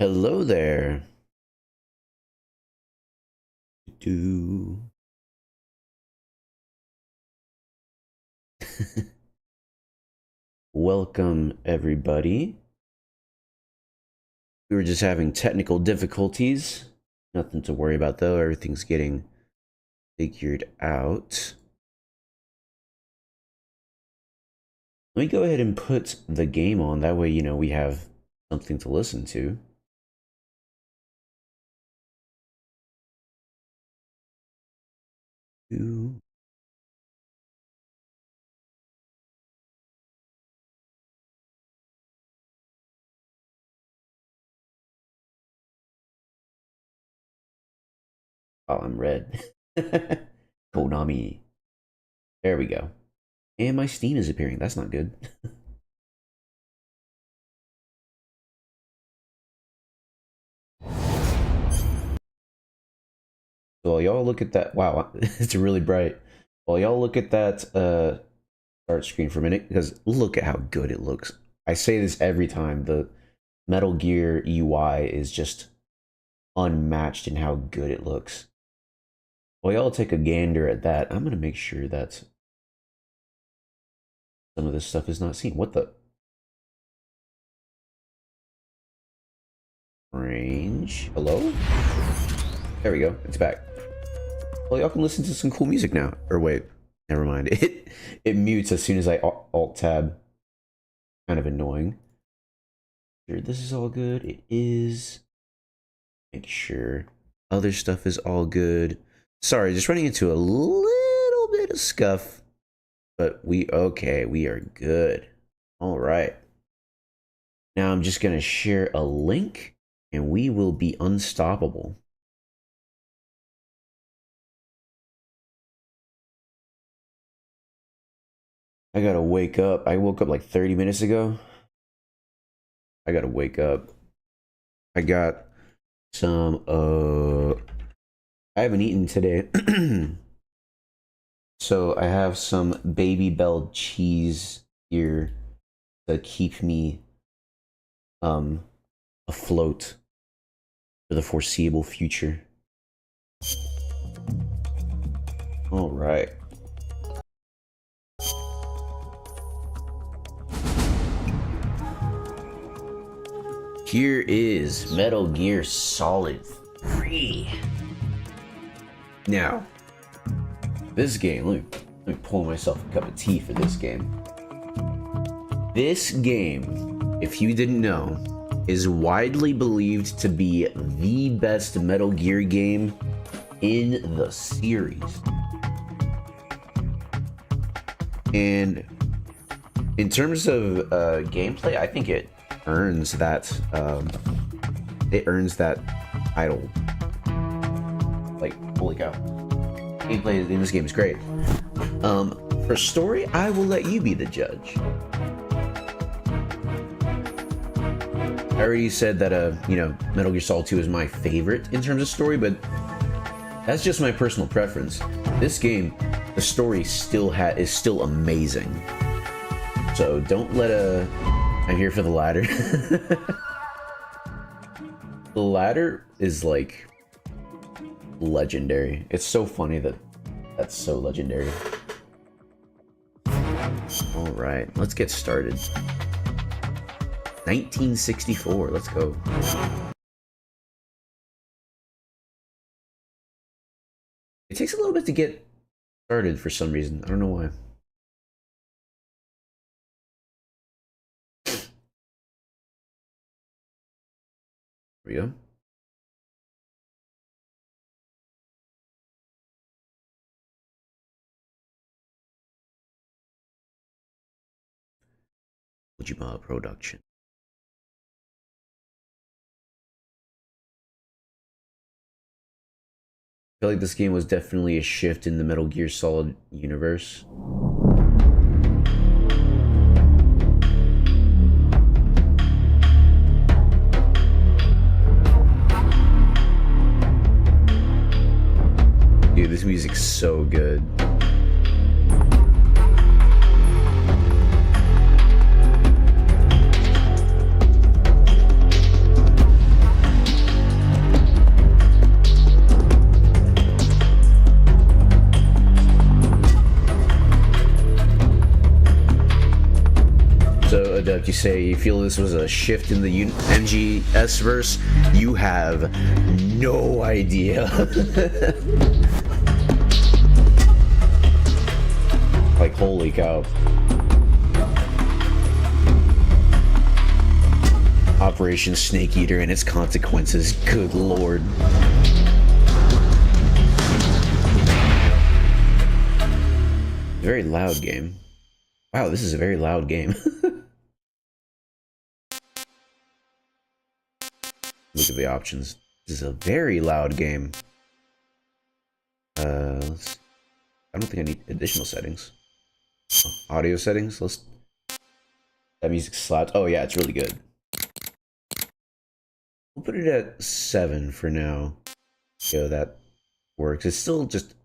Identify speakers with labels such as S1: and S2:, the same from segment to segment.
S1: Hello there. Do Welcome everybody. We were just having technical difficulties. Nothing to worry about though. Everything's getting figured out. Let me go ahead and put the game on. That way, we have something to listen to. Oh, I'm red. Konami. There we go. And my Steam is appearing. That's not good. So while y'all look at that, wow, it's really bright. While y'all look at that start screen for a minute, because look at how good it looks. I say this every time. The Metal Gear UI is just unmatched in how good it looks. While y'all take a gander at that, I'm gonna make sure that some of this stuff is not seen. What the? Range? Hello? There we go. It's back. Well, y'all can listen to some cool music now. Or wait, never mind. It mutes as soon as I alt tab. Kind of annoying. Sure, this is all good. It is. Make sure other stuff is all good. Sorry, just running into a little bit of scuff, but we are good. All right. Now I'm just gonna share a link, and we will be unstoppable. I gotta wake up. I woke up like 30 minutes ago. I gotta wake up. I got some I haven't eaten today. So I have some Baby Bell cheese here to keep me afloat for the foreseeable future. All right. Here is Metal Gear Solid 3. Now, this game, let me pour myself a cup of tea for this game. This game, if you didn't know, is widely believed to be the best Metal Gear game in the series. And in terms of gameplay, I think it earns that title. Like, holy cow, gameplay in this game is great. For story, I will let you be the judge. I already said that Metal Gear Solid 2 is my favorite in terms of story, but that's just my personal preference. This game, the story is still amazing. So don't let I'm here for the ladder. The ladder is like legendary. It's so funny that that's so legendary. All right, let's get started. 1964, let's go. It takes a little bit to get started for some reason. I don't know why. Here we go. Kojima production. I feel like this game was definitely a shift in the Metal Gear Solid universe. Dude, this music's so good. concept, you say you feel this was a shift in the MGS verse, you have no idea. Like, holy cow. Operation Snake Eater and its consequences, good lord. Very loud game. Wow, this is a very loud game. Look at the options. This is a very loud game. I don't think I need additional settings. Audio settings. That music slaps. Oh yeah, it's really good. We'll put it at 7 for now. So that works. It's still just.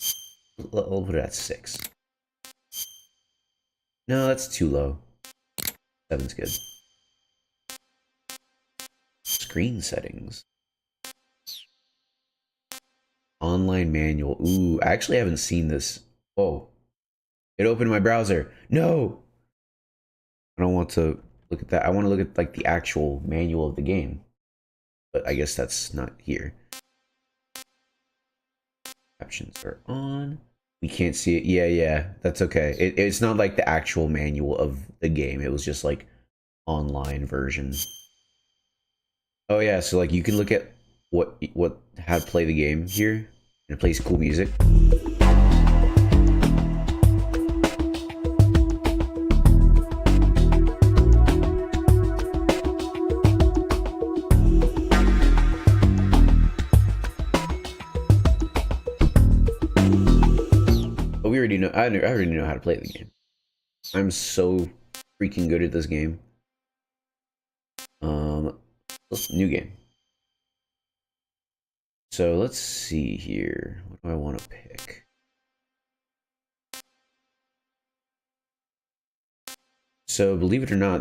S1: We'll put it at 6. No, that's too low. 7's good. Screen settings. Online manual. Ooh, I actually haven't seen this. Oh. It opened my browser. No! I don't want to look at that. I want to look at like the actual manual of the game. But I guess that's not here. Captions are on. We can't see it. Yeah, that's okay. It's not like the actual manual of the game. It was just like online version. Oh yeah, so like you can look at how to play the game here, and it plays cool music. We already know. I already know how to play the game. I'm so freaking good at this game. New game. So let's see here. What do I want to pick? So believe it or not,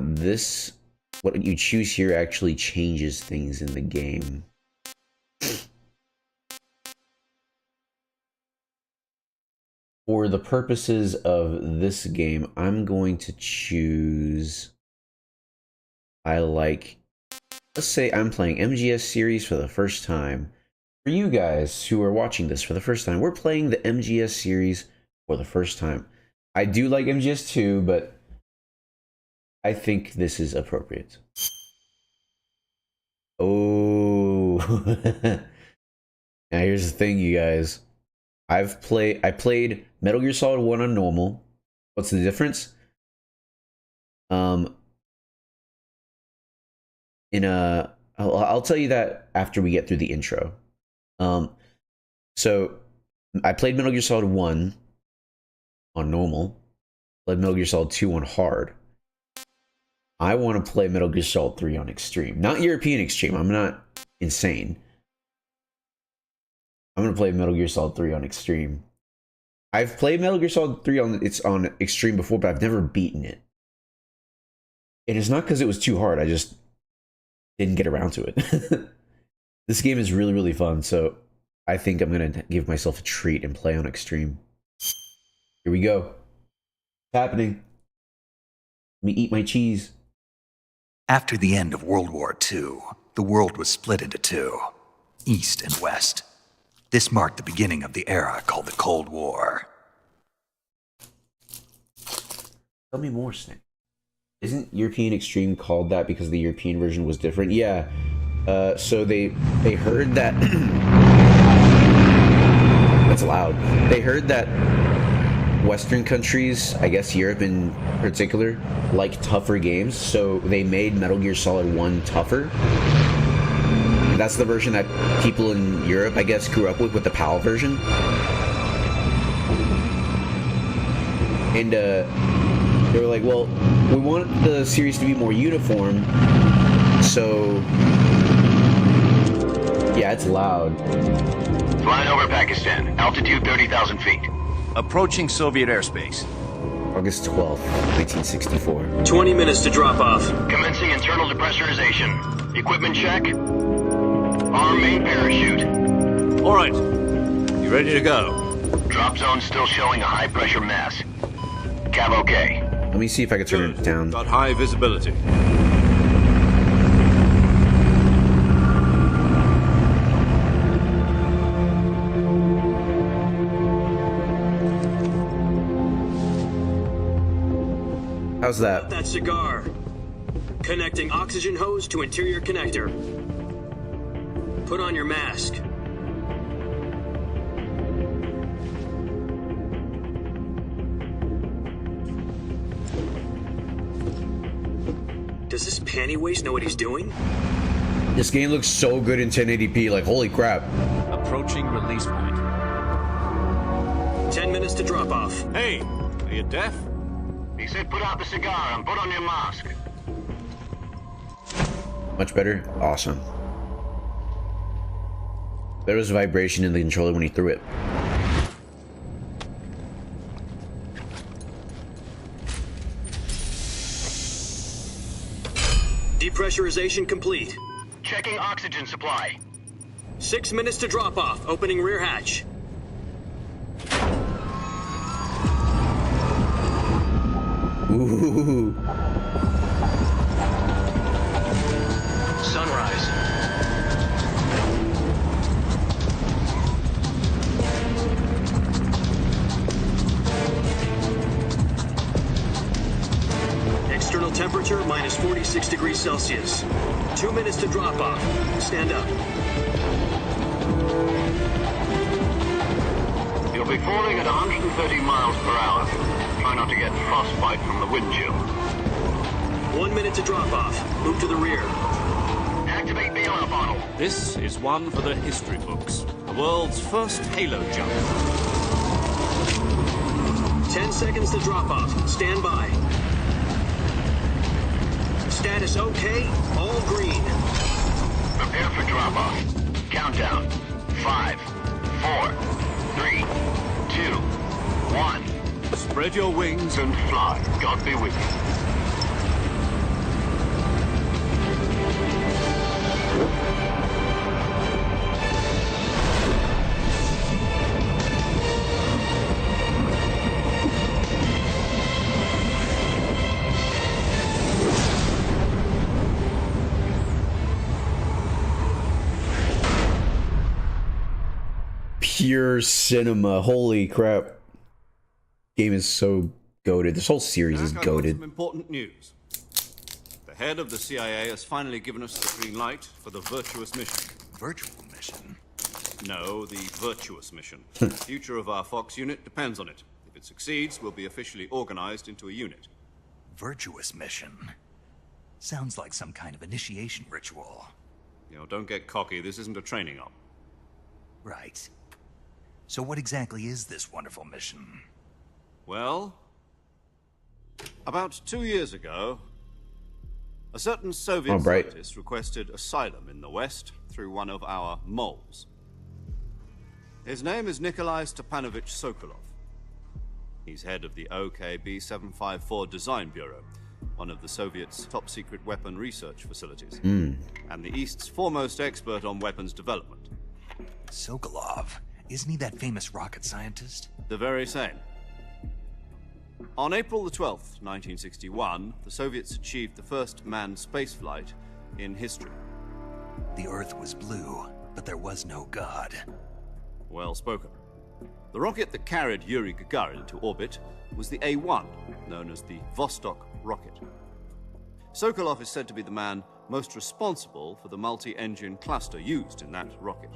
S1: what you choose here actually changes things in the game. For the purposes of this game, I'm going to choose... Let's say I'm playing MGS series for the first time. For you guys who are watching this for the first time, we're playing the MGS series for the first time. I do like MGS 2, but I think this is appropriate. Oh. Now here's the thing, you guys. I played Metal Gear Solid 1 on normal. What's the difference? I'll tell you that after we get through the intro. So I played Metal Gear Solid 1 on normal, played Metal Gear Solid 2 on hard. I want to play Metal Gear Solid 3 on extreme. Not European extreme. I'm not insane. I'm going to play Metal Gear Solid 3 on extreme. I've played Metal Gear Solid 3 on extreme before, but I've never beaten it. And it's not because it was too hard. I just didn't get around to it. This game is really, really fun, so I think I'm going to give myself a treat and play on extreme. Here we go. It's happening. Let me eat my cheese.
S2: After the end of World War II, the world was split into two, East and West. This marked the beginning of the era called the Cold War.
S1: Tell me more, Snake. Isn't European Extreme called that because the European version was different? Yeah. So they heard that... That's loud. They heard that Western countries, I guess Europe in particular, like tougher games, so they made Metal Gear Solid 1 tougher. And that's the version that people in Europe, I guess, grew up with the PAL version. And they were like, well, we want the series to be more uniform, so... Yeah, it's loud.
S3: Flying over Pakistan, altitude 30,000 feet.
S4: Approaching Soviet airspace.
S1: August 12th, 1964.
S5: 20 minutes to drop off.
S3: Commencing internal depressurization. Equipment check. Arm main parachute.
S4: All right. You ready to go?
S3: Drop zone still showing a high pressure mass. Cav okay.
S1: Let me see if I can turn it
S4: Good.
S1: down.
S4: Got high visibility.
S1: How's that?
S5: That cigar. Connecting oxygen hose to interior connector. Put on your mask. Does this panty waste know what he's doing?
S1: This game looks so good in 1080p. Like, holy crap.
S4: Approaching release point.
S5: 10 minutes to drop off.
S4: Hey, are you deaf?
S3: He said put out the cigar and put on your mask.
S1: Much better? Awesome. There was vibration in the controller when he threw it.
S5: Depressurization complete.
S3: Checking oxygen supply.
S5: 6 minutes to drop off. Opening rear hatch.
S1: Ooh.
S5: Sunrise. External temperature minus 46 degrees Celsius. 2 minutes to drop off. Stand up.
S3: You'll be falling at 130 miles per hour. Try not to get frostbite from the wind chill.
S5: 1 minute to drop off. Move to the rear.
S3: Activate the oil bottle.
S4: This is one for the history books. The world's first halo jump.
S5: 10 seconds to drop off. Stand by. Status okay. All green.
S3: Prepare for drop-off. Countdown. 5, 4, 3, 2, 1.
S4: Spread your wings
S3: And fly. God be with you.
S1: Pure cinema. Holy crap. Game is so goated. This whole series is
S4: Jack, I've got
S1: goated.
S4: some important news. The head of the CIA has finally given us the green light for the virtuous mission.
S2: Virtual mission.
S4: No, the virtuous mission. The future of our Fox unit depends on it. If it succeeds, we'll be officially organized into a unit.
S2: Virtuous mission. Sounds like some kind of initiation ritual.
S4: You know, don't get cocky. This isn't a training op.
S2: Right. So what exactly is this wonderful mission?
S4: Well, about 2 years ago, a certain Soviet
S1: Bright.
S4: scientist requested asylum in the West through one of our moles. His name is Nikolai Stepanovich Sokolov. He's head of the OKB-754 Design Bureau, one of the Soviets' top-secret weapon research facilities, and the East's foremost expert on weapons development.
S2: Sokolov. Isn't he that famous rocket scientist?
S4: The very same. On April the 12th, 1961, the Soviets achieved the first manned spaceflight in history.
S2: The Earth was blue, but there was no God.
S4: Well spoken. The rocket that carried Yuri Gagarin into orbit was the A-1, known as the Vostok rocket. Sokolov is said to be the man most responsible for the multi-engine cluster used in that rocket.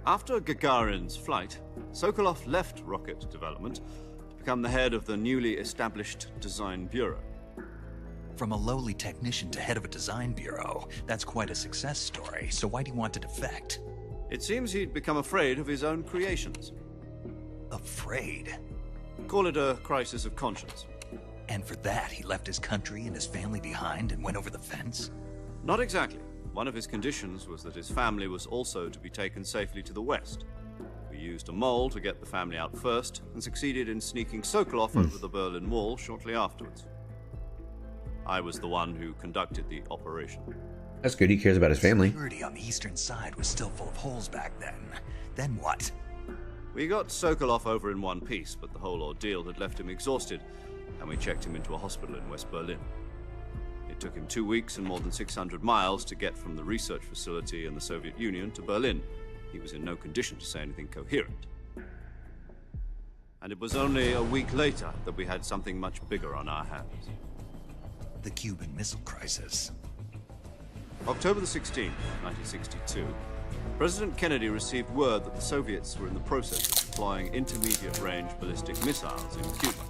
S4: After Gagarin's flight, Sokolov left rocket development to become the head of the newly established Design Bureau.
S2: From a lowly technician to head of a design bureau, that's quite a success story, so why do you want to defect?
S4: It seems he'd become afraid of his own creations.
S2: Afraid?
S4: Call it a crisis of conscience.
S2: And for that, he left his country and his family behind and went over the fence?
S4: Not exactly. One of his conditions was that his family was also to be taken safely to the west. We used a mole to get the family out first, and succeeded in sneaking Sokolov over the Berlin Wall shortly afterwards. I was the one who conducted the operation.
S1: That's good. He cares about his family.
S2: Security on the eastern side was still full of holes back then. Then what?
S4: We got Sokolov over in one piece, but the whole ordeal had left him exhausted, and we checked him into a hospital in West Berlin. It took him 2 weeks and more than 600 miles to get from the research facility in the Soviet Union to Berlin. He was in no condition to say anything coherent. And it was only a week later that we had something much bigger on our hands.
S2: The Cuban Missile Crisis.
S4: October the 16th, 1962, President Kennedy received word that the Soviets were in the process of deploying intermediate-range ballistic missiles in Cuba.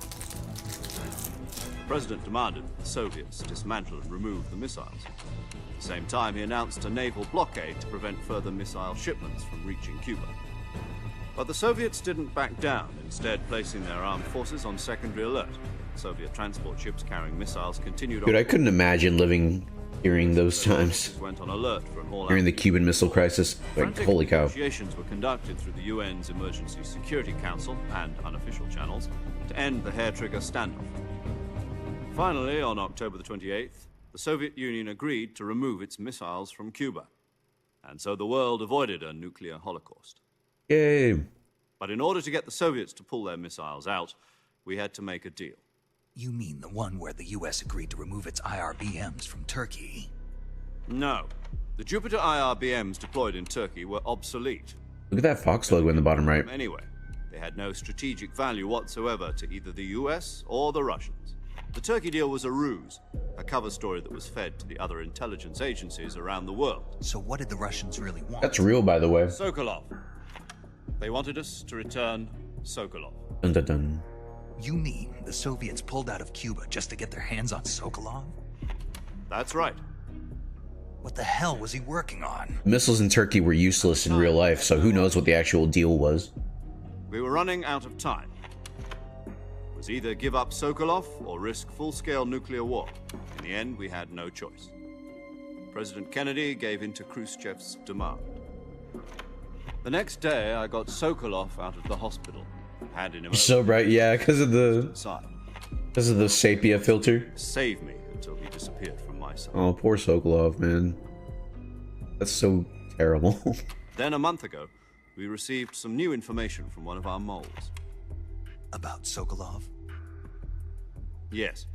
S4: The President demanded that the Soviets dismantle and remove the missiles. At the same time, he announced a naval blockade to prevent further missile shipments from reaching Cuba. But the Soviets didn't back down, instead placing their armed forces on secondary alert. Soviet transport ships carrying missiles continued
S1: Dude, I couldn't imagine living during those times.
S4: went on alert for an all-out
S1: During the Cuban Missile Crisis. Like,
S4: Frantic
S1: holy cow.
S4: negotiations were conducted through the UN's Emergency Security Council and unofficial channels to end the hair-trigger standoff. Finally, on October the 28th, the Soviet Union agreed to remove its missiles from Cuba. And so the world avoided a nuclear holocaust.
S1: Yay.
S4: But in order to get the Soviets to pull their missiles out, we had to make a deal.
S2: You mean the one where the US agreed to remove its IRBMs from Turkey?
S4: No. The Jupiter IRBMs deployed in Turkey were obsolete.
S1: Look at that Fox logo in the bottom right.
S4: Anyway, they had no strategic value whatsoever to either the US or the Russians. The Turkey deal was a ruse, a cover story that was fed to the other intelligence agencies around the world.
S2: So what did the Russians really want?
S1: That's real, by the way.
S4: Sokolov. They wanted us to return Sokolov.
S1: Dun, dun, dun.
S2: You mean the Soviets pulled out of Cuba just to get their hands on Sokolov?
S4: That's right.
S2: What the hell was he working on?
S1: Missiles in Turkey were useless in real life, so who knows what the actual deal was.
S4: We were running out of time. It was either give up Sokolov or risk full-scale nuclear war. In the end, we had no choice. President Kennedy gave in to Khrushchev's demand. The next day, I got Sokolov out of the hospital, handing him
S1: So bright, yeah, because of the
S4: inside.
S1: sepia filter.
S4: Save me until he disappeared from my sight.
S1: Oh, poor Sokolov, man. That's so terrible.
S4: Then a month ago, we received some new information from one of our moles.
S2: About Sokolov?
S4: Yes.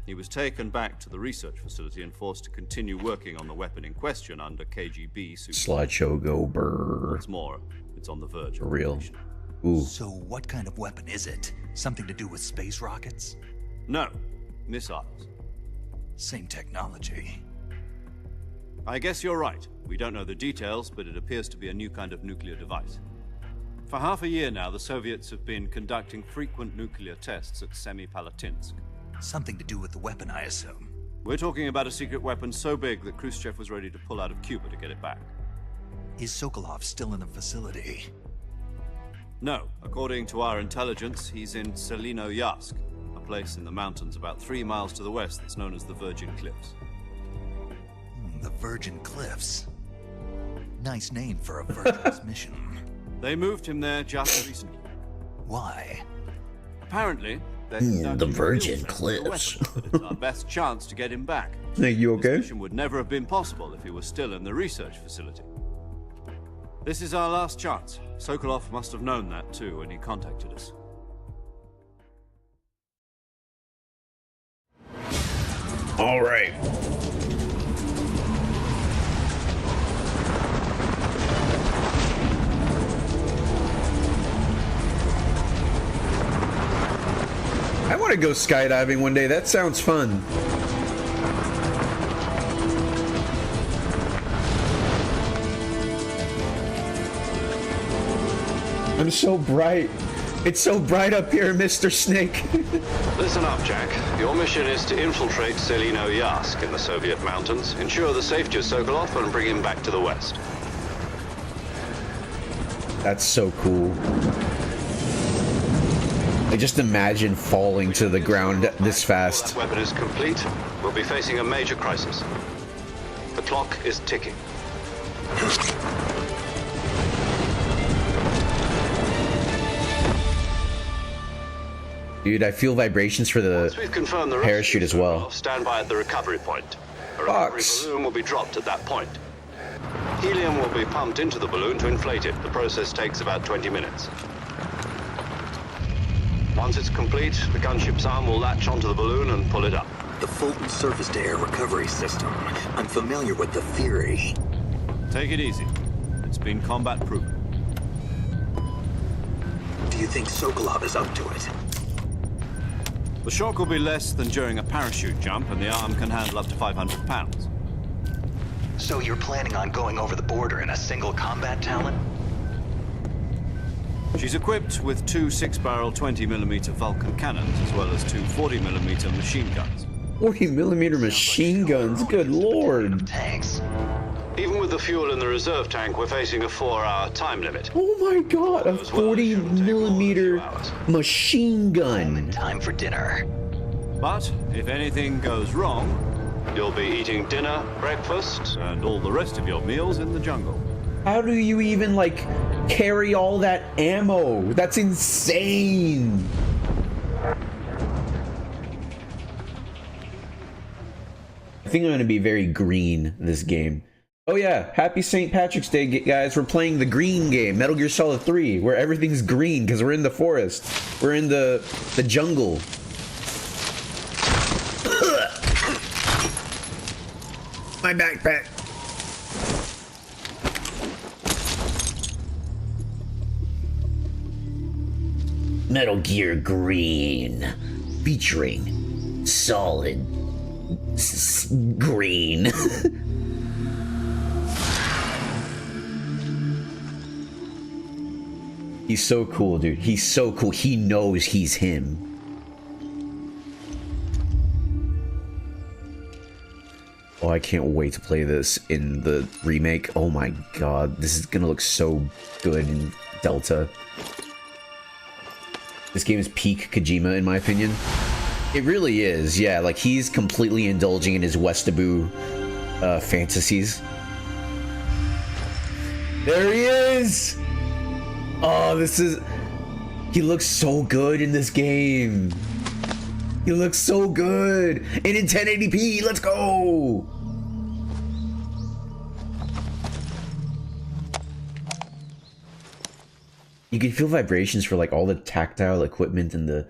S4: He was taken back to the research facility and forced to continue working on the weapon in question under KGB supervision.
S1: Slideshow go brr.
S4: What's more, it's on the verge
S1: For
S4: of
S1: real.
S4: completion.
S1: Ooh.
S2: So what kind of weapon is it? Something to do with space rockets?
S4: No, missiles.
S2: Same technology.
S4: I guess you're right. We don't know the details, but it appears to be a new kind of nuclear device. For half a year now, the Soviets have been conducting frequent nuclear tests at Semipalatinsk.
S2: Something to do with the weapon, I assume.
S4: We're talking about a secret weapon so big that Khrushchev was ready to pull out of Cuba to get it back.
S2: Is Sokolov still in the facility?
S4: No, according to our intelligence, he's in Selino-Yarsk, a place in the mountains about 3 miles to the west that's known as the Virgin Cliffs.
S2: The Virgin Cliffs. Nice name for a Virgin's mission.
S4: They moved him there just recently.
S2: Why?
S4: Apparently, they're
S1: The
S4: conducting a
S1: Virgin
S4: field test for the
S1: Cliffs.
S4: weapon, but it's our best chance to get him back.
S1: Hey, you
S4: This
S1: okay?
S4: mission would never have been possible if he was still in the research facility. This is our last chance. Sokolov must have known that too when he contacted us.
S1: All right. I want to go skydiving one day. That sounds fun. I'm so bright. It's so bright up here, Mr. Snake.
S3: Listen up, Jack. Your mission is to infiltrate Selino-Yarsk in the Soviet mountains, ensure the safety of Sokolov, and bring him back to the west.
S1: That's so cool. I just imagine falling to the ground this fast.
S3: That weapon is complete. We'll be facing a major crisis. The clock is ticking.
S1: Dude, I feel vibrations for
S3: Once
S1: the
S3: we've confirmed the
S1: parachute as well.
S3: stand by at the recovery point. A recovery
S1: Fox.
S3: balloon will be dropped at that point. Helium will be pumped into the balloon to inflate it. The process takes about 20 minutes. Once it's complete, the gunship's arm will latch onto the balloon and pull it up.
S2: The Fulton surface-to-air recovery system. I'm familiar with the theory.
S4: Take it easy. It's been combat-proven.
S2: Do you think Sokolov is up to it?
S4: The shock will be less than during a parachute jump, and the arm can handle up to 500 pounds.
S2: So you're planning on going over the border in a single combat Talon?
S4: She's equipped with two 6-barrel 20mm Vulcan cannons, as well as two 40mm machine guns.
S1: 40mm machine guns, good lord.
S2: Tanks.
S3: Even with the fuel in the reserve tank, we're facing a 4-hour time limit.
S1: Oh my god, a 40mm machine gun.
S2: Time for dinner.
S4: But if anything goes wrong,
S3: You'll be eating dinner, breakfast.
S4: and all the rest of your meals in the jungle.
S1: How do you even, like, carry all that ammo? That's insane. I think I'm going to be very green this game. Oh yeah, happy St. Patrick's Day, guys. We're playing the green game, Metal Gear Solid 3, where everything's green because we're in the forest. We're in the jungle. My backpack. Metal Gear Green, featuring Solid Green. He's so cool, dude. He's so cool. He knows he's him. Oh, I can't wait to play this in the remake. Oh my god, this is gonna look so good in Delta. This game is peak Kojima, in my opinion. It really is, yeah. Like, he's completely indulging in his Westaboo fantasies. There he is! Oh, this is... He looks so good in this game. He looks so good. And in 1080p, let's go! You can feel vibrations for, like, all the tactile equipment and the...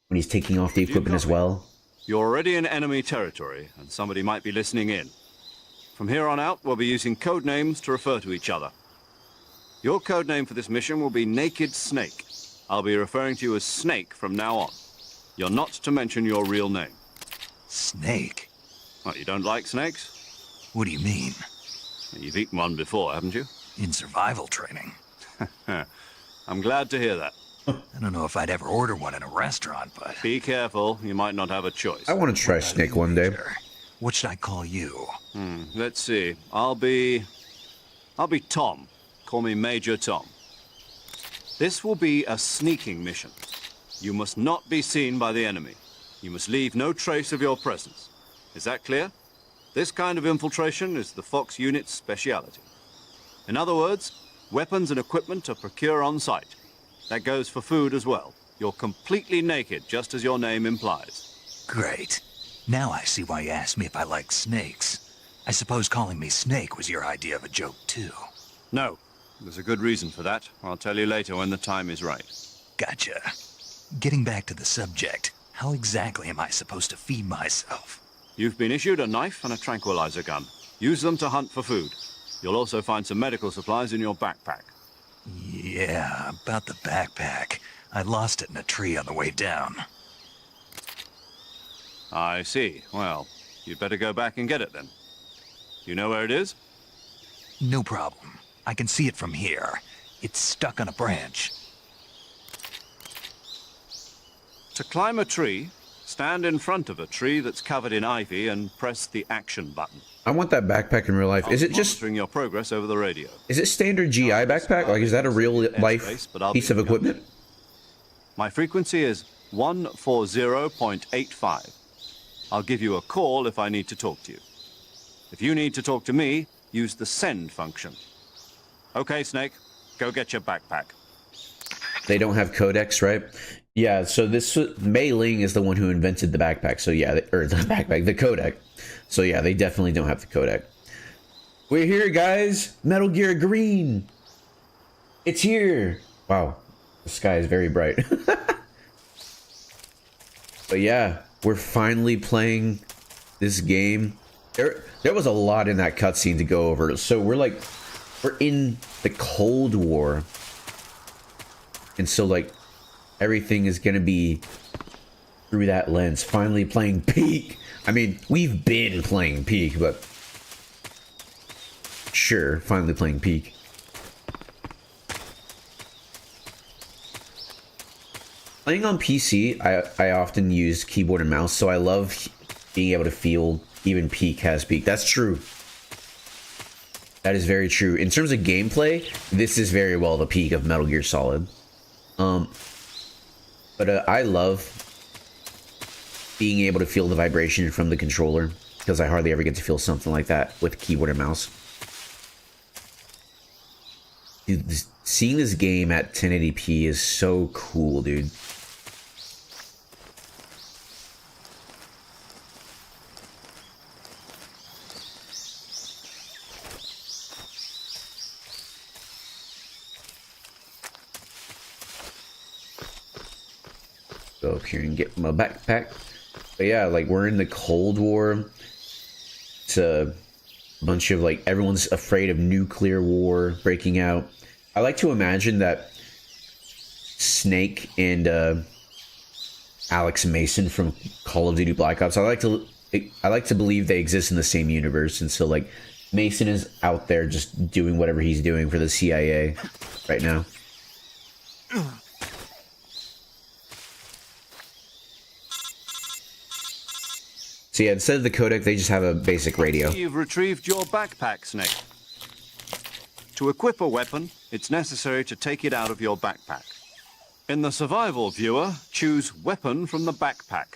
S1: when he's taking off the equipment as well.
S4: You're already in enemy territory, and somebody might be listening in. From here on out, we'll be using code names to refer to each other. Your code name for this mission will be Naked Snake. I'll be referring to you as Snake from now on. You're not to mention your real name.
S2: Snake?
S4: What, you don't like snakes?
S2: What do you mean?
S4: You've eaten one before, haven't you?
S2: In survival training.
S4: I'm glad to hear that.
S2: I don't know if I'd ever order one in a restaurant, but...
S4: Be careful, you might not have a choice.
S1: I want to try Snake one day.
S2: What should I call you?
S4: Let's see. I'll be Tom. Call me Major Tom. This will be a sneaking mission. You must not be seen by the enemy. You must leave no trace of your presence. Is that clear? This kind of infiltration is the Fox unit's speciality. In other words, weapons and equipment are procured on site. That goes for food as well. You're completely naked, just as your name implies.
S2: Great. Now I see why you asked me if I like snakes. I suppose calling me Snake was your idea of a joke, too.
S4: No. There's a good reason for that. I'll tell you later when the time is right.
S2: Gotcha. Getting back to the subject, how exactly am I supposed to feed myself?
S4: You've been issued a knife and a tranquilizer gun. Use them to hunt for food. You'll also find some medical supplies in your backpack.
S2: Yeah, about the backpack. I lost it in a tree on the way down.
S4: I see. Well, you'd better go back and get it then. You know where it is?
S2: No problem. I can see it from here. It's stuck on a branch.
S4: To climb a tree, stand in front of a tree that's covered in ivy and press the action button.
S1: I want that backpack in real life. Is it just...
S4: monitoring your progress over the radio.
S1: Is it standard GI backpack? Like, is that a real life piece of equipment?
S4: My frequency is 140.85. I'll give you a call if I need to talk to you. If you need to talk to me, use the send function. Okay, Snake, go get your backpack.
S1: They don't have codecs, right? Yeah, so this Mei Ling is the one who invented the backpack. So yeah, or the backpack, the codec. So yeah, they definitely don't have the codec. We're here, guys. Metal Gear Green. It's here. Wow, the sky is very bright. But yeah, we're finally playing this game. There was a lot in that cutscene to go over. So we're in the Cold War. And so like everything is gonna be through that lens. Finally playing Peak. I mean, we've been playing Peak, but sure, finally playing Peak. Playing on PC, I often use keyboard and mouse, so I love being able to feel even Peak has Peak. That's true. That is very true. In terms of gameplay, this is very well the peak of Metal Gear Solid. But I love being able to feel the vibration from the controller, because I hardly ever get to feel something like that with keyboard and mouse. Dude, seeing this game at 1080p is so cool, dude. Go up here and get my backpack. But yeah, like we're in the Cold War. It's a bunch of like everyone's afraid of nuclear war breaking out. I like to imagine that Snake and Alex Mason from Call of Duty Black Ops. I like to believe they exist in the same universe, and so like Mason is out there just doing whatever he's doing for the CIA right now. So yeah, instead of the codec, they just have a basic radio.
S3: You've retrieved your backpack, Snake. To equip a weapon, it's necessary to take it out of your backpack. In the survival viewer, choose Weapon from the backpack.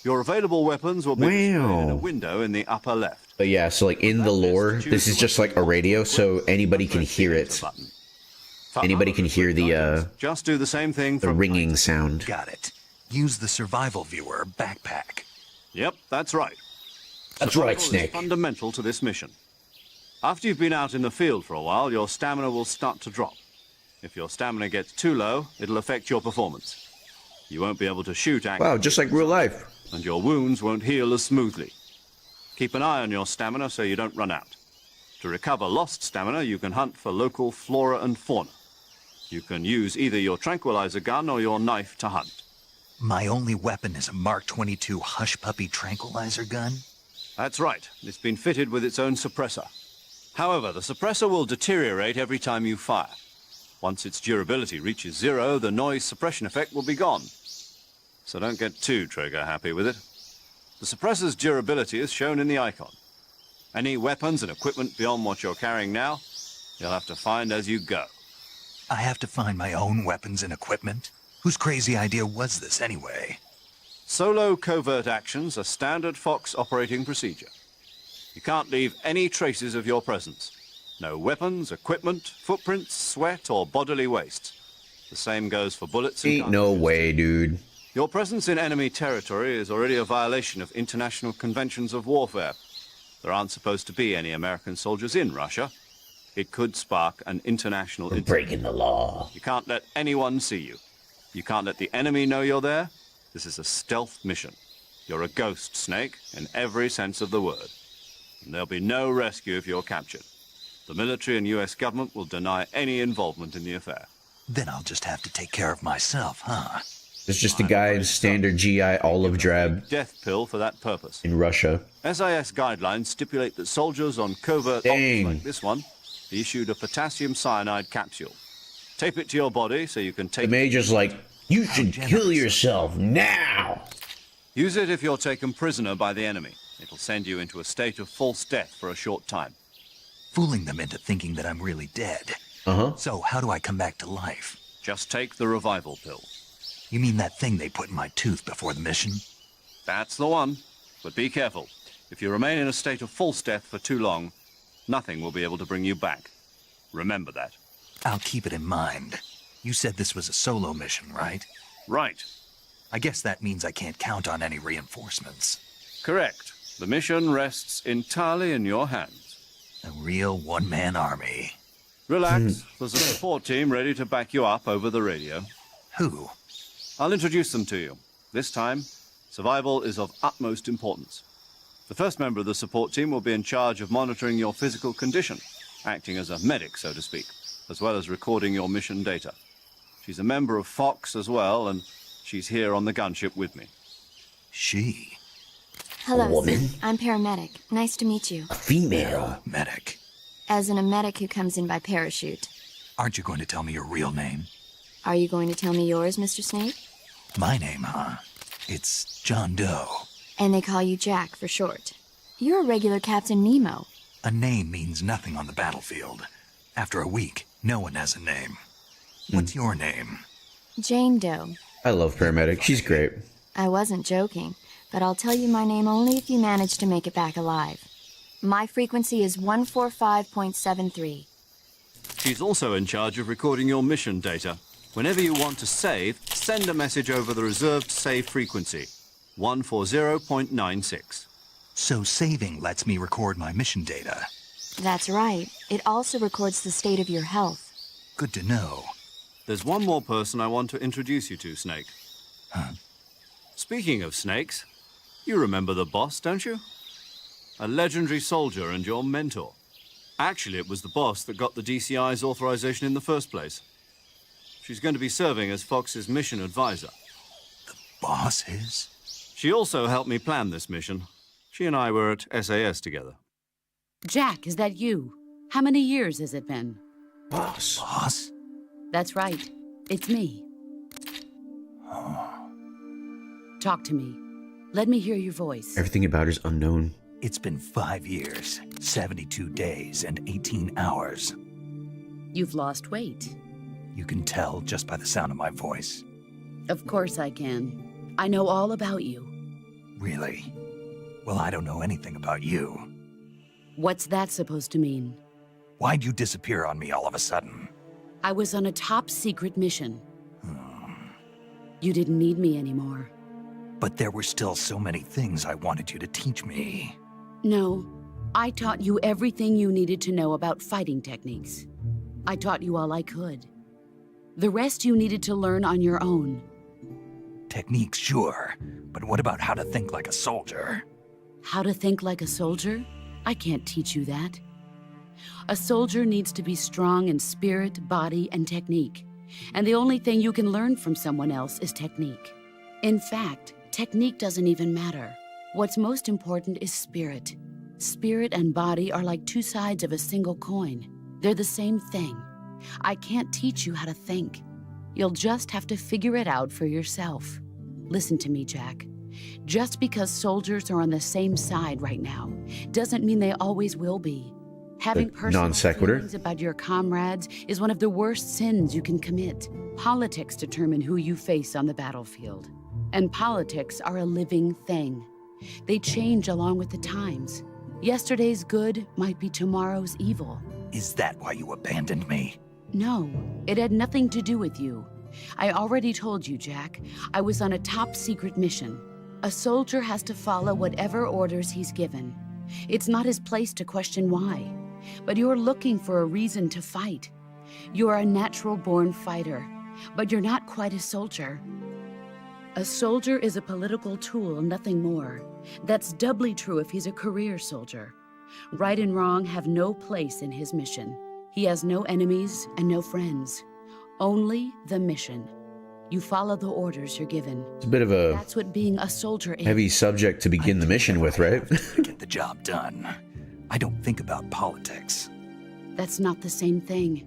S3: Your available weapons will be displayed in a window in the upper left.
S1: But yeah, so like in the lore, this is just like a radio, so anybody can hear it. Anybody can hear the
S3: just do the same thing
S1: the ringing sound.
S2: Got it. Use the survival viewer backpack.
S3: Yep, that's right.
S1: That's right,
S3: Survival is
S1: Snake.
S3: fundamental to this mission. After you've been out in the field for a while, your stamina will start to drop. If your stamina gets too low, it'll affect your performance. You won't be able to shoot accurately.
S1: Wow, just like real life.
S3: And your wounds won't heal as smoothly. Keep an eye on your stamina so you don't run out. To recover lost stamina, you can hunt for local flora and fauna. You can use either your tranquilizer gun or your knife to hunt.
S2: My only weapon is a Mark 22 Hush Puppy tranquilizer gun?
S3: That's right. It's been fitted with its own suppressor. However, the suppressor will deteriorate every time you fire. Once its durability reaches 0, the noise suppression effect will be gone. So don't get too trigger happy with it. The suppressor's durability is shown in the icon. Any weapons and equipment beyond what you're carrying now, you'll have to find as you go.
S2: I have to find my own weapons and equipment? Whose crazy idea was this anyway?
S3: Solo covert actions are standard Fox operating procedure. You can't leave any traces of your presence. No weapons, equipment, footprints, sweat, or bodily waste. The same goes for bullets and
S1: Ain't no
S3: cartridges.
S1: way, dude.
S3: Your presence in enemy territory is already a violation of international conventions of warfare. There aren't supposed to be any American soldiers in Russia. It could spark an international incident.
S1: Breaking the law.
S3: You can't let anyone see you. You can't let the enemy know you're there. This is a stealth mission. You're a ghost, Snake, in every sense of the word. And there'll be no rescue if you're captured. The military and US government will deny any involvement in the affair.
S2: Then I'll just have to take care of myself, huh?
S1: There's just a guy in standard GI olive drab
S3: Death pill for that purpose.
S1: in Russia.
S3: SIS guidelines stipulate that soldiers on covert
S1: Dang.
S3: ops like this one be issued a potassium cyanide capsule. Tape it to your body so you can
S1: The
S3: take
S1: major's like, you should kill yourself now.
S3: Use it if you're taken prisoner by the enemy. It'll send you into a state of false death for a short time.
S2: Fooling them into thinking that I'm really dead.
S1: Uh-huh.
S2: So how do I come back to life?
S3: Just take the revival pill.
S2: You mean that thing they put in my tooth before the mission?
S3: That's the one. But be careful. If you remain in a state of false death for too long, nothing will be able to bring you back. Remember that.
S2: I'll keep it in mind. You said this was a solo mission, right?
S3: Right.
S2: I guess that means I can't count on any reinforcements.
S3: Correct. The mission rests entirely in your hands.
S2: A real one-man army.
S3: Relax. There's a support team ready to back you up over the radio.
S2: Who?
S3: I'll introduce them to you. This time, Survival is of utmost importance. The first member of the support team will be in charge of monitoring your physical condition, acting as a medic, so to speak, as well as recording your mission data. She's a member of Fox as well, and she's here on the gunship with me.
S2: She?
S6: Hello,
S1: woman?
S6: I'm paramedic. Nice to meet you.
S1: A female.
S2: Medic.
S6: As in a medic who comes in by parachute.
S2: Aren't you going to tell me your real name?
S6: Are you going to tell me yours, Mr. Snake?
S2: My name, huh? It's John Doe.
S6: And they call you Jack for short. You're a regular Captain Nemo.
S2: A name means nothing on the battlefield. After a week, no one has a name. What's your name?
S6: Jane Doe.
S1: I love Paramedic. She's great.
S6: I wasn't joking, but I'll tell you my name only if you manage to make it back alive. My frequency is 145.73.
S3: She's also in charge of recording your mission data. Whenever you want to save, send a message over the reserved save frequency, 140.96.
S2: So saving lets me record my mission data.
S6: That's right. It also records the state of your health.
S2: Good to know.
S3: There's one more person I want to introduce you to, Snake.
S2: Huh?
S3: Speaking of snakes, you remember the boss, don't you? A legendary soldier and your mentor. Actually, it was the boss that got the DCI's authorization in the first place. She's going to be serving as Fox's mission advisor.
S2: Boss is?
S3: She also helped me plan this mission. She and I were at SAS together.
S7: Jack, is that you? How many years has it been?
S1: Boss.
S2: Boss?
S7: That's right. It's me. Talk to me. Let me hear your voice.
S1: Everything about her is unknown.
S2: It's been 5 years, 72 days, and 18 hours.
S7: You've lost weight.
S2: You can tell just by the sound of my voice.
S7: Of course I can. I know all about you.
S2: Really? Well, I don't know anything about you.
S7: What's that supposed to mean?
S2: Why'd you disappear on me all of a sudden?
S7: I was on a top-secret mission. You didn't need me anymore.
S2: But there were still so many things I wanted you to teach me.
S7: No, I taught you everything you needed to know about fighting techniques. I taught you all I could. The rest you needed to learn on your own.
S2: Techniques, sure. But what about how to think like a soldier?
S7: How to think like a soldier? I can't teach you that. A soldier needs to be strong in spirit, body, and technique. And the only thing you can learn from someone else is technique. In fact, technique doesn't even matter. What's most important is spirit. Spirit and body are like two sides of a single coin. They're the same thing. I can't teach you how to think. You'll just have to figure it out for yourself. Listen to me, Jack. Just because soldiers are on the same side right now doesn't mean they always will be. Having personal
S1: non sequitur
S7: feelings about your comrades is one of the worst sins you can commit. Politics determine who you face on the battlefield. And politics are a living thing. They change along with the times. Yesterday's good might be tomorrow's evil.
S2: Is that why you abandoned me?
S7: No, it had nothing to do with you. I already told you, Jack. I was on a top-secret mission. A soldier has to follow whatever orders he's given. It's not his place to question why. But you're looking for a reason to fight. You're a natural-born fighter, but you're not quite a soldier. A soldier is a political tool, nothing more. That's doubly true if he's a career soldier. Right and wrong have no place in his mission. He has no enemies and no friends. Only the mission. You follow the orders you're given.
S1: It's a bit of a
S7: That's what being a soldier is.
S1: heavy subject to begin the mission with, right?
S2: To get the job done. I don't think about politics.
S7: That's not the same thing.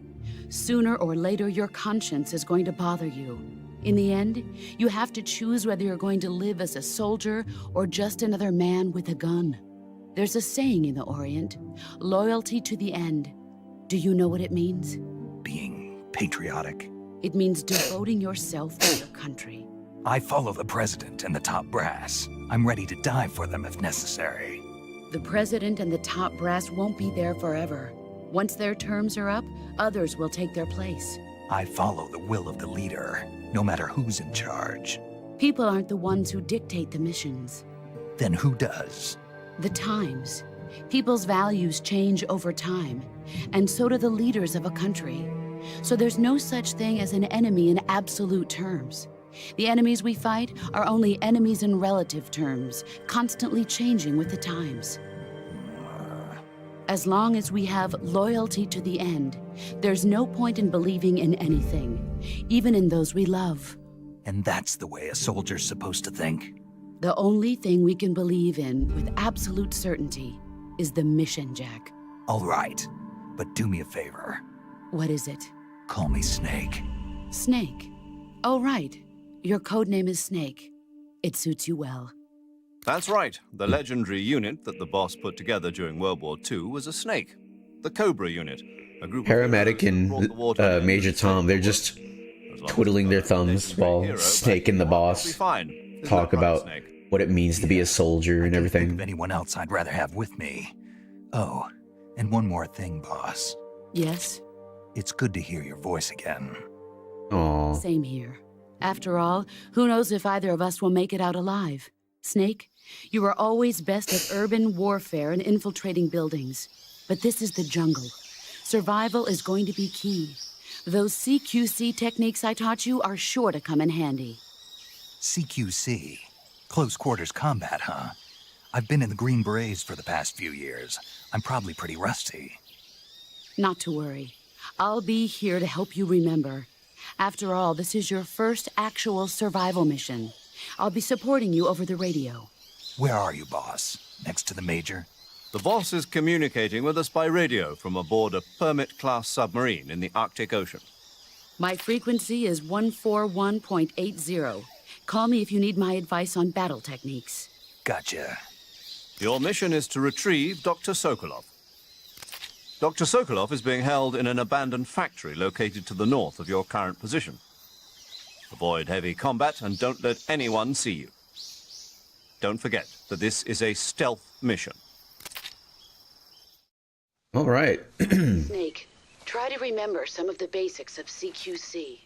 S7: Sooner or later, your conscience is going to bother you. In the end, you have to choose whether you're going to live as a soldier or just another man with a gun. There's a saying in the Orient, loyalty to the end. Do you know what it means?
S2: Being patriotic.
S7: It means devoting yourself to your country.
S2: I follow the president and the top brass. I'm ready to die for them if necessary.
S7: The president and the top brass won't be there forever. Once their terms are up, others will take their place.
S2: I follow the will of the leader, no matter who's in charge.
S7: People aren't the ones who dictate the missions.
S2: Then who does?
S7: The times. People's values change over time, and so do the leaders of a country. So there's no such thing as an enemy in absolute terms. The enemies we fight are only enemies in relative terms, constantly changing with the times. As long as we have loyalty to the end, there's no point in believing in anything, even in those we love.
S2: And that's the way a soldier's supposed to think?
S7: The only thing we can believe in with absolute certainty is the mission, Jack.
S2: All right, but do me a favor.
S7: What is it?
S2: Call me Snake.
S7: Snake. Oh, right. Your codename is Snake. It suits you well.
S3: That's right. The legendary unit that the boss put together during World War II was a snake. The Cobra unit. A group
S1: Paramedic
S3: of brought the war to an
S1: and
S3: end
S1: Major
S3: and
S1: Tom, they're
S3: saved the
S1: just
S3: world. As long as
S1: twiddling their
S3: the
S1: thumbs
S3: legendary
S1: while
S3: hero
S1: Snake
S3: back
S1: and the
S3: in war,
S1: boss
S3: it'll be fine. Isn't
S1: talk
S3: that right,
S1: about
S3: Snake?
S1: what it means to be a soldier and
S2: Can't think of
S1: everything.
S2: anyone else I'd rather have with me. Oh, and one more thing, boss.
S7: Yes?
S2: It's good to hear your voice again.
S1: Aw.
S7: Same here. After all, who knows if either of us will make it out alive? Snake, you are always best at urban warfare and infiltrating buildings. But this is the jungle. Survival is going to be key. Those CQC techniques I taught you are sure to come in handy.
S2: CQC? Close quarters combat, huh? I've been in the Green Berets for the past few years. I'm probably pretty rusty.
S7: Not to worry. I'll be here to help you remember. After all, this is your first actual survival mission. I'll be supporting you over the radio.
S2: Where are you, boss? Next to the Major?
S3: The boss is communicating with us by radio from aboard a Permit-class submarine in the Arctic Ocean.
S7: My frequency is 141.80. Call me if you need my advice on battle techniques.
S2: Gotcha.
S3: Your mission is to retrieve Dr. Sokolov. Dr. Sokolov is being held in an abandoned factory located to the north of your current position. Avoid heavy combat and don't let anyone see you. Don't forget that this is a stealth mission.
S1: All right.
S7: Snake, try to remember some of the basics of CQC.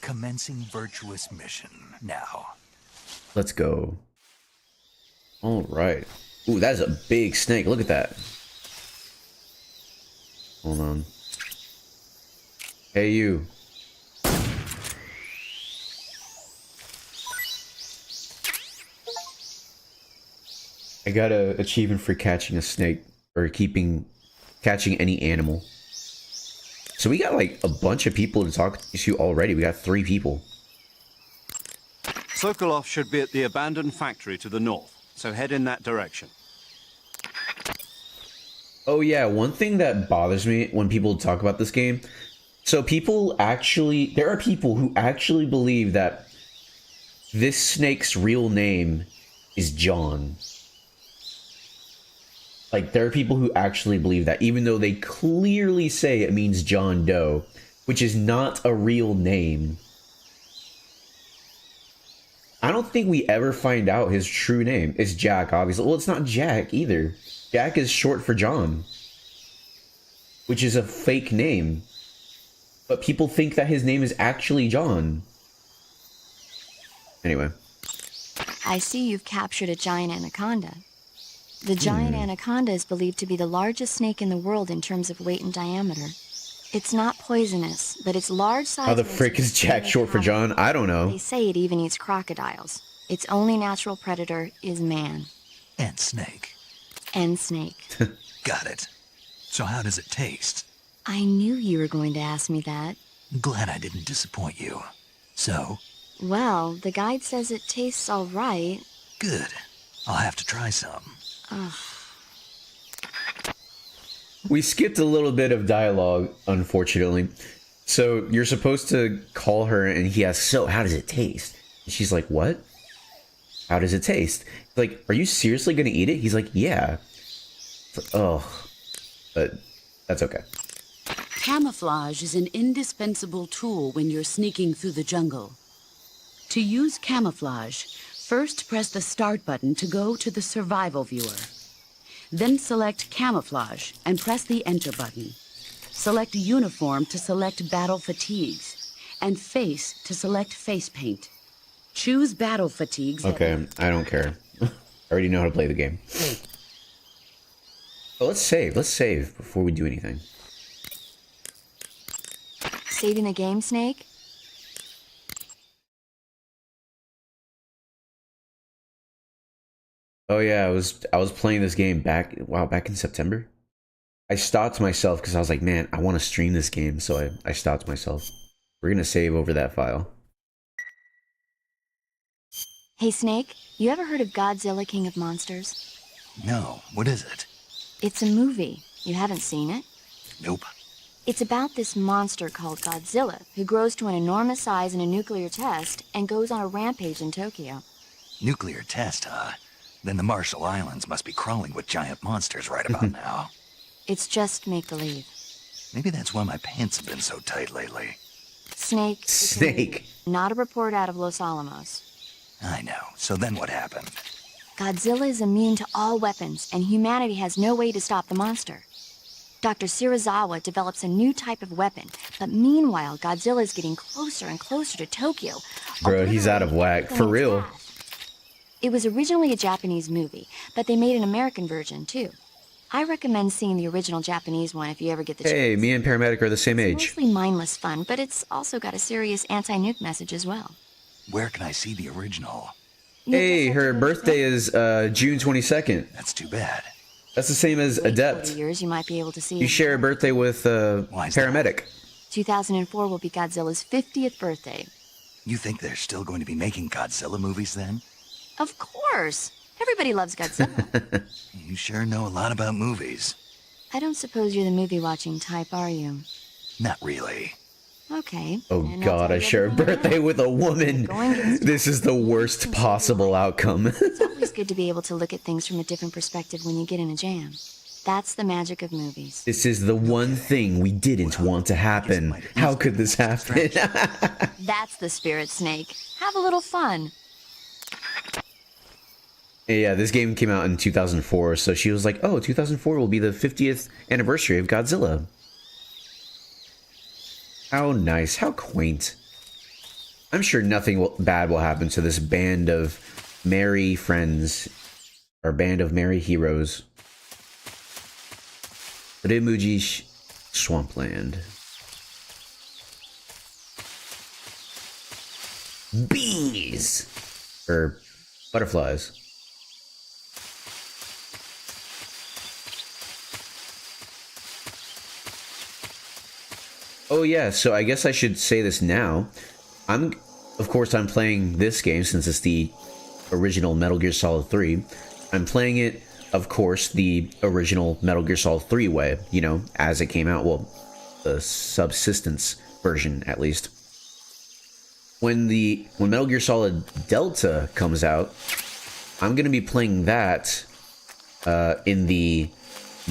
S2: Commencing virtuous mission now.
S1: Let's go. All right. Ooh, that is a big snake. Look at that. Hold on. Hey, you. I got a achievement for catching a snake or catching any animal. So we got like a bunch of people to talk to already. We got 3 people.
S3: Sokolov should be at the abandoned factory to the north, so head in that direction.
S1: Oh yeah, one thing that bothers me when people talk about this game. So there are people who actually believe that this snake's real name is John. Like, there are people who actually believe that, even though they clearly say it means John Doe, which is not a real name. I don't think we ever find out his true name. It's Jack, obviously. Well, it's not Jack either. Jack is short for John, which is a fake name. But people think that his name is actually John. Anyway.
S6: I see you've captured a giant anaconda. The giant anaconda is believed to be the largest snake in the world in terms of weight and diameter. It's not poisonous, but its large size...
S1: How the frick is Jack short for John? I don't know.
S6: They say it even eats crocodiles. Its only natural predator is man.
S2: And snake.
S6: And snake.
S2: Got it. So how does it taste?
S6: I knew you were going to ask me that.
S2: Glad I didn't disappoint you. So?
S6: Well, the guide says it tastes all right.
S2: Good. I'll have to try some.
S6: Ugh.
S1: We skipped a little bit of dialogue, unfortunately. So you're supposed to call her and he asks, so how does it taste? And she's like, what? How does it taste? He's like, are you seriously going to eat it? He's like, yeah. It's like, oh, but that's okay.
S7: Camouflage is an indispensable tool when you're sneaking through the jungle. To use camouflage, first press the start button to go to the survival viewer. Then select camouflage and press the enter button. Select uniform to select battle fatigues, and face to select face paint. Choose battle fatigue.
S1: Okay, I don't care. I already know how to play the game. But let's save. Let's save before we do anything.
S6: Saving the game, Snake?
S1: Oh yeah, I was playing this game back in September. I stopped myself because I was like, man, I want to stream this game, so I stopped myself. We're gonna save over that file.
S6: Hey, Snake, you ever heard of Godzilla King of Monsters?
S2: No, what is it?
S6: It's a movie. You haven't seen it?
S2: Nope.
S6: It's about this monster called Godzilla, who grows to an enormous size in a nuclear test and goes on a rampage in Tokyo.
S2: Nuclear test, huh? Then the Marshall Islands must be crawling with giant monsters right about now.
S6: It's just make-believe.
S2: Maybe that's why my pants have been so tight lately.
S6: Snake. it's a
S1: Snake.
S6: movie, not a report out of Los Alamos.
S2: I know. So then what happened?
S6: Godzilla is immune to all weapons, and humanity has no way to stop the monster. Dr. Shirazawa develops a new type of weapon, but meanwhile, Godzilla is getting closer and closer to Tokyo.
S1: Bro, he's out of whack. For real.
S6: It was originally a Japanese movie, but they made an American version, too. I recommend seeing the original Japanese one if you ever get the chance.
S1: Hey, me and Paramedic are the same
S6: It's
S1: age.
S6: mostly mindless fun, but it's also got a serious anti-nuke message as well.
S2: Where can I see the original?
S6: You'll
S1: Hey,
S6: just have
S1: her
S6: to go to
S1: birthday is June 22nd.
S2: That's too bad.
S1: That's the same as
S6: Wait 40
S1: Adept.
S6: years, you might be able to see
S1: You
S6: it.
S1: share a birthday with
S2: Why is that?
S1: Paramedic.
S6: 2004 will be Godzilla's 50th birthday.
S2: You think they're still going to be making Godzilla movies then?
S6: Of course! Everybody loves Godzilla.
S2: You sure know a lot about movies.
S6: I don't suppose you're the movie-watching type, are you?
S2: Not really.
S6: Okay.
S1: Oh
S6: and I'll
S1: god,
S6: tell
S1: I
S6: you
S1: share a
S6: everything I know.
S1: birthday with a woman.
S6: Going against
S1: This is the worst possible outcome.
S6: It's always good to be able to look at things from a different perspective when you get in a jam. That's the magic of movies.
S1: This is the one thing we didn't want to happen. How could this happen?
S6: That's the spirit, Snake. Have a little fun.
S1: Yeah, this game came out in 2004, so she was like, oh, 2004 will be the 50th anniversary of Godzilla. How nice, how quaint. I'm sure nothing bad will happen to this band of merry friends, or band of merry heroes. Rimuji Swampland. Bees! Or butterflies. Oh yeah, so I guess I should say this now. Of course, I'm playing this game since it's the original Metal Gear Solid 3. I'm playing it, of course, the original Metal Gear Solid 3 way, you know, as it came out. Well, the subsistence version, at least. When Metal Gear Solid Delta comes out, I'm gonna be playing that in the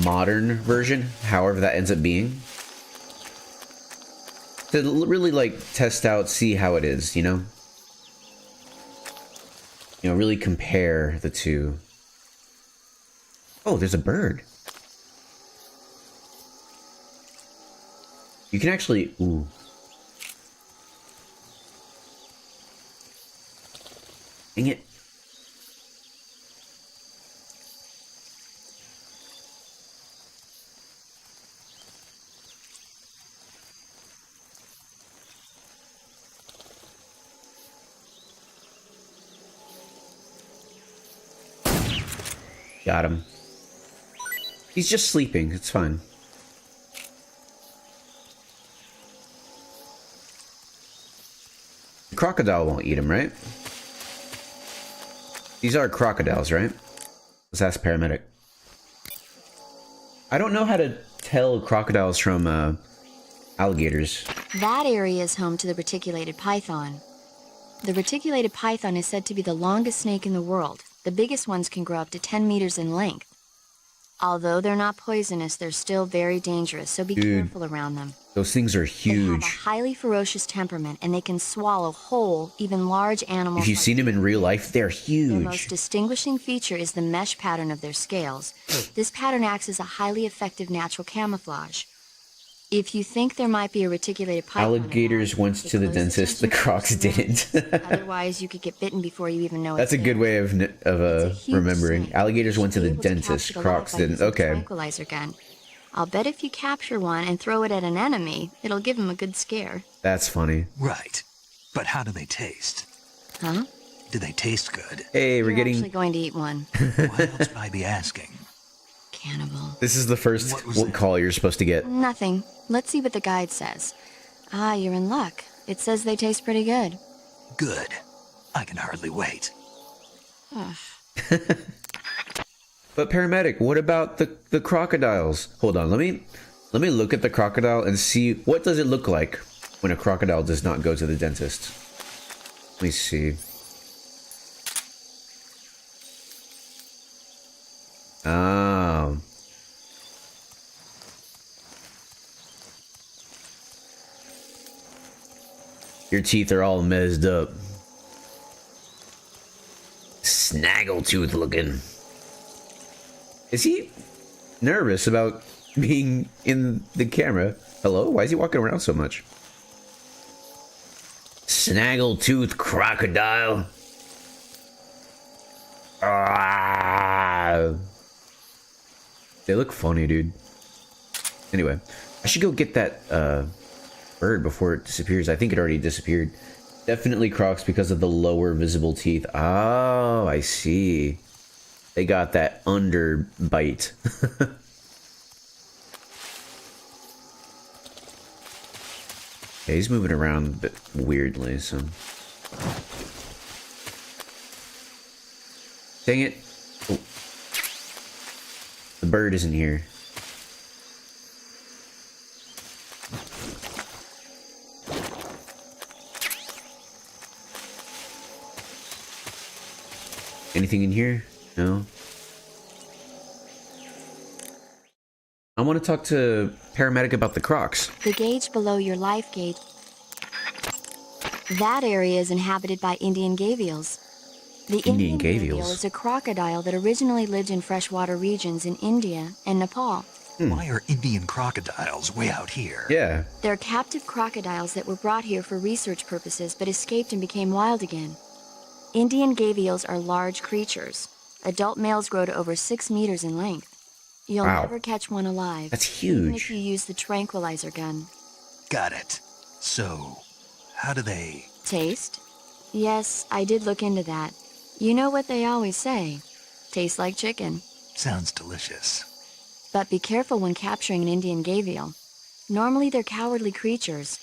S1: modern version, however that ends up being. To really, like, test out, see how it is, you know? You know, really compare the two. Oh, there's a bird. You can actually... Ooh. Dang it. Got him. He's just sleeping. It's fine. The crocodile won't eat him, right? These are crocodiles, right? Let's ask Paramedic. I don't know how to tell crocodiles from alligators.
S6: That area is home to the reticulated python. The reticulated python is said to be the longest snake in the world. The biggest ones can grow up to 10 meters in length. Although they're not poisonous, they're still very dangerous, so be careful around them.
S1: Those things are
S6: They have
S1: huge.
S6: a highly ferocious temperament, and they can swallow whole, even large animals.
S1: If you've
S6: like
S1: seen them in real life, they're
S6: Their most
S1: huge.
S6: distinguishing feature is the mesh pattern of their scales. This pattern acts as a highly effective natural camouflage. If you think there might be a reticulated python
S1: Alligators
S6: around,
S1: went
S6: pay
S1: to the
S6: close
S1: dentist, the
S6: attention
S1: Crocs
S6: to what's
S1: didn't.
S6: around. Otherwise, you could get bitten before you even know
S1: That's
S6: it's
S1: a good
S6: there.
S1: way of
S6: It's a huge
S1: remembering.
S6: snake.
S1: Alligators
S6: You
S1: went to
S6: should
S1: the
S6: be able to
S1: dentist,
S6: capture it alive
S1: Crocs
S6: by
S1: didn't.
S6: using a
S1: Okay.
S6: tranquilizer gun. I'll bet if you capture one and throw it at an enemy, it'll give him a good scare.
S1: That's funny.
S2: Right. But how do they taste?
S6: Huh?
S2: Do they taste good?
S1: Hey, we're
S6: You're
S1: getting...
S6: actually going to eat one.
S2: Why else would I be asking?
S6: Cannibal.
S1: This is the first
S2: What was that?
S1: call you're supposed to get.
S6: Nothing. Let's see what the guide says. Ah, you're in luck. It says they taste pretty good.
S2: Good. I can hardly wait.
S1: But paramedic, what about the crocodiles? Hold on, let me look at the crocodile and see what does it look like when a crocodile does not go to the dentist. Let me see. Oh. Your teeth are all messed up. Snaggletooth looking. Is he nervous about being in the camera? Hello? Why is he walking around so much? Snaggletooth crocodile. Ah. They look funny, dude. Anyway, I should go get that bird before it disappears. I think it already disappeared. Definitely Crocs because of the lower visible teeth. Oh, I see. They got that underbite. Yeah, he's moving around a bit weirdly, so... Dang it. Oh. The bird isn't here. Anything in here? No. I want to talk to paramedic about the Crocs.
S6: The gauge below your life gauge. That area is inhabited by Indian gavials. The
S1: Indian
S6: Indian gavial
S1: gavials?
S6: is a crocodile that originally lived in freshwater regions in India and Nepal.
S2: Why are Indian crocodiles way out here?
S1: Yeah.
S6: They're captive crocodiles that were brought here for research purposes but escaped and became wild again. Indian gavials are large creatures. Adult males grow to over 6 meters in length. You'll
S1: Wow.
S6: never catch one alive.
S1: That's
S6: Even
S1: huge.
S6: if you use the tranquilizer gun.
S2: Got it. So, how do they...
S6: Taste? Yes, I did look into that. You know what they always say. Tastes like chicken.
S2: Sounds delicious.
S6: But be careful when capturing an Indian gavial. Normally they're cowardly creatures,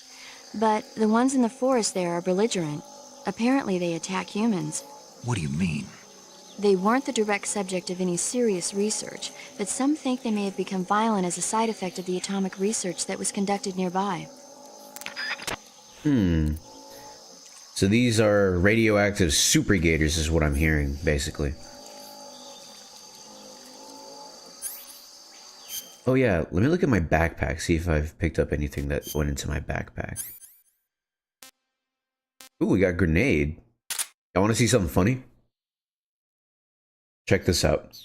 S6: but the ones in the forest there are belligerent. Apparently they attack humans.
S2: What do you mean?
S6: They weren't the direct subject of any serious research, but some think they may have become violent as a side effect of the atomic research that was conducted nearby.
S1: So these are radioactive super gators is what I'm hearing, basically. Oh yeah, let me look at my backpack, see if I've picked up anything that went into my backpack. Ooh, we got a grenade. Y'all want to see something funny? Check this out.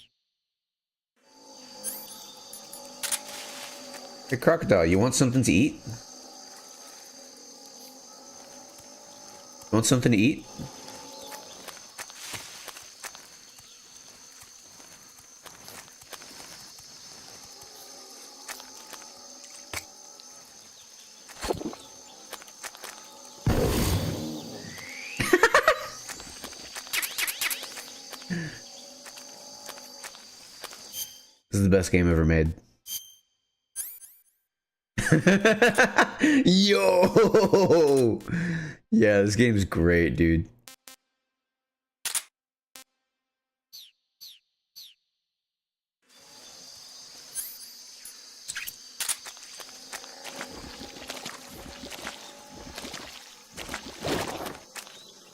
S1: Hey, crocodile, you want something to eat? You want something to eat? This is the best game ever made. Yo! Yeah, this game's great, dude.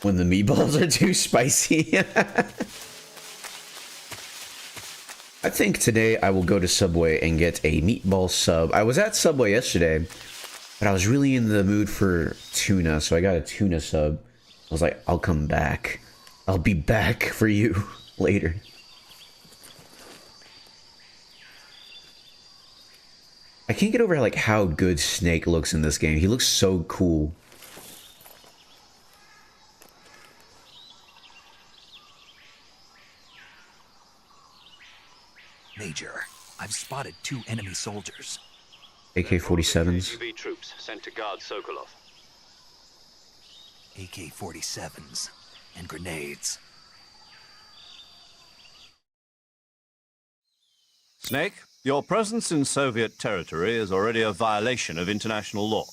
S1: When the meatballs are too spicy. I think today I will go to Subway and get a meatball sub. I was at Subway yesterday, but I was really in the mood for tuna, so I got a tuna sub. I was like, I'll come back. I'll be back for you later. I can't get over like how good Snake looks in this game. He looks so cool.
S2: Major, I've spotted 2 enemy soldiers.
S1: AK-47s.
S8: UV troops sent to guard Sokolov.
S2: AK-47s and grenades.
S3: Snake, your presence in Soviet territory is already a violation of international law.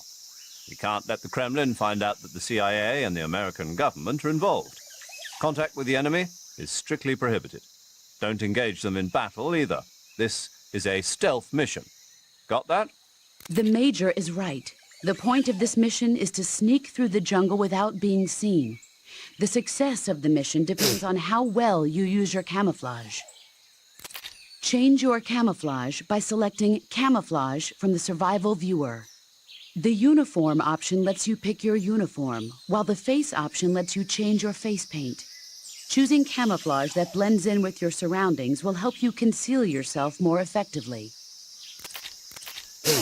S3: We can't let the Kremlin find out that the CIA and the American government are involved. Contact with the enemy is strictly prohibited. Don't engage them in battle either. This is a stealth mission. Got that?
S7: The Major is right. The point of this mission is to sneak through the jungle without being seen. The success of the mission depends on how well you use your camouflage. Change your camouflage by selecting Camouflage from the Survival Viewer. The Uniform option lets you pick your uniform, while the Face option lets you change your face paint. Choosing camouflage that blends in with your surroundings will help you conceal yourself more effectively.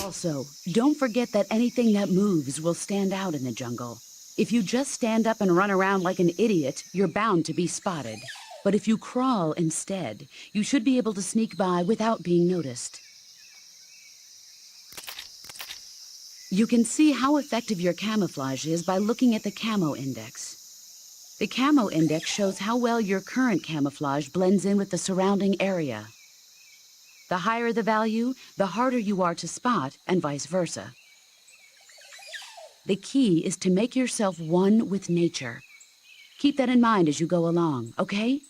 S7: Also, don't forget that anything that moves will stand out in the jungle. If you just stand up and run around like an idiot, you're bound to be spotted. But if you crawl instead, you should be able to sneak by without being noticed. You can see how effective your camouflage is by looking at the Camo Index. The Camo Index shows how well your current camouflage blends in with the surrounding area. The higher the value, the harder you are to spot, and vice versa. The key is to make yourself one with nature. Keep that in mind as you go along, okay?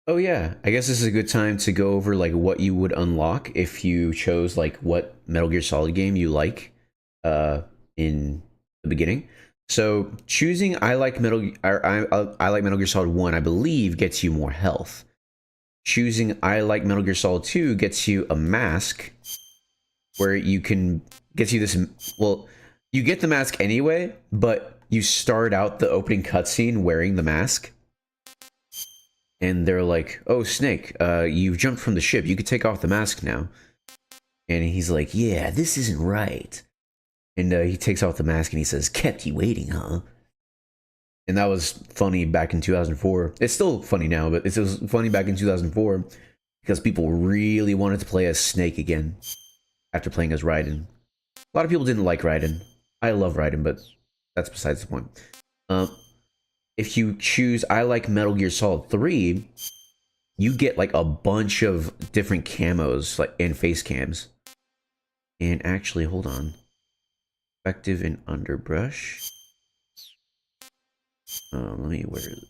S1: Oh yeah, I guess this is a good time to go over like what you would unlock if you chose like what Metal Gear Solid game you like in the beginning. So choosing I like Metal Gear Solid 1, I believe, gets you more health. Choosing I like Metal Gear Solid 2 gets you a mask where you can gets you this, well, you get the mask anyway, but you start out the opening cutscene wearing the mask. And they're like, "Oh, Snake, you've jumped from the ship. You could take off the mask now." And he's like, "Yeah, this isn't right." And he takes off the mask and he says, "Kept you waiting, huh?" And that was funny back in 2004. It's still funny now, but it was funny back in 2004 because people really wanted to play as Snake again after playing as Raiden. A lot of people didn't like Raiden. I love Raiden, but that's besides the point. If you choose I like Metal Gear Solid 3, you get like a bunch of different camos like and face cams. And actually, hold on. Effective in underbrush. Let me, where is it?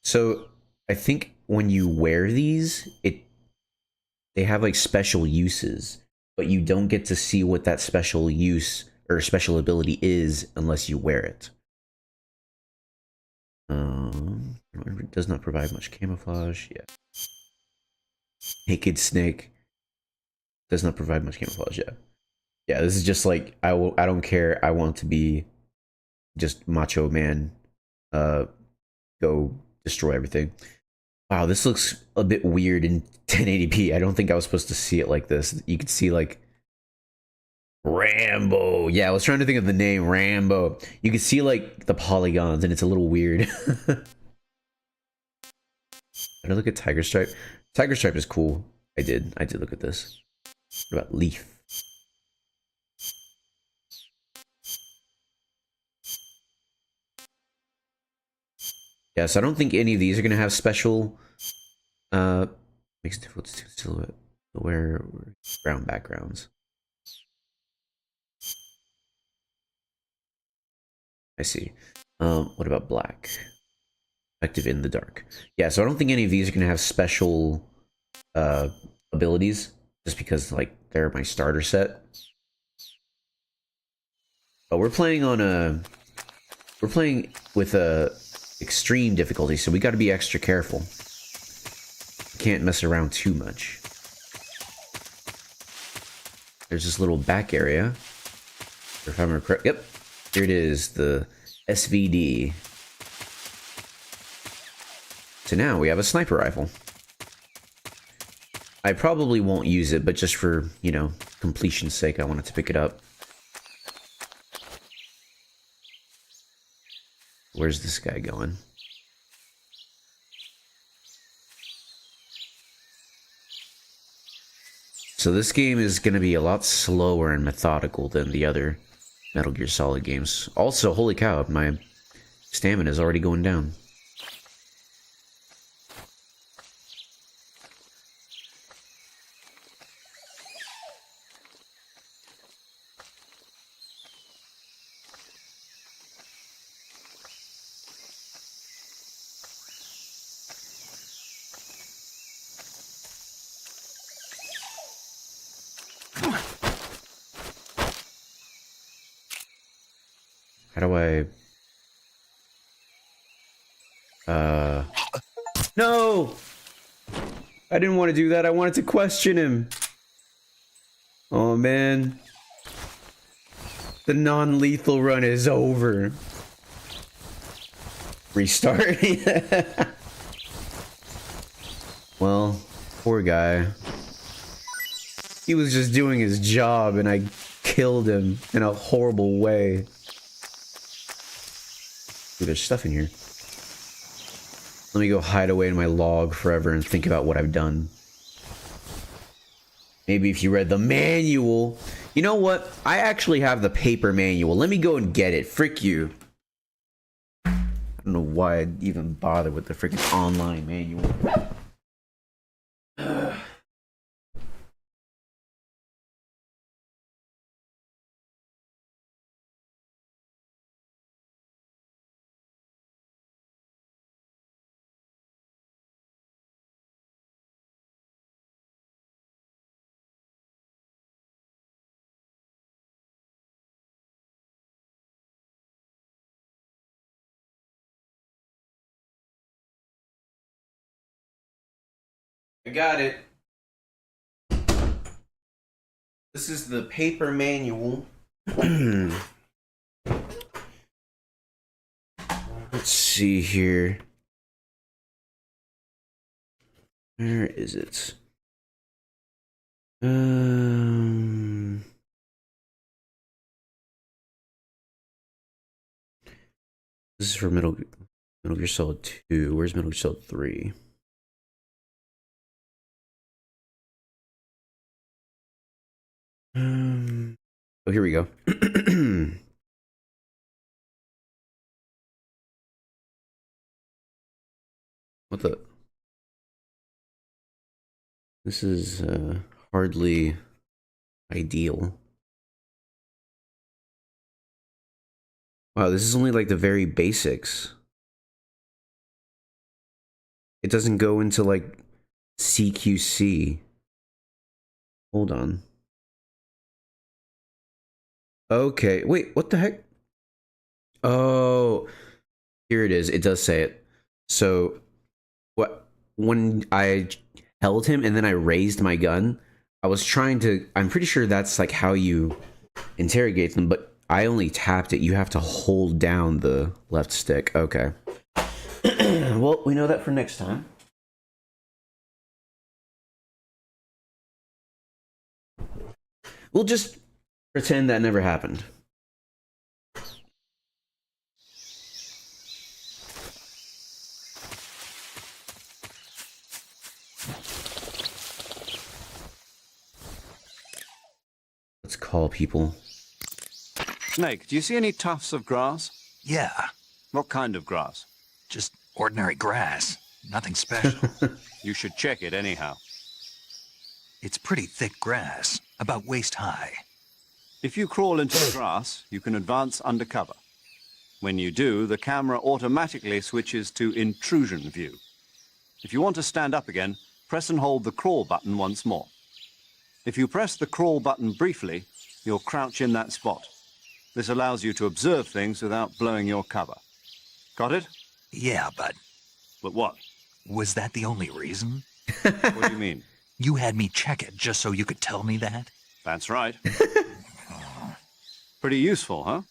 S1: So I think when you wear these, they have like special uses, but you don't get to see what that special use or special ability is unless you wear it. It does not provide much camouflage. Yeah. Naked Snake does not provide much camouflage. Yeah. Yeah, this is just like I don't care. I want to be just macho man. Go destroy everything. Wow, this looks a bit weird in 1080p. I don't think I was supposed to see it like this. You could see like Rambo. Yeah, I was trying to think of the name Rambo. You can see like the polygons and it's a little weird. Did I look at Tiger Stripe? Tiger Stripe is cool. I did look at this. What about Leaf? Yeah, so I don't think any of these are gonna have special makes it difficult to silhouette. Wear brown backgrounds. I see. What about black? Effective in the dark. Yeah, so I don't think any of these are gonna have special abilities, just because like they're my starter set. But we're playing with a extreme difficulty, so we got to be extra careful. Can't mess around too much. There's this little back area. If I remember correct, yep, here it is, the SVD. So now we have a sniper rifle. I probably won't use it, but just for, you know, completion's sake, I wanted to pick it up. Where's this guy going? So this game is going to be a lot slower and methodical than the other Metal Gear Solid games. Also, holy cow, my stamina is already going down. How do I... No! I didn't want to do that. I wanted to question him. Oh, man. The non-lethal run is over. Restart. Well, poor guy. He was just doing his job and I killed him in a horrible way. Ooh, there's stuff in here. Let me go hide away in my log forever and think about what I've done. Maybe if you read the manual. You know what? I actually have the paper manual. Let me go and get it. Frick you. I don't know why I'd even bother with the freaking online manual. I got it. This is the paper manual. Let's see here. Where is it? This is for Metal Gear Solid 2. Where's Metal Gear Solid 3? Oh, here we go. What the? This is hardly ideal. Wow, this is only like the very basics. It doesn't go into like CQC. Hold on. Okay, wait, what the heck? Oh, here it is. It does say it. So, when I held him and then I raised my gun, I was trying to, I'm pretty sure that's like how you interrogate them, but I only tapped it. You have to hold down the left stick. Okay. Well, we know that for next time. We'll just pretend that never happened. Let's call people.
S3: Snake, do you see any tufts of grass?
S2: Yeah,
S3: What kind of grass?
S2: just ordinary grass. Nothing special.
S3: You should check it anyhow.
S2: It's pretty thick grass, about waist high.
S3: If you crawl into the grass, you can advance undercover. When you do, the camera automatically switches to intrusion view. If you want to stand up again, press and hold the crawl button once more. If you press the crawl button briefly, you'll crouch in that spot. This allows you to observe things without blowing your cover. Got it?
S2: Yeah, but
S3: But what?
S2: was that the only reason?
S3: What do you mean?
S2: You had me check it just so you could tell me that?
S3: That's right. Pretty useful, huh?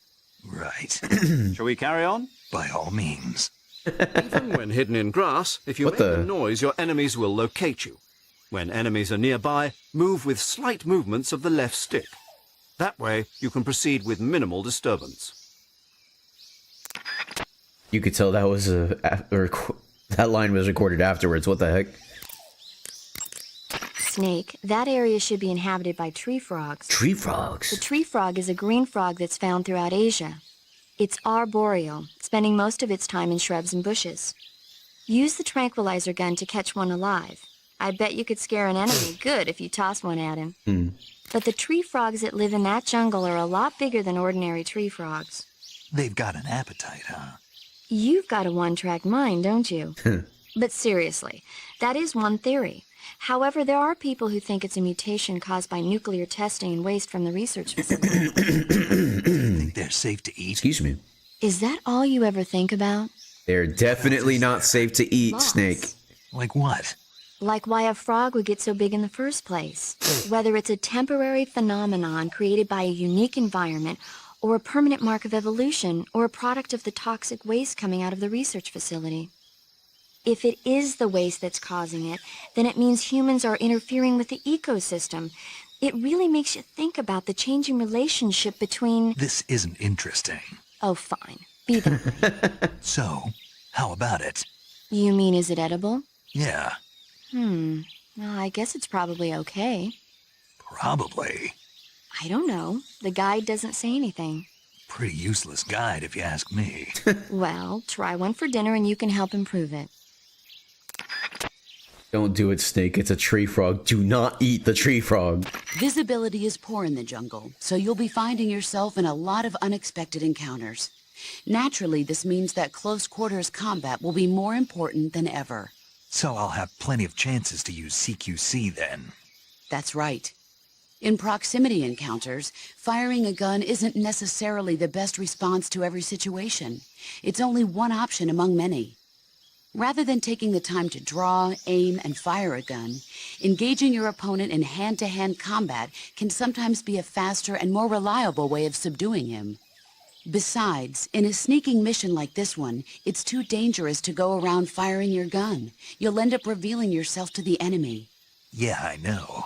S2: Right.
S3: Shall we carry on?
S2: By all means.
S4: Even when hidden in grass, if you
S1: What
S4: make
S1: the-
S4: a noise, your enemies will locate you.
S3: When enemies are nearby, move with slight movements of the left stick. That way, you can proceed with minimal disturbance.
S1: You could tell that was that line was recorded afterwards. What the heck?
S6: Snake, that area should be inhabited by tree frogs.
S1: Tree
S6: The
S1: frogs.
S6: tree frog is a green frog that's found throughout Asia. It's arboreal, spending most of its time in shrubs and bushes. Use the tranquilizer gun to catch one alive. I bet you could scare an enemy good if you toss one at him. But the tree frogs that live in that jungle are a lot bigger than ordinary tree frogs.
S2: They've got an appetite, huh?
S6: You've got a one-track mind, don't you? But seriously, that is one theory. However, there are people who think it's a mutation caused by nuclear testing and waste from the research facility.
S2: Think they're safe to eat?
S1: Excuse me.
S6: Is that all you ever think about?
S1: They're definitely not safe to eat,
S6: Lots.
S1: Snake.
S2: Like what?
S6: Like why a frog would get so big in the first place. Whether it's a temporary phenomenon created by a unique environment, or a permanent mark of evolution, or a product of the toxic waste coming out of the research facility. If it is the waste that's causing it, then it means humans are interfering with the ecosystem. It really makes you think about the changing relationship between...
S2: This isn't interesting.
S6: Oh, fine. Be that way.
S2: So, how about it?
S6: You mean, is it edible?
S2: Yeah,
S6: Well, I guess it's probably okay.
S2: probably.
S6: I don't know. The guide doesn't say anything.
S2: Pretty useless guide, if you ask me.
S6: Well, try one for dinner and you can help improve it.
S1: Don't do it, Snake. It's a tree frog. Do not eat the tree frog.
S7: Visibility is poor in the jungle, so you'll be finding yourself in a lot of unexpected encounters. Naturally, this means that close quarters combat will be more important than ever.
S2: So I'll have plenty of chances to use CQC then.
S7: That's right. In proximity encounters, firing a gun isn't necessarily the best response to every situation. It's only one option among many. Rather than taking the time to draw, aim, and fire a gun, engaging your opponent in hand-to-hand combat can sometimes be a faster and more reliable way of subduing him. Besides, in a sneaking mission like this one, it's too dangerous to go around firing your gun. You'll end up revealing yourself to the enemy.
S2: Yeah, I know.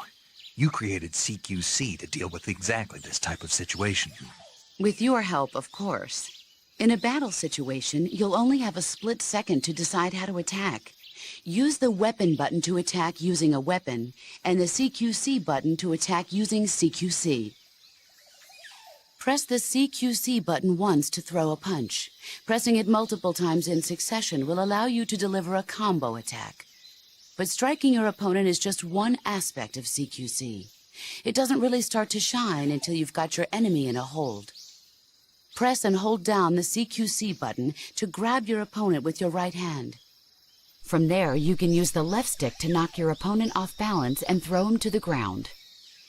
S2: You created CQC to deal with exactly this type of situation.
S7: With your help, of course. In a battle situation, you'll only have a split second to decide how to attack. Use the weapon button to attack using a weapon, and the CQC button to attack using CQC. Press the CQC button once to throw a punch. Pressing it multiple times in succession will allow you to deliver a combo attack. But striking your opponent is just one aspect of CQC. It doesn't really start to shine until you've got your enemy in a hold. Press and hold down the CQC button to grab your opponent with your right hand. From there, you can use the left stick to knock your opponent off balance and throw him to the ground.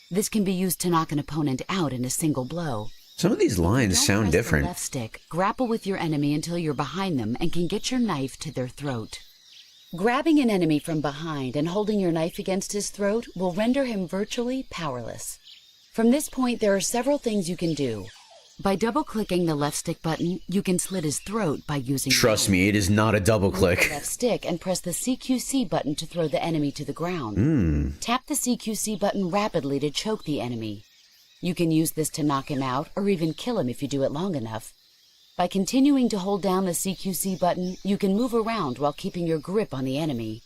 S7: This can be used to knock an opponent out in a single blow.
S1: Some of these lines
S7: Don't
S1: sound
S7: press the
S1: different.
S7: left stick, grapple with your enemy until you're behind them and can get your knife to their throat. Grabbing an enemy from behind and holding your knife against his throat will render him virtually powerless. From this point, there are several things you can do. By double-clicking the left stick button, you can slit his throat by using...
S1: Trust me, it is not a double
S7: Move
S1: click.
S7: the left stick and press the CQC button to throw the enemy to the ground. Tap the CQC button rapidly to choke the enemy. You can use this to knock him out or even kill him if you do it long enough. By continuing to hold down the CQC button, you can move around while keeping your grip on the enemy.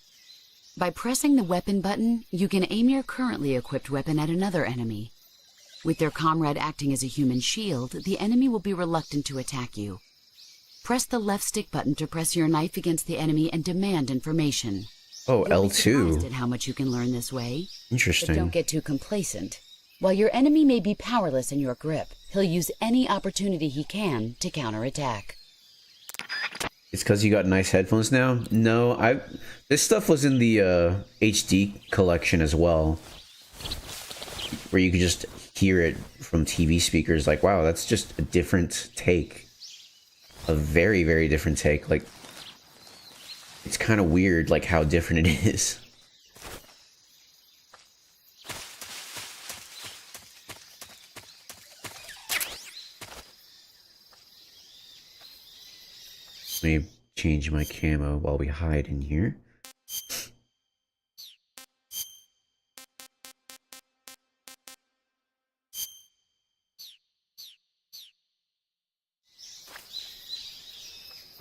S7: By pressing the weapon button, you can aim your currently equipped weapon at another enemy. With their comrade acting as a human shield, the enemy will be reluctant to attack you. Press the left stick button to press your knife against the enemy and demand information.
S1: Oh,
S7: You'll be surprised
S1: L2.
S7: at how much you can learn this way. But
S1: Interesting.
S7: don't get too complacent. While your enemy may be powerless in your grip, he'll use any opportunity he can to counterattack.
S1: It's because you got nice headphones now? No, this stuff was in the HD collection as well, where you could just hear it from TV speakers. Like, wow, that's just a different take. A very, very different take. Like, it's kind of weird, like, how different it is. Let me change my camo while we hide in here.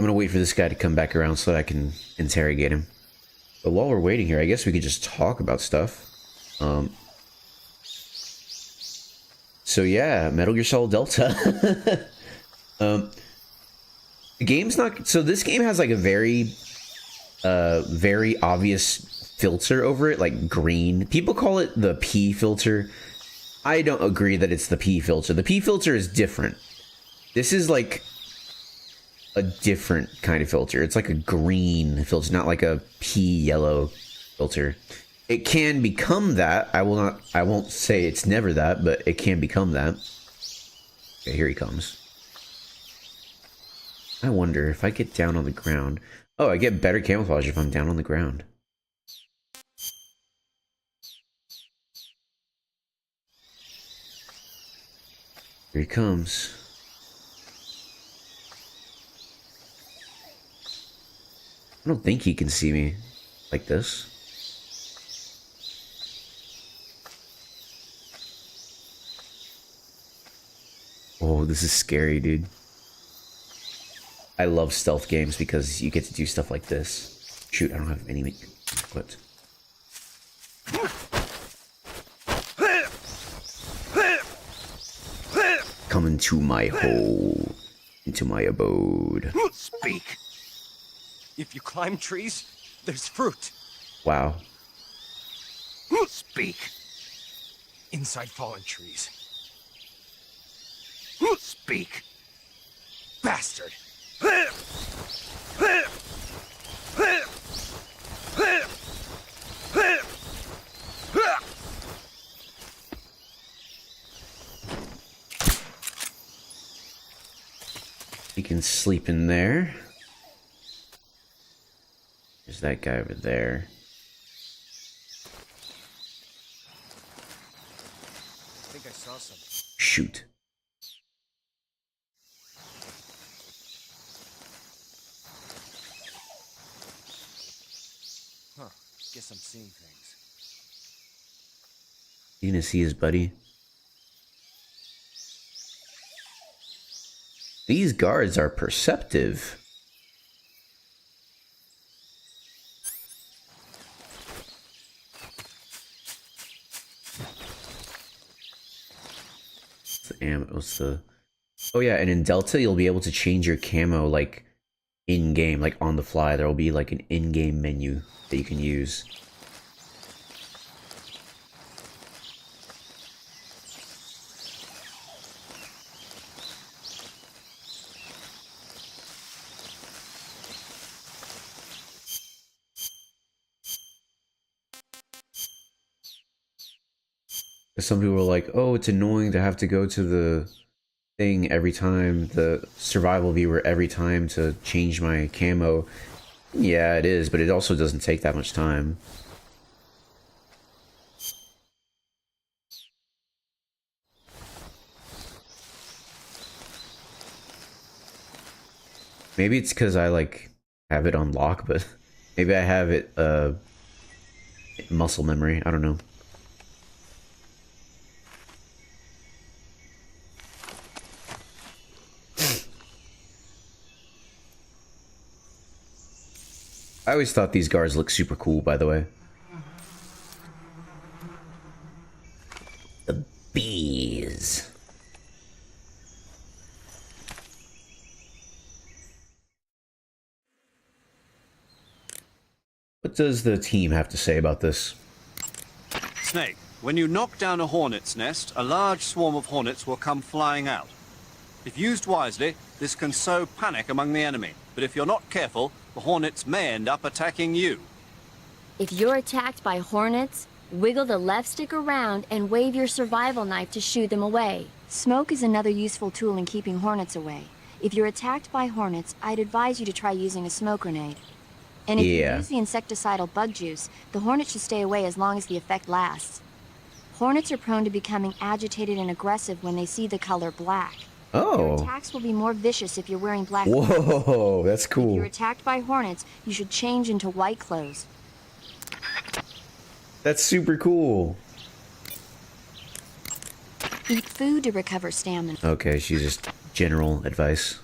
S1: I'm gonna wait for this guy to come back around so that I can interrogate him. But while we're waiting here, I guess we could just talk about stuff. So yeah, Metal Gear Solid Delta. The game's not... So this game has like a very obvious filter over it, like green. People call it the P filter. I don't agree that it's the P filter. The P filter is different. This is like a different kind of filter. It's like a green filter, not like a pea yellow filter. It can become that. I won't say it's never that, but it can become that. Okay, here he comes. I wonder if I get down on the ground. Oh, I get better camouflage if I'm down on the ground. Here he comes. I don't think he can see me like this. Oh, this is scary, dude. I love stealth games because you get to do stuff like this. Shoot, I don't have any equipped. Come into my hole, into my abode.
S9: Speak. If you climb trees, there's fruit.
S1: Wow.
S9: Speak. Inside fallen trees. Speak. Bastard.
S1: You can sleep in there. There's that guy over there.
S9: I think I saw something.
S1: Shoot.
S9: Huh. Guess I'm seeing things.
S1: You gonna see his buddy? These guards are perceptive. What's the... Oh yeah, and in Delta you'll be able to change your camo like in-game, like on the fly. There will be like an in-game menu that you can use. Some people are like, oh, it's annoying to have to go to the thing every time, the survival viewer every time to change my camo. Yeah, it is, but it also doesn't take that much time. Maybe it's because I like have it on lock, but maybe I have it muscle memory. I don't know. I always thought these guards look super cool, by the way. The bees. What does the team have to say about this?
S3: Snake, when you knock down a hornet's nest, a large swarm of hornets will come flying out. If used wisely, this can sow panic among the enemy. But if you're not careful, the hornets may end up attacking you.
S6: If you're attacked by hornets, wiggle the left stick around and wave your survival knife to shoo them away. Smoke is another useful tool in keeping hornets away. If you're attacked by hornets, I'd advise you to try using a smoke grenade. And if you use the insecticidal bug juice, the hornet should stay away as long as the effect lasts. Hornets are prone to becoming agitated and aggressive when they see the color black.
S1: Oh.
S6: Your attacks will be more vicious if you're wearing black
S1: Whoa,
S6: clothes.
S1: that's cool.
S6: If you're attacked by hornets, you should change into white clothes.
S1: That's super cool.
S6: Eat food to recover stamina.
S1: Okay, she's just general advice.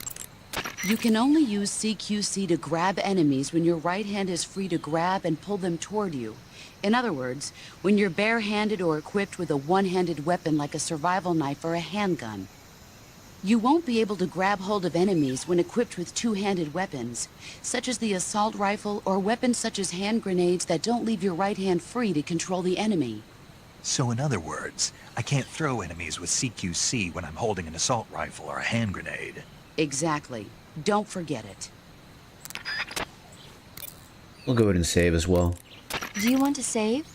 S7: You can only use CQC to grab enemies when your right hand is free to grab and pull them toward you. In other words, when you're barehanded or equipped with a one-handed weapon like a survival knife or a handgun. You won't be able to grab hold of enemies when equipped with two-handed weapons, such as the assault rifle or weapons such as hand grenades that don't leave your right hand free to control the enemy.
S2: So in other words, I can't throw enemies with CQC when I'm holding an assault rifle or a hand grenade.
S7: Exactly. Don't forget it.
S1: We'll go ahead and save as well.
S6: Do you want to save?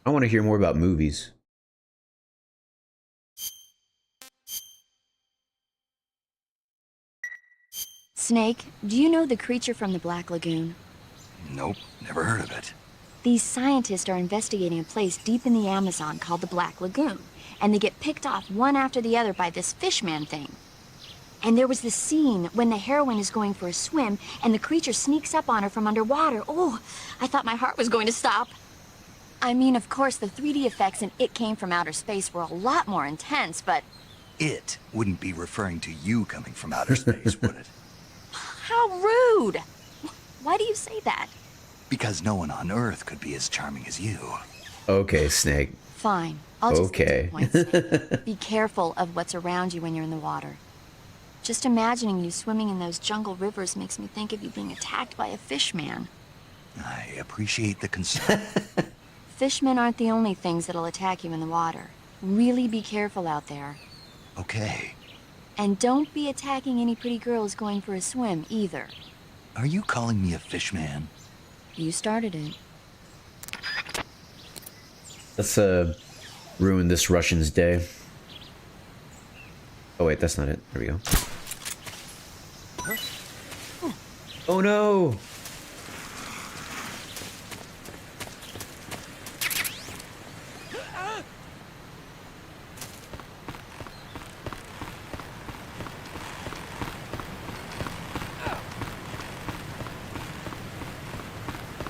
S1: I want to hear more about movies.
S6: Snake, do you know the creature from the Black Lagoon?
S2: Nope, never heard of it.
S6: These scientists are investigating a place deep in the Amazon called the Black Lagoon, and they get picked off one after the other by this fishman thing. And there was this scene when the heroine is going for a swim, and the creature sneaks up on her from underwater. Oh, I thought my heart was going to stop. I mean, of course, the 3D effects in It Came from Outer Space were a lot more intense, but...
S2: It wouldn't be referring to you coming from outer space, would it?
S6: How rude! Why do you say that?
S2: Because no one on Earth could be as charming as you.
S1: Okay, Snake.
S6: Fine. I'll just
S1: Okay.
S6: get to the point. Be careful of what's around you when you're in the water. Just imagining you swimming in those jungle rivers makes me think of you being attacked by a fishman.
S2: I appreciate the concern.
S6: Fishmen aren't the only things that'll attack you in the water. Really be careful out there.
S2: Okay.
S6: And don't be attacking any pretty girls going for a swim, either.
S2: Are you calling me a fishman?
S6: You started it.
S1: Let's ruin this Russian's day. Oh wait, that's not it. There we go. Oh no!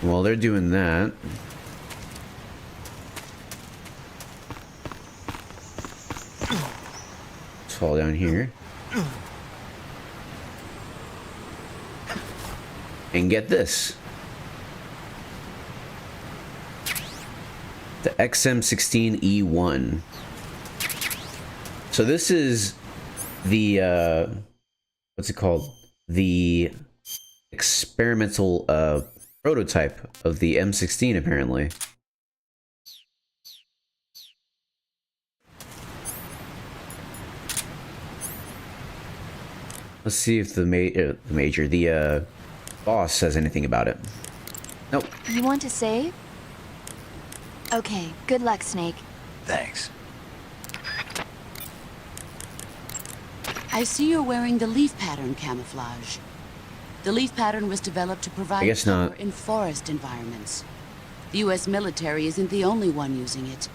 S1: While they're doing that, let's fall down here. And get this. The XM16E1. So this is the, what's it called? The experimental, prototype of the M16, apparently. Let's see if the boss says anything about it. Nope.
S6: You want to save? Okay, good luck, Snake.
S2: Thanks.
S7: I see you're wearing the leaf pattern camouflage. The leaf pattern was developed to provide
S1: I guess not.
S7: cover in forest environments. The U.S. military isn't the only one using it.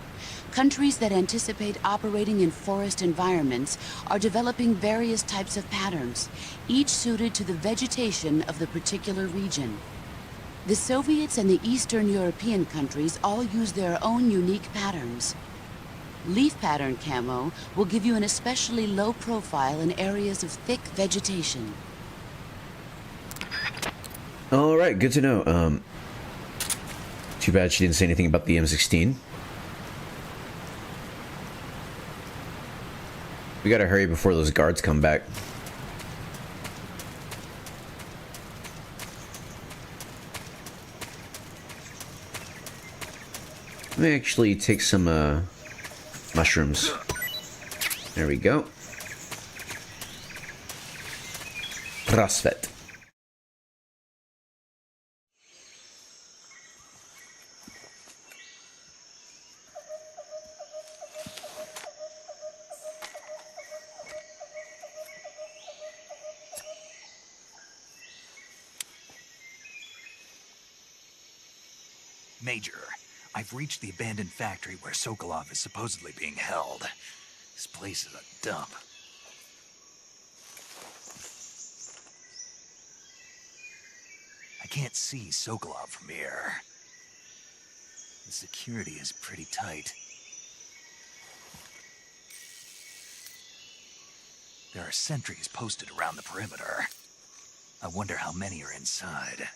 S7: Countries that anticipate operating in forest environments are developing various types of patterns, each suited to the vegetation of the particular region. The Soviets and the Eastern European countries all use their own unique patterns. Leaf pattern camo will give you an especially low profile in areas of thick vegetation.
S1: All right, good to know. Too bad she didn't say anything about the M16. We gotta hurry before those guards come back. Let me actually take some mushrooms. There we go. Rasvet.
S2: Major, I've reached the abandoned factory where Sokolov is supposedly being held. This place is a dump. I can't see Sokolov from here. The security is pretty tight. There are sentries posted around the perimeter. I wonder how many are inside.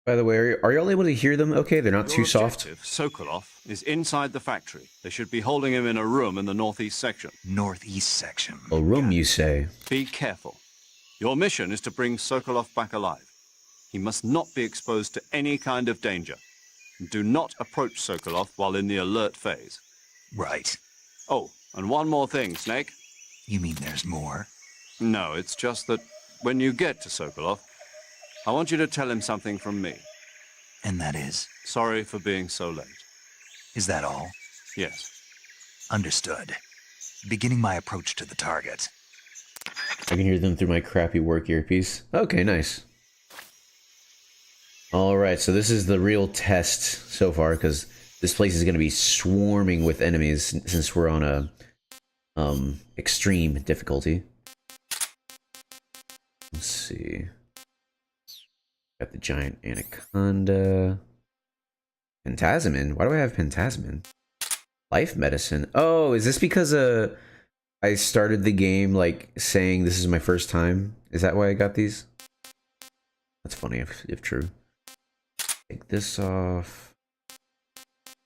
S1: By the way, are y'all able to hear them okay? They're not too soft?
S3: Objective, Sokolov, is inside the factory. They should be holding him in a room in the northeast section.
S2: Northeast section.
S1: A room, you say?
S3: Be careful. Your mission is to bring Sokolov back alive. He must not be exposed to any kind of danger. Do not approach Sokolov while in the alert phase.
S2: Right.
S3: Oh, and one more thing, Snake.
S2: You mean there's more?
S3: No, it's just that when you get to Sokolov, I want you to tell him something from me.
S2: And that is?
S3: Sorry for being so late.
S2: Is that all?
S3: Yes.
S2: Understood. Beginning my approach to the target.
S1: I can hear them through my crappy work earpiece. Okay, nice. Alright, so this is the real test so far, because this place is going to be swarming with enemies since we're on a extreme difficulty. Let's see. Got the giant anaconda. Pentasmin? Why do I have Pentasmin? Life medicine. Oh, is this because I started the game like saying this is my first time? Is that why I got these? That's funny if true. Take this off.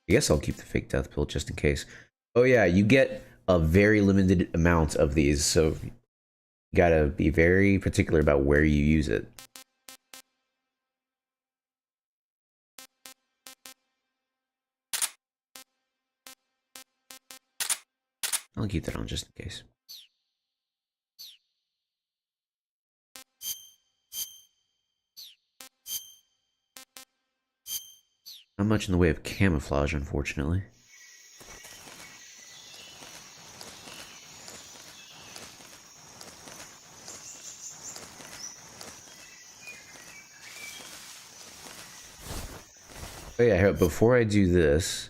S1: I guess I'll keep the fake death pill just in case. Oh yeah, you get a very limited amount of these, so you gotta be very particular about where you use it. I'll keep that on just in case. Not much in the way of camouflage, unfortunately. Oh yeah, before I do this,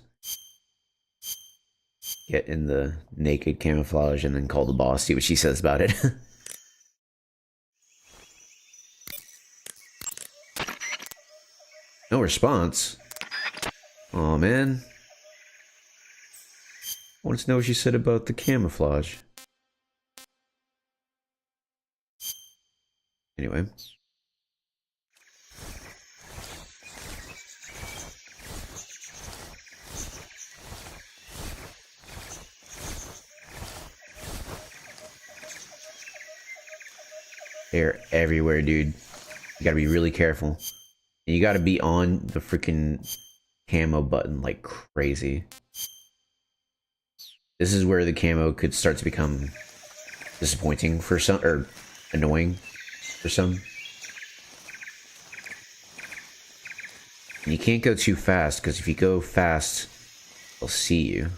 S1: get in the naked camouflage and then call the boss, see what she says about it. No response. Aw, man. I wanted to know what she said about the camouflage. Anyway. They're everywhere, dude. You gotta be really careful. And you gotta be on the freaking camo button like crazy. This is where the camo could start to become disappointing for some, or annoying for some. And you can't go too fast, because if you go fast, they'll see you.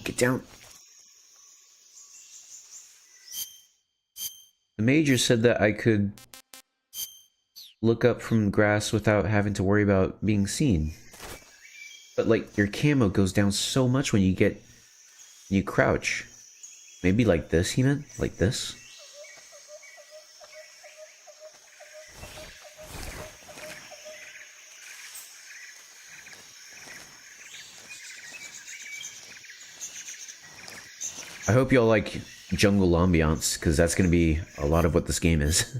S1: Get down. The major said that I could look up from grass without having to worry about being seen. But like, your camo goes down so much when you crouch. Maybe like this, he meant? Like this? I hope y'all like jungle ambiance, because that's going to be a lot of what this game is.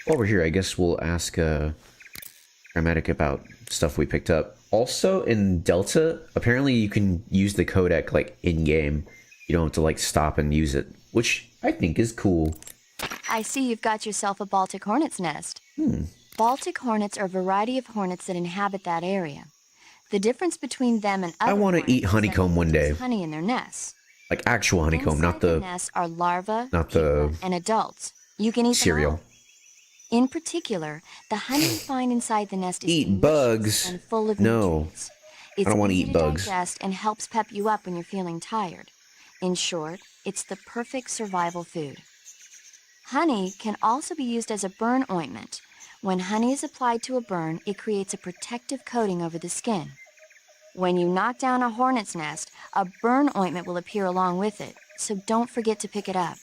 S1: While we're here, I guess we'll ask Paramedic about stuff we picked up. Also, in Delta, apparently you can use the codec, like, in-game. You don't have to, like, stop and use it, which I think is cool.
S6: I see you've got yourself a Baltic hornet's nest. Baltic hornets are a variety of hornets that inhabit that area. The difference between them and other
S1: I want to
S6: hornets
S1: eat honeycomb one day.
S6: is honey in their nests.
S1: Like, actual honeycomb, not
S6: Inside
S1: the
S6: nests are larvae,
S1: not the
S6: pupa, and adults. You can eat
S1: cereal.
S6: them all. In particular, the honey you find inside the nest is
S1: Eat
S6: delicious
S1: bugs?
S6: and full of
S1: No.
S6: nutrients. It's
S1: I don't wanna
S6: easy
S1: eat
S6: to
S1: bugs.
S6: digest and helps pep you up when you're feeling tired. In short, it's the perfect survival food. Honey can also be used as a burn ointment. When honey is applied to a burn, it creates a protective coating over the skin. When you knock down a hornet's nest, a burn ointment will appear along with it, so don't forget to pick it up.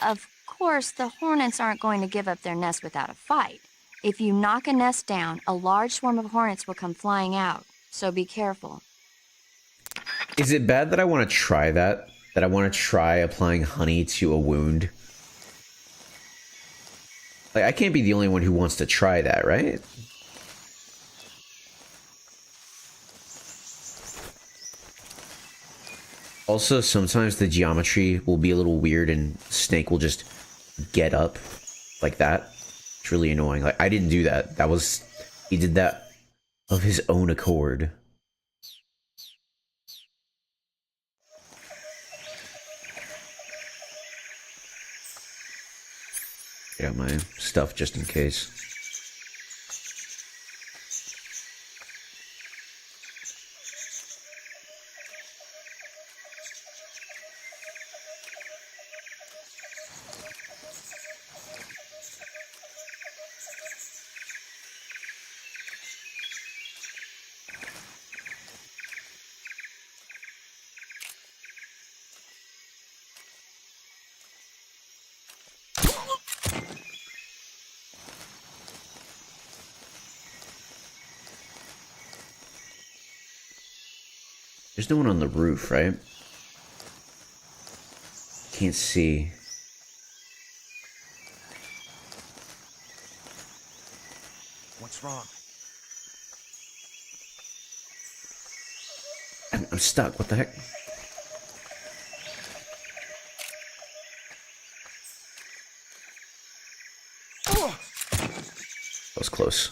S6: Of course, the hornets aren't going to give up their nest without a fight. If you knock a nest down, a large swarm of hornets will come flying out, so be careful.
S1: Is it bad that I want to try that? That I want to try applying honey to a wound? Like, I can't be the only one who wants to try that, right? Also, sometimes the geometry will be a little weird and Snake will just get up like that. It's really annoying. Like, I didn't do that. He did that of his own accord. Get out my stuff just in case. There's no one on the roof, right? Can't see.
S9: What's wrong?
S1: I'm stuck. What the heck? That was close.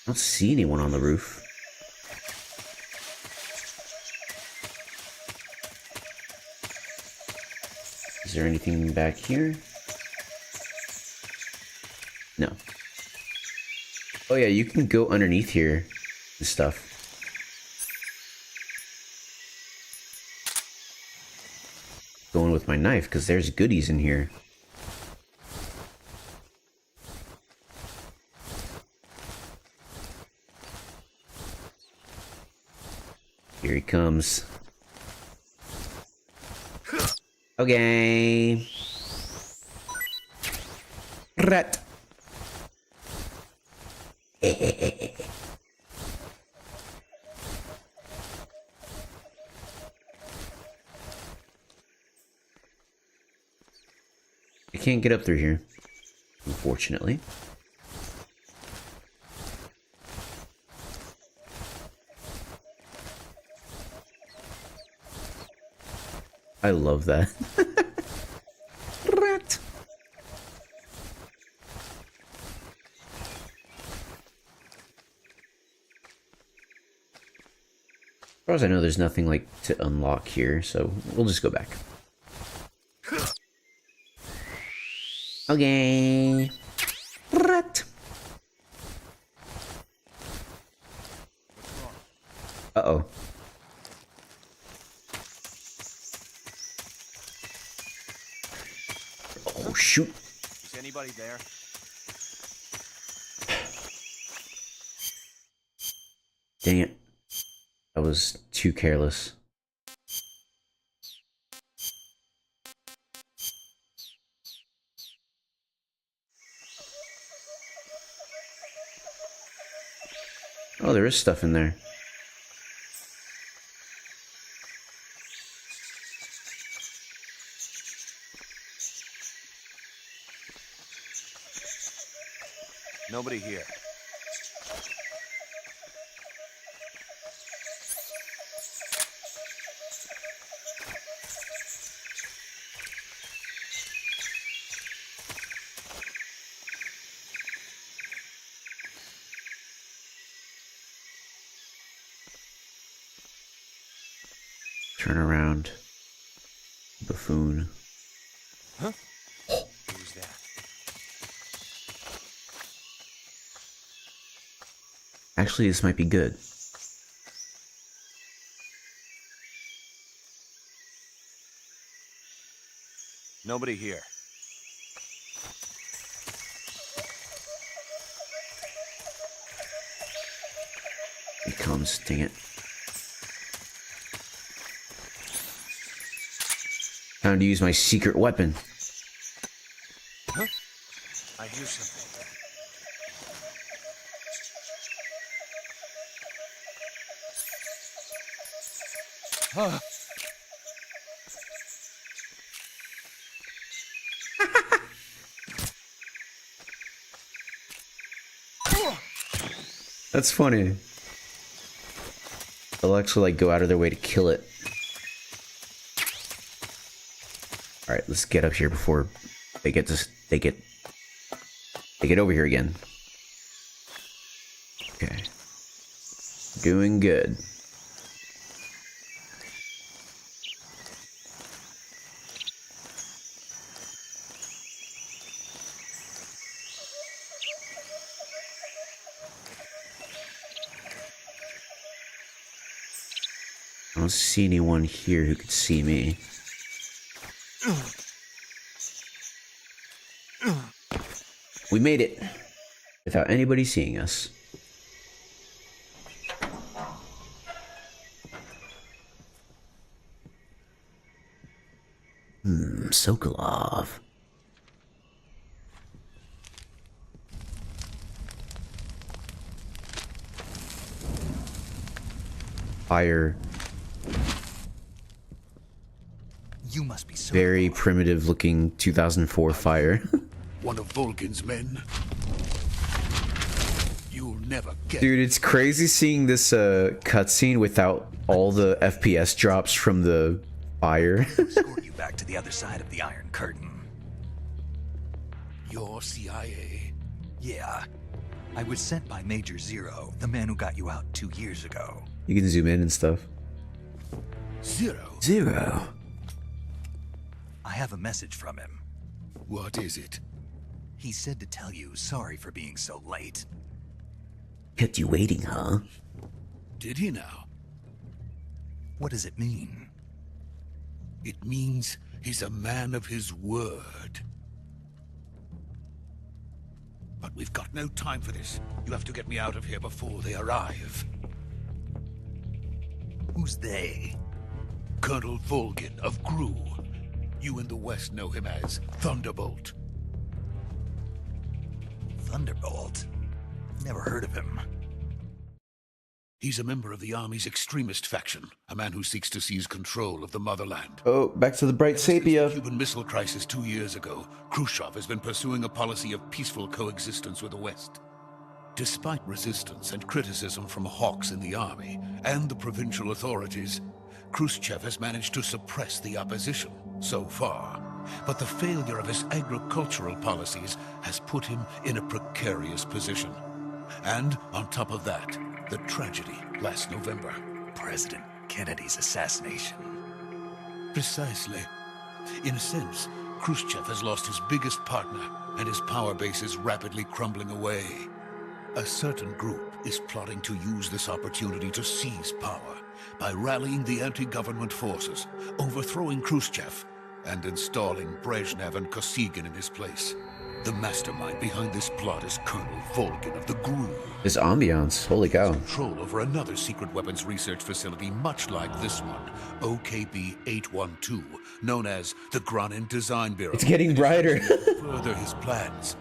S1: I don't see anyone on the roof. Is there anything back here? No. Oh yeah, you can go underneath here and stuff. Going with my knife, because there's goodies in here. Here he comes. Okay. Rat. I can't get up through here, unfortunately. I love that. Rat. As far as I know, there's nothing like to unlock here, so we'll just go back. Okay. Rat. Uh-oh. Oh, shoot.
S9: Is anybody there?
S1: Dang it. I was too careless. Oh, there is stuff in there.
S9: Nobody here.
S1: Turn around. Buffoon.
S9: Huh? Who's that?
S1: Actually, this might be good.
S9: Nobody here.
S1: He comes, dang it. Time to use my secret weapon.
S9: Huh? I hear something. Huh.
S1: That's funny. They'll actually like go out of their way to kill it. All right, let's get up here before they get over here again. Okay, doing good. I don't see anyone here who could see me. We made it without anybody seeing us. Sokolov. Fire.
S2: You must be so
S1: Very primitive looking 2004 fire.
S10: One of Volgin's men. You'll never get.
S1: Dude, it's crazy seeing this cutscene without all the FPS drops from the fire.
S2: escort you back to the other side of the Iron Curtain.
S10: Your CIA.
S2: Yeah. I was sent by Major Zero, the man who got you out 2 years ago.
S1: You can zoom in and stuff.
S10: Zero.
S1: Zero.
S2: I have a message from him.
S10: What is it?
S2: He said to tell you sorry for being so late.
S1: Kept you waiting, huh?
S10: Did he now?
S2: What does it mean?
S10: It means he's a man of his word. But we've got no time for this. You have to get me out of here before they arrive.
S2: Who's they?
S10: Colonel Volgin of Gru. You in the West know him as Thunderbolt.
S2: Thunderbolt? Never heard of him.
S10: He's a member of the Army's extremist faction, a man who seeks to seize control of the motherland.
S1: Oh, back to the Bright
S10: Since the
S1: Sapia.
S10: Cuban Missile Crisis 2 years ago, Khrushchev has been pursuing a policy of peaceful coexistence with the West. Despite resistance and criticism from hawks in the army and the provincial authorities, Khrushchev has managed to suppress the opposition so far. But the failure of his agricultural policies has put him in a precarious position. And on top of that, the tragedy last November.
S2: President Kennedy's assassination.
S10: Precisely. In a sense, Khrushchev has lost his biggest partner, and his power base is rapidly crumbling away. A certain group is plotting to use this opportunity to seize power by rallying the anti-government forces, overthrowing Khrushchev, and installing Brezhnev and Kosygin in his place. The mastermind behind this plot is Colonel Volgin of the GRU.
S1: This ambiance, holy cow.
S10: Control over another secret weapons research facility much like this one, OKB-812, known as the Granin Design Bureau.
S1: It's getting brighter.
S10: Further his plans.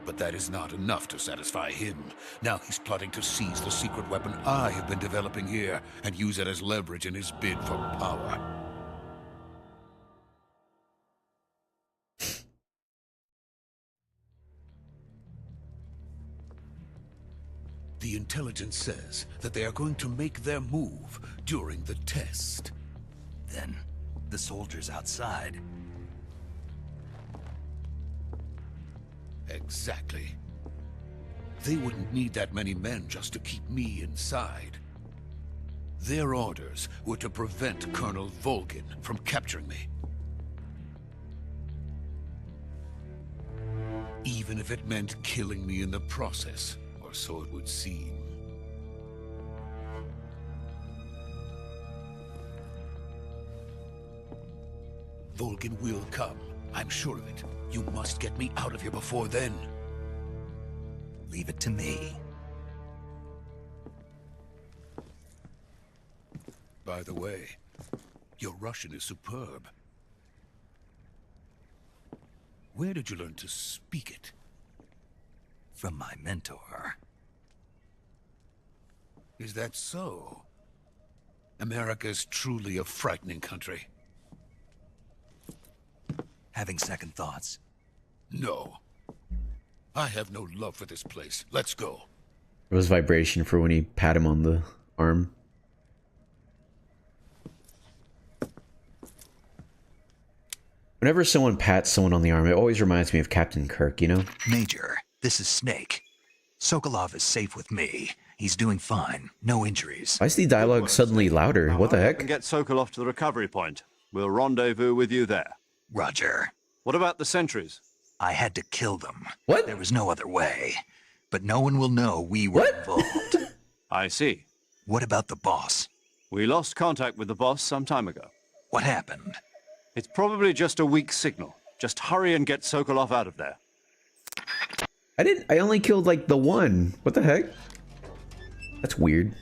S10: But that is not enough to satisfy him. Now he's plotting to seize the secret weapon I have been developing here and use it as leverage in his bid for power. The intelligence says that they are going to make their move during the test.
S2: Then, the soldiers outside.
S10: Exactly. They wouldn't need that many men just to keep me inside. Their orders were to prevent Colonel Volgin from capturing me. Even if it meant killing me in the process, or so it would seem. Volgin will come. I'm sure of it. You must get me out of here before then.
S2: Leave it to me.
S10: By the way, your Russian is superb. Where did you learn to speak it?
S2: From my mentor.
S10: Is that so? America's truly a frightening country.
S2: Having second thoughts?
S10: No. I have no love for this place. Let's go.
S1: There was vibration for when he pat him on the arm. Whenever someone pats someone on the arm, it always reminds me of Captain Kirk, you know?
S2: Major, this is Snake. Sokolov is safe with me. He's doing fine. No injuries.
S1: Why is the dialogue suddenly louder? What the heck?
S3: And get Sokolov to the recovery point. We'll rendezvous with you there.
S2: Roger.
S3: What about the sentries?
S2: I had to kill them.
S1: What?
S2: There was no other way. But no one will know we were involved.
S3: I see.
S2: What about the boss?
S3: We lost contact with the boss some time ago.
S2: What happened?
S3: It's probably just a weak signal. Just hurry and get Sokolov out of there.
S1: I only killed like the one. What the heck? That's weird.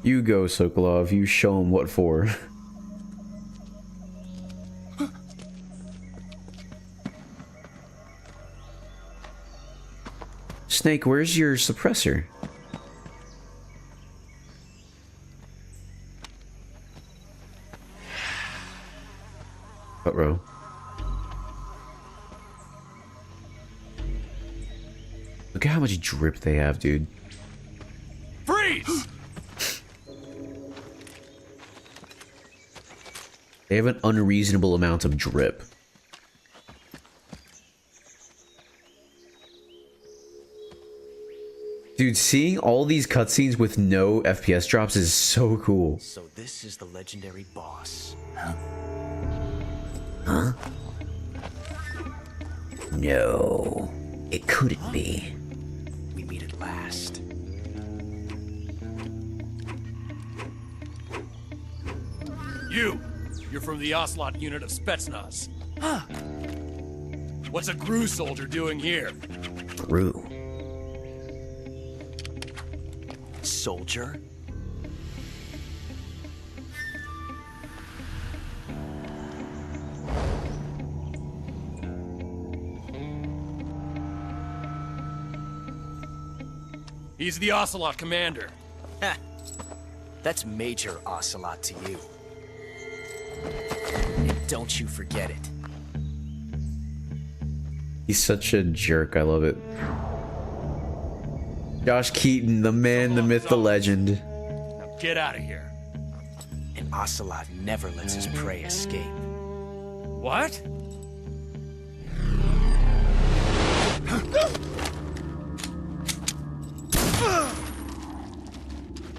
S1: You go, Sokolov. You show him what for. Snake, where's your suppressor? What row? Look at how much drip they have, dude.
S10: Freeze!
S1: They have an unreasonable amount of drip. Dude, seeing all these cutscenes with no FPS drops is so cool.
S9: So this is the legendary boss.
S1: Huh? No, it couldn't be.
S9: We meet at last.
S11: You're from the Ocelot unit of Spetsnaz. Huh. What's a GRU soldier doing here?
S1: GRU?
S9: Soldier?
S11: He's the Ocelot commander.
S9: Ha! That's Major Ocelot to you. And don't you forget it.
S1: He's such a jerk, I love it. Josh Keaton, the man, the myth, the legend.
S11: Now get out of here.
S9: And Ocelot never lets his prey escape.
S11: What?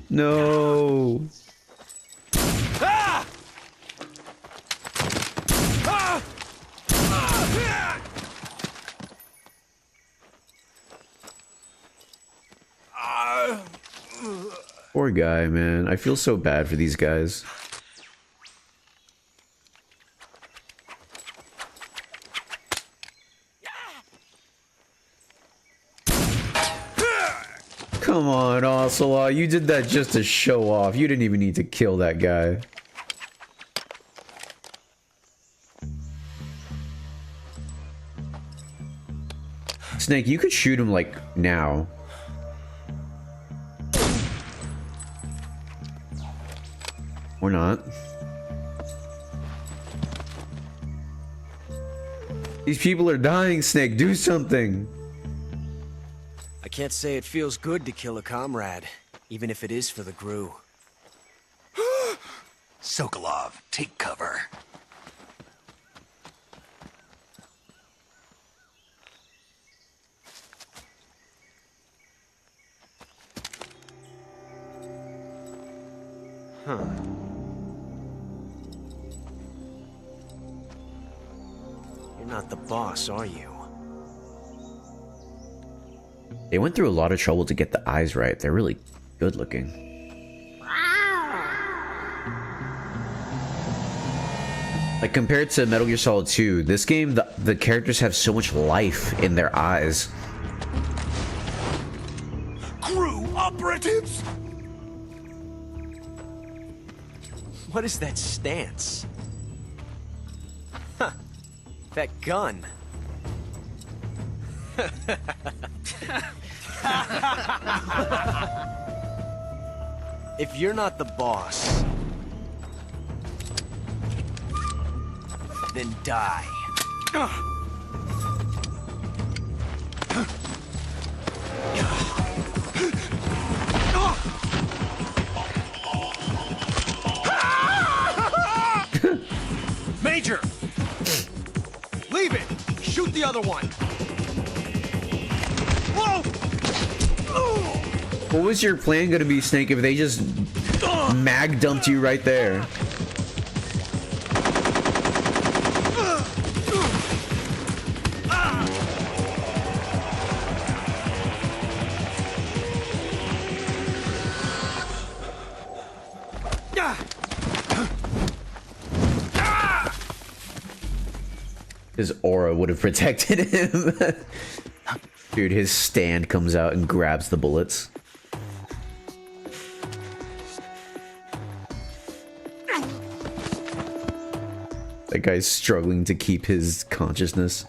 S1: No.
S11: Ah! Ah!
S1: Poor guy, man. I feel so bad for these guys. Come on, Ocelot. You did that just to show off. You didn't even need to kill that guy. Snake, you could shoot him, like, now. Or not. These people are dying, Snake. Do something.
S9: I can't say it feels good to kill a comrade, even if it is for the GRU.
S2: Sokolov, take cover.
S9: Huh. You're not the boss, are you?
S1: They went through a lot of trouble to get the eyes right. They're really good looking. Like, compared to Metal Gear Solid 2, this game, the characters have so much life in their eyes.
S10: Crew operatives?
S9: What is that stance? Huh. That gun. If you're not the boss, then die.
S11: Major! Leave it! Shoot the other one! Whoa!
S1: What was your plan gonna be, Snake, if they just mag dumped you right there? His aura would have protected him. Dude, his stand comes out and grabs the bullets. That guy's struggling to keep his consciousness.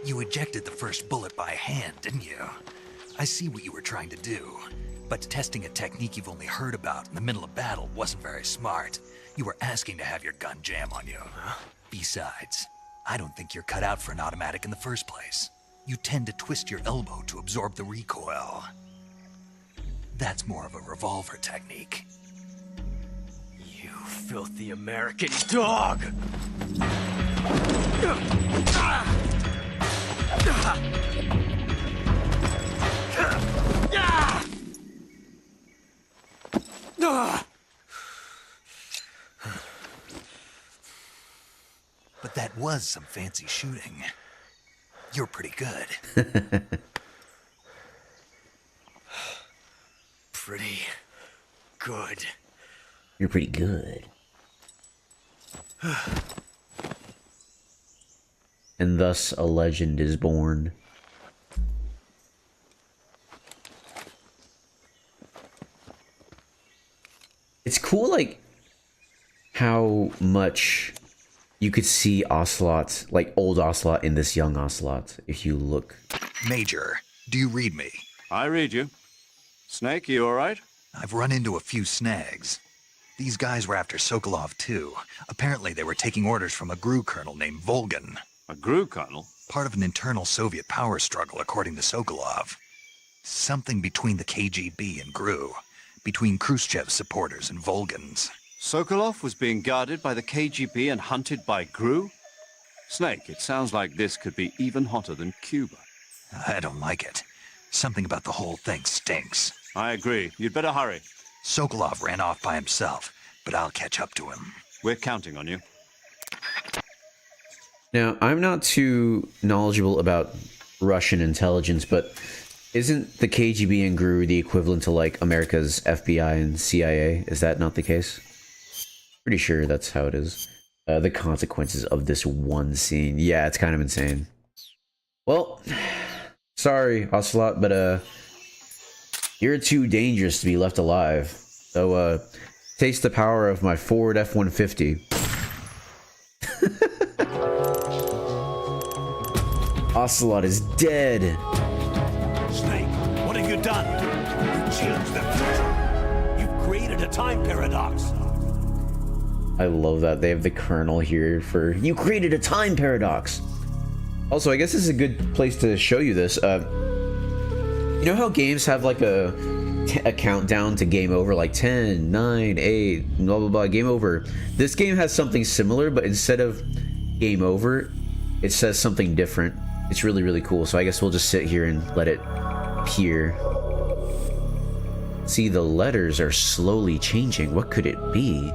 S2: You ejected the first bullet by hand, didn't you? I see what you were trying to do, but testing a technique you've only heard about in the middle of battle wasn't very smart. You were asking to have your gun jam on you. Besides, I don't think you're cut out for an automatic in the first place. You tend to twist your elbow to absorb the recoil. That's more of a revolver technique.
S9: You filthy American dog!
S2: But that was some fancy shooting. You're pretty good.
S9: Pretty good.
S1: You're pretty good. And thus a legend is born. It's cool, like, how much you could see Ocelot, like old Ocelot, in this young Ocelot, if you look.
S2: Major, do you read me?
S3: I read you. Snake, you all right?
S2: I've run into a few snags. These guys were after Sokolov too. Apparently they were taking orders from a GRU colonel named Volgin.
S3: A GRU colonel?
S2: Part of an internal Soviet power struggle, according to Sokolov. Something between the KGB and GRU. Between Khrushchev's supporters and Volgin's.
S3: Sokolov was being guarded by the KGB and hunted by GRU? Snake, it sounds like this could be even hotter than Cuba.
S2: I don't like it. Something about the whole thing stinks.
S3: I agree. You'd better hurry.
S2: Sokolov ran off by himself, but I'll catch up to him.
S3: We're counting on you.
S1: Now, I'm not too knowledgeable about Russian intelligence, but isn't the KGB and GRU the equivalent to, like, America's FBI and CIA? Is that not the case? Pretty sure that's how it is. The consequences of this one scene. Yeah, it's kind of insane. Well, sorry, Ocelot, but, you're too dangerous to be left alive. So, taste the power of my Ford F-150. Ocelot is dead.
S12: Snake, what have you done? You changed the future. You've created a time paradox.
S1: I love that they have the Colonel here for you created a time paradox. Also, I guess this is a good place to show you this. You know how games have like a countdown to game over, like 10, 9, 8, blah blah blah, game over. This game has something similar, but instead of game over, it says something different. It's really, really cool. So I guess we'll just sit here and let it appear. See, the letters are slowly changing. What could it be?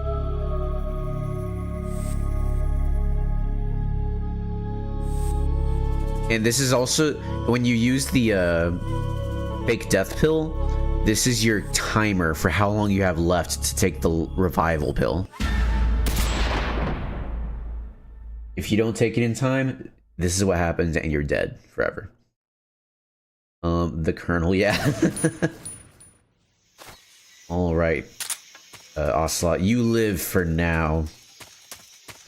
S1: And this is also, when you use the fake death pill, this is your timer for how long you have left to take the revival pill. If you don't take it in time, this is what happens and you're dead forever. The Colonel, yeah. All right. Ocelot, you live for now.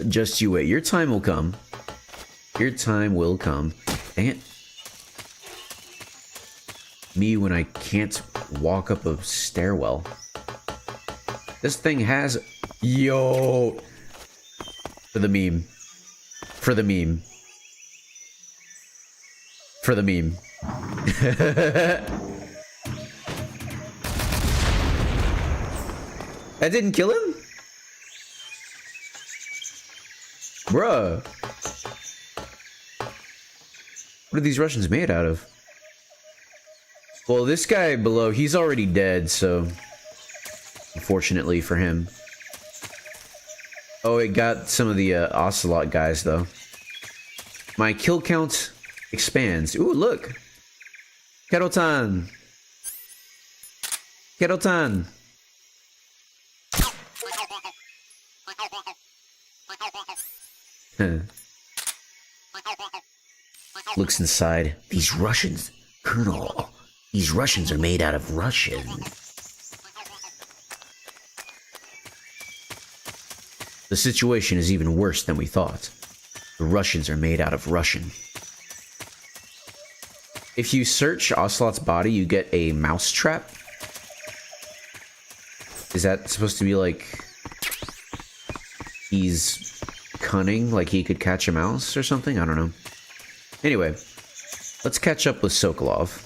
S1: Just you wait. Your time will come. Your time will come. Dang it. Me when I can't walk up a stairwell. This thing has... Yo! For the meme. For the meme. For the meme. That didn't kill him? Bruh. What are these Russians made out of? Well, this guy below, he's already dead, so... Unfortunately for him. Oh, it got some of the Ocelot guys, though. My kill count expands. Ooh, look! Kerotan! Kerotan! Looks inside. These Russians, Colonel. These Russians are made out of Russian. The situation is even worse than we thought. The Russians are made out of Russian. If you search Ocelot's body, you get a mouse trap. Is that supposed to be like... he's cunning, like he could catch a mouse or something? I don't know. Anyway, let's catch up with Sokolov.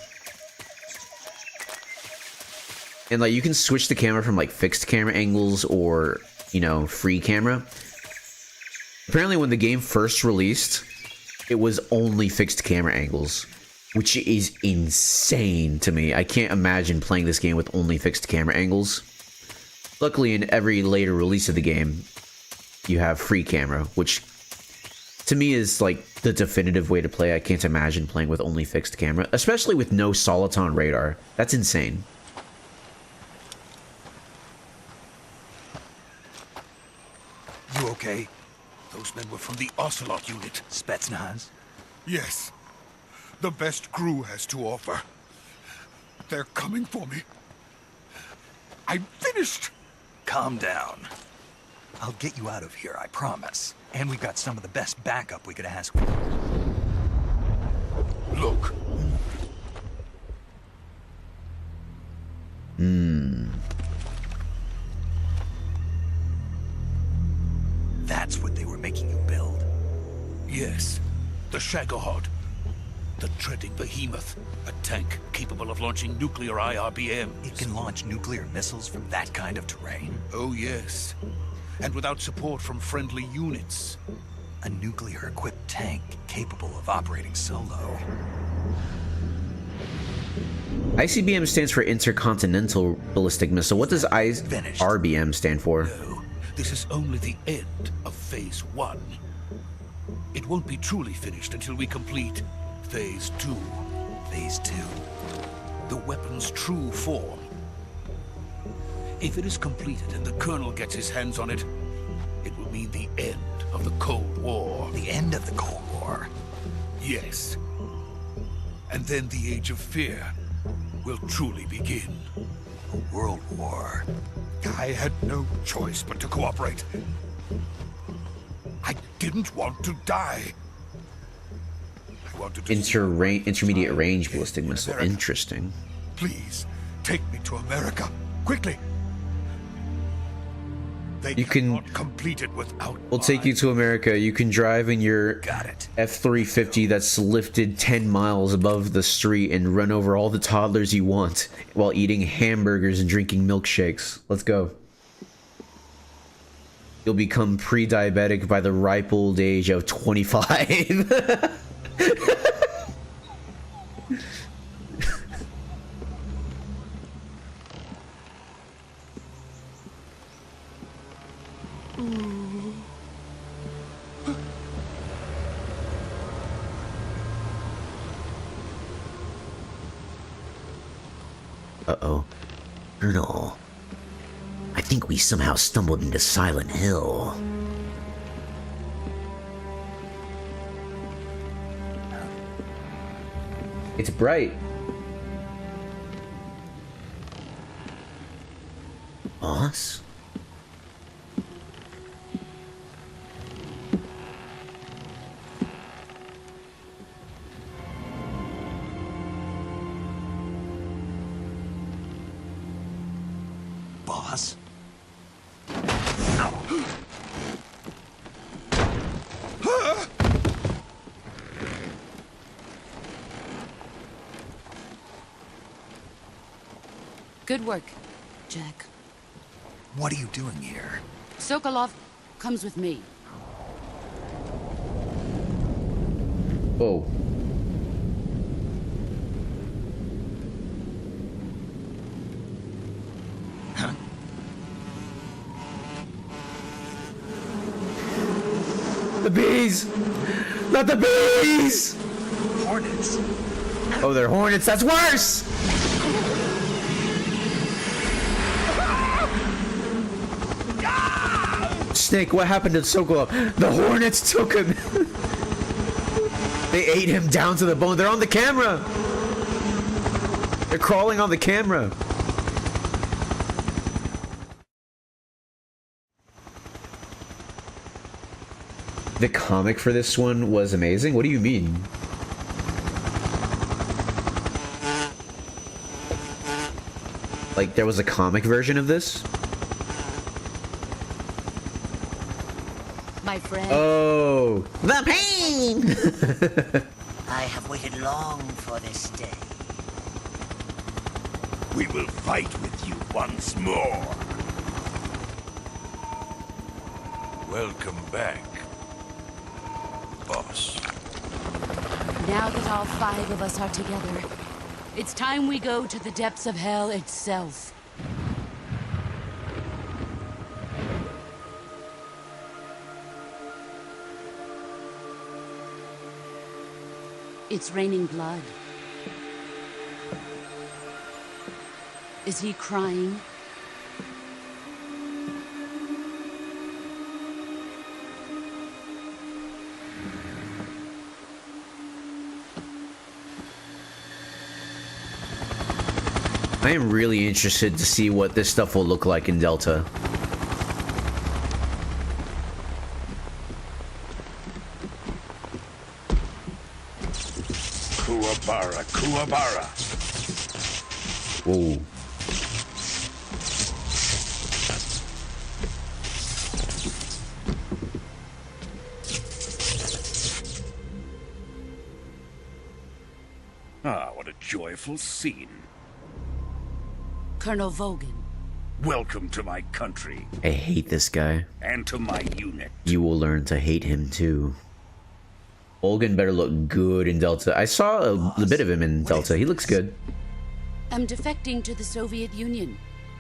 S1: And like you can switch the camera from like fixed camera angles or, you know, free camera. Apparently when the game first released, it was only fixed camera angles, which is insane to me. I can't imagine playing this game with only fixed camera angles. Luckily, in every later release of the game, you have free camera, which to me is like the definitive way to play. I can't imagine playing with only fixed camera, especially with no Soliton radar. That's insane.
S12: You okay? Those men were from the Ocelot unit.
S2: Spetsnaz?
S10: Yes. The best crew has to offer. They're coming for me. I'm finished.
S2: Calm down. I'll get you out of here, I promise. And we've got some of the best backup we could ask for.
S10: Look.
S2: That's what they were making you build?
S10: Yes. The Shagohod. The treading behemoth. A tank capable of launching nuclear IRBM.
S2: It can launch nuclear missiles from that kind of terrain?
S10: Oh, yes. And without support from friendly units.
S2: A nuclear-equipped tank capable of operating solo.
S1: ICBM stands for Intercontinental Ballistic Missile. What does RBM stand for?
S10: No, this is only the end of Phase 1. It won't be truly finished until we complete Phase 2.
S2: Phase 2?
S10: The weapon's true form. If it is completed and the Colonel gets his hands on it, it will mean the end of the Cold War.
S2: The end of the Cold War?
S10: Yes. And then the Age of Fear will truly begin.
S2: A world war.
S10: I had no choice but to cooperate. I didn't want to die. wanted to
S1: intermediate range ballistic missile.
S10: America.
S1: Interesting.
S10: Please, take me to America. Quickly. They
S1: You can-
S10: cannot complete it without
S1: We'll take you to America. You can drive in your F-350 that's lifted 10 miles above the street and run over all the toddlers you want while eating hamburgers and drinking milkshakes. Let's go. You'll become pre-diabetic by the ripe old age of 25. Uh-oh. Colonel, I think we somehow stumbled into Silent Hill. It's bright. Boss?
S2: Boss?
S7: Good work, Jack.
S2: What are you doing here?
S7: Sokolov comes with me.
S1: Whoa. The bees! Not the bees!
S2: Hornets.
S1: Oh, they're hornets. That's worse! Snake, what happened to Sokolov? The hornets took him. They ate him down to the bone. They're on the camera. They're crawling on the camera. The comic for this one was amazing. What do you mean? Like, there was a comic version of this?
S13: My friend.
S1: Oh, the pain!
S13: I have waited long for this day.
S12: We will fight with you once more.
S10: Welcome back, boss.
S7: Now that all 5 of us are together, it's time we go to the depths of hell itself. It's raining blood. Is he crying?
S1: I am really interested to see what this stuff will look like in Delta.
S12: Kuwabara, Kuwabara.
S1: Whoa.
S12: Ah, what a joyful scene.
S7: Colonel Vogan.
S12: Welcome to my country.
S1: I hate this guy.
S12: And to my unit.
S1: You will learn to hate him too. Olgan better look good in Delta. I saw a bit of him in Delta. He looks good.
S7: I'm defecting to the Soviet Union.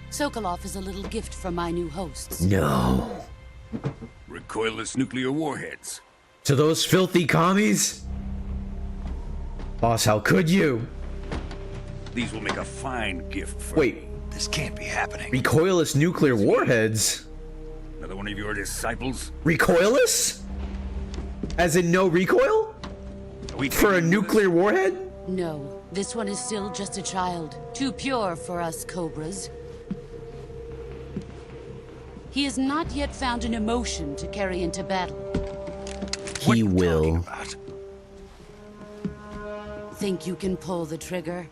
S7: Sokolov is a little gift from my new hosts.
S1: No.
S12: Recoilless nuclear warheads.
S1: To those filthy commies? Boss, how could you?
S12: These will make a fine gift for...
S1: Wait.
S2: This can't be happening.
S1: Recoilless nuclear warheads?
S12: Another one of your disciples?
S1: Recoilless? As in no recoil? For a nuclear warhead?
S7: No, this one is still just a child. Too pure for us Cobras. He has not yet found an emotion to carry into battle.
S1: He will.
S7: think you can pull the trigger?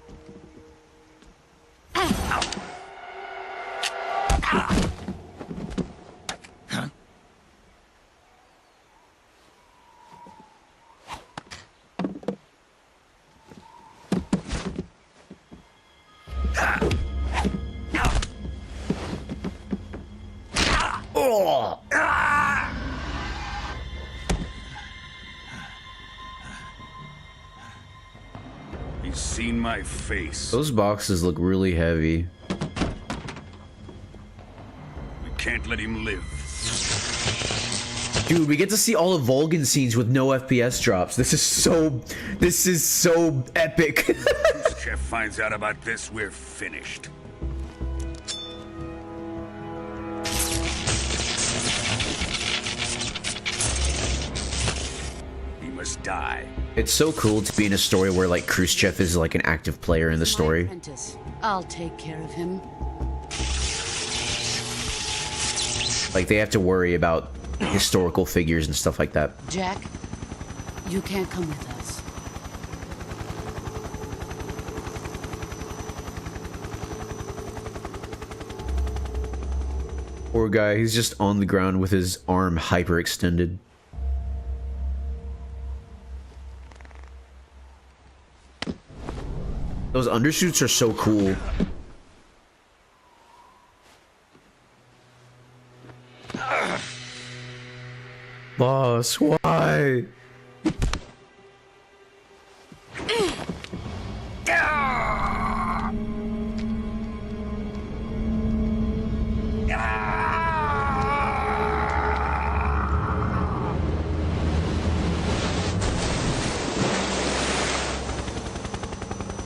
S10: He's seen my face.
S1: Those boxes look really heavy.
S10: We can't let him live.
S1: Dude, we get to see all the Vulcan scenes with no FPS drops. This is so epic.
S10: Khrushchev finds out about this, we're finished. He must die.
S1: It's so cool to be in a story where like Khrushchev is like an active player in the story.
S7: Apprentice. I'll take care of him.
S1: Like they have to worry about historical figures and stuff like that.
S7: Jack, you can't come with us.
S1: Poor guy, he's just on the ground with his arm hyperextended. Those undersuits are so cool. Boss, why?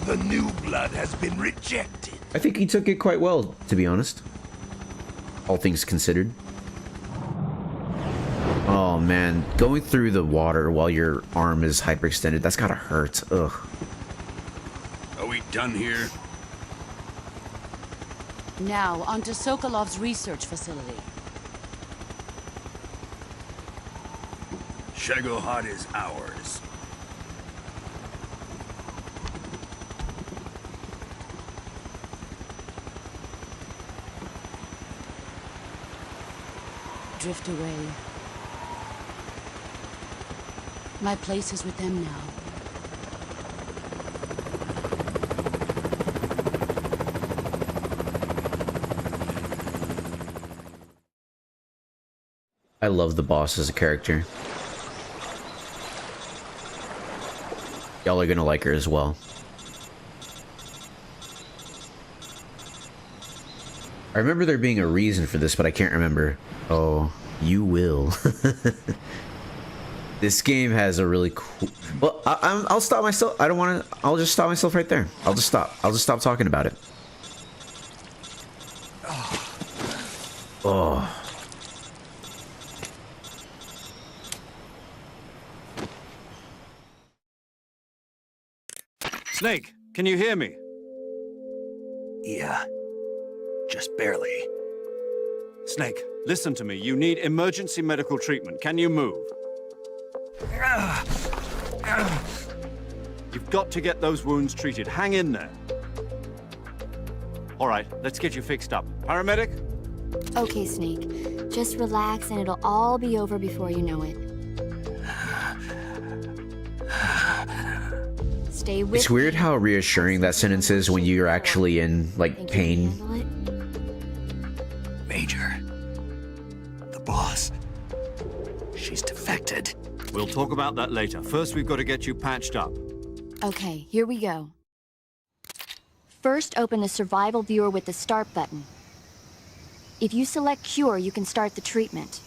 S12: The new blood has been rejected.
S1: I think he took it quite well, to be honest. All things considered. Oh man, going through the water while your arm is hyperextended, that's gotta hurt. Ugh.
S10: Are we done here?
S7: Now, onto Sokolov's research facility.
S10: Shagohod is ours.
S7: Drift away. My place is with them now.
S1: I love the boss as a character. Y'all are gonna like her as well. I remember there being a reason for this, but I can't remember. Oh, you will. This game has a really cool... Well, I'll stop myself. I don't want to... I'll just stop myself right there. I'll just stop. I'll just stop talking about it. Oh.
S3: Snake, can you hear me?
S2: Yeah. Just barely.
S3: Snake, listen to me. You need emergency medical treatment. Can you move? You've got to get those wounds treated. Hang in there. All right, let's get you fixed up. Paramedic?
S6: Okay, Snake. Just relax and it'll all be over before you know it. Stay with
S1: It's weird how reassuring that sentence is when you're actually in, like, pain.
S2: Major. The boss. She's defected.
S3: We'll talk about that later. First, we've got to get you patched up.
S6: Okay, here we go. First, open the survival viewer with the start button. If you select cure, you can start the treatment.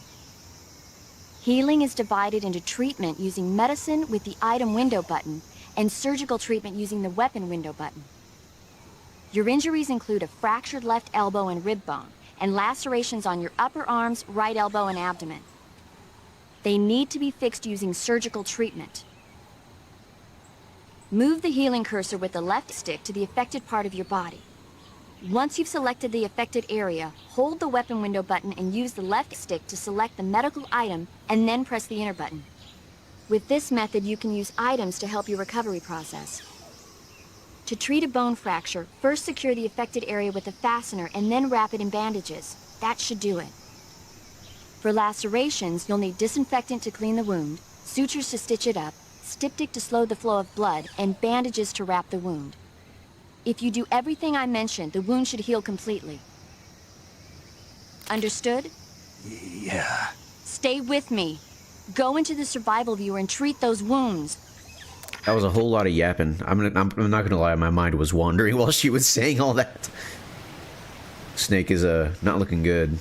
S6: Healing is divided into treatment using medicine with the item window button and surgical treatment using the weapon window button. Your injuries include a fractured left elbow and rib bone, and lacerations on your upper arms, right elbow, and abdomen. They need to be fixed using surgical treatment. Move the healing cursor with the left stick to the affected part of your body. Once you've selected the affected area, hold the weapon window button and use the left stick to select the medical item, and then press the enter button. With this method, you can use items to help your recovery process. To treat a bone fracture, first secure the affected area with a fastener and then wrap it in bandages. That should do it. For lacerations, you'll need disinfectant to clean the wound, sutures to stitch it up, styptic to slow the flow of blood, and bandages to wrap the wound. If you do everything I mentioned, the wound should heal completely. Understood?
S2: Yeah.
S6: Stay with me. Go into the survival viewer and treat those wounds.
S1: That was a whole lot of yapping. I'm not gonna lie, my mind was wandering while she was saying all that. Snake is not looking good.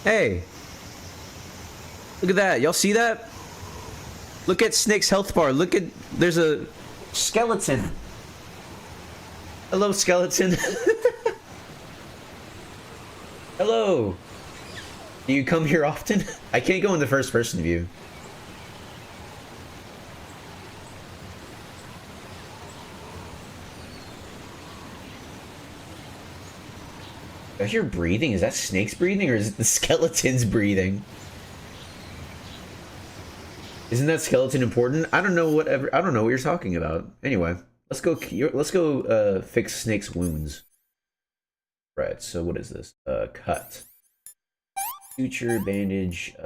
S1: Hey, look at that! Y'all see that? Look at Snake's health bar. Look at, there's a skeleton. Hello, skeleton. Hello. Do you come here often? I can't go in the first person view. I hear breathing. Is that Snake's breathing or is it the skeleton's breathing? Isn't that skeleton important? I don't know whatever. I don't know what you're talking about. Anyway, let's go fix Snake's wounds. Right. So what is this? Cut. Suture, bandage.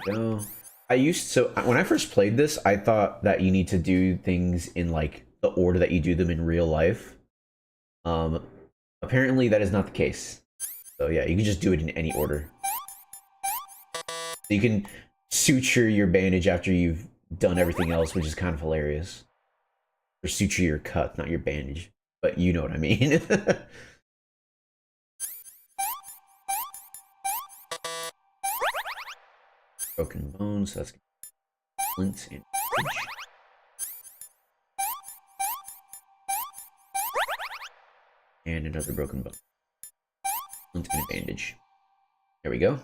S1: No. When I first played this, I thought that you need to do things in like the order that you do them in real life. Apparently that is not the case. So yeah, you can just do it in any order. You can suture your bandage after you've done everything else, which is kind of hilarious. Or suture your cut, not your bandage. But you know what I mean. Broken bones, so that's flint and bandage. And another broken bone. Flint and a bandage. There we go.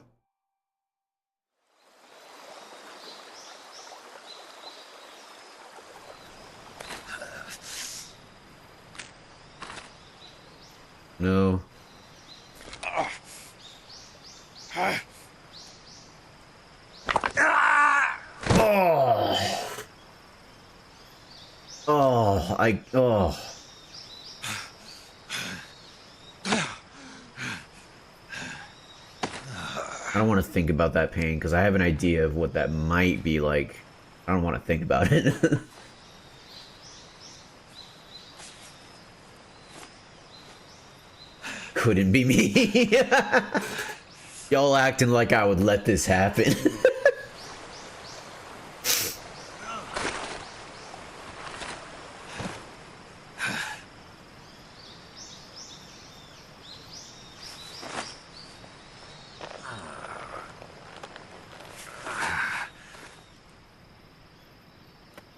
S1: No. Oh. I don't want to think about that pain because I have an idea of what that might be like. I don't want to think about it. Couldn't be me. Y'all acting like I would let this happen.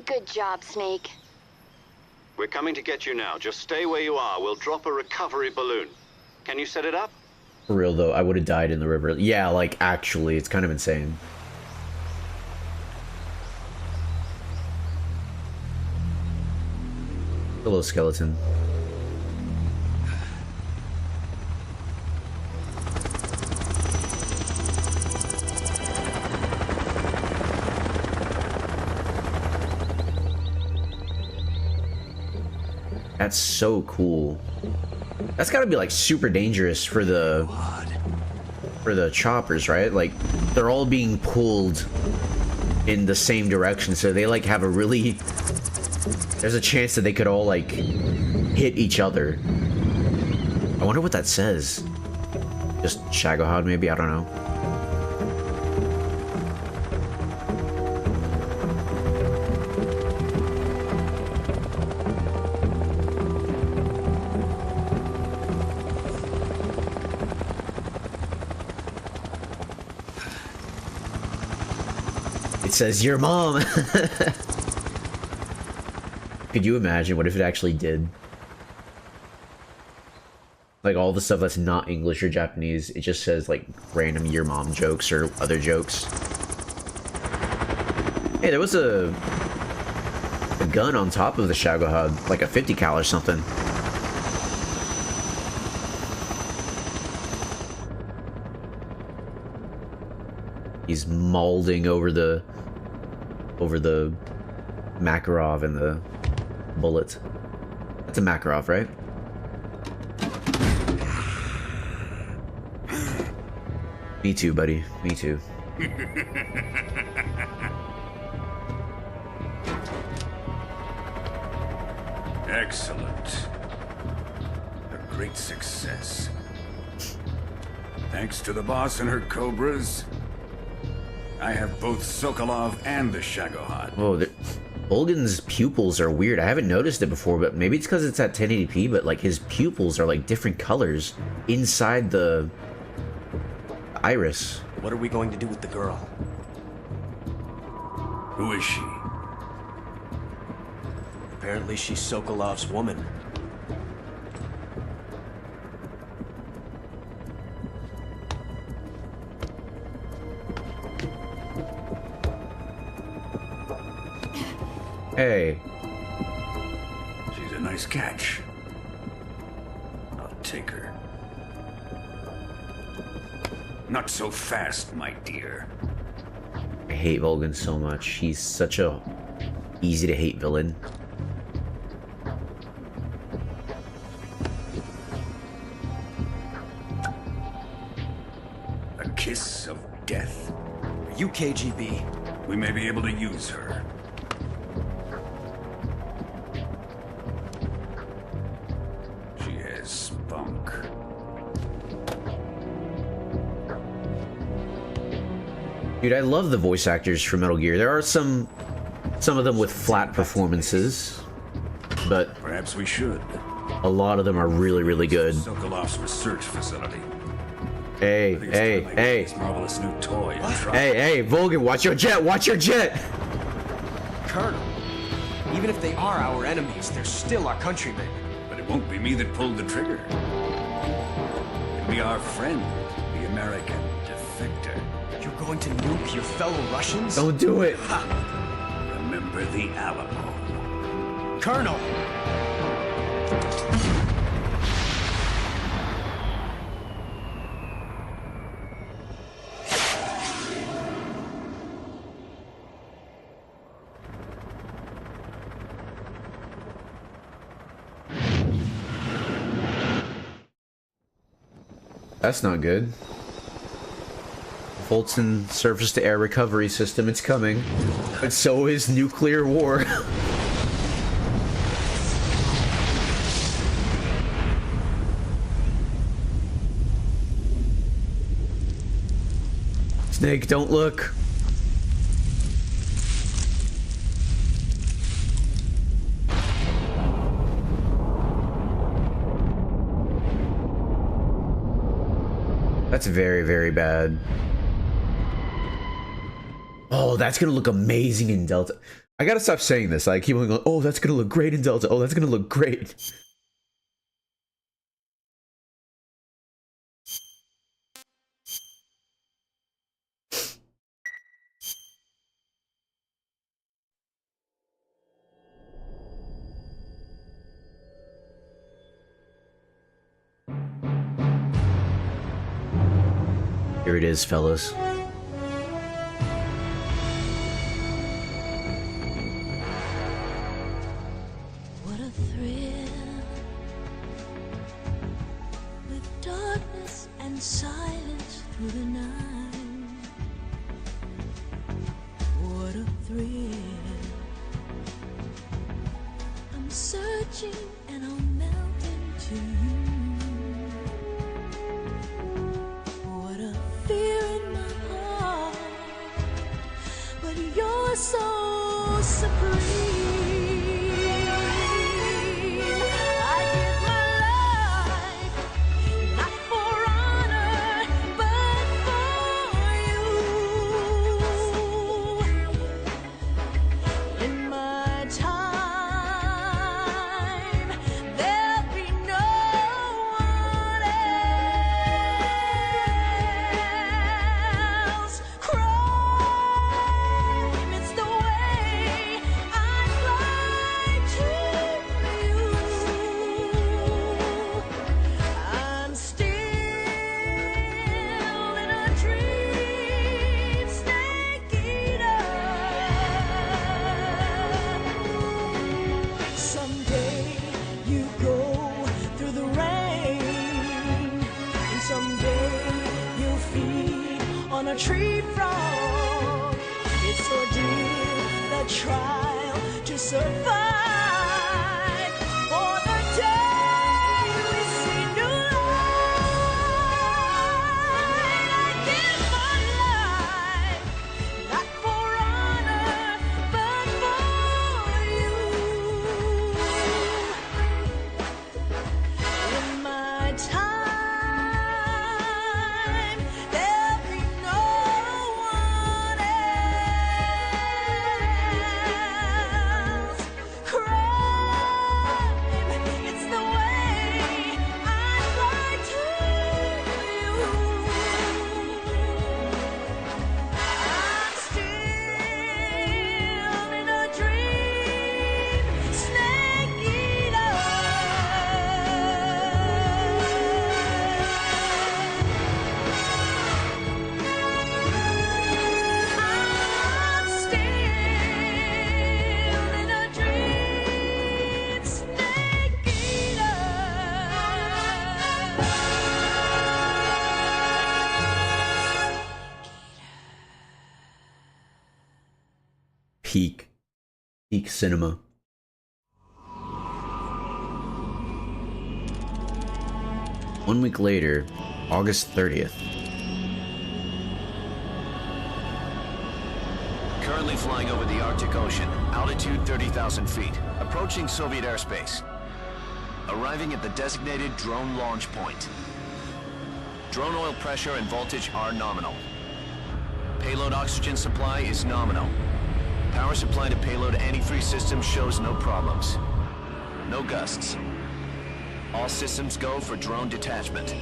S6: Good job, Snake.
S4: We're coming to get you now. Just stay where you are. We'll drop a recovery balloon. Can you set it up?
S1: For real though, I would have died in the river. Yeah, like actually, it's kind of insane. Hello, skeleton. That's so cool. That's gotta be like super dangerous for the choppers, right? Like they're all being pulled in the same direction, so they like have a really, there's a chance that they could all like hit each other. I wonder what that says. Just Shagohod maybe, I don't know. It says your mom. Could you imagine what if it actually did? Like all the stuff that's not English or Japanese, it just says like random your mom jokes or other jokes. Hey, there was a gun on top of the Shagohod, like a 50 cal or something. He's mauling over the Makarov and the bullet. That's a Makarov, right? Me too, buddy. Me too.
S10: Excellent. A great success. Thanks to the boss and her cobras, I have both Sokolov and the Shagohod.
S1: Oh, Volgan's pupils are weird. I haven't noticed it before, but maybe it's because it's at 1080p, but like his pupils are like different colors inside the iris.
S9: What are we going to do with the girl?
S10: Who is she?
S9: Apparently she's Sokolov's woman.
S1: Hey.
S10: She's a nice catch. I'll take her. Not so fast, my dear.
S1: I hate Volgan so much. He's such a easy to hate villain.
S10: A kiss of death.
S9: Are you KGB?
S10: We may be able to use her. She has spunk.
S1: Dude, I love the voice actors for Metal Gear. There are some of them with flat performances, but
S10: perhaps we should.
S1: A lot of them are really, really good.
S10: Sokolov's research facility.
S1: Hey,
S10: This marvelous new toy.
S1: hey, Volgan, watch your jet, watch your jet!
S9: Colonel, even if they are our enemies, they're still our countrymen.
S10: But it won't be me that pulled the trigger. It'll be our friend, the American defector.
S9: You're going to nuke your fellow Russians?
S1: Don't do it!
S10: Remember the Alamo.
S9: Colonel!
S1: That's not good. Fulton surface-to-air recovery system, it's coming. But so is nuclear war. Snake, don't look. That's very, very bad. Oh, that's gonna look amazing in Delta. I gotta stop saying this. I keep on going, oh, that's gonna look great in Delta. Oh, that's gonna look great. Here it is, fellas.
S14: What a thrill, with darkness and silence through the night. What a thrill, I'm searching and I'll melt into you. What a fear in my heart, but you're so supreme. I give my life, not for honor, but for you. In my time, there'll be no survive for the day we see new light. I give my life, not for honor, but for you. In my time, there'll be no one else. Crime, it's the way I lie to you. I'm still in a dream, snake eater. I'm still in a dream, snake eater.
S1: Peak cinema. One week later, August 30th.
S15: Currently flying over the Arctic Ocean, altitude 30,000 feet, approaching Soviet airspace. Arriving at the designated drone launch point. Drone oil pressure and voltage are nominal. Payload oxygen supply is nominal. Power supply to payload antifreeze system shows no problems. No gusts. All systems go for drone detachment.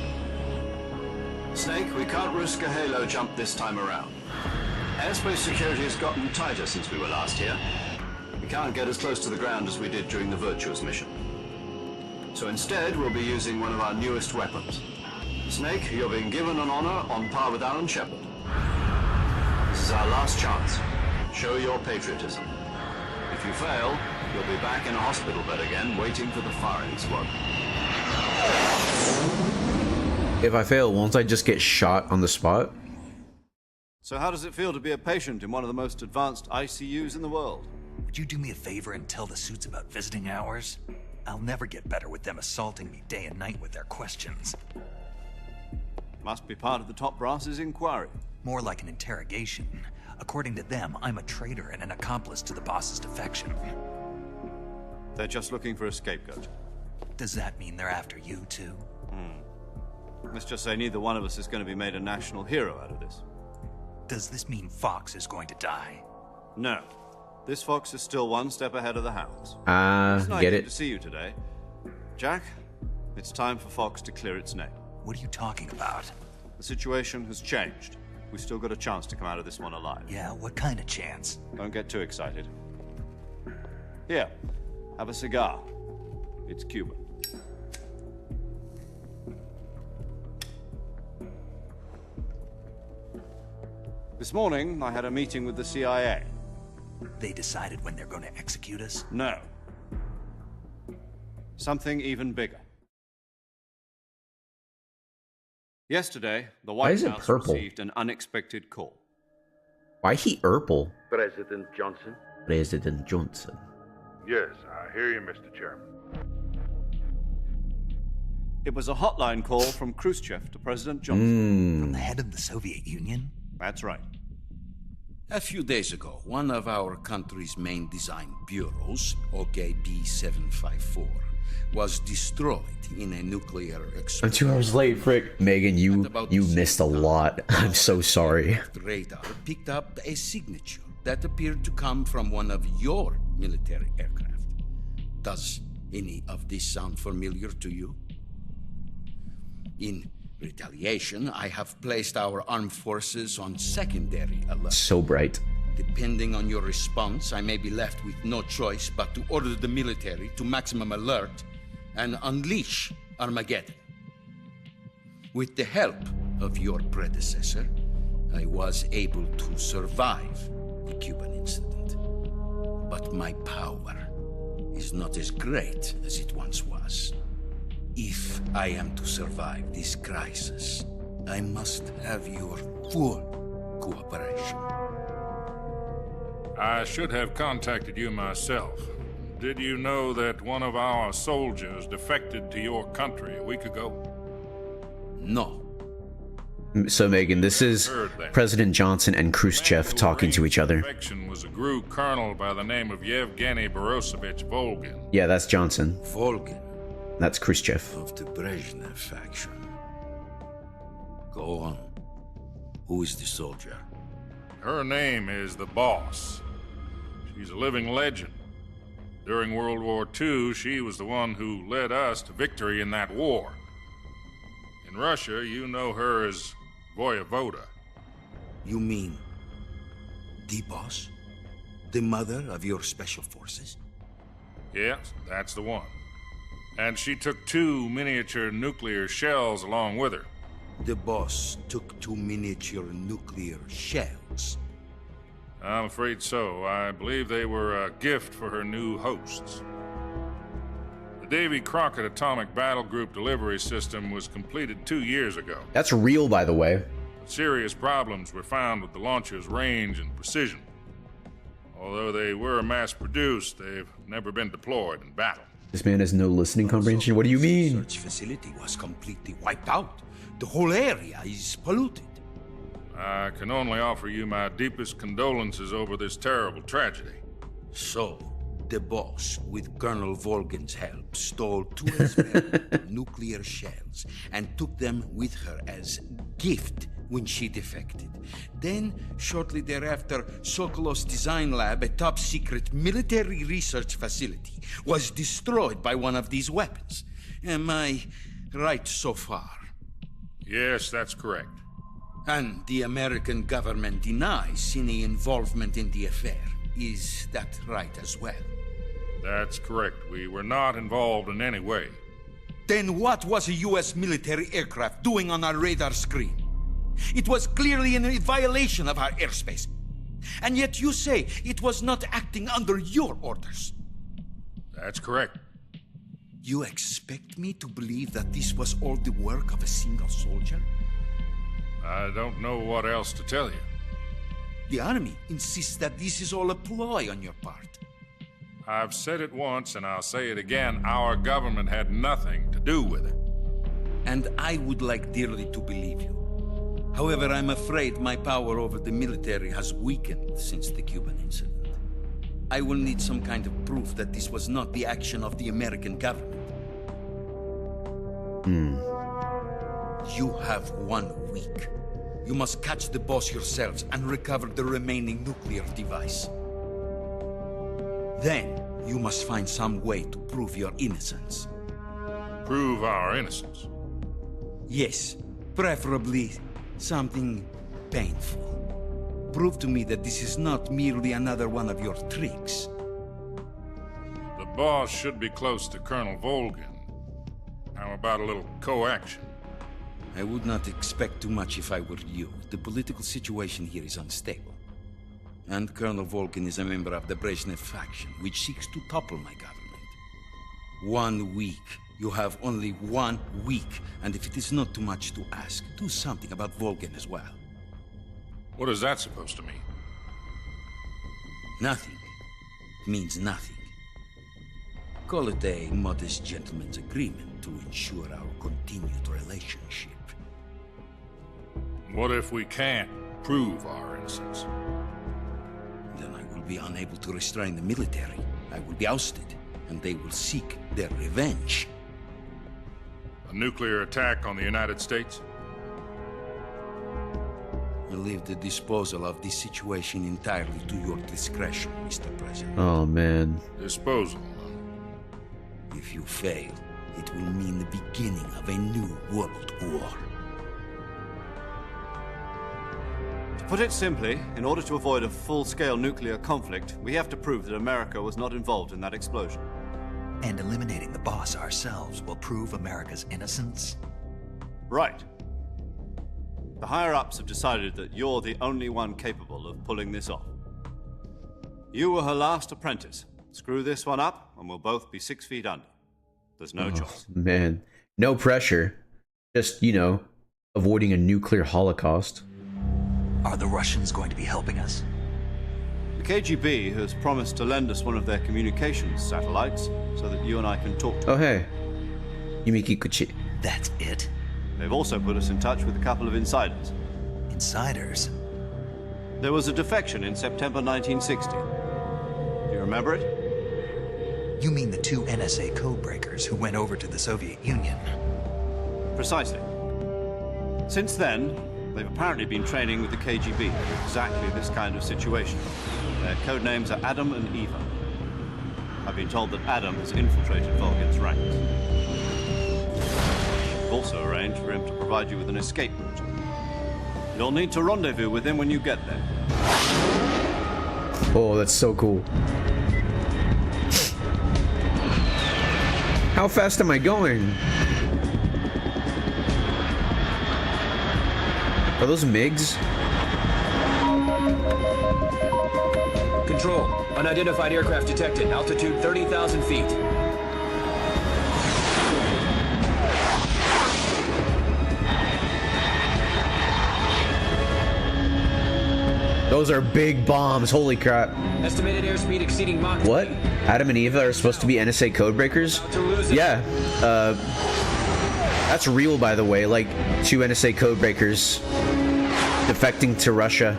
S4: Snake, we can't risk a halo jump this time around. Airspace security has gotten tighter since we were last here. We can't get as close to the ground as we did during the Virtuous mission. So instead, we'll be using one of our newest weapons. Snake, you're being given an honor on par with Alan Shepard. This is our last chance. Show your patriotism. If you fail, you'll be back in a hospital bed again, waiting for the firing squad.
S1: If I fail, won't I just get shot on the spot?
S3: So how does it feel to be a patient in one of the most advanced ICUs in the world?
S2: Would you do me a favor and tell the suits about visiting hours? I'll never get better with them assaulting me day and night with their questions.
S3: Must be part of the top brass's inquiry.
S2: More like an interrogation. According to them, I'm a traitor and an accomplice to the boss's defection.
S3: They're just looking for a scapegoat.
S2: Does that mean they're after you too?
S3: Let's just say neither one of us is going to be made a national hero out of this.
S2: Does this mean Fox is going to die?
S3: No. This Fox is still one step ahead of the Hounds. It's nice
S1: Get it?
S3: to see you today. Jack, it's time for Fox to clear its name.
S2: What are you talking about?
S3: The situation has changed. We've still got a chance to come out of this one alive.
S2: Yeah, what kind of chance?
S3: Don't get too excited. Here, have a cigar. It's Cuban. This morning, I had a meeting with the CIA.
S2: They decided when they're going to execute us?
S3: No. Something even bigger. Yesterday, the
S1: Why
S3: White
S1: is it
S3: House
S1: purple?
S3: received an unexpected call.
S1: Why he purple?
S16: President Johnson?
S1: President Johnson.
S16: Yes, I hear you, Mr. Chairman.
S3: It was a hotline call from Khrushchev to President Johnson.
S2: From the head of the Soviet Union?
S3: That's right.
S10: A few days ago, one of our country's main design bureaus, OKB 754, was destroyed in a nuclear explosion.
S1: I'm 2 hours late, Frick. Megan, you missed a lot. I'm so sorry.
S10: Radar picked up a signature that appeared to come from one of your military aircraft. Does any of this sound familiar to you? In retaliation, I have placed our armed forces on secondary alert.
S1: So bright.
S10: Depending on your response, I may be left with no choice but to order the military to maximum alert and unleash Armageddon. With the help of your predecessor, I was able to survive the Cuban incident. But my power is not as great as it once was. If I am to survive this crisis, I must have your full cooperation.
S17: I should have contacted you myself, Did you know that one of our soldiers defected to your country a week ago?
S12: No.
S1: So, Megan, this is President Johnson and Khrushchev talking to each other.
S17: Defection was a GRU colonel by the name of Yevgeny Borisovich Volgin.
S1: Yeah, that's Johnson.
S12: Volgin.
S1: That's Khrushchev.
S12: Of the Brezhnev faction. Go on. Who is the soldier?
S17: Her name is the Boss. She's a living legend. During World War II, she was the one who led us to victory in that war. In Russia, you know her as Voyevoda.
S12: You mean the Boss? The mother of your special forces?
S17: Yes, that's the one. And she took 2 miniature nuclear shells along with her.
S12: The Boss took 2 miniature nuclear shells.
S17: I'm afraid so. I believe they were a gift for her new hosts. The Davy Crockett Atomic Battle Group delivery system was completed 2 years ago.
S1: That's real, by the way.
S17: Serious problems were found with the launcher's range and precision. Although they were mass-produced, they've never been deployed in battle.
S1: This man has no listening comprehension. What do you mean?
S12: The research facility was completely wiped out. The whole area is polluted.
S17: I can only offer you my deepest condolences over this terrible tragedy.
S12: So, the Boss, with Colonel Volgin's help, stole 2 experimental nuclear shells and took them with her as gift when she defected. Then, shortly thereafter, Sokolov's design lab, a top-secret military research facility, was destroyed by one of these weapons. Am I right so far?
S17: Yes, that's correct.
S12: And the American government denies any involvement in the affair. Is that right as well?
S17: That's correct. We were not involved in any way.
S12: Then what was a U.S. military aircraft doing on our radar screen? It was clearly in violation of our airspace. And yet you say it was not acting under your orders.
S17: That's correct.
S12: You expect me to believe that this was all the work of a single soldier?
S17: I don't know what else to tell you.
S12: The Army insists that this is all a ploy on your part.
S17: I've said it once and I'll say it again. Our government had nothing to do with it.
S12: And I would like dearly to believe you. However, I'm afraid my power over the military has weakened since the Cuban incident. I will need some kind of proof that this was not the action of the American government. You have 1 week. You must catch the Boss yourselves and recover the remaining nuclear device. Then, you must find some way to prove your innocence.
S17: Prove our innocence?
S12: Yes, preferably something painful. Prove to me that this is not merely another one of your tricks.
S17: The Boss should be close to Colonel Volgin. How about a little coaction?
S12: I would not expect too much if I were you. The political situation here is unstable. And Colonel Volgin is a member of the Brezhnev faction, which seeks to topple my government. 1 week. You have only 1 week. And if it is not too much to ask, do something about Volgin as well.
S17: What is that supposed to mean?
S12: Nothing. It means nothing. Call it a modest gentleman's agreement to ensure our continued relationship.
S17: What if we can't prove our innocence?
S12: Then I will be unable to restrain the military. I will be ousted, and they will seek their revenge.
S17: A nuclear attack on the United States?
S12: I leave the disposal of this situation entirely to your discretion, Mr. President.
S1: Oh, man.
S17: Disposal?
S12: If you fail, it will mean the beginning of a new world war.
S3: To put it simply, in order to avoid a full-scale nuclear conflict, we have to prove that America was not involved in that explosion.
S2: And eliminating the Boss ourselves will prove America's innocence?
S3: Right. The higher-ups have decided that you're the only one capable of pulling this off. You were her last apprentice. Screw this one up, and we'll both be 6 feet under. There's no choice.
S1: Man, no pressure. Just, you know, avoiding a nuclear holocaust.
S2: Are the Russians going to be helping us?
S3: The KGB has promised to lend us one of their communications satellites so that you and I can talk.
S1: Oh, hey. Yumiki Kuchi.
S2: That's it?
S3: They've also put us in touch with a couple of insiders.
S2: Insiders?
S3: There was a defection in September 1960. Do you remember it?
S2: You mean the 2 NSA codebreakers who went over to the Soviet Union?
S3: Precisely. Since then, they've apparently been training with the KGB for exactly this kind of situation. Their code names are Adam and Eva. I've been told that Adam has infiltrated Volgin's ranks. We've also arranged for him to provide you with an escape route. You'll need to rendezvous with him when you get there.
S1: Oh, that's so cool. How fast am I going? Are those MiGs?
S9: Control. Unidentified aircraft detected. Altitude 30,000 feet.
S1: Those are big bombs. Holy crap.
S9: Estimated airspeed exceeding Mach 3.
S1: What? Adam and Eva are supposed to be NSA codebreakers? Yeah. That's real, by the way. Like, 2 NSA codebreakers defecting to Russia.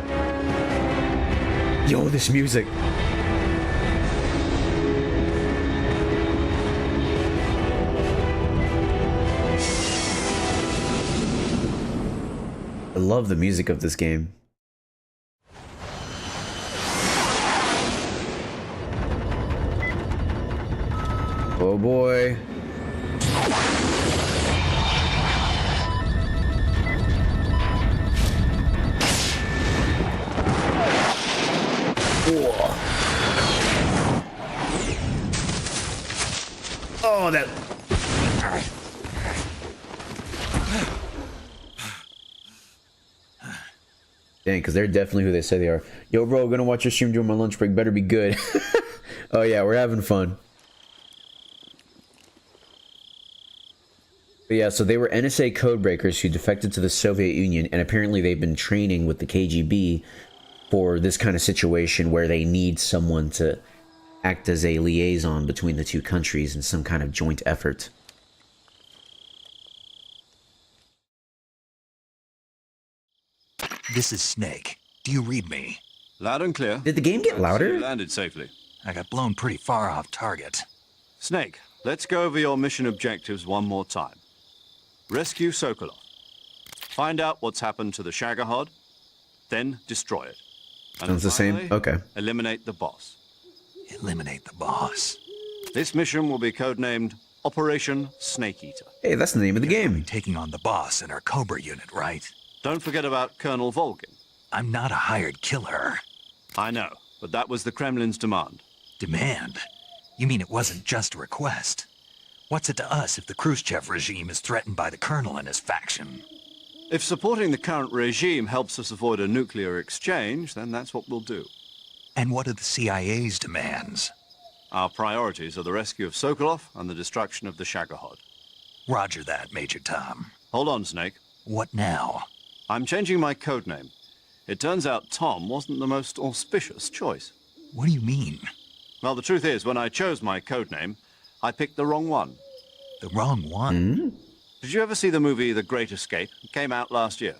S1: Yo, this music. I love the music of this game. Oh boy. Whoa. Oh, that. Dang, because they're definitely who they say they are. Yo, bro, gonna watch your stream during my lunch break. Better be good. Oh, yeah, we're having fun. But yeah, so they were NSA codebreakers who defected to the Soviet Union, and apparently they've been training with the KGB for this kind of situation where they need someone to act as a liaison between the 2 countries in some kind of joint effort.
S2: This is Snake. Do you read me?
S3: Loud and clear.
S1: Did the game get louder?
S3: You landed safely.
S2: I got blown pretty far off target.
S3: Snake, let's go over your mission objectives one more time. Rescue Sokolov. Find out what's happened to the Shagohod, then destroy it. And
S1: Sounds the same?
S3: finally,
S1: Okay.
S3: Eliminate the boss.
S2: Eliminate the boss.
S3: This mission will be codenamed Operation Snake Eater.
S1: Hey, that's the name of the game.
S2: Taking on the boss in our Cobra unit, right?
S3: Don't forget about Colonel Volgin.
S2: I'm not a hired killer.
S3: I know, but that was the Kremlin's demand.
S2: Demand? You mean it wasn't just a request? What's it to us if the Khrushchev regime is threatened by the Colonel and his faction?
S3: If supporting the current regime helps us avoid a nuclear exchange, then that's what we'll do.
S2: And what are the CIA's demands?
S3: Our priorities are the rescue of Sokolov and the destruction of the Shagohod.
S2: Roger that, Major Tom.
S3: Hold on, Snake.
S2: What now?
S3: I'm changing my codename. It turns out Tom wasn't the most auspicious choice.
S2: What do you mean?
S3: Well, the truth is, when I chose my codename, I picked the wrong one.
S2: The wrong one?
S1: Hmm?
S3: Did you ever see the movie The Great Escape? It came out last year.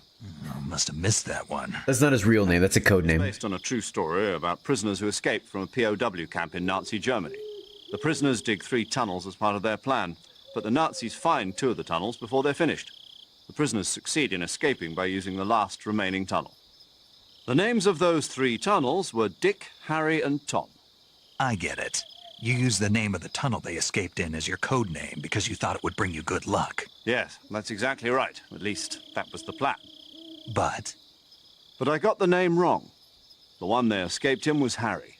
S2: I must have missed that one.
S1: That's not his real name. That's a code name.
S3: It's based on a true story about prisoners who escaped from a POW camp in Nazi Germany. The prisoners dig 3 tunnels as part of their plan, but the Nazis find 2 of the tunnels before they're finished. The prisoners succeed in escaping by using the last remaining tunnel. The names of those 3 tunnels were Dick, Harry, and Tom.
S2: I get it. You used the name of the tunnel they escaped in as your code name because you thought it would bring you good luck.
S3: Yes, that's exactly right. At least, that was the plan.
S2: But
S3: I got the name wrong. The one they escaped in was Harry.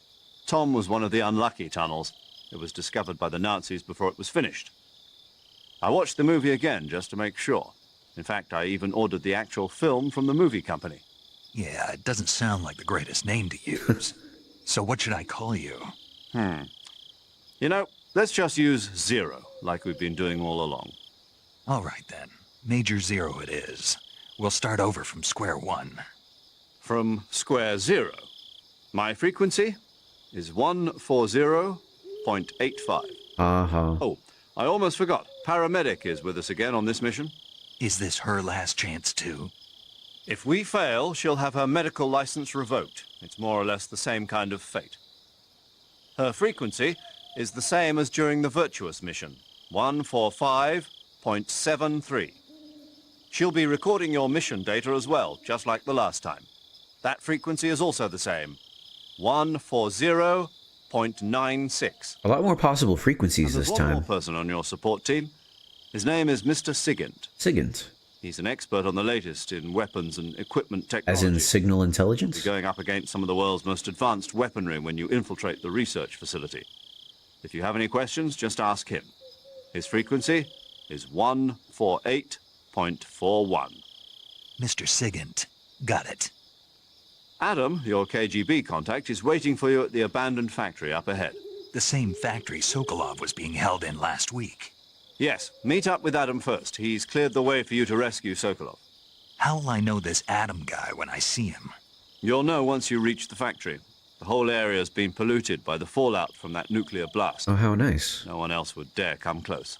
S3: Tom was one of the unlucky tunnels. It was discovered by the Nazis before it was finished. I watched the movie again just to make sure. In fact, I even ordered the actual film from the movie company.
S2: yeah, it doesn't sound like the greatest name to use. So what should I call you?
S3: You know, let's just use Zero, like we've been doing all along.
S2: All right, then. Major Zero it is. We'll start over from square one.
S3: From square zero. My frequency? is 140.85.
S1: Uh-huh.
S3: Oh, I almost forgot. Paramedic is with us again on this mission.
S2: Is this her last chance, too?
S3: If we fail, she'll have her medical license revoked. It's more or less the same kind of fate. Her frequency is the same as during the Virtuous mission, 145.73. She'll be recording your mission data as well, just like the last time. That frequency is also the same, 140.96.
S1: A lot more possible frequencies
S3: And
S1: this
S3: there's one more
S1: time.
S3: person on your support team. His name is Mr. Sigint.
S1: Sigint.
S3: He's an expert on the latest in weapons and equipment technology.
S1: As in signal
S3: You'll
S1: intelligence?
S3: be going up against some of the world's most advanced weaponry when you infiltrate the research facility. If you have any questions, just ask him. His frequency is 148.41.
S2: Mr. Sigint. Got it.
S3: Adam, your KGB contact, is waiting for you at the abandoned factory up ahead.
S2: The same factory Sokolov was being held in last week.
S3: Yes, meet up with Adam first. He's cleared the way for you to rescue Sokolov.
S2: How'll I know this Adam guy when I see him?
S3: You'll know once you reach the factory. The whole area's been polluted by the fallout from that nuclear blast.
S1: Oh, how nice.
S3: No one else would dare come close.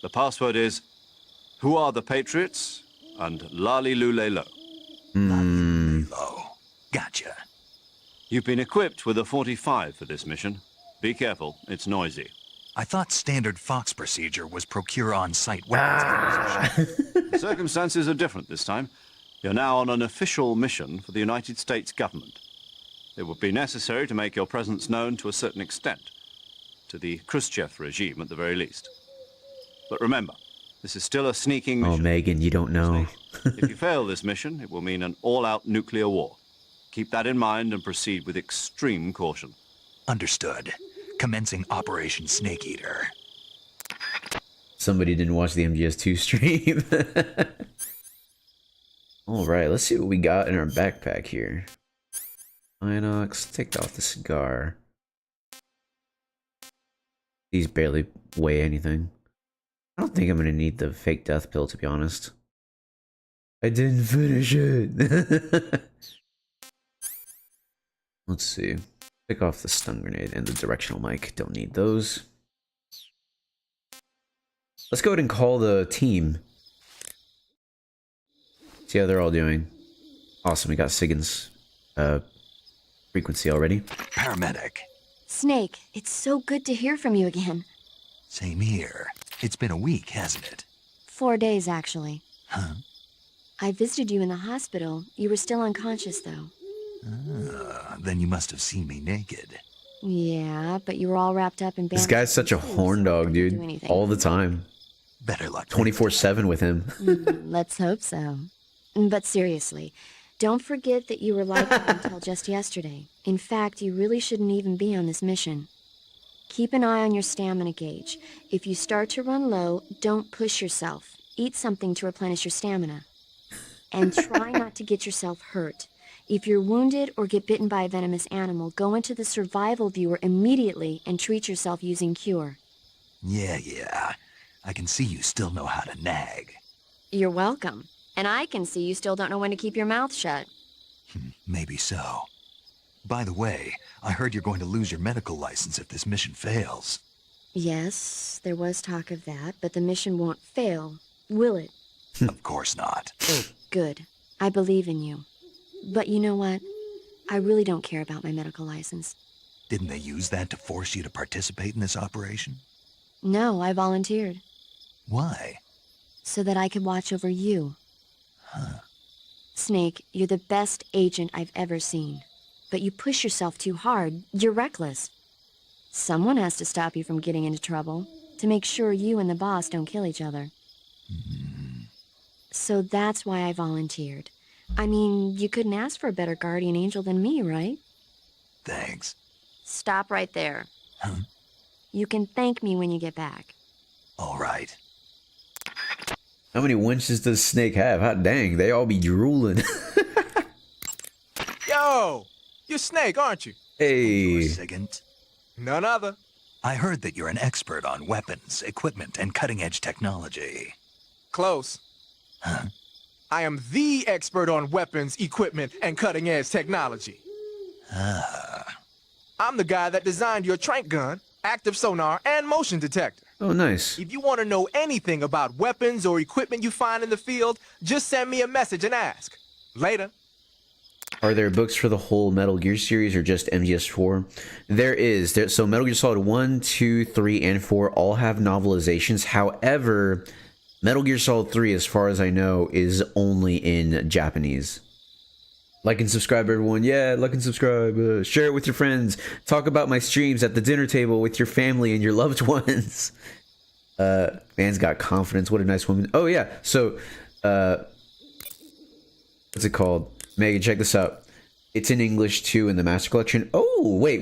S3: The password is, "Who are the Patriots?" and "Lali Lule Lo."
S2: Low. Gotcha.
S3: You've been equipped with a 45 for this mission. Be careful, it's noisy.
S2: I thought standard Fox procedure was procure on-site weapons.
S3: The circumstances are different this time. You're now on an official mission for the United States government. It would be necessary to make your presence known to a certain extent, to the Khrushchev regime at the very least. But remember, this is still a sneaking mission.
S1: Oh, Megan, you don't know.
S3: If you fail this mission, it will mean an all-out nuclear war. Keep that in mind and proceed with extreme caution.
S2: Understood. Commencing Operation Snake Eater.
S1: Somebody didn't watch the MGS2 stream. Alright, let's see what we got in our backpack here. Inox, take off the cigar. These barely weigh anything. I don't think I'm gonna need the fake death pill, to be honest. I didn't finish it. Let's see. Pick off the stun grenade and the directional mic. Don't need those. Let's go ahead and call the team. See how they're all doing. Awesome, we got Sigint's frequency already.
S2: Paramedic.
S6: Snake, it's so good to hear from you again.
S2: Same here. It's been a week, hasn't it?
S6: 4 days, actually.
S2: Huh?
S6: I visited you in the hospital. You were still unconscious, though.
S2: Then you must have seen me naked.
S6: Yeah, but you were all wrapped up in
S1: This
S6: bandages.
S1: guy's such a horn dog, dude.
S6: anything.
S1: All the time.
S2: Better luck.
S1: 24/7 with him.
S6: Let's hope so. But seriously, don't forget that you were like that until just yesterday. In fact, you really shouldn't even be on this mission. Keep an eye on your stamina gauge. If you start to run low, don't push yourself. Eat something to replenish your stamina. And try not to get yourself hurt. If you're wounded or get bitten by a venomous animal, go into the survival viewer immediately and treat yourself using Cure.
S2: Yeah. I can see you still know how to nag.
S6: You're welcome. And I can see you still don't know when to keep your mouth shut.
S2: Maybe so. By the way, I heard you're going to lose your medical license if this mission fails.
S6: Yes, there was talk of that, but the mission won't fail, will it?
S2: Of course not.
S6: Good. I believe in you. But you know what? I really don't care about my medical license.
S2: Didn't they use that to force you to participate in this operation?
S6: No, I volunteered.
S2: Why?
S6: So that I could watch over you. Snake, you're the best agent I've ever seen. But you push yourself too hard. You're reckless. Someone has to stop you from getting into trouble, to make sure you and the boss don't kill each other. So that's why I volunteered. I mean, you couldn't ask for a better guardian angel than me, right?
S2: Thanks.
S6: Stop right there. You can thank me when you get back.
S2: All right.
S1: How many winches does Snake have? Hot dang, they all be drooling.
S18: Yo! You're Snake, aren't you?
S1: Hey.
S2: Sigint.
S18: None other.
S2: I heard that you're an expert on weapons, equipment, and cutting-edge technology.
S18: Close.
S2: Huh?
S18: I am the expert on weapons, equipment, and cutting-edge technology. I'm the guy that designed your trank gun, active sonar, and motion detector.
S1: Oh, nice.
S18: If you want to know anything about weapons or equipment you find in the field, just send me a message and ask. Later.
S1: Are there books for the whole Metal Gear series or just MGS4? There is. So Metal Gear Solid 1, 2, 3, and 4 all have novelizations. However, Metal Gear Solid 3, as far as I know, is only in Japanese. Like and subscribe, everyone. Yeah, like and subscribe. Share it with your friends. Talk about my streams at the dinner table with your family and your loved ones. Man's got confidence. What a nice woman. Oh, yeah. So, what's it called? Megan, check this out. It's in English, too, in the Master Collection. Oh, wait.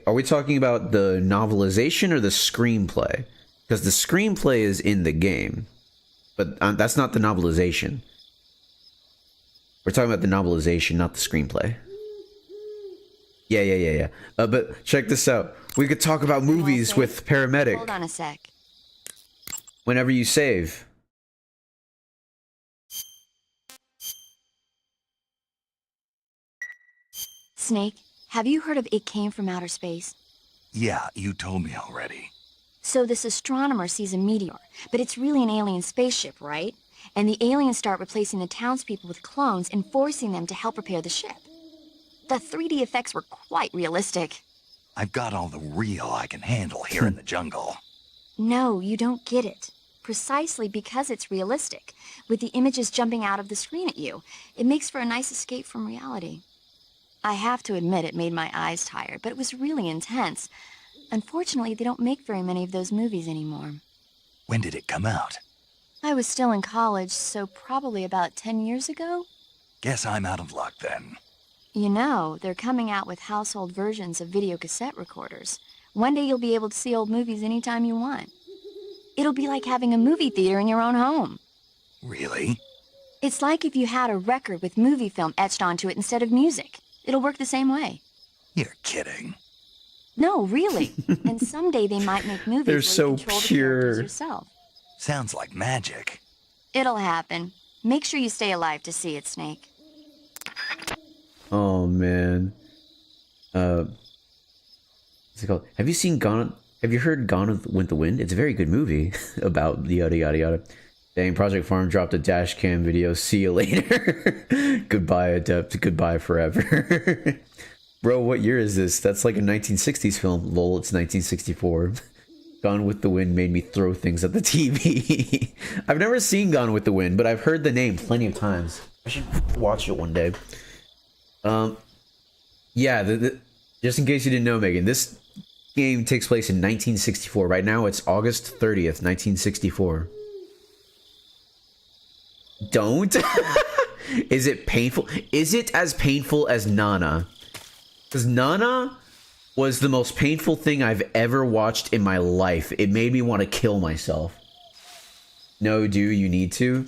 S1: Are we talking about the novelization or the screenplay? Because the screenplay is in the game. But that's not the novelization. We're talking about the novelization, not the screenplay. Yeah. But check this out. We could talk about movies with Paramedic.
S6: Hold on a sec.
S1: Whenever you save.
S6: Snake, have you heard of It Came from Outer Space?
S2: Yeah, you told me already.
S6: So this astronomer sees a meteor, but it's really an alien spaceship, right? And the aliens start replacing the townspeople with clones and forcing them to help repair the ship. The 3D effects were quite realistic.
S2: I've got all the real I can handle here in the jungle.
S6: No, you don't get it. Precisely because it's realistic, with the images jumping out of the screen at you, it makes for a nice escape from reality. I have to admit it made my eyes tired, but it was really intense. Unfortunately, they don't make very many of those movies anymore.
S2: When did it come out?
S6: I was still in college, so probably about 10 years ago?
S2: Guess I'm out of luck then.
S6: You know, they're coming out with household versions of video cassette recorders. One day you'll be able to see old movies anytime you want. It'll be like having a movie theater in your own home.
S2: Really?
S6: It's like if you had a record with movie film etched onto it instead of music. It'll work the same way.
S2: You're kidding.
S6: No, really. And someday they might make movies
S1: They're
S6: where
S1: so
S6: you control the
S1: pure.
S6: characters yourself.
S2: Sounds like magic.
S6: It'll happen. Make sure you stay alive to see it, Snake.
S1: Oh, man. What's it called? Have you heard Gone with the Wind? It's a very good movie about yada yada yada. Dang, Project Farm dropped a dash cam video. See you later. Goodbye, Adept. Goodbye forever. Bro, what year is this? That's like a 1960s film. Lol, it's 1964. Gone with the Wind made me throw things at the TV. I've never seen Gone with the Wind, but I've heard the name plenty of times. I should watch it one day. Yeah, just in case you didn't know, Megan, this game takes place in 1964. Right now, it's August 30th, 1964. Don't? Is it painful? Is it as painful as Nana? Because Nana was the most painful thing I've ever watched in my life. It made me want to kill myself. No, do you need to?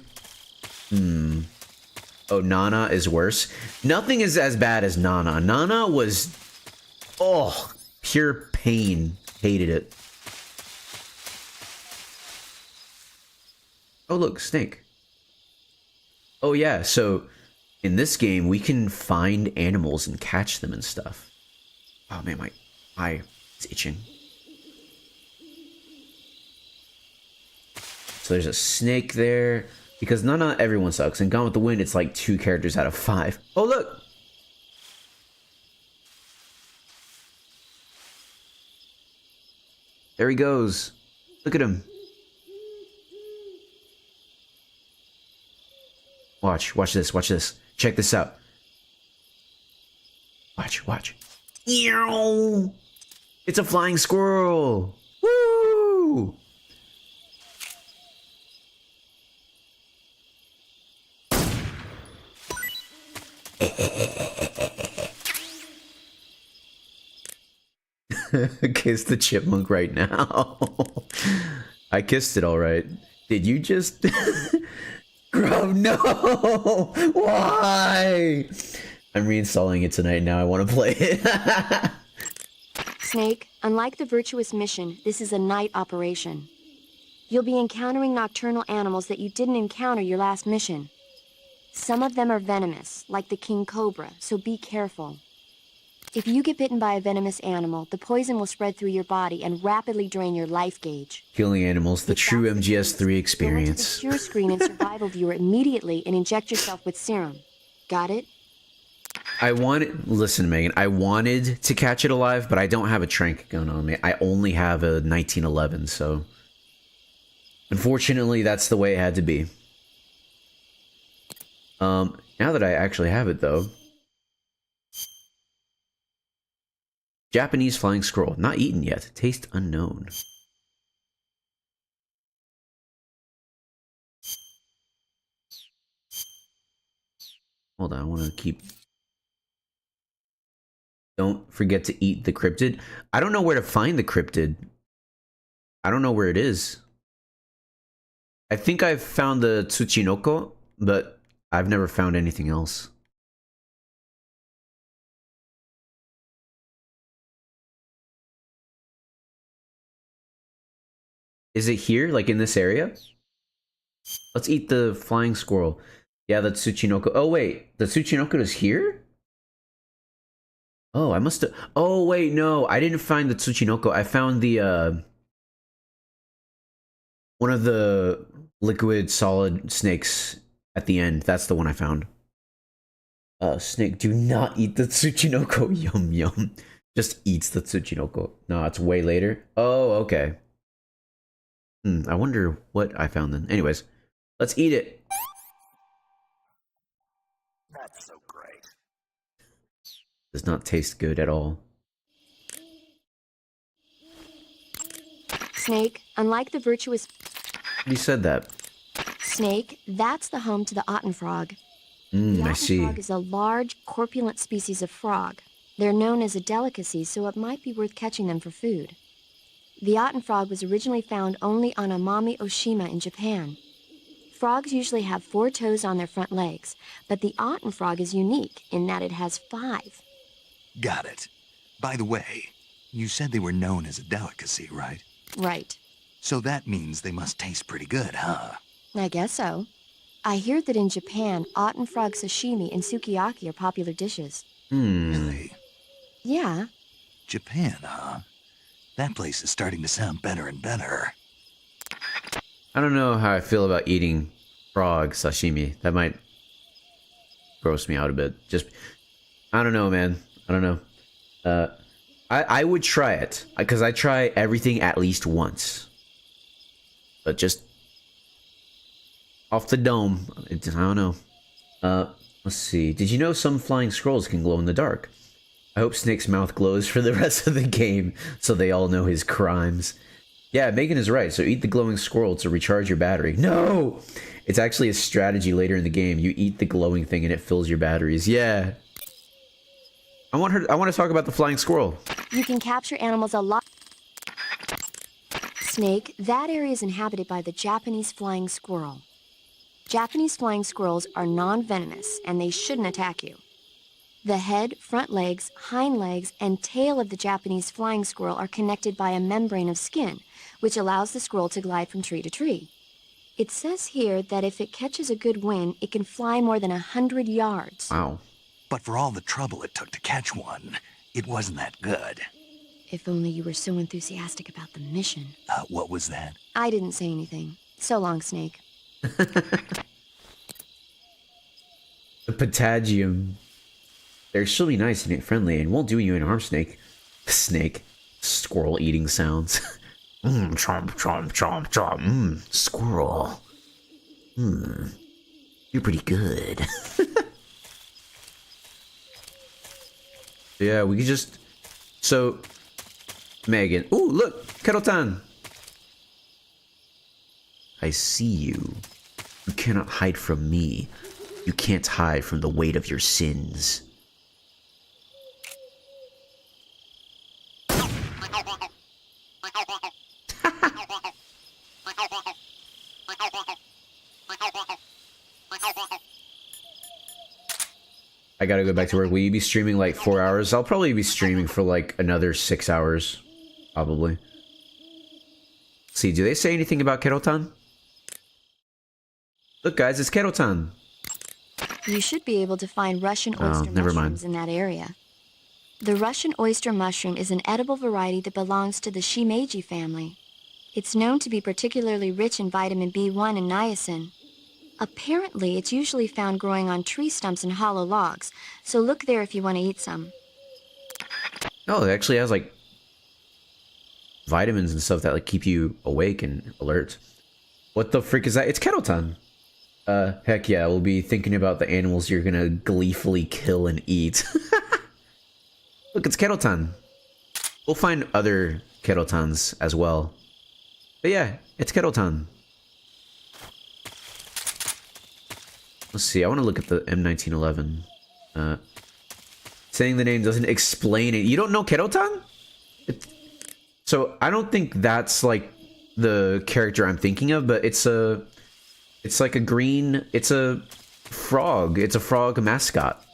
S1: Oh, Nana is worse. Nothing is as bad as Nana. Nana was, oh, pure pain. Hated it. Oh, look, Snake. Oh, yeah, so in this game, we can find animals and catch them and stuff. Oh, man, my eye is itching. So there's a snake there. Because not everyone sucks. In Gone with the Wind, it's like 2 characters out of 5. Oh, look! There he goes. Look at him. Watch this. Check this out. Watch. Ew! It's a flying squirrel! Woo! Kiss the chipmunk right now. I kissed it all right. Did you just... Grub, no! Why? I'm reinstalling it tonight now. I want to play it.
S6: Snake, unlike the Virtuous Mission, this is a night operation. You'll be encountering nocturnal animals that you didn't encounter your last mission. Some of them are venomous, like the king cobra, so be careful. If you get bitten by a venomous animal, the poison will spread through your body and rapidly drain your life gauge.
S1: Killing animals, the true MGS3 experience.
S6: Go to the cure screen and survival viewer immediately and inject yourself with serum. Got it?
S1: Listen, Megan, I wanted to catch it alive, but I don't have a trank gun on me. I only have a 1911, so unfortunately, that's the way it had to be. Now that I actually have it, though. Japanese flying scroll. Not eaten yet. Taste unknown. Hold on, I want to keep... Don't forget to eat the cryptid. I don't know where to find the cryptid. I don't know where it is. I think I've found the Tsuchinoko, but I've never found anything else. Is it here, like in this area? Let's eat the flying squirrel. Yeah, the Tsuchinoko. Oh, wait. The Tsuchinoko is here? Oh, I must have... Oh, wait, no. I didn't find the Tsuchinoko. I found the, one of the liquid solid snakes at the end. That's the one I found. Snake, do not eat the Tsuchinoko. Yum, yum. Just eats the Tsuchinoko. No, it's way later. Oh, okay. I wonder what I found then. Anyways, let's eat it.
S2: That's so great.
S1: Does not taste good at all.
S6: Snake, unlike the virtuous...
S1: You said that.
S6: Snake, that's the home to the Ottenfrog. The
S1: I see.
S6: Ottenfrog is a large, corpulent species of frog. They're known as a delicacy, so it might be worth catching them for food. The Ottenfrog was originally found only on Amami Oshima in Japan. Frogs usually have 4 toes on their front legs, but the Ottenfrog is unique in that it has 5.
S2: Got it. By the way, you said they were known as a delicacy, right?
S6: Right.
S2: So that means they must taste pretty good, huh?
S6: I guess so. I hear that in Japan, Ottenfrog sashimi and sukiyaki are popular dishes.
S2: Really?
S6: Yeah.
S2: Japan, huh? That place is starting to sound better and better.
S1: I don't know how I feel about eating frog sashimi. That might gross me out a bit. Just, I don't know, man. I don't know. I would try it, because I try everything at least once. But just off the dome, I don't know. Let's see. Did you know some flying scrolls can glow in the dark? I hope Snake's mouth glows for the rest of the game, so they all know his crimes. Yeah, Megan is right, so eat the glowing squirrel to recharge your battery. No! It's actually a strategy later in the game. You eat the glowing thing and it fills your batteries. Yeah. I want to talk about the flying squirrel.
S6: You can capture animals a lot. Snake, that area is inhabited by the Japanese flying squirrel. Japanese flying squirrels are non-venomous, and they shouldn't attack you. The head, front legs, hind legs, and tail of the Japanese flying squirrel are connected by a membrane of skin, which allows the squirrel to glide from tree to tree. It says here that if it catches a good wind, it can fly more than 100 yards.
S1: Wow.
S2: But for all the trouble it took to catch one, it wasn't that good.
S6: If only you were so enthusiastic about the mission.
S2: What was that?
S6: I didn't say anything. So long, Snake.
S1: The patagium. They're extremely nice and friendly and won't do you any harm, Snake. Snake. Squirrel eating sounds. Chomp, chomp, chomp, chomp. Squirrel. You're pretty good. Yeah, we could just... So, Megan. Ooh, look! Kerotan! I see you. You cannot hide from me. You can't hide from the weight of your sins. I gotta go back to work. Will you be streaming like 4 hours? I'll probably be streaming for like another 6 hours. Probably. See, do they say anything about Kerotan? Look guys, it's Kerotan.
S6: You should be able to find Russian oyster
S1: never mind.
S6: mushrooms in that area. The Russian oyster mushroom is an edible variety that belongs to the shimeji family. It's known to be particularly rich in vitamin B1 and niacin. Apparently, it's usually found growing on tree stumps and hollow logs, so look there if you want to eat some.
S1: Oh, it actually has like vitamins and stuff that like keep you awake and alert. What the frick is that? It's Kettleton. Heck yeah, we'll be thinking about the animals you're gonna gleefully kill and eat. Look, it's Kettleton. We'll find other Kettletons as well. But yeah, it's Kettleton. Let's see, I want to look at the M1911. Saying the name doesn't explain it. You don't know Kettleton? So I don't think that's like the character I'm thinking of, but it's like a green, it's a frog. It's a frog mascot.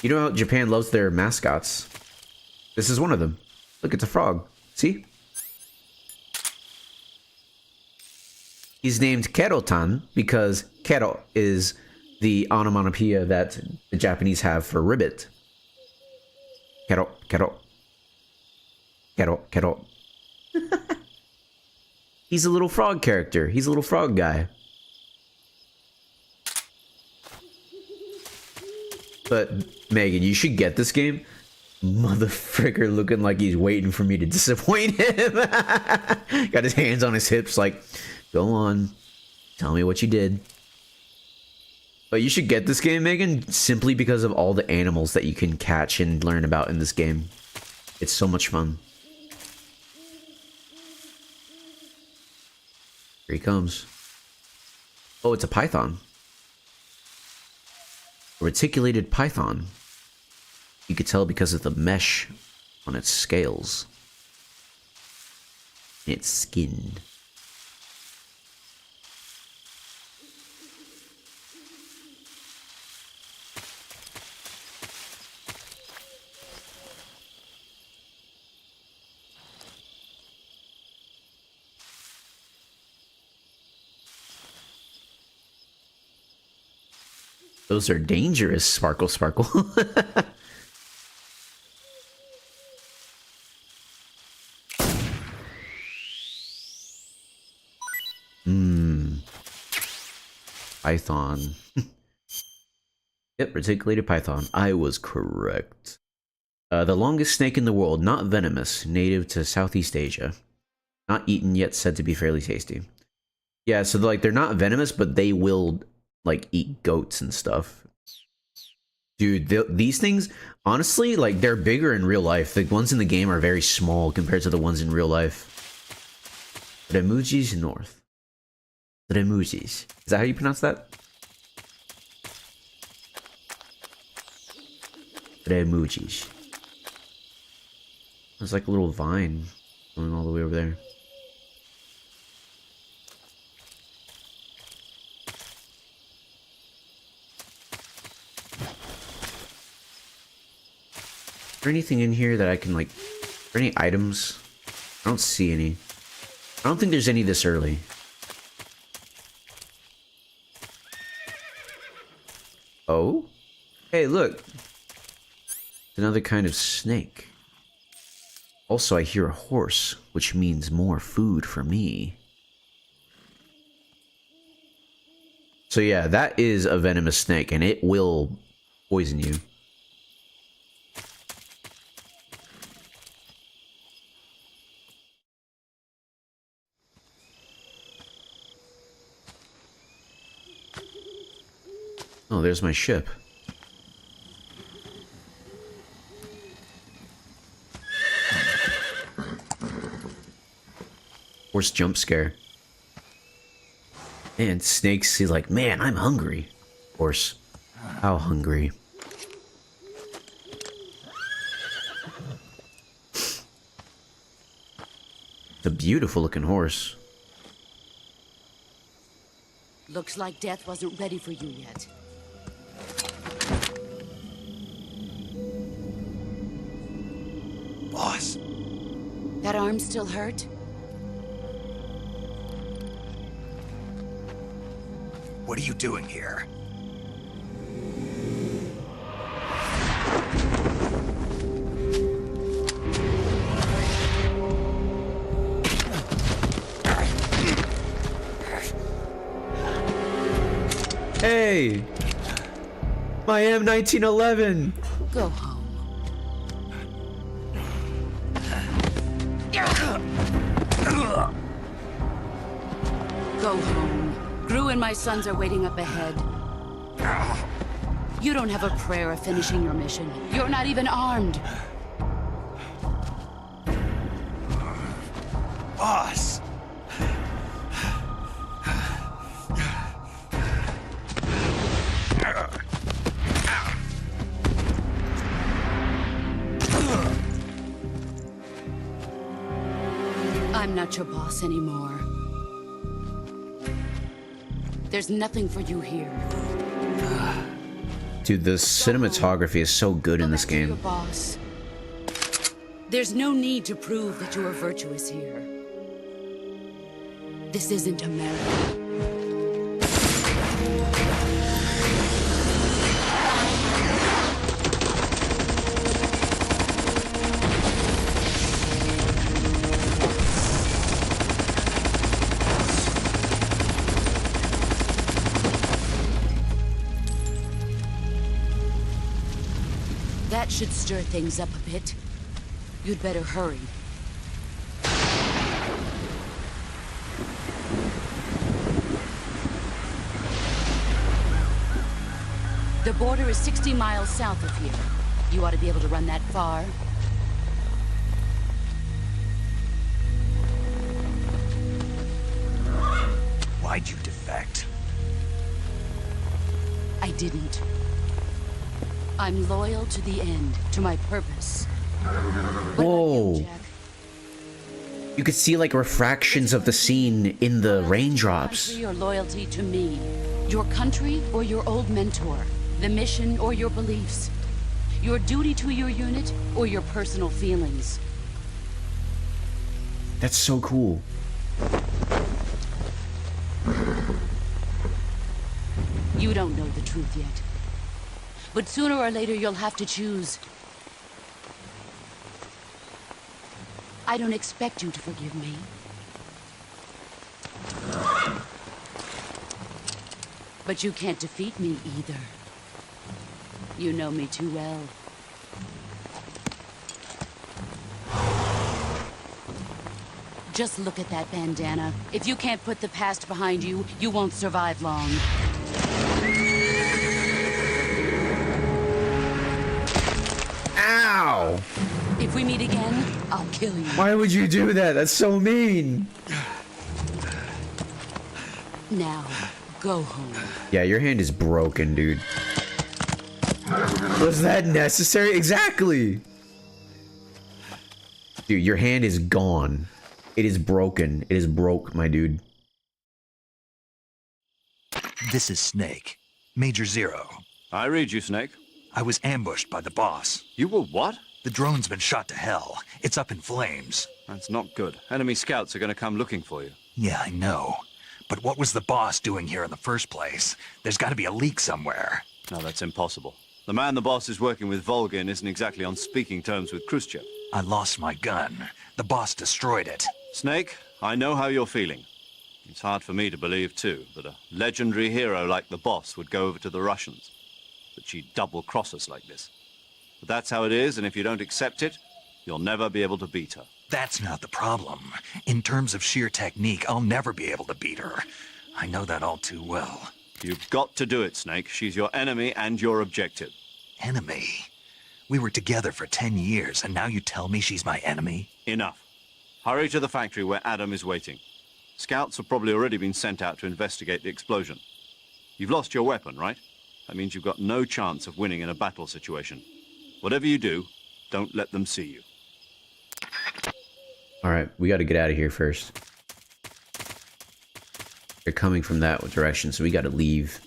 S1: You know how Japan loves their mascots. This is one of them. Look, it's a frog. See? He's named Kettleton because Kettle is the onomatopoeia that the Japanese have for ribbit. Kettle, kettle. Kettle, kettle. He's a little frog character. He's a little frog guy. But, Megan, you should get this game. Motherfricker looking like he's waiting for me to disappoint him. Got his hands on his hips like, go on. Tell me what you did. But you should get this game, Megan, simply because of all the animals that you can catch and learn about in this game. It's so much fun. Here he comes. Oh, it's a python. A reticulated python. You could tell because of the mesh on its scales. Its skin. Those are dangerous, Sparkle Sparkle. Python. Yep, reticulated python. I was correct. The longest snake in the world, not venomous, native to Southeast Asia. Not eaten yet, said to be fairly tasty. Yeah, so like they're not venomous, but they will like eat goats and stuff. Dude, these things, honestly, like they're bigger in real life. The ones in the game are very small compared to the ones in real life. Remuji's North. Remuji's. Is that how you pronounce that? Remuji's. There's like a little vine going all the way over there. Is there anything in here that I can like... Are there any items? I don't see any. I don't think there's any this early. Oh? Hey, look. It's another kind of snake. Also, I hear a horse, which means more food for me. So yeah, that is a venomous snake, and it will poison you. Oh, there's my ship. Horse jump scare. And snakes, he's like, man, I'm hungry. Horse, how hungry? It's a beautiful looking horse.
S7: Looks like death wasn't ready for you yet.
S2: Boss.
S7: That arm still hurt?
S2: What are you doing here?
S1: way! My M1911!
S7: Go home. Go home. Gru and my sons are waiting up ahead. You don't have a prayer of finishing your mission. You're not even armed.
S2: Boss!
S7: I'm not your boss anymore. There's nothing for you here.
S1: Dude, the cinematography is so good in this
S7: Your
S1: game.
S7: boss. There's no need to prove that you are virtuous here. This isn't America. That should stir things up a bit. You'd better hurry. The border is 60 miles south of here. You ought to be able to run that far.
S2: Why'd you defect?
S7: I didn't. I'm loyal to the end, to my purpose.
S1: Whoa. You could see like refractions of the scene in the raindrops.
S7: Your loyalty to me, your country or your old mentor, the mission or your beliefs, your duty to your unit or your personal feelings.
S1: That's so cool.
S7: You don't know the truth yet. But sooner or later you'll have to choose. I don't expect you to forgive me. But you can't defeat me either. You know me too well. Just look at that bandana. If you can't put the past behind you, you won't survive long.
S1: Ow!
S7: If we meet again, I'll kill you.
S1: Why would you do that? That's so mean.
S7: Now, go home.
S1: Yeah, your hand is broken, dude. Was that necessary? Exactly! Dude, your hand is gone. It is broken. It is broke, my dude.
S2: This is Snake. Major Zero.
S3: I read you, Snake.
S2: I was ambushed by the boss.
S3: You were what?
S2: The drone's been shot to hell. It's up in flames.
S3: That's not good. Enemy scouts are going to come looking for you.
S2: Yeah, I know. But what was the boss doing here in the first place? There's got to be a leak somewhere.
S3: No, that's impossible. The man the boss is working with, Volgin, isn't exactly on speaking terms with Khrushchev.
S2: I lost my gun. The boss destroyed it.
S3: Snake, I know how you're feeling. It's hard for me to believe, too, that a legendary hero like the boss would go over to the Russians. That she'd double-cross us like this. But that's how it is, and if you don't accept it, you'll never be able to beat her.
S2: That's not the problem. In terms of sheer technique, I'll never be able to beat her. I know that all too well.
S3: You've got to do it, Snake. She's your enemy and your objective.
S2: Enemy? We were together for 10 years, and now you tell me she's my enemy?
S3: Enough. Hurry to the factory where Adam is waiting. Scouts have probably already been sent out to investigate the explosion. You've lost your weapon, right? That means you've got no chance of winning in a battle situation. Whatever you do, don't let them see you.
S1: Alright, we gotta get out of here first. They're coming from that direction, so we gotta leave.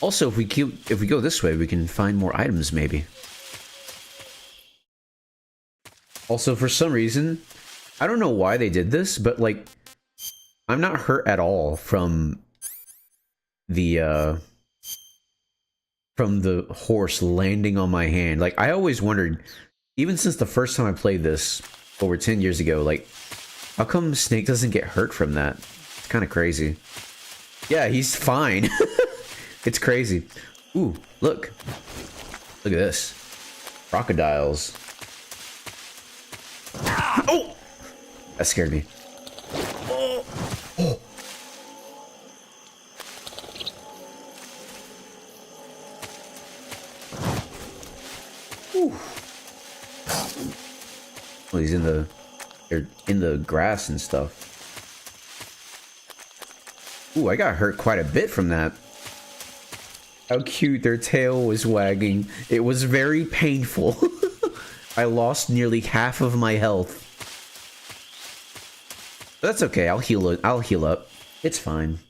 S1: Also, if we go this way, we can find more items, maybe. Also, for some reason, I don't know why they did this, but like, I'm not hurt at all from the horse landing on my hand. Like, I always wondered, even since the first time I played this over 10 years ago, like, how come Snake doesn't get hurt from that? It's kind of crazy. Yeah, he's fine. It's crazy. Ooh, look. Look at this. Crocodiles. Oh! That scared me. Oh! Oh! Ooh. Well, he's they're in the grass and stuff. Ooh, I got hurt quite a bit from that. How cute, their tail was wagging. It was very painful. I lost nearly half of my health. But that's okay, I'll heal up. It's fine.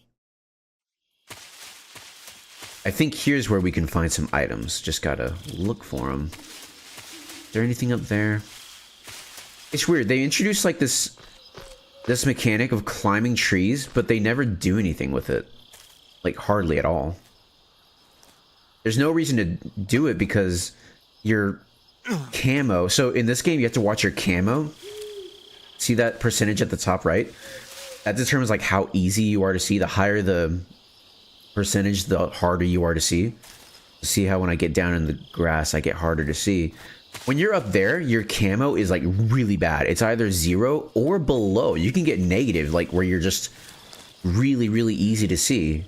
S1: I think here's where we can find some items. Just gotta look for them. Is there anything up there? It's weird, they introduced like this mechanic of climbing trees, but they never do anything with it. Like, hardly at all. There's no reason to do it because your camo... So, in this game, you have to watch your camo. See that percentage at the top right? That determines, like, how easy you are to see. The higher the percentage, the harder you are to see. See how when I get down in the grass, I get harder to see. When you're up there, your camo is, like, really bad. It's either 0 or below. You can get negative, like, where you're just really, really easy to see.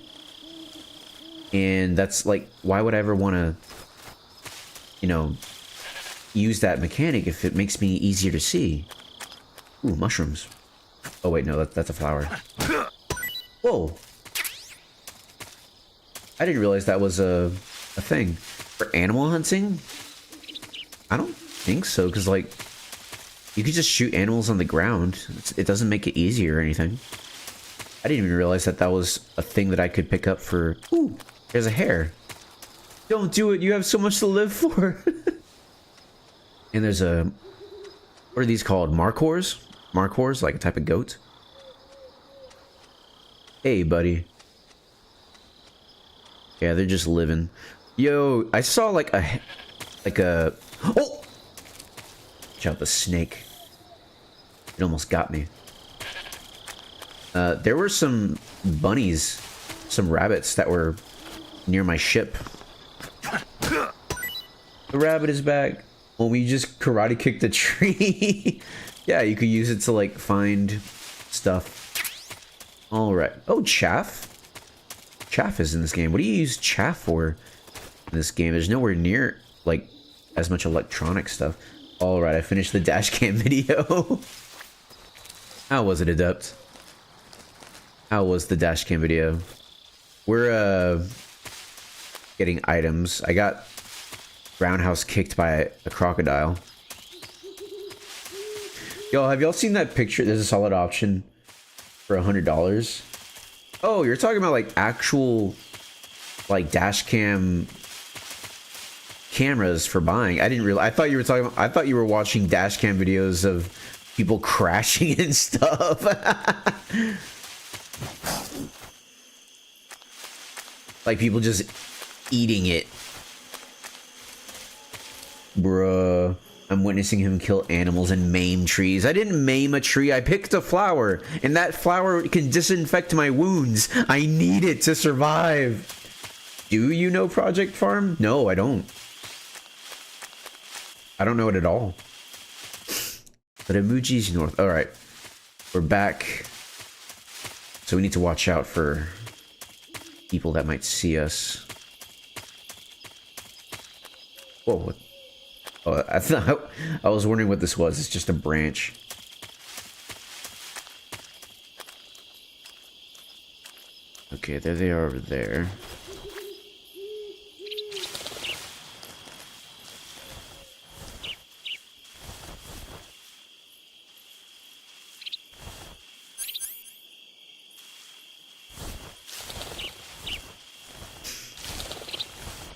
S1: And that's, like, why would I ever want to, you know, use that mechanic if it makes me easier to see? Ooh, mushrooms. Oh, wait, no, that's a flower. Whoa. I didn't realize that was a thing. For animal hunting? I don't think so, because, like, you could just shoot animals on the ground. It doesn't make it easier or anything. I didn't even realize that that was a thing that I could pick up for... Ooh, there's a hare. Don't do it, you have so much to live for. And there's a... What are these called? Markhors? Markhors, like a type of goat. Hey, buddy. Yeah, they're just living. Yo, I saw like a... Oh! Watch out, the snake. It almost got me. There were some bunnies, some rabbits that were near my ship. The rabbit is back. Well, we just karate kicked a tree. Yeah, you could use it to, like, find stuff. Alright. Oh, chaff? Chaff is in this game. What do you use chaff for in this game? There's nowhere near, like, as much electronic stuff. Alright, I finished the dashcam video. How was it, Adept? How was the dashcam video? We're, getting items. I got roundhouse kicked by a crocodile. Yo, have y'all seen that picture? There's a solid option for $100. Oh, you're talking about, like, actual, like, dashcam cameras for buying. I didn't realize. I thought you were talking about, I thought you were watching dashcam videos of people crashing and stuff. Like people just eating it. Bruh. I'm witnessing him kill animals and maim trees. I didn't maim a tree. I picked a flower. And that flower can disinfect my wounds. I need it to survive. Do you know Project Farm? No, I don't. I don't know it at all. But Imuji's north. Alright. We're back. So we need to watch out for people that might see us. Whoa. What? Oh, I was wondering what this was. It's just a branch. Okay, there they are over there.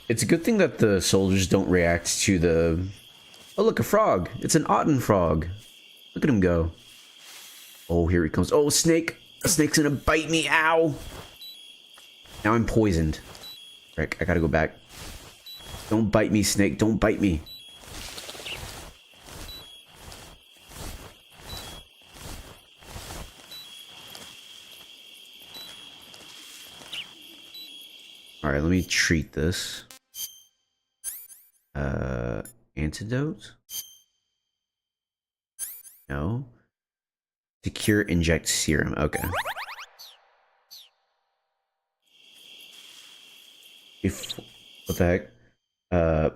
S1: It's a good thing that the soldiers don't react to the... Oh, look, a frog. It's an Otten frog. Look at him go. Oh, here he comes. Oh, snake. A snake's gonna bite me. Ow. Now I'm poisoned. Rick, I gotta go back. Don't bite me, snake. Don't bite me. All right, let me treat this. Antidote? No. To cure, inject serum. Okay. What the heck?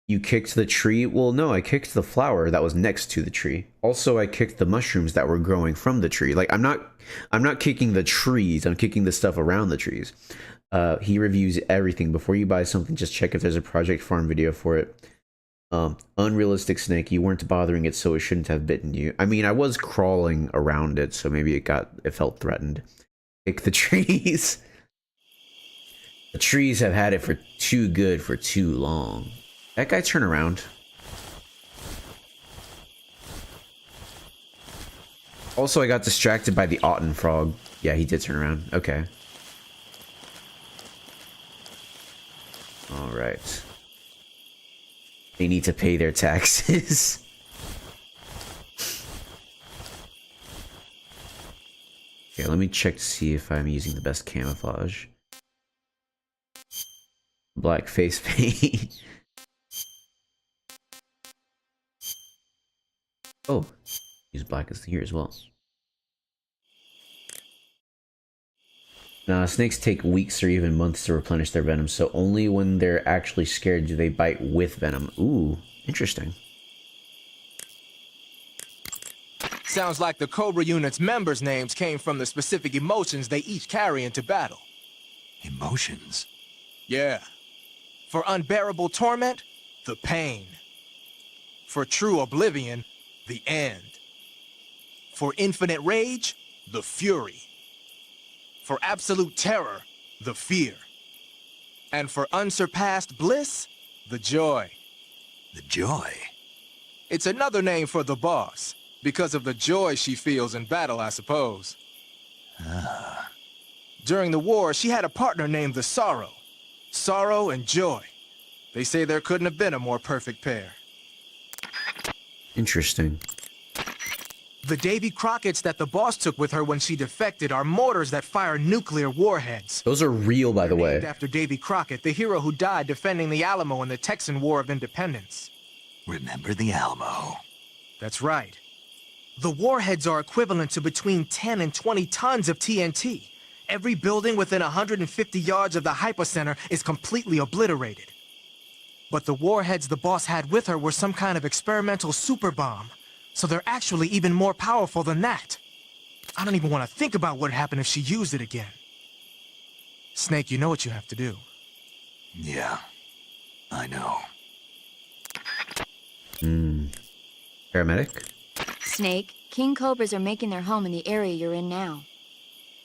S1: You kicked the tree? Well, no, I kicked the flower that was next to the tree. Also, I kicked the mushrooms that were growing from the tree. Like, I'm not kicking the trees. I'm kicking the stuff around the trees. He reviews everything. Before you buy something, just check if there's a Project Farm video for it. Unrealistic snake. You weren't bothering it, so it shouldn't have bitten you. I mean, I was crawling around it, so maybe it felt threatened. Kick the trees. The trees have had it for too good for too long. That guy turn around. Also, I got distracted by the Autumn frog. Yeah, he did turn around. Okay. Alright. They need to pay their taxes. Okay, let me check to see if I'm using the best camouflage. Black face paint. Oh, use black as here as well. Nah, snakes take weeks or even months to replenish their venom, so only when they're actually scared do they bite with venom. Ooh, interesting.
S18: Sounds like the Cobra Unit's members' names came from the specific emotions they each carry into battle.
S2: Emotions?
S18: Yeah. For unbearable torment, the pain. For true oblivion, the end. For infinite rage, the fury. For absolute terror, the fear. And for unsurpassed bliss, the joy.
S2: The joy?
S18: It's another name for the boss, because of the joy she feels in battle, I suppose.
S2: Ah.
S18: During the war, she had a partner named the Sorrow. Sorrow and joy. They say there couldn't have been a more perfect pair.
S1: Interesting.
S18: The Davy Crockett's that the boss took with her when she defected are mortars that fire nuclear warheads.
S1: Those are real, by the way.
S18: Named after Davy Crockett, the hero who died defending the Alamo in the Texan War of Independence.
S2: Remember the Alamo.
S18: That's right. The warheads are equivalent to between 10 and 20 tons of TNT. Every building within 150 yards of the hypocenter is completely obliterated. But the warheads the boss had with her were some kind of experimental super bomb. So they're actually even more powerful than that. I don't even want to think about what would happen if she used it again. Snake, you know what you have to do.
S2: Yeah, I know.
S1: Paramedic?
S6: Snake, king cobras are making their home in the area you're in now.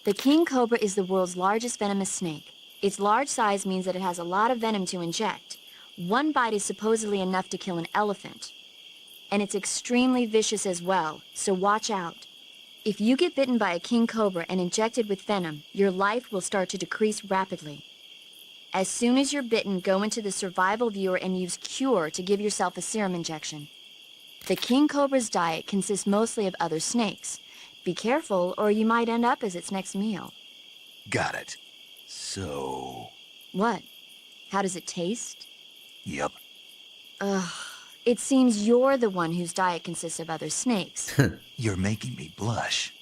S6: The king cobra is the world's largest venomous snake. Its large size means that it has a lot of venom to inject. One bite is supposedly enough to kill an elephant. And it's extremely vicious as well, so watch out. If you get bitten by a king cobra and injected with venom, your life will start to decrease rapidly. As soon as you're bitten, go into the survival viewer and use Cure to give yourself a serum injection. The king cobra's diet consists mostly of other snakes. Be careful, or you might end up as its next meal.
S2: Got it. So...
S6: What? How does it taste?
S2: Yep.
S6: Ugh. It seems you're the one whose diet consists of other snakes.
S2: You're making me blush.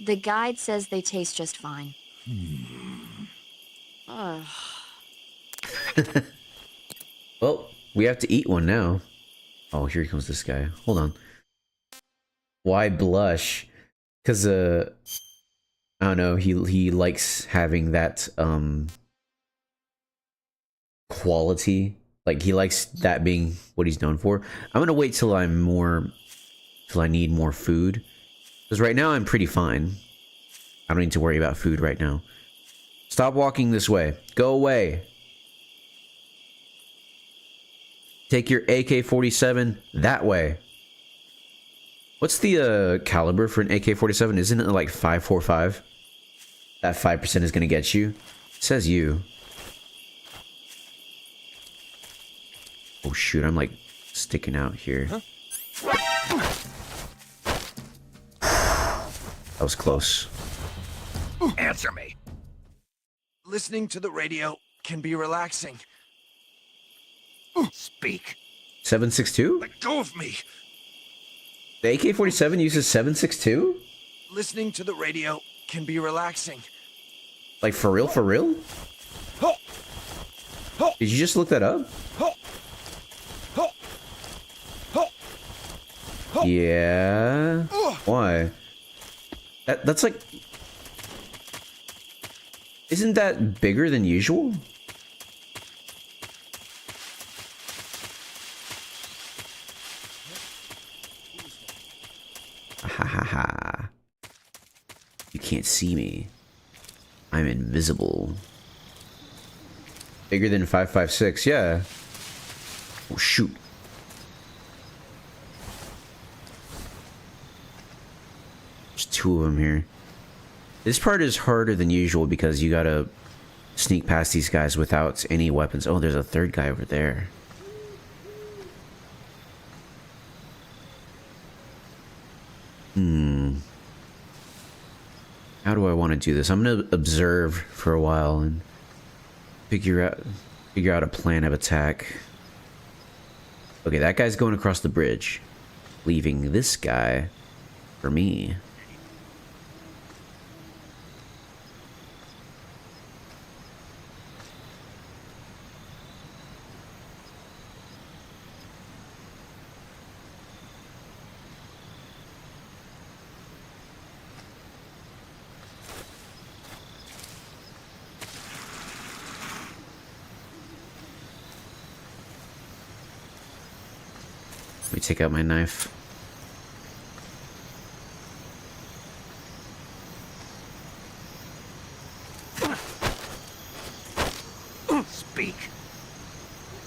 S6: The guide says they taste just fine. Ugh.
S1: Well, we have to eat one now. Oh, here comes this guy. Hold on. Why blush? Because, I don't know, he likes having that, quality. Like, he likes that being what he's known for. I'm gonna wait till I need more food. Because right now I'm pretty fine. I don't need to worry about food right now. Stop walking this way. Go away. Take your AK-47 that way. What's the caliber for an AK-47? Isn't it like 5.45? That 5% is gonna get you. It says you. Oh shoot, I'm like sticking out here. That was close.
S15: Answer me.
S9: Listening to the radio can be relaxing. Speak.
S1: 7.62?
S9: Let go of me.
S1: The AK-47 uses 7.62?
S9: Listening to the radio can be relaxing.
S1: Like, for real, for real? Did you just look that up? Yeah. Why? That's like... Isn't that bigger than usual? Ha ha ha. You can't see me. I'm invisible. Bigger than 5.56, yeah. Oh, shoot. There's two of them here. This part is harder than usual because you gotta sneak past these guys without any weapons. Oh, there's a third guy over there. How do I want to do this? I'm gonna observe for a while and figure out a plan of attack. Okay, that guy's going across the bridge, leaving this guy for me. Let me take out my knife.
S9: Speak.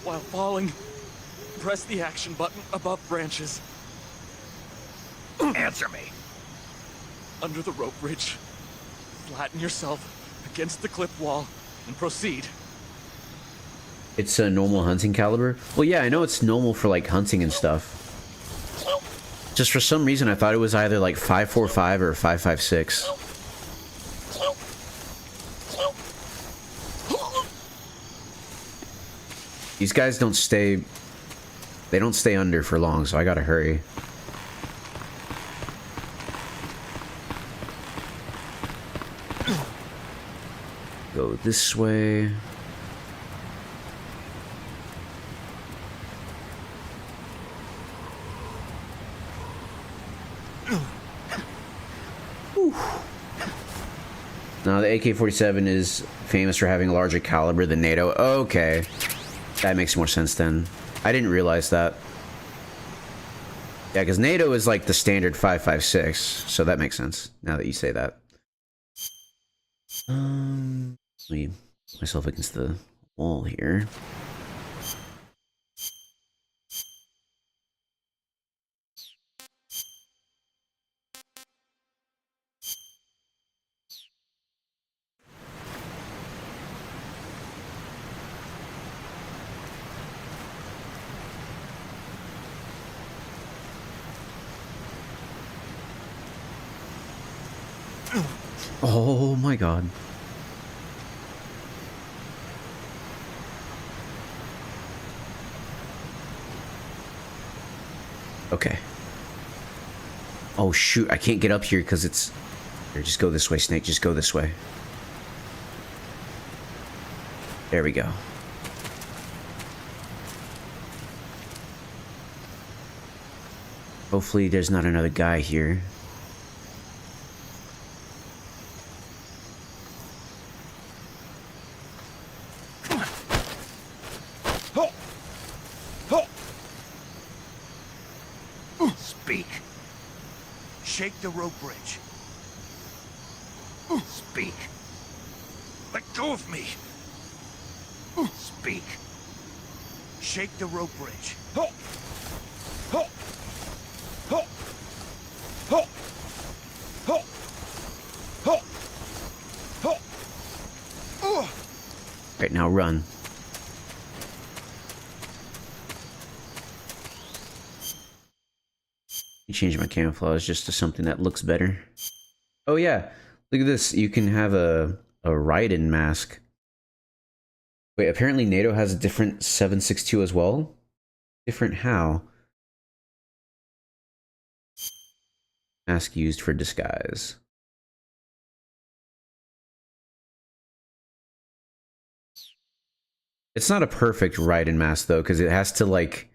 S9: While falling, press the action button above branches.
S15: Answer me.
S9: Under the rope bridge, flatten yourself against the cliff wall and proceed.
S1: It's a normal hunting caliber? Well, yeah, I know it's normal for, like, hunting and stuff. Just for some reason, I thought it was either, like, 5.45 or 5.56. These guys don't stay... They don't stay under for long, so I gotta hurry. Go this way. Now, the AK-47 is famous for having a larger caliber than NATO. Okay. That makes more sense then. I didn't realize that. Yeah, because NATO is like the standard 5.56, so that makes sense, now that you say that. Let me put myself against the wall here. Oh my god. Okay. Oh shoot, I can't get up here because it's... Here, just go this way, Snake, just go this way. There we go. Hopefully there's not another guy here.
S9: Speak. Shake the rope bridge. Speak. Let go of me. Speak. Shake the rope bridge.
S1: Right now, run. Change my camouflage just to something that looks better. Oh yeah, look at this. You can have a Raiden mask Wait, apparently NATO has a different 762 as well? Different how? Mask used for disguise. It's not a perfect Raiden mask though, because it has to like,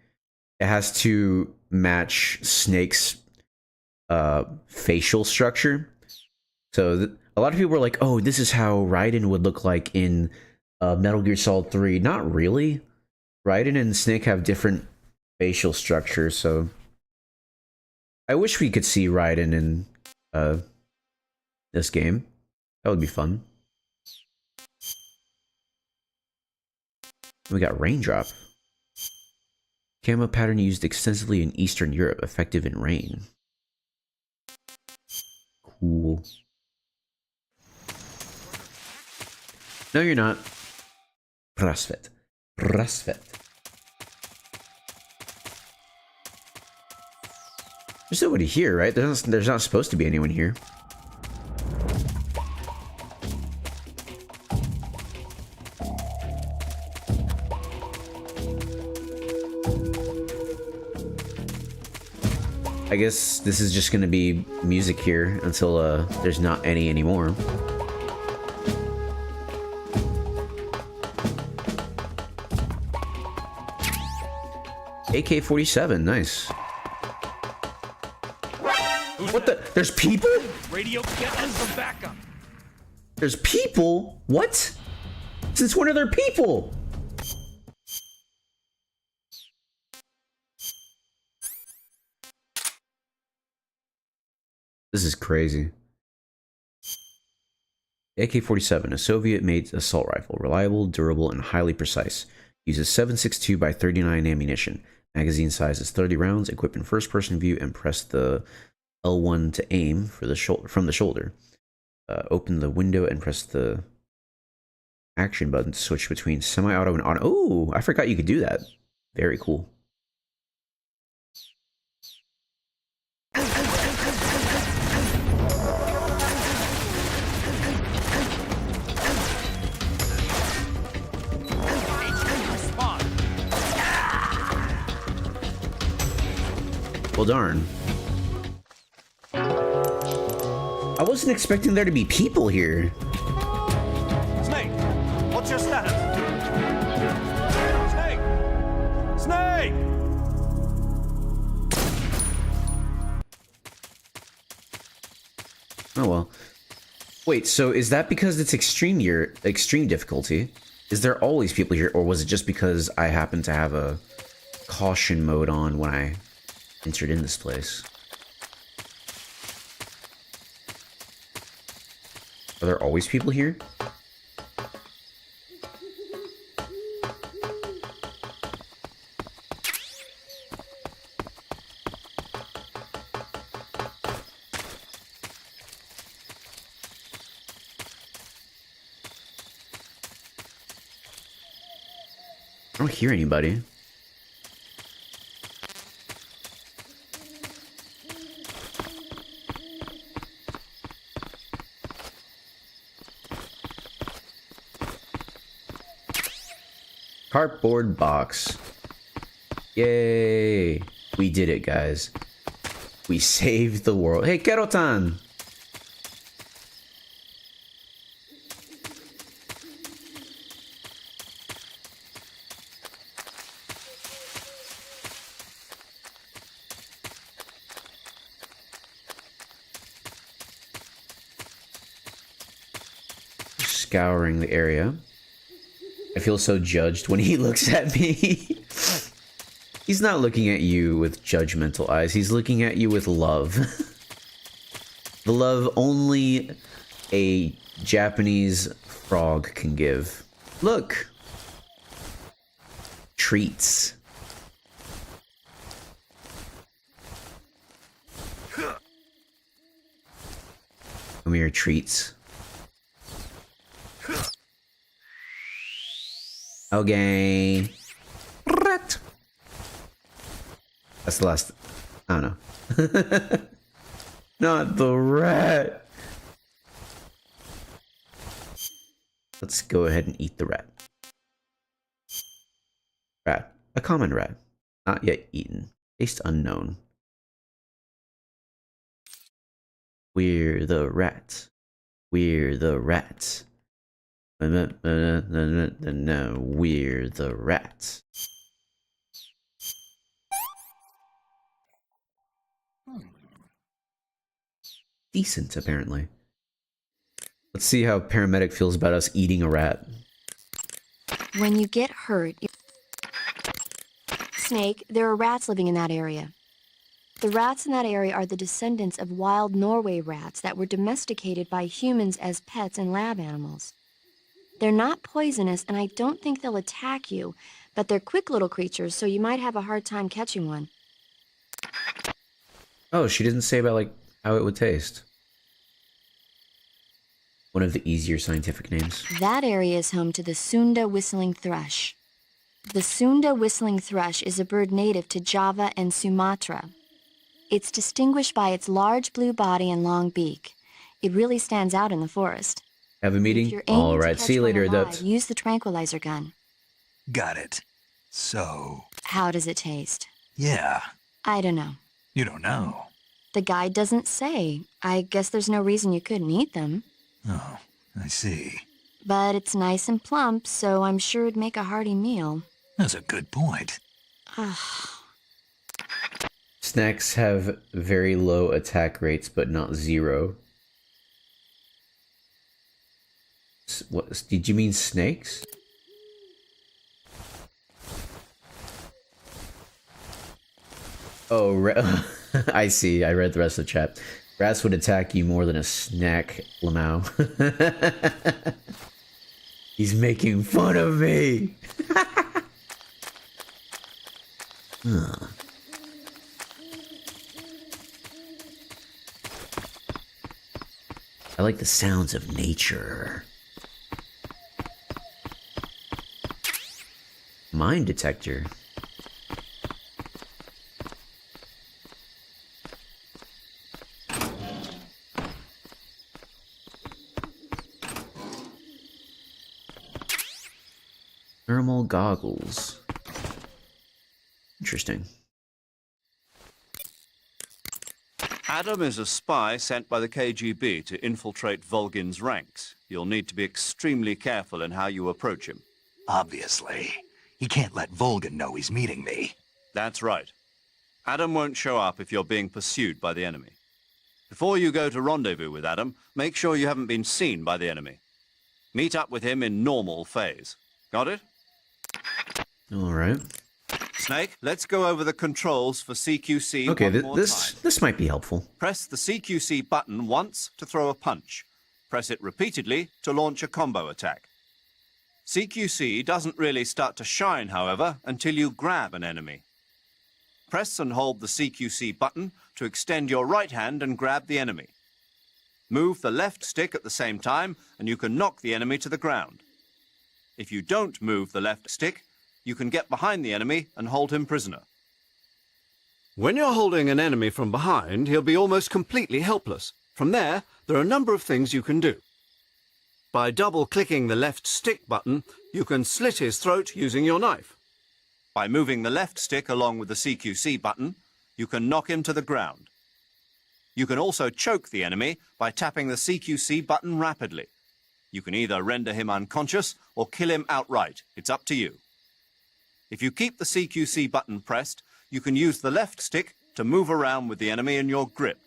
S1: it has to match Snake's facial structure. So a lot of people were like, "Oh, this is how Raiden would look like in Metal Gear Solid 3." Not really. Raiden and Snake have different facial structures, so I wish we could see Raiden in this game. That would be fun. We got Raindrop. Camo pattern used extensively in Eastern Europe, effective in rain. Cool. No, you're not. Prasvet. Prasvet. There's nobody here, right? There's not supposed to be anyone here. I guess this is just gonna be music here until there's not any anymore. AK-47, nice. What the? There's people?
S11: Radio, get us some backup.
S1: There's people? What? Since when are there people? This is crazy. AK-47, a Soviet-made assault rifle, reliable, durable, and highly precise. Uses 7.62 by 39 ammunition. Magazine size is 30 rounds. Equipped in first-person view, and press the L1 to aim for the from the shoulder. Open the window and press the action button to switch between semi-auto and auto. Oh, I forgot you could do that. Very cool. Well, darn. I wasn't expecting there to be people here.
S11: Snake, what's your status? Snake! Snake!
S1: Oh well. Wait, so is that because it's extreme difficulty? Is there always people here, or was it just because I happen to have a caution mode on when I entered in this place? Are there always people here? I don't hear anybody. Cardboard box. Yay! We did it, guys. We saved the world. Hey, Kerotan! Scouring the area. I feel so judged when he looks at me. He's not looking at you with judgmental eyes. He's looking at you with love. The love only a Japanese frog can give. Look. Treats. Come here, treats. Okay. Rat. That's the last. I don't know. Not the rat. Let's go ahead and eat the rat. Rat. A common rat. Not yet eaten. Taste unknown. We're the rats. We're the rats. No, we're the rats. Decent, apparently. Let's see how paramedic feels about us eating a rat.
S6: When you get hurt, Snake, there are rats living in that area. The rats in that area are the descendants of wild Norway rats that were domesticated by humans as pets and lab animals. They're not poisonous, and I don't think they'll attack you, but they're quick little creatures, so you might have a hard time catching one.
S1: Oh, she didn't say about, like, how it would taste. One of the easier scientific names.
S6: That area is home to the Sunda whistling thrush. The Sunda whistling thrush is a bird native to Java and Sumatra. It's distinguished by its large blue body and long beak. It really stands out in the forest.
S1: Have a meeting? All right, see you later, Adept.
S6: Use the tranquilizer gun.
S2: Got it. So...
S6: How does it taste?
S2: Yeah.
S6: I don't know.
S2: You don't know.
S6: The guide doesn't say. I guess there's no reason you couldn't eat them.
S2: Oh, I see.
S6: But it's nice and plump, so I'm sure it'd make a hearty meal.
S2: That's a good point.
S1: Snacks have very low attack rates, but not zero. What did you mean, snakes? Oh, I see. I read the rest of the chat. Rats would attack you more than a snack, Lamau. He's making fun of me. I like the sounds of nature. Mine detector. Thermal goggles. Interesting.
S3: Adam is a spy sent by the KGB to infiltrate Volgin's ranks. You'll need to be extremely careful in how you approach him.
S2: Obviously. He can't let Volgin know he's meeting me.
S3: That's right. Adam won't show up if you're being pursued by the enemy. Before you go to rendezvous with Adam, make sure you haven't been seen by the enemy. Meet up with him in normal phase. Got it?
S1: All right.
S3: Snake, let's go over the controls for CQC
S1: Okay,
S3: one more time.
S1: this might be helpful.
S3: Press the CQC button once to throw a punch. Press it repeatedly to launch a combo attack. CQC doesn't really start to shine, however, until you grab an enemy. Press and hold the CQC button to extend your right hand and grab the enemy. Move the left stick at the same time, and you can knock the enemy to the ground. If you don't move the left stick, you can get behind the enemy and hold him prisoner. When you're holding an enemy from behind, he'll be almost completely helpless. From there, there are a number of things you can do. By double-clicking the left stick button, you can slit his throat using your knife. By moving the left stick along with the CQC button, you can knock him to the ground. You can also choke the enemy by tapping the CQC button rapidly. You can either render him unconscious or kill him outright. It's up to you. If you keep the CQC button pressed, you can use the left stick to move around with the enemy in your grip.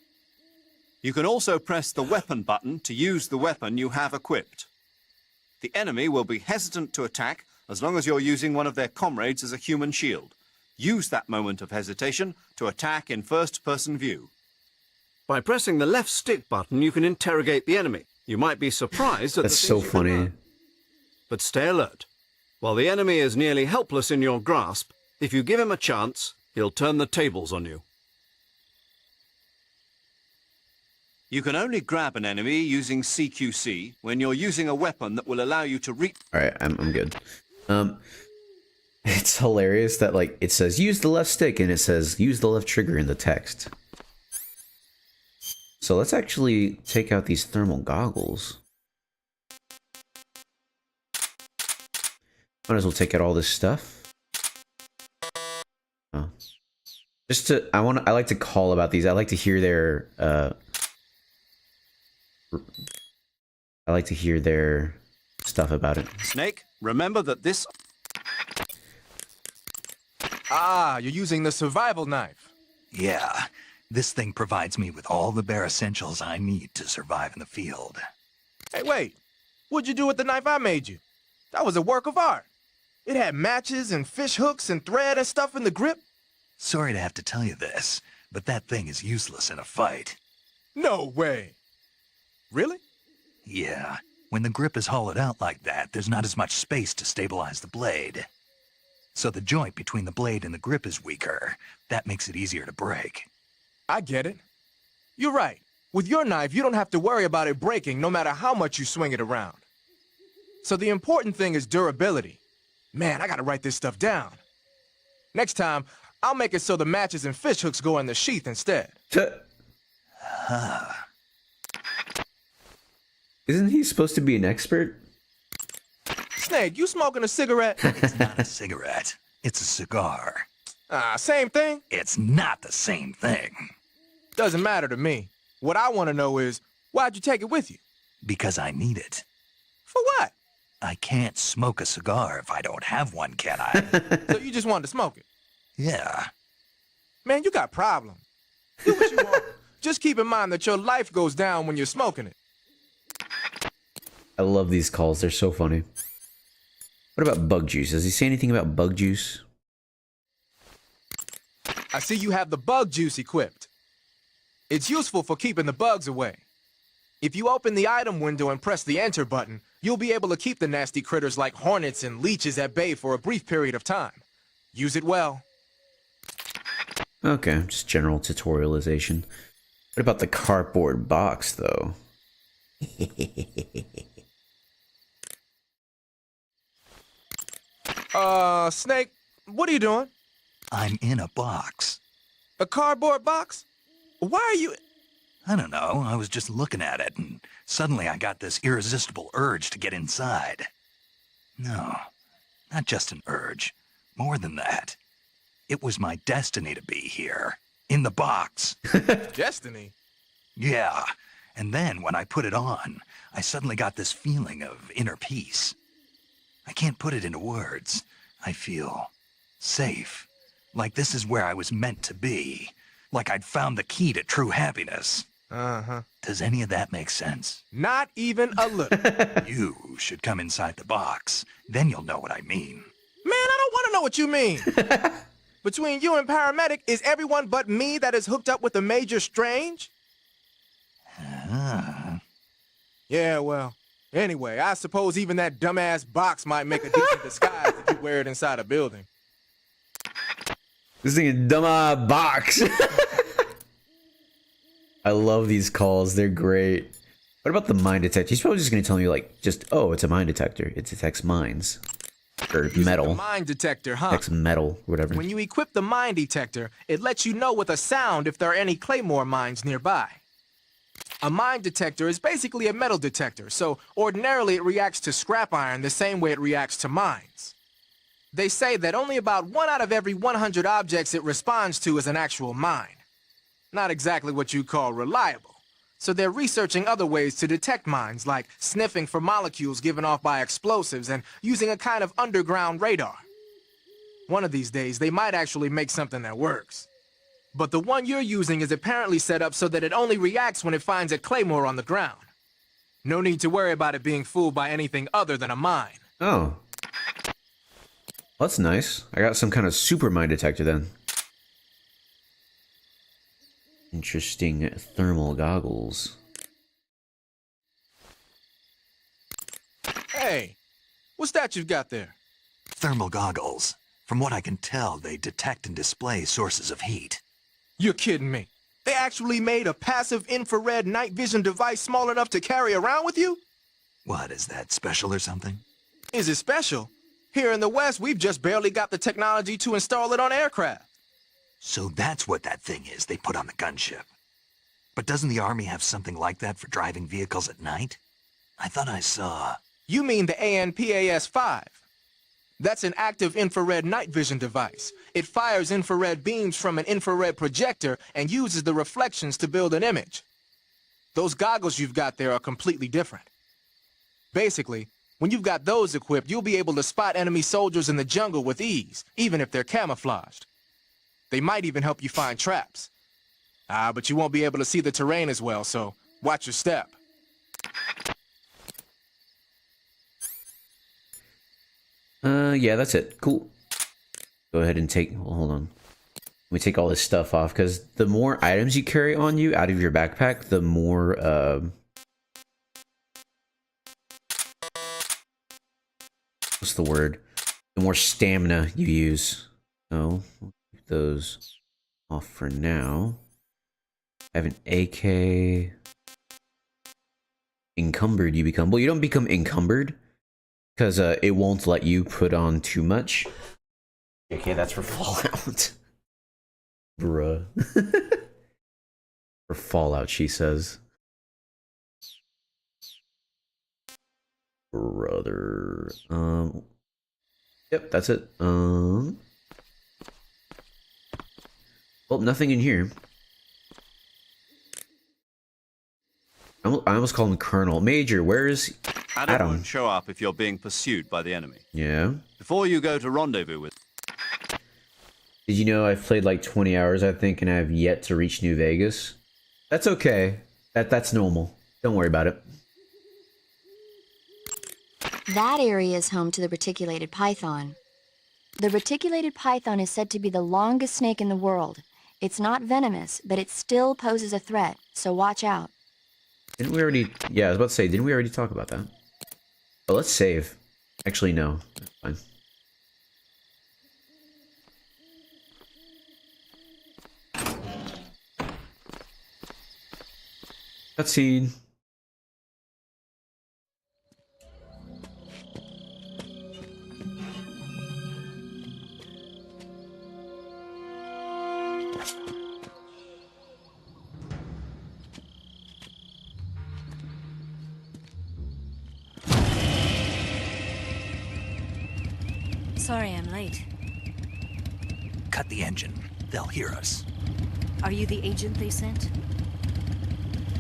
S3: You can also press the weapon button to use the weapon you have equipped. The enemy will be hesitant to attack as long as you're using one of their comrades as a human shield. Use that moment of hesitation to attack in first-person view. By pressing the left stick button, you can interrogate the enemy. You might be surprised at
S1: That's so funny.
S3: But stay alert. While the enemy is nearly helpless in your grasp, if you give him a chance, he'll turn the tables on you. You can only grab an enemy using CQC when you're using a weapon that will allow you to reach...
S1: Alright, I'm good. It's hilarious that, like, it says use the left stick and it says use the left trigger in the text. So let's actually take out these thermal goggles. Might as well take out all this stuff. Just to, I like to call about these. I like to hear their, I like to hear their stuff about it.
S4: Snake, remember that this...
S18: Ah, you're using the survival knife.
S2: Yeah, this thing provides me with all the bare essentials I need to survive in the field.
S18: Hey, wait. What'd you do with the knife I made you? That was a work of art. It had matches and fish hooks and thread and stuff in the grip.
S2: Sorry to have to tell you this, but that thing is useless in a fight.
S18: No way. Really?
S2: Yeah, when the grip is hollowed out like that, there's not as much space to stabilize the blade. So the joint between the blade and the grip is weaker. That makes it easier to break.
S18: I get it. You're right. With your knife, you don't have to worry about it breaking no matter how much you swing it around. So the important thing is durability. Man, I gotta write this stuff down. Next time, I'll make it so the matches and fish hooks go in the sheath instead.
S1: Isn't he supposed to be an expert?
S18: Snake, you smoking a cigarette?
S2: It's not a cigarette. It's a cigar.
S18: Same thing?
S2: It's not the same thing.
S18: Doesn't matter to me. What I want to know is, why'd you take it with you?
S2: Because I need it.
S18: For what?
S2: I can't smoke a cigar if I don't have one, can I?
S18: So you just wanted to smoke it?
S2: Yeah.
S18: Man, you got problems. Do what you want. Just keep in mind that your life goes down when you're smoking it.
S1: I love these calls. They're so funny. What about bug juice? Does he say anything about bug juice?
S18: I see you have the bug juice equipped. It's useful for keeping the bugs away. If you open the item window and press the enter button, you'll be able to keep the nasty critters like hornets and leeches at bay for a brief period of time. Use it well.
S1: Okay, just general tutorialization. What about the cardboard box, though?
S18: Snake, what are you doing?
S2: I'm in a box.
S18: A cardboard box? Why are you...
S2: I don't know, I was just looking at it, and suddenly I got this irresistible urge to get inside. No, not just an urge. More than that. It was my destiny to be here. In the box.
S18: Destiny?
S2: Yeah, and then when I put it on, I suddenly got this feeling of inner peace. I can't put it into words. I feel safe. Like this is where I was meant to be. Like I'd found the key to true happiness.
S18: Uh-huh.
S2: Does any of that make sense?
S18: Not even a little.
S2: You should come inside the box. Then you'll know what I mean.
S18: Man, I don't want to know what you mean. Between you and Paramedic, is everyone but me that is hooked up with the Major Strange? Yeah, well, anyway, I suppose even that dumbass box might make a decent disguise if you wear it inside a building.
S1: This thing is dumb box. I love these calls. They're great. What about the mine detector? He's probably just going to tell me, like, just, oh, it's a mine detector. It detects mines. Or metal.
S18: The mine detector, huh?
S1: Detects metal, whatever.
S18: When you equip the mine detector, it lets you know with a sound if there are any Claymore mines nearby. A mine detector is basically a metal detector, so ordinarily it reacts to scrap iron the same way it reacts to mines. They say that only about 1 out of every 100 objects it responds to is an actual mine. Not exactly what you call reliable. So they're researching other ways to detect mines, like sniffing for molecules given off by explosives and using a kind of underground radar. One of these days, they might actually make something that works. But the one you're using is apparently set up so that it only reacts when it finds a claymore on the ground. No need to worry about it being fooled by anything other than a mine.
S1: Oh. Well, that's nice. I got some kind of super mine detector then. Interesting thermal goggles.
S18: Hey, what's that you've got there?
S2: Thermal goggles. From what I can tell, they detect and display sources of heat.
S18: You're kidding me. They actually made a passive infrared night vision device small enough to carry around with you?
S2: What, is that special or something?
S18: Is it special? Here in the West, we've just barely got the technology to install it on aircraft.
S2: So that's what that thing is they put on the gunship. But doesn't the Army have something like that for driving vehicles at night? I thought I saw...
S18: You mean the ANPAS-5? That's an active infrared night vision device. It fires infrared beams from an infrared projector and uses the reflections to build an image. Those goggles you've got there are completely different. Basically, when you've got those equipped, you'll be able to spot enemy soldiers in the jungle with ease, even if they're camouflaged. They might even help you find traps. But you won't be able to see the terrain as well, so watch your step.
S1: Yeah, that's it. Cool. Go ahead and take... Well, hold on. Let me take all this stuff off, because the more items you carry on you out of your backpack, the more, what's the word? The more stamina you use. So, we'll keep those off for now. I have an AK. Encumbered you become. Well, you don't become encumbered, because it won't let you put on too much. Okay, that's for Fallout. Bruh. For Fallout, she says. Brother. Yep, that's it. Well, nothing in here. I almost call him Colonel. Major, where is
S3: Adam won't show up if you're being pursued by the enemy.
S1: Yeah.
S3: Before you go to rendezvous with...
S1: Did you know I've played like 20 hours, I think, and I have yet to reach New Vegas? That's okay. That's normal. Don't worry about it.
S6: That area is home to the reticulated python. The reticulated python is said to be the longest snake in the world. It's not venomous, but it still poses a threat, so watch out.
S1: Didn't we already... Yeah, I was about to say, didn't we already talk about that? Oh, let's save. Actually, no. That's fine. Cutscene.
S19: Sorry I'm late.
S2: Cut the engine. They'll hear us.
S19: Are you the agent they sent?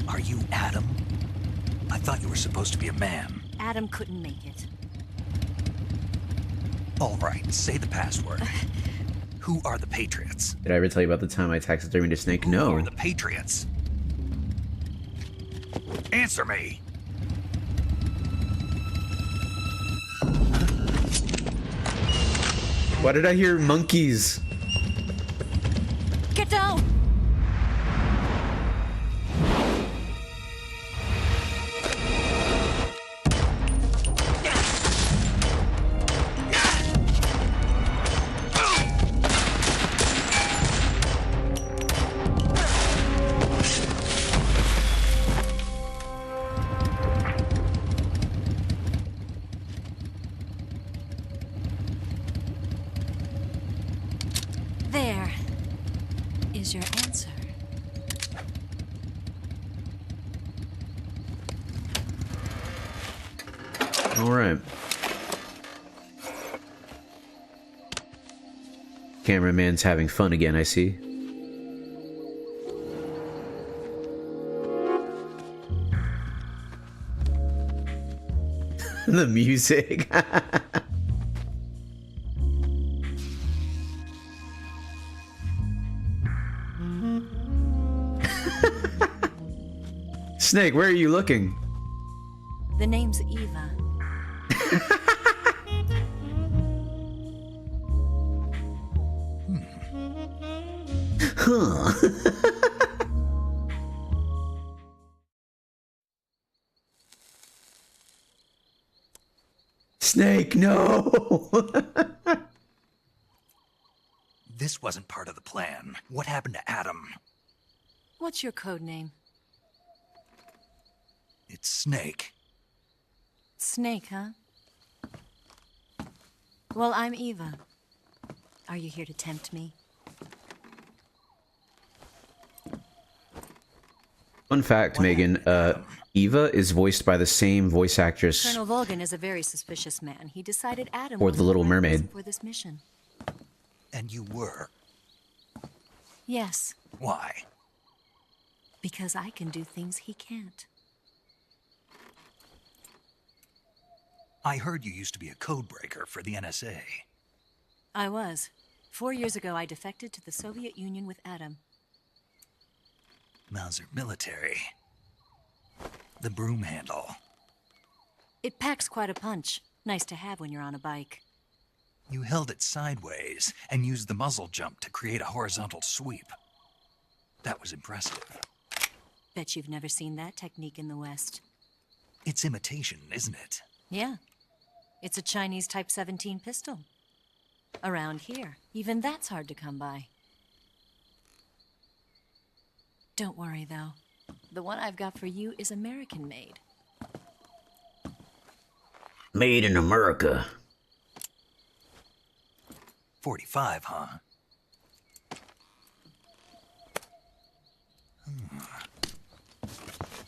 S2: Are you Adam? I thought you were supposed to be a man.
S19: Adam couldn't make it.
S2: All right, say the password. Who are the Patriots?
S1: Did I ever tell you about the time I taxidermied a snake? No.
S2: Who are the Patriots? Answer me!
S1: Why did I hear monkeys?
S19: Get down! There is your answer.
S1: All right. Cameraman's having fun again, I see. The music. Snake, where are you looking?
S19: The name's Eva.
S1: Huh. Snake, no!
S2: This wasn't part of the plan. What happened to Adam?
S19: What's your code name?
S2: It's Snake.
S19: Snake, huh? Well, I'm Eva. Are you here to tempt me?
S1: Fun fact, Megan, Eva is voiced by the same voice actress
S19: Colonel Volgin is a very suspicious man. He decided Adam
S1: for
S19: was
S1: The Little
S19: right person
S1: Mermaid.
S19: for this mission.
S2: And you were.
S19: Yes,
S2: Why?
S19: because I can do things he can't.
S2: I heard you used to be a codebreaker for the NSA.
S19: I was. 4 years ago, I defected to the Soviet Union with Adam.
S2: Mauser military. The broom handle.
S19: It packs quite a punch. Nice to have when you're on a bike.
S2: You held it sideways and used the muzzle jump to create a horizontal sweep. That was impressive.
S19: Bet you've never seen that technique in the West.
S2: It's imitation, isn't it?
S19: Yeah. It's a Chinese Type 17 pistol. Around here, even that's hard to come by. Don't worry, though. The one I've got for you is American-made.
S1: Made in America.
S2: 45, huh?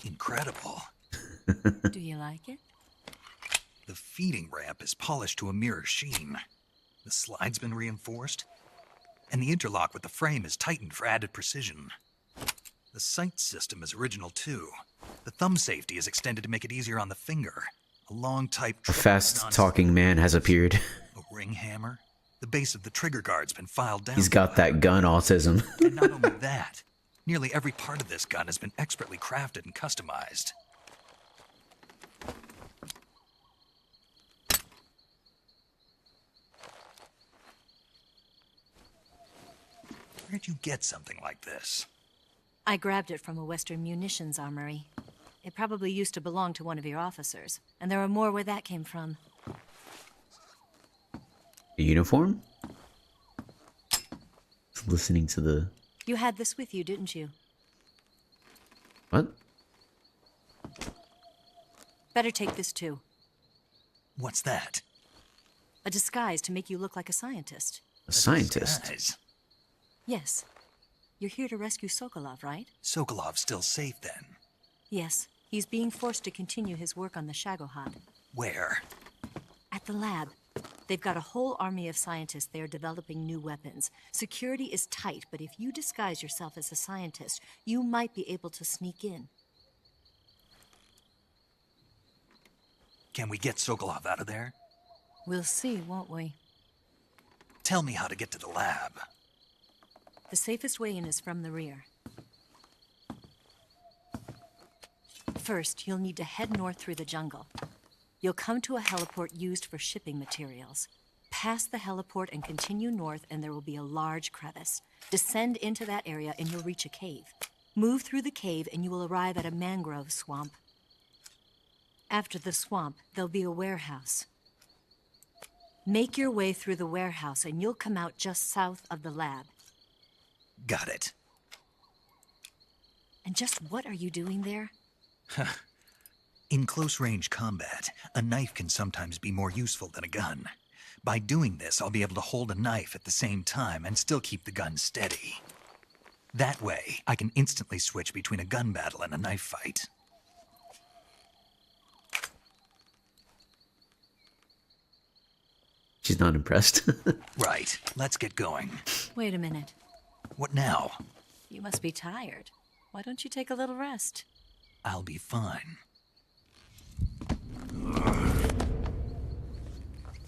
S2: Incredible.
S19: Do you like it?
S2: The feeding ramp is polished to a mirror sheen. The slide's been reinforced, and the interlock with the frame is tightened for added precision. The sight system is original too. The thumb safety is extended to make it easier on the finger. A long type.
S1: A fast-talking man has appeared.
S2: A ring hammer. The base of the trigger guard's been filed down.
S1: He's got that gun autism.
S2: And not only that, nearly every part of this gun has been expertly crafted and customized. Where'd you get something like this?
S19: I grabbed it from a Western munitions armory. It probably used to belong to one of your officers, and there are more where that came from.
S1: A uniform? Listening to the...
S19: You had this with you, didn't you?
S1: What?
S19: Better take this too.
S2: What's that?
S19: A disguise to make you look like a scientist.
S1: A scientist?
S2: Disguise?
S19: Yes. You're here to rescue Sokolov, right?
S2: Sokolov's still safe then.
S19: Yes. He's being forced to continue his work on the Shagohod.
S2: Where?
S19: At the lab. They've got a whole army of scientists there developing new weapons. Security is tight, but if you disguise yourself as a scientist, you might be able to sneak in.
S2: Can we get Sokolov out of there?
S19: We'll see, won't we?
S2: Tell me how to get to the lab.
S19: The safest way in is from the rear. First, you'll need to head north through the jungle. You'll come to a heliport used for shipping materials. Pass the heliport and continue north, and there will be a large crevice. Descend into that area, and you'll reach a cave. Move through the cave, and you will arrive at a mangrove swamp. After the swamp, there'll be a warehouse. Make your way through the warehouse, and you'll come out just south of the lab.
S2: Got it.
S19: And just what are you doing there?
S2: In close-range combat, a knife can sometimes be more useful than a gun. By doing this, I'll be able to hold a knife at the same time and still keep the gun steady. That way, I can instantly switch between a gun battle and a knife fight.
S1: She's not impressed.
S2: Right, let's get going.
S19: Wait a minute.
S2: What now?
S19: You must be tired. Why don't you take a little rest?
S2: I'll be fine.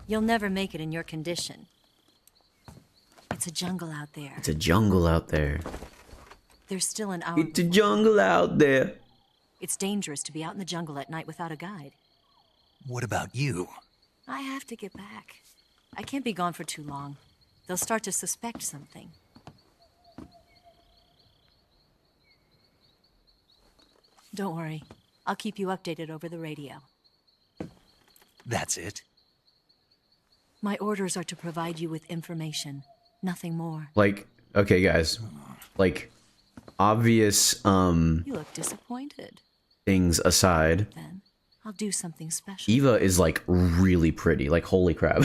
S19: You'll never make it in your condition. It's a jungle out there.
S1: It's a jungle out there.
S19: There's still an hour.
S1: It's a jungle out there.
S19: It's dangerous to be out in the jungle at night without a guide.
S2: What about you?
S19: I have to get back. I can't be gone for too long. They'll start to suspect something. Don't worry. I'll keep you updated over the radio.
S2: That's it?
S19: My orders are to provide you with information. Nothing more.
S1: Like, okay, guys. Like, obvious,
S19: You look disappointed.
S1: things aside,
S19: Then I'll do something special.
S1: Eva is, like, really pretty. Like, holy crap.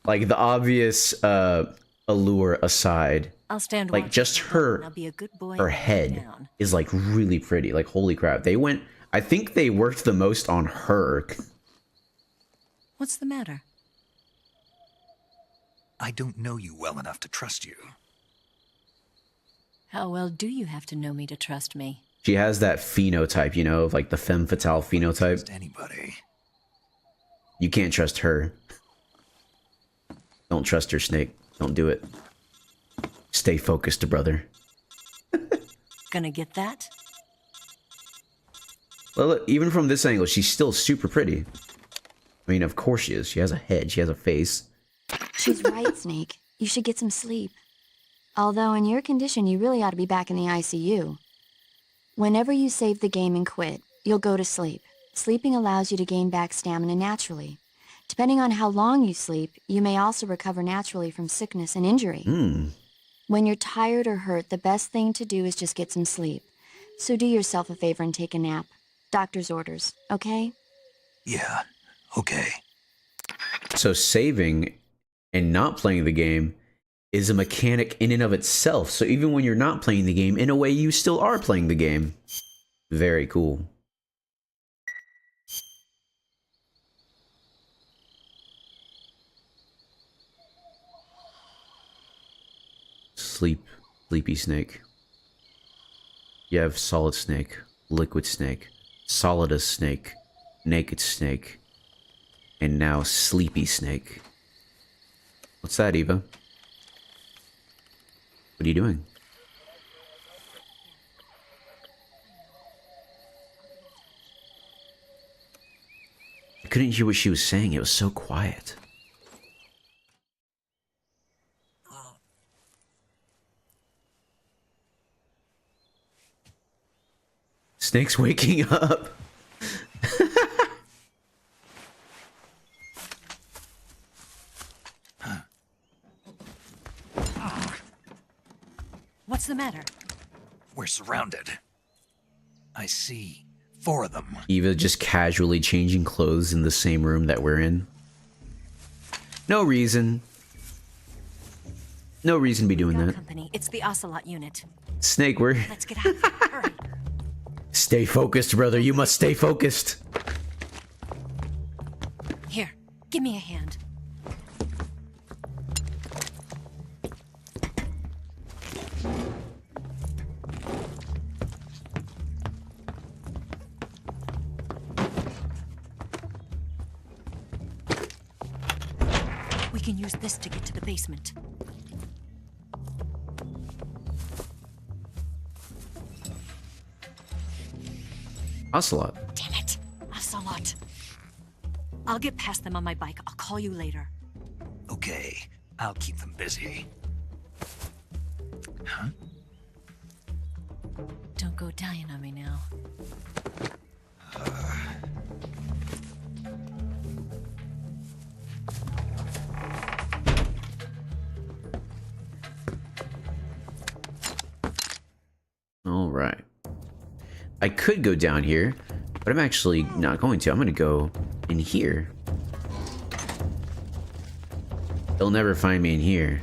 S1: Like, the obvious, allure aside,
S19: I'll stand
S1: Like
S19: watch
S1: just
S19: at the door, and
S1: her,
S19: I'll be a good boy
S1: her
S19: and lay
S1: head
S19: down.
S1: is like really pretty. Like holy crap, they went. I think they worked the most on her.
S19: What's the matter?
S2: I don't know you well enough to trust you.
S19: How well do you have to know me to trust me?
S1: She has that phenotype, you know, of like the femme fatale phenotype.
S2: Trust anybody.
S1: You can't trust her. Don't trust her, Snake. Don't do it. Stay focused, brother.
S19: Gonna get that?
S1: Well, look, even from this angle, she's still super pretty. I mean, of course she is. She has a head. She has a face.
S6: She's right, Snake. You should get some sleep. Although in your condition, you really ought to be back in the ICU. Whenever you save the game and quit, you'll go to sleep. Sleeping allows you to gain back stamina naturally. Depending on how long you sleep, you may also recover naturally from sickness and injury. When you're tired or hurt, the best thing to do is just get some sleep. So do yourself a favor and take a nap. Doctor's orders, okay?
S2: Yeah, okay.
S1: So saving and not playing the game is a mechanic in and of itself. So even when you're not playing the game, in a way, you still are playing the game. Very cool. Sleepy Snake. You have Solid Snake, Liquid Snake, Solidus Snake, Naked Snake, and now Sleepy Snake. What's that, Eva? What are you doing? I couldn't hear what she was saying. It was so quiet. Snake's waking up.
S19: What's the matter?
S2: We're surrounded. I see 4 of them.
S1: Eva just casually changing clothes in the same room that we're in. No reason. No reason to be doing that.
S19: Company, it's the Ocelot unit.
S1: Snake, we're...
S19: Let's get out of here. Hurry.
S1: Stay focused, brother. You must stay focused.
S19: Here, give me a hand. We can use this to get to the basement.
S1: Ocelot.
S19: Damn it, Ocelot. I'll get past them on my bike. I'll call you later.
S2: Okay, I'll keep them busy. Huh?
S19: Don't go dying on me now.
S1: All right. I could go down here, but I'm actually not going to. I'm going to go in here. They'll never find me in here.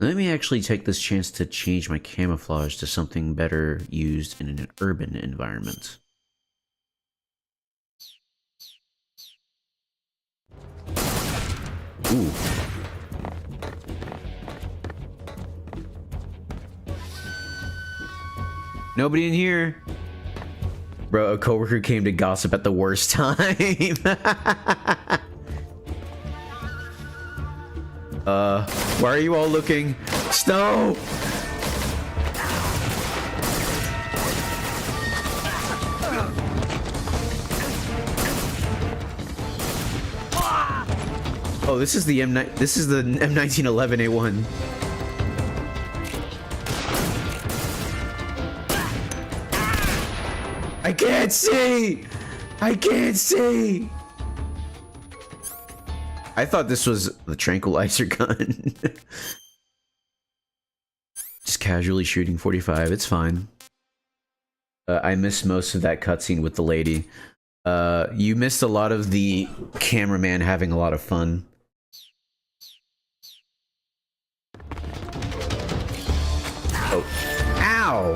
S1: Let me actually take this chance to change my camouflage to something better used in an urban environment. Ooh. Nobody in here. Bro, a coworker came to gossip at the worst time. Why are you all looking? Snow! Oh, this is the M1911A1. I can't see! I can't see! I thought this was the tranquilizer gun. Just casually shooting 45. It's fine. I missed most of that cutscene with the lady. You missed a lot of the cameraman having a lot of fun. Oh. Ow!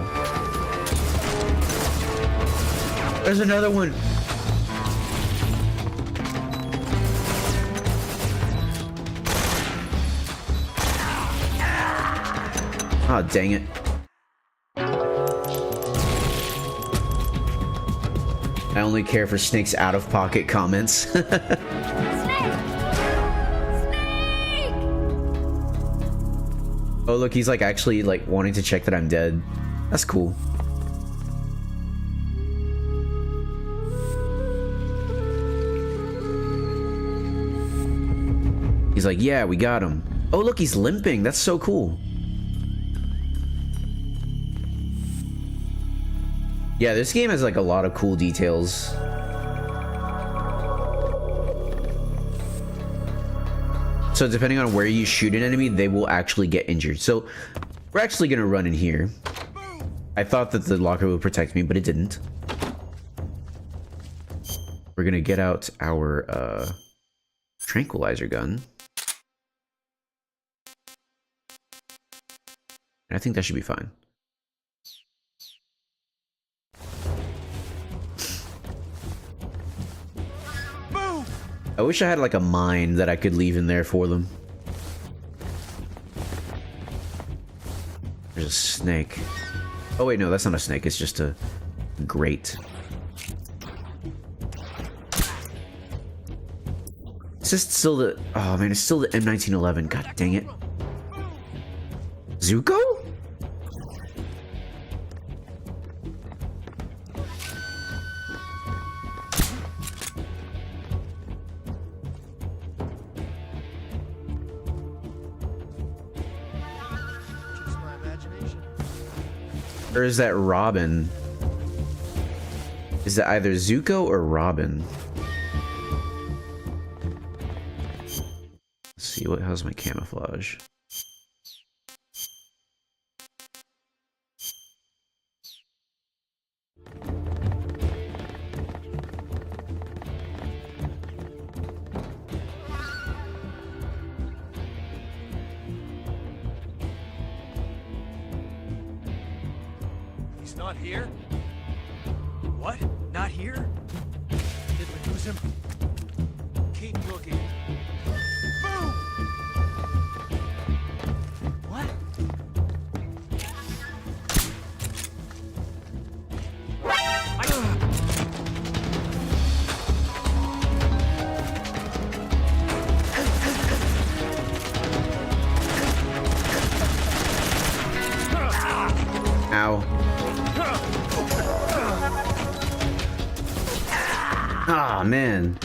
S1: There's another one. Oh, dang it. I only care for Snake's out-of-pocket comments. Oh, look, he's like actually like wanting to check that I'm dead. That's cool. He's like, yeah, we got him. Oh, look, he's limping. That's so cool. Yeah, this game has like a lot of cool details. So depending on where you shoot an enemy, they will actually get injured. So we're actually gonna run in here. I thought that the locker would protect me, but it didn't. We're gonna get out our tranquilizer gun. And I think that should be fine. I wish I had like a mine that I could leave in there for them. There's a snake. Oh wait, no, that's not a snake. It's just a grate. It's just still the... Oh man, it's still the M1911. God dang it. Zuko? Or is that Robin? Is that either Zuko or Robin? Let's see, how's my camouflage?
S11: Not here? What? Not here? Did we lose him? Keep looking. Boom! What?
S1: Ow. Ah, man.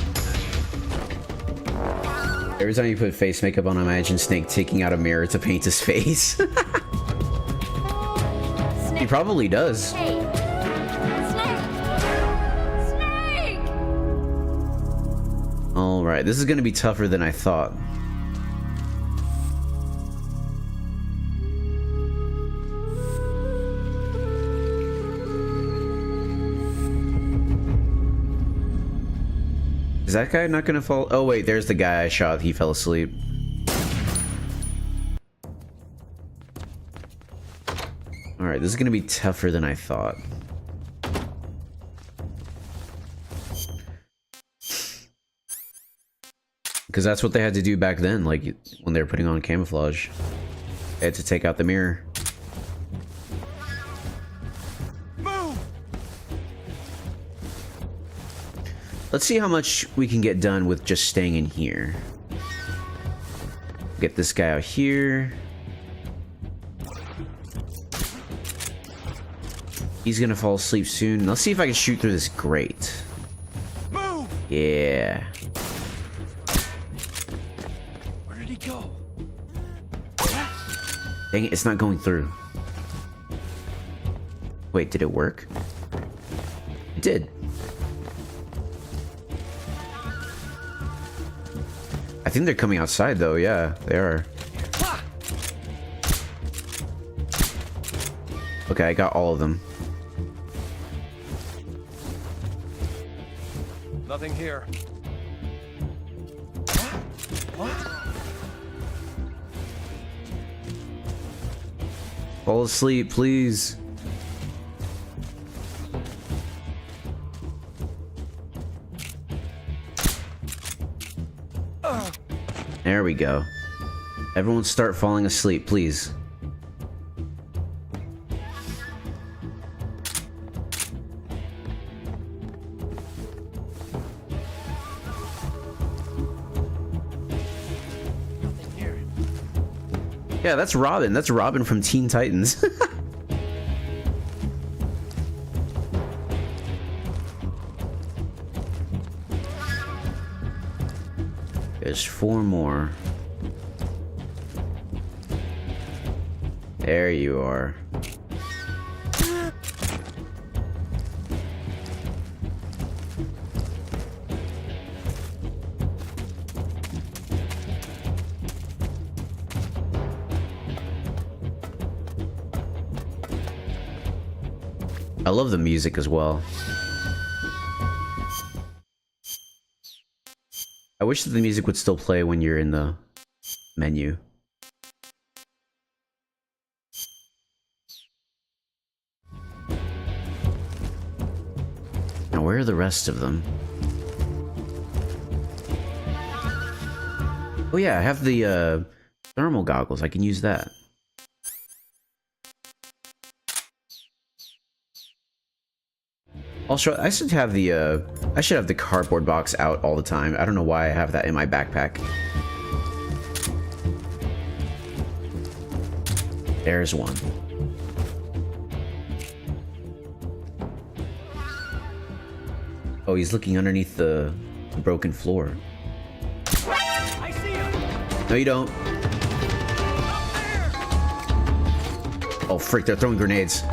S1: Every time you put face makeup on, I imagine Snake taking out a mirror to paint his face. He probably does.
S14: Snake!
S1: Alright, this is gonna be tougher than I thought. Is that guy not gonna fall? Oh wait, there's the guy I shot. He fell asleep. Alright, this is gonna be tougher than I thought. Because that's what they had to do back then, like when they were putting on camouflage. They had to take out the mirror. Let's see how much we can get done with just staying in here. Get this guy out here. He's gonna fall asleep soon. Let's see if I can shoot through this grate. Yeah.
S11: Where did he go?
S1: Dang it, it's not going through. Wait, did it work? It did. I think they're coming outside though. Yeah, they are. Okay, I got all of them.
S11: Nothing here. What?
S1: Fall asleep, please. There we go. Everyone start falling asleep, please. Yeah, that's Robin. That's Robin from Teen Titans. There's 4 more. There you are. I love the music as well. I wish that the music would still play when you're in the menu. Now, where are the rest of them? Oh yeah, I have the thermal goggles. I can use that. Also, I should have the cardboard box out all the time. I don't know why I have that in my backpack. There's one. Oh, he's looking underneath the broken floor.
S14: I see him.
S1: No, you don't. Oh, frick, they're throwing grenades.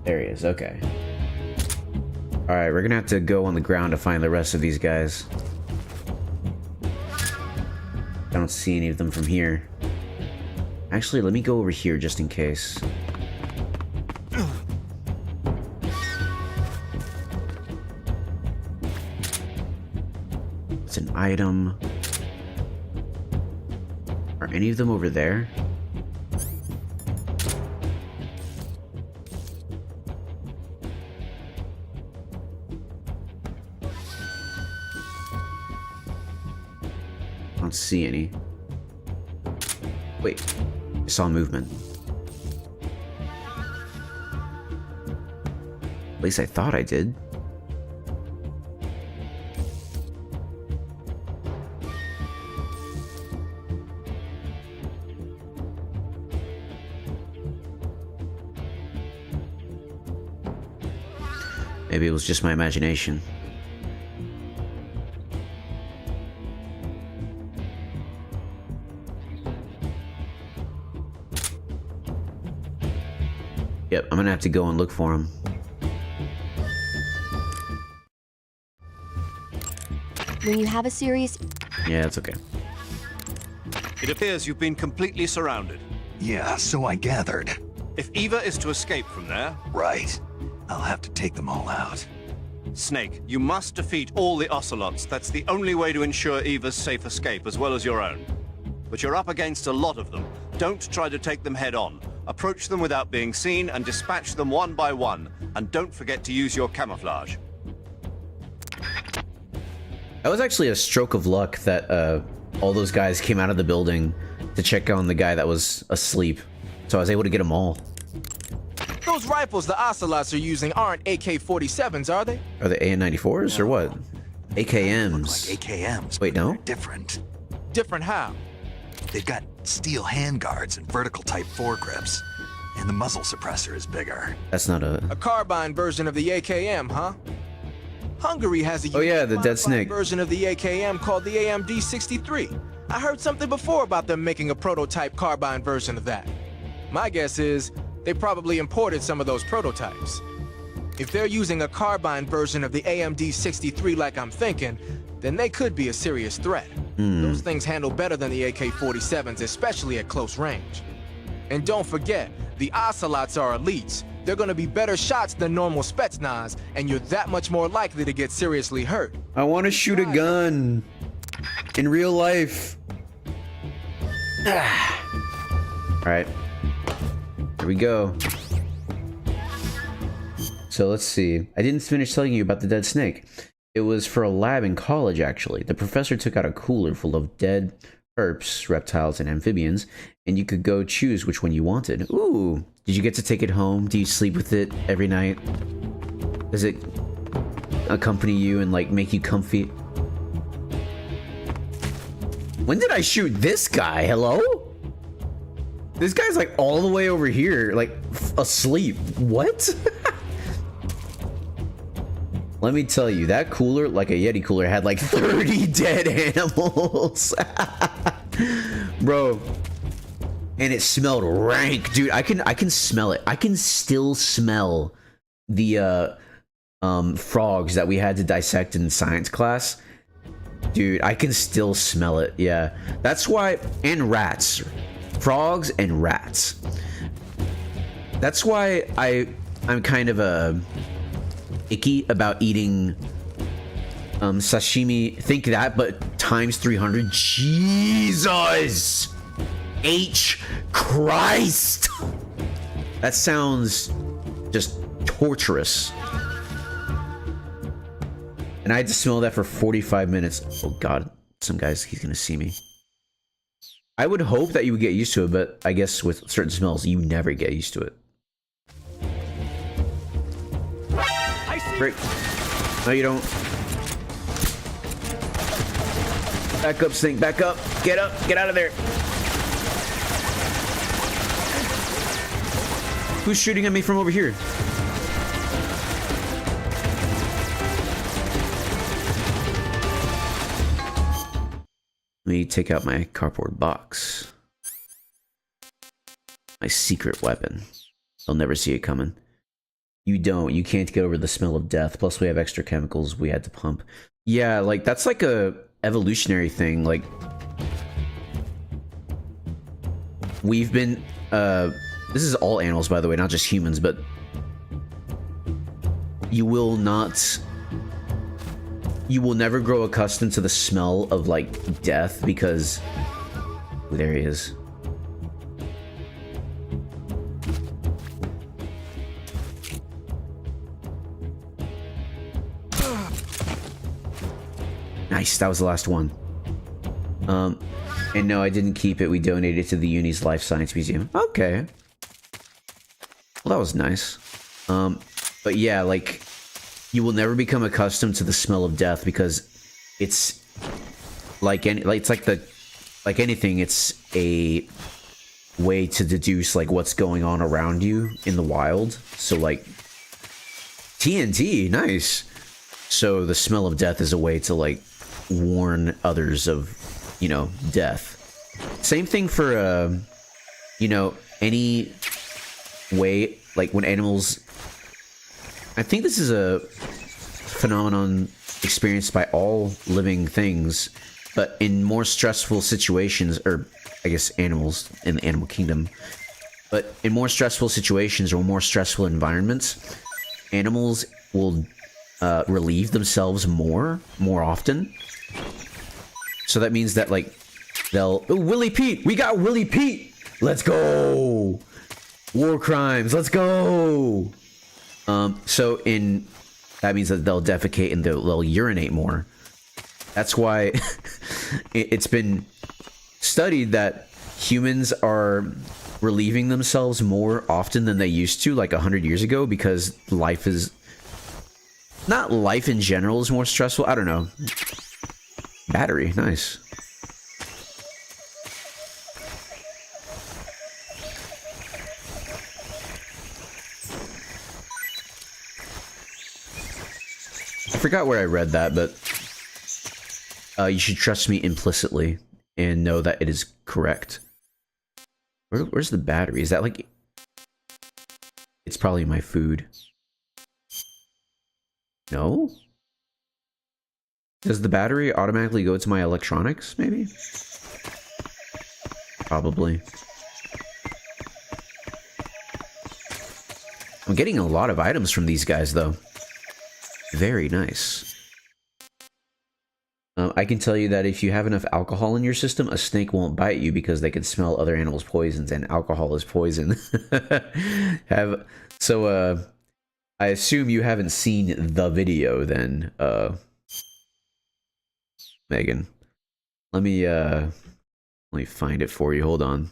S1: There he is, okay. Alright, we're gonna have to go on the ground to find the rest of these guys. I don't see any of them from here. Actually, let me go over here just in case. It's an item. Are any of them over there? I don't see any. Wait, I saw movement. At least I thought I did. Maybe it was just my imagination. Yep, I'm gonna have to go and look for him.
S6: When you have a serious...
S1: Yeah, it's okay.
S3: It appears you've been completely surrounded.
S2: Yeah, so I gathered.
S3: If Eva is to escape from there...
S2: Right. I'll have to take them all out.
S3: Snake, you must defeat all the Ocelots. That's the only way to ensure Eva's safe escape, as well as your own. But you're up against a lot of them. Don't try to take them head on. Approach them without being seen and dispatch them one by one. And don't forget to use your camouflage.
S1: That was actually a stroke of luck that all those guys came out of the building to check on the guy that was asleep. So I was able to get them all.
S18: Those rifles the Ocelots are using aren't AK-47s, are they?
S1: Are they AN-94s or what? AKMs.
S2: Like AKMs.
S1: Wait, no?
S2: They're different.
S18: Different how?
S2: They've got steel handguards and vertical type foregrips. and the muzzle suppressor is bigger.
S1: That's not a...
S18: A carbine version of the AKM, huh? Hungary has a
S1: Oh yeah, the Dead Snake
S18: version of the AKM called the AMD-63. I heard something before about them making a prototype carbine version of that. My guess is they probably imported some of those prototypes. If they're using a carbine version of the AMD-63 like I'm thinking, then they could be a serious threat. Those things handle better than the AK-47s, especially at close range. And don't forget, the Ocelots are elites. They're gonna be better shots than normal Spetsnaz, and you're that much more likely to get seriously hurt.
S1: I want to shoot a gun in real life. Alright. Here we go. So let's see. I didn't finish telling you about the dead snake. It was for a lab in college, actually. The professor took out a cooler full of dead herps, reptiles, and amphibians, and you could go choose which one you wanted. Ooh. Did you get to take it home? Do you sleep with it every night? Does it accompany you and, like, make you comfy? When did I shoot this guy? Hello? This guy's, like, all the way over here, like, asleep. What? Let me tell you, that cooler, like a Yeti cooler, had like 30 dead animals. Bro. And it smelled rank, dude. I can smell it. I can still smell the frogs that we had to dissect in science class. Dude, I can still smell it. Yeah. That's why, and rats. Frogs and rats. That's why I'm kind of icky about eating sashimi. Think that, but times 300. Jesus H Christ, that sounds just torturous. And I had to smell that for 45 minutes. Oh god, some guys, he's gonna see me. I would hope that you would get used to it, but I guess with certain smells you never get used to it. Break. No, you don't. Back up, Snake. Back up. Get up. Get out of there. Who's shooting at me from over here? Let me take out my cardboard box. My secret weapon. They'll never see it coming. You don't. You can't get over the smell of death. Plus, we have extra chemicals we had to pump. Yeah, like, that's like a evolutionary thing. Like, we've been, this is all animals, by the way, not just humans, but you will never grow accustomed to the smell of, like, death because, there he is. Nice, that was the last one. And no, I didn't keep it. We donated it to the Uni's Life Science Museum. Okay. Well, that was nice. But yeah, like, you will never become accustomed to the smell of death because it's like like anything, it's a way to deduce like what's going on around you in the wild. So like TNT, nice. So the smell of death is a way to like warn others of, you know, death. Same thing for you know, any way, like when animals, I think this is a phenomenon experienced by all living things, but in more stressful situations, or I guess animals in the animal kingdom, but in more stressful situations or more stressful environments, animals will relieve themselves more often. So that means that like they'll, oh, Willie Pete, we got Willie Pete, let's go, war crimes, let's go. So that means that they'll defecate and they'll urinate more. That's why it's been studied that humans are relieving themselves more often than they used to, like 100 years ago, because life is, not life in general is more stressful. I don't know. Battery, nice. I forgot where I read that, but you should trust me implicitly and know that it is correct. Where's the battery? Is that like... It's probably my food. No? Does the battery automatically go to my electronics, maybe? Probably. I'm getting a lot of items from these guys, though. Very nice. I can tell you that if you have enough alcohol in your system, a snake won't bite you because they can smell other animals' poisons, and alcohol is poison. I assume you haven't seen the video, then, Megan. Let me find it for you. Hold on.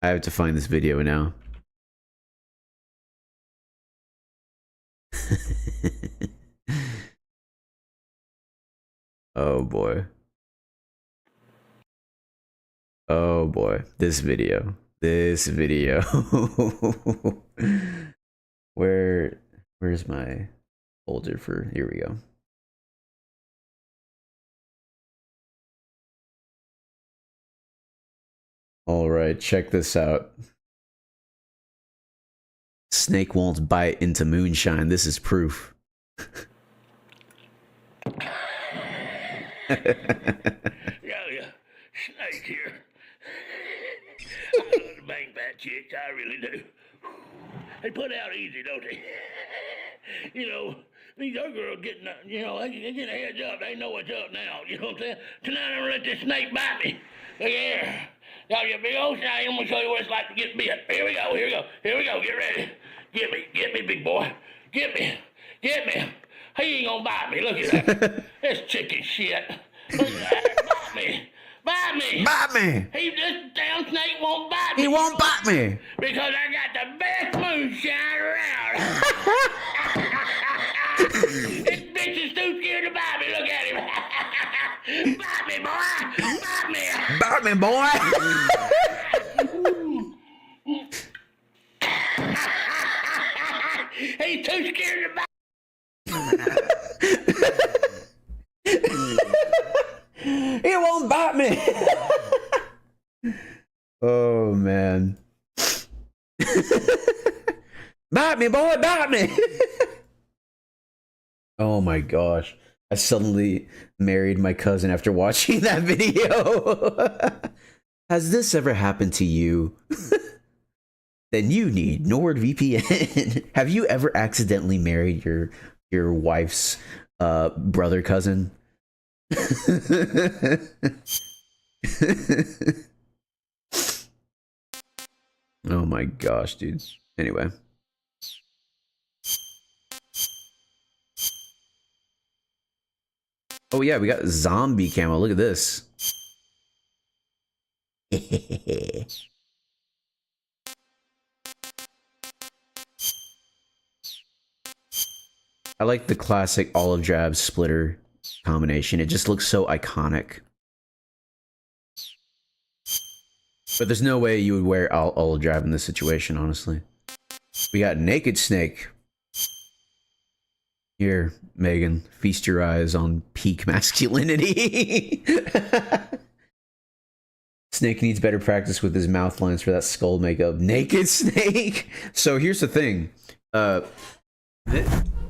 S1: I have to find this video now. Oh boy. Oh boy. This video. Where's my folder for... Here we go. All right, check this out. Snake won't bite into moonshine. This is proof.
S20: Yeah, Snake here. I love to bang fat chicks, I really do. They put out easy, don't they? You know, these other girls getting, they get a heads up. They know what's up now. You know what I'm saying? Tonight I'm gonna let this snake bite me. Look here. Now you big old snake. I'm gonna show you what it's like to get bit. Here we go. Get ready. Get me, big boy. Get me. He ain't gonna bite me. Look at that. This chicken shit. Look at that. Bite me. He just damn snake won't bite me.
S1: He won't bite me.
S20: Because I got the best moonshine around. This bitch is too scared to bite me. Look at him. Bite me, boy.
S1: Bite me, boy.
S20: He's too scared to bite.
S1: He won't bite me. Oh man. Bite me, boy, bite me. Oh my gosh. I suddenly married my cousin after watching that video. Has this ever happened to you? Then you need NordVPN. Have you ever accidentally married your wife's brother cousin? Oh my gosh, dudes. Anyway. Oh yeah, we got zombie camo. Look at this. I like the classic olive drab splitter combination. It just looks so iconic. But there's no way you would wear olive drab in this situation, honestly. We got Naked Snake. Here, Megan, feast your eyes on peak masculinity. Snake needs better practice with his mouth lines for that skull makeup. Naked Snake! So here's the thing.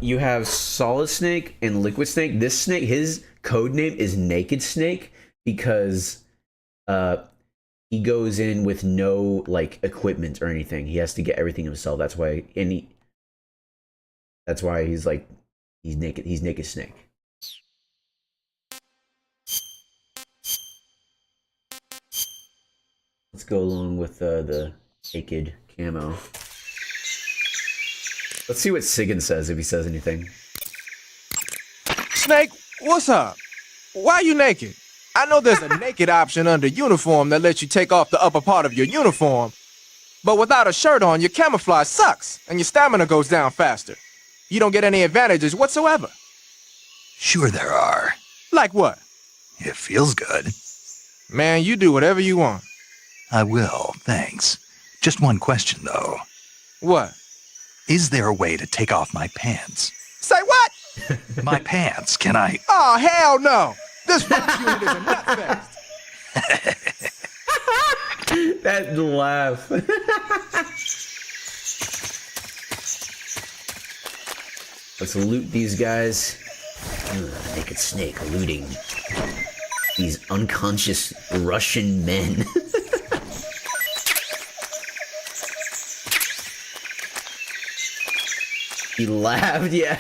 S1: You have Solid Snake and Liquid Snake. This snake, his code name is Naked Snake because he goes in with no like equipment or anything. He has to get everything himself. That's why he's like he's naked. He's Naked Snake. Let's go along with the naked camo. Let's see what Sigan says, if he says anything.
S18: Snake, what's up? Why are you naked? I know there's a naked option under uniform that lets you take off the upper part of your uniform, but without a shirt on, your camouflage sucks, and your stamina goes down faster. You don't get any advantages whatsoever.
S2: Sure there are.
S18: Like what?
S2: It feels good.
S18: Man, you do whatever you want.
S2: I will, thanks. Just one question, though.
S18: What?
S2: Is there a way to take off my pants?
S18: Say what?
S2: My pants, can I?
S18: Oh, hell no! This rock unit is a nut fest!
S1: That laugh. Let's loot these guys. Naked Snake looting these unconscious Russian men. He laughed, yeah.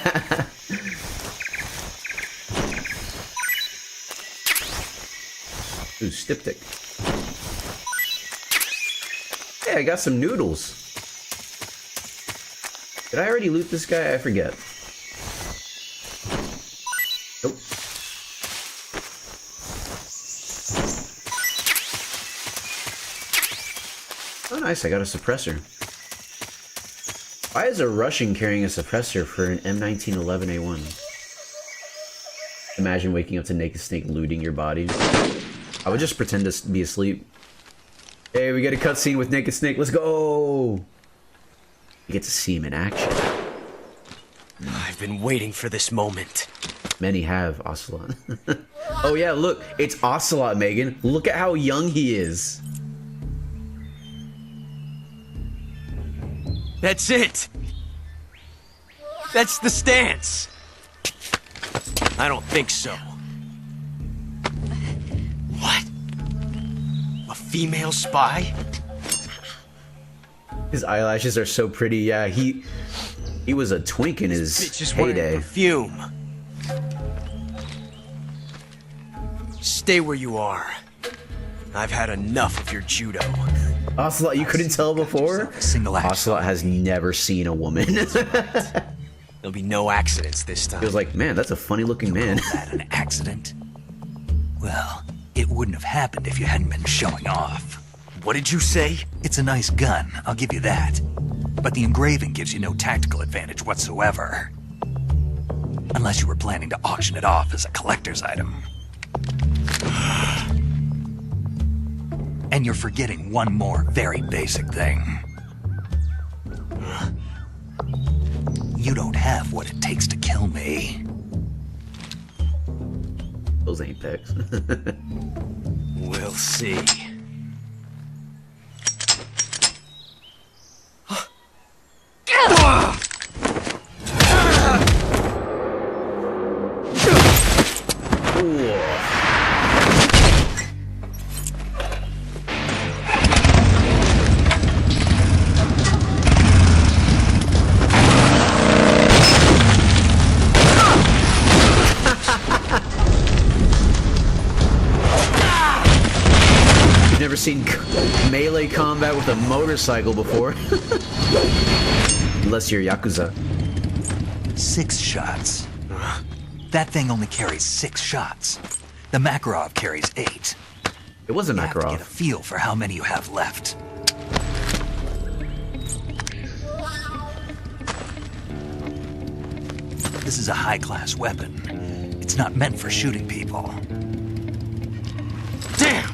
S1: Ooh, Styptic. Hey, I got some noodles. Did I already loot this guy? I forget. Nope. Oh, nice. I got a suppressor. Why is a Russian carrying a suppressor for an M1911A1? Imagine waking up to Naked Snake looting your body. I would just pretend to be asleep. Hey, we get a cutscene with Naked Snake. Let's go! You get to see him in action.
S21: I've been waiting for this moment.
S1: Many have, Ocelot. Oh yeah, look, it's Ocelot, Megan. Look at how young he is.
S21: That's it. That's the stance. I don't think so. What? A female spy?
S1: His eyelashes are so pretty. Yeah, he was a twink in his heyday.
S21: Perfume. Stay where you are. I've had enough of your judo.
S1: Ocelot, you couldn't tell before? Ocelot has never seen a woman.
S21: There'll be no accidents this time.
S1: He was like, man, that's a funny looking man.
S2: Call that an accident? Well, it wouldn't have happened if you hadn't been showing off.
S21: What did you say?
S2: It's a nice gun, I'll give you that. But the engraving gives you no tactical advantage whatsoever. Unless you were planning to auction it off as a collector's item. And you're forgetting one more very basic thing. You don't have what it takes to kill me.
S1: Those ain't pecs.
S21: We'll see.
S1: Never seen melee combat with a motorcycle before. Unless you're Yakuza.
S2: 6 shots. That thing only carries 6 shots. The Makarov carries 8.
S1: It was a Makarov.
S2: Get a feel for how many you have left. This is a high-class weapon. It's not meant for shooting people.
S21: Damn!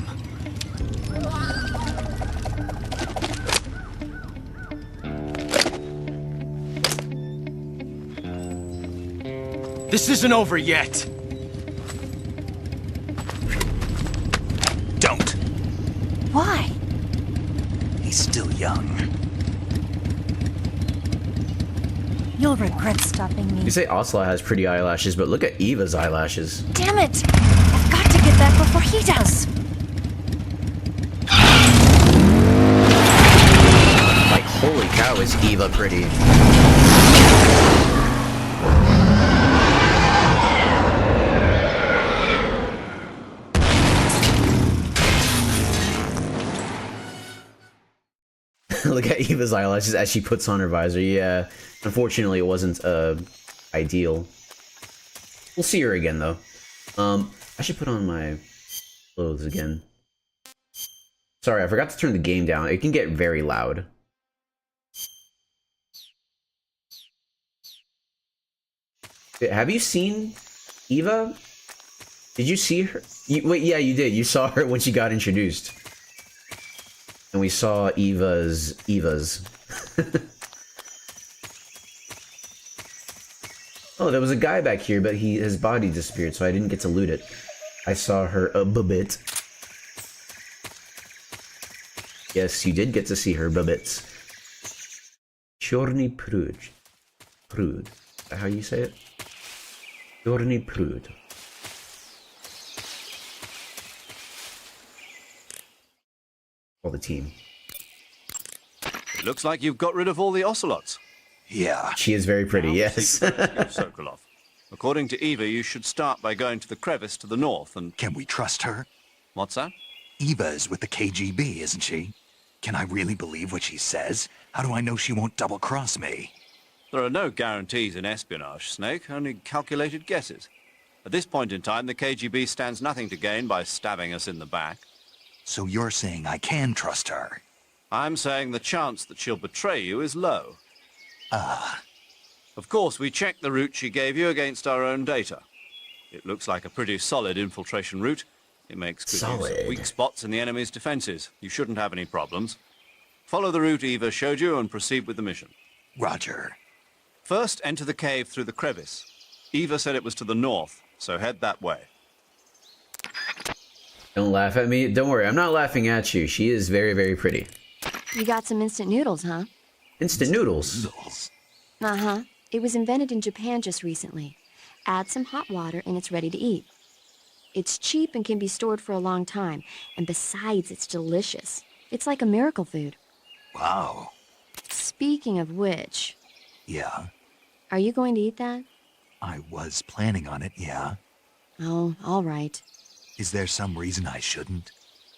S21: This isn't over yet.
S2: Don't.
S19: Why?
S2: He's still young.
S19: You'll regret stopping me.
S1: You say Ocelot has pretty eyelashes, but look at Eva's eyelashes.
S19: Damn it! I've got to get back before he does.
S1: Like, holy cow, is Eva pretty. Look at Eva's eyelashes as she puts on her visor. Yeah, unfortunately, it wasn't ideal. We'll see her again, though. I should put on my clothes again. Sorry, I forgot to turn the game down. It can get very loud. Have you seen Eva? Did you see her? Wait, yeah, you did. You saw her when she got introduced. And we saw Eva's. Oh, there was a guy back here, but his body disappeared, so I didn't get to loot it. I saw her a bit. Yes, you did get to see her bits. Chorny Prude. Prude. Is that how you say it? Chorny Prude. All the team.
S3: It looks like you've got rid of all the ocelots.
S2: Yeah.
S1: She is very pretty, yes.
S3: Sokolov. According to Eva, you should start by going to the crevice to the north and...
S2: Can we trust her?
S3: What's that?
S2: Eva is with the KGB, isn't she? Can I really believe what she says? How do I know she won't double-cross me?
S3: There are no guarantees in espionage, Snake, only calculated guesses. At this point in time, the KGB stands nothing to gain by stabbing us in the back.
S2: So you're saying I can trust her?
S3: I'm saying the chance that she'll betray you is low. Of course, we checked the route she gave you against our own data. It looks like a pretty solid infiltration route. It makes good use of weak spots in the enemy's defenses. You shouldn't have any problems. Follow the route Eva showed you and proceed with the mission.
S2: Roger.
S3: First, enter the cave through the crevice. Eva said it was to the north, so head that way.
S1: Don't laugh at me. Don't worry, I'm not laughing at you. She is very, very pretty.
S6: You got some instant noodles, huh?
S1: Instant noodles?
S6: Uh-huh. It was invented in Japan just recently. Add some hot water and it's ready to eat. It's cheap and can be stored for a long time. And besides, it's delicious. It's like a miracle food.
S2: Wow.
S6: Speaking of which...
S2: Yeah?
S6: Are you going to eat that?
S2: I was planning on it, yeah.
S6: Oh, all right.
S2: Is there some reason I shouldn't?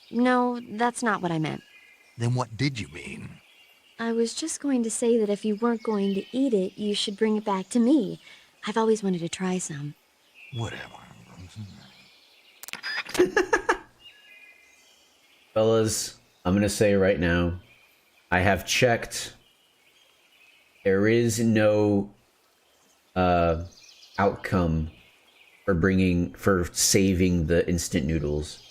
S6: No, that's not what I meant.
S2: Then what did you mean?
S6: I was just going to say that if you weren't going to eat it, you should bring it back to me. I've always wanted to try some.
S2: Whatever.
S1: Fellas, I'm gonna say right now, I have checked. There is no outcome for saving the instant noodles.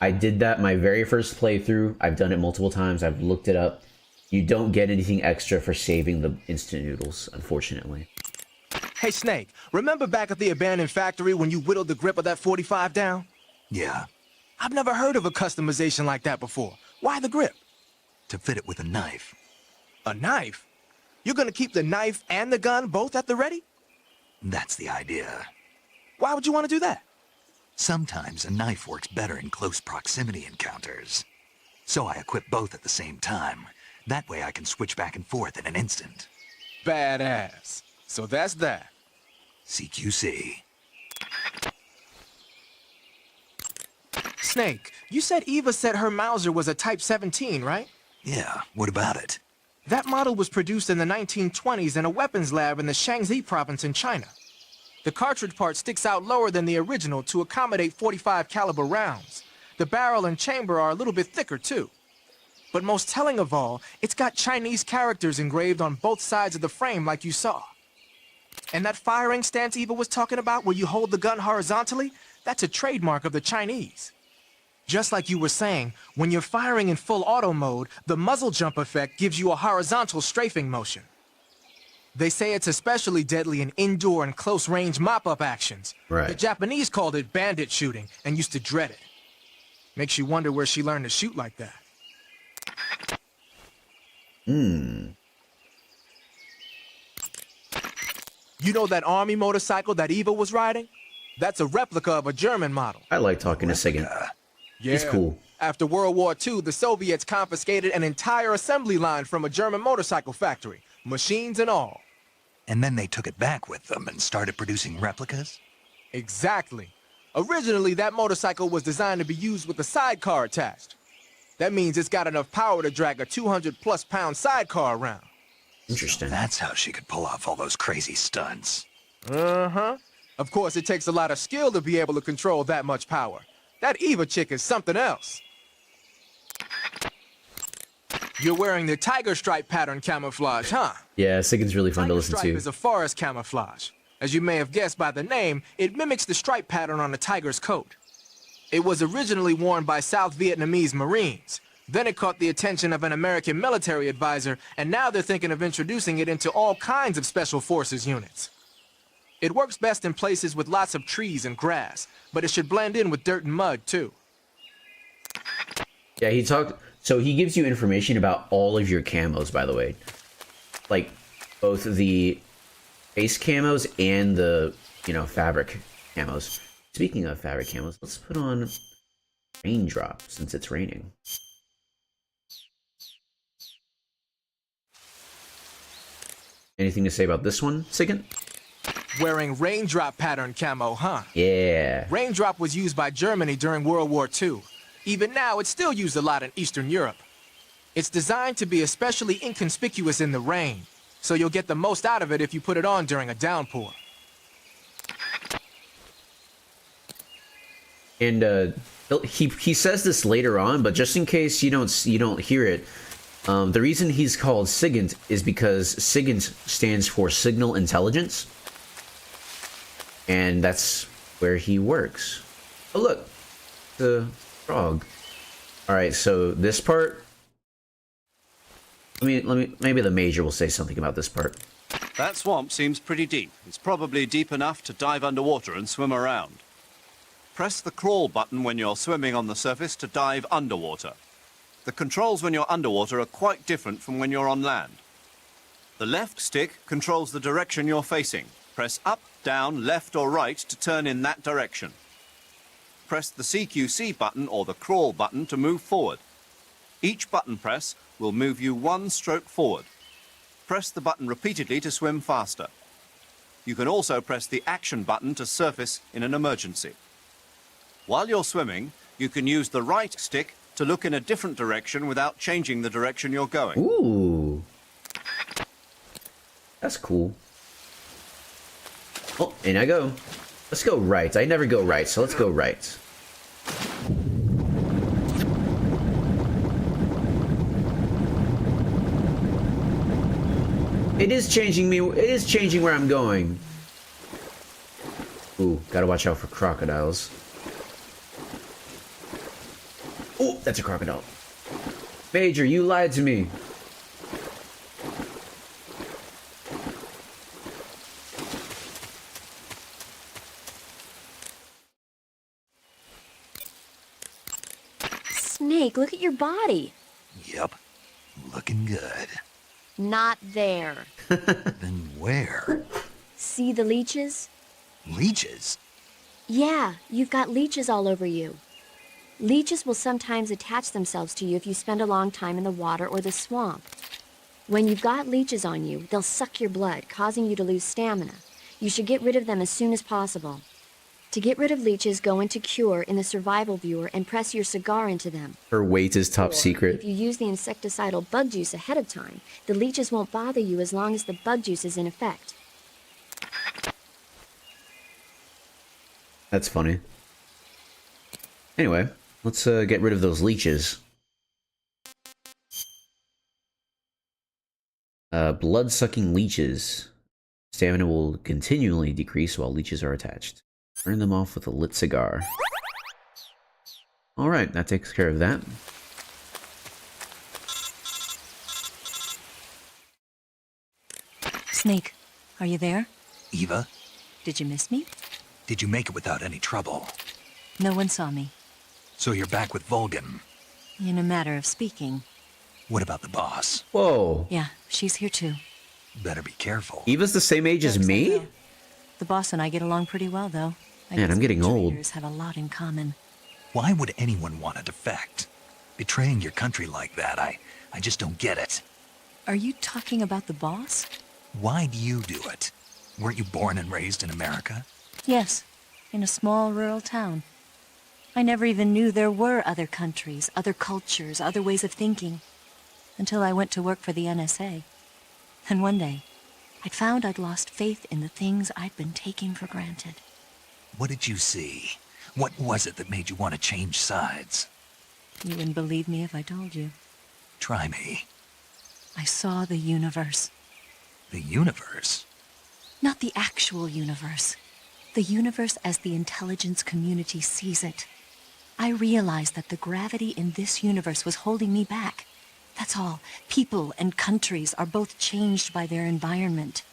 S1: I did that my very first playthrough. I've done it multiple times. I've looked it up. You don't get anything extra for saving the instant noodles, unfortunately.
S18: Hey, Snake, remember back at the abandoned factory when you whittled the grip of that 45 down?
S2: Yeah.
S18: I've never heard of a customization like that before. Why the grip?
S2: To fit it with a knife.
S18: A knife? You're gonna keep the knife and the gun both at the ready?
S2: That's the idea.
S18: Why would you want to do that?
S2: Sometimes a knife works better in close proximity encounters. So I equip both at the same time. That way I can switch back and forth in an instant.
S18: Badass. So that's that.
S2: CQC.
S18: Snake, you said Eva said her Mauser was a Type 17, right?
S2: Yeah, what about it?
S18: That model was produced in the 1920s in a weapons lab in the Shaanxi province in China. The cartridge part sticks out lower than the original to accommodate 45 caliber rounds. The barrel and chamber are a little bit thicker too. But most telling of all, it's got Chinese characters engraved on both sides of the frame like you saw. And that firing stance Eva was talking about where you hold the gun horizontally, that's a trademark of the Chinese. Just like you were saying, when you're firing in full auto mode, the muzzle jump effect gives you a horizontal strafing motion. They say it's especially deadly in indoor and close-range mop-up actions.
S1: Right.
S18: The Japanese called it bandit shooting and used to dread it. Makes you wonder where she learned to shoot like that. You know that army motorcycle that Eva was riding? That's a replica of a German model.
S1: I like talking to Sigan.
S18: Yeah.
S1: He's cool.
S18: After World War II, the Soviets confiscated an entire assembly line from a German motorcycle factory, machines and all.
S2: And then they took it back with them and started producing replicas?
S18: Exactly. Originally, that motorcycle was designed to be used with a sidecar attached. That means it's got enough power to drag a 200-plus pound sidecar around.
S1: Interesting.
S2: So that's how she could pull off all those crazy stunts.
S18: Uh-huh. Of course, it takes a lot of skill to be able to control that much power. That Eva chick is something else. You're wearing the tiger stripe pattern camouflage, huh?
S1: Yeah, Sigan's really fun to listen
S18: Stripe
S1: to.
S18: is a forest camouflage. As you may have guessed by the name, it mimics the stripe pattern on a tiger's coat. It was originally worn by South Vietnamese Marines. Then it caught the attention of an American military advisor, and now they're thinking of introducing it into all kinds of special forces units. It works best in places with lots of trees and grass, but it should blend in with dirt and mud, too.
S1: Yeah, so he gives you information about all of your camos, by the way. Like, both the base camos and the, fabric camos. Speaking of fabric camos, let's put on Raindrop, since it's raining. Anything to say about this one, Sigint?
S18: Wearing Raindrop pattern camo, huh?
S1: Yeah.
S18: Raindrop was used by Germany during World War II. Even now, it's still used a lot in Eastern Europe. It's designed to be especially inconspicuous in the rain, so you'll get the most out of it if you put it on during a downpour.
S1: And he says this later on, but just in case you don't hear it, the reason he's called SIGINT is because SIGINT stands for Signal Intelligence, and that's where he works. Oh look, the frog. All right, so this part. Maybe the Major will say something about this part.
S3: That swamp seems pretty deep. It's probably deep enough to dive underwater and swim around. Press the crawl button when you're swimming on the surface to dive underwater. The controls when you're underwater are quite different from when you're on land. The left stick controls the direction you're facing. Press up, down, left or right to turn in that direction. Press the CQC button or the crawl button to move forward. Each button press will move you one stroke forward. Press the button repeatedly to swim faster. You can also press the action button to surface in an emergency. While you're swimming, you can use the right stick to look in a different direction without changing the direction you're going.
S1: Ooh. That's cool. Oh, in I go. Let's go right. I never go right, so let's go right. It is changing me. It is changing where I'm going. Ooh, gotta watch out for crocodiles. Oh, that's a crocodile. Major, you lied to me.
S6: Snake, look at your body.
S2: Yep, looking good.
S6: Not there.
S2: Then where?
S6: See the leeches?
S2: Leeches?
S6: Yeah, you've got leeches all over you. Leeches will sometimes attach themselves to you if you spend a long time in the water or the swamp. When you've got leeches on you, they'll suck your blood, causing you to lose stamina. You should get rid of them as soon as possible. To get rid of leeches, go into Cure in the survival viewer and press your cigar into them.
S1: Her weight is top secret.
S6: If you use the insecticidal bug juice ahead of time, the leeches won't bother you as long as the bug juice is in effect.
S1: That's funny. Anyway, let's get rid of those leeches. Blood-sucking leeches. Stamina will continually decrease while leeches are attached. Burn them off with a lit cigar. Alright, that takes care of that.
S19: Snake, are you there?
S2: Eva,
S19: Did you miss me?
S2: did you make it without any trouble?
S19: No one saw me.
S2: So you're back with Volgin.
S19: In a matter of speaking.
S2: What about the boss?
S1: Whoa.
S19: Yeah, she's here too.
S2: Better be careful.
S1: Eva's the same age as me?
S19: The boss and I get along pretty well, though. I
S1: Man,
S19: guess
S1: I'm getting
S19: we
S1: old.
S19: traitors have a lot in common.
S2: Why would anyone want to defect? Betraying your country like that, I just don't get it.
S19: Are you talking about the boss?
S2: Why do you do it? Weren't you born and raised in America?
S19: Yes, in a small rural town. I never even knew there were other countries, other cultures, other ways of thinking. Until I went to work for the NSA. And one day, I'd found I'd lost faith in the things I'd been taking for granted.
S2: What did you see? What was it that made you want to change sides?
S19: You wouldn't believe me if I told you.
S2: Try me.
S19: I saw the universe.
S2: The universe?
S19: Not the actual universe. The universe as the intelligence community sees it. I realized that the gravity in this universe was holding me back. That's all. People and countries are both changed by their environment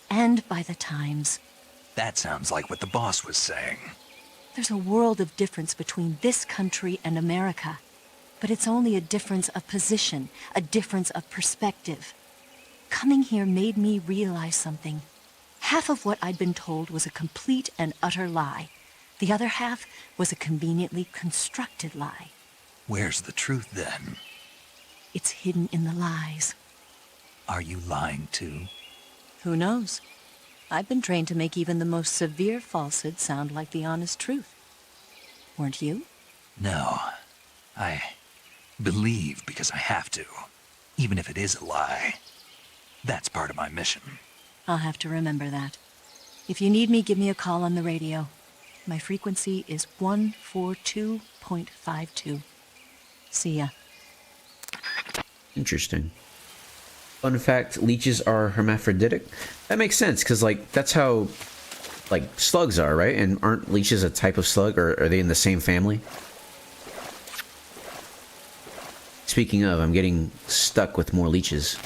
S19: and by the times.
S2: That sounds like what the boss was saying.
S19: There's a world of difference between this country and America. But it's only a difference of position, a difference of perspective. Coming here made me realize something. Half of what I'd been told was a complete and utter lie. The other half was a conveniently constructed lie.
S2: Where's the truth then?
S19: It's hidden in the lies.
S2: Are you lying too?
S19: Who knows? I've been trained to make even the most severe falsehood sound like the honest truth. Weren't you?
S2: No. I believe because I have to, even if it is a lie. That's part of my mission.
S19: I'll have to remember that. If you need me, give me a call on the radio. My frequency is 142.52. See ya.
S1: Interesting. Fun fact, leeches are hermaphroditic. That makes sense, because, like, that's how, like, slugs are, right? And aren't leeches a type of slug, or are they in the same family? Speaking of, I'm getting stuck with more leeches.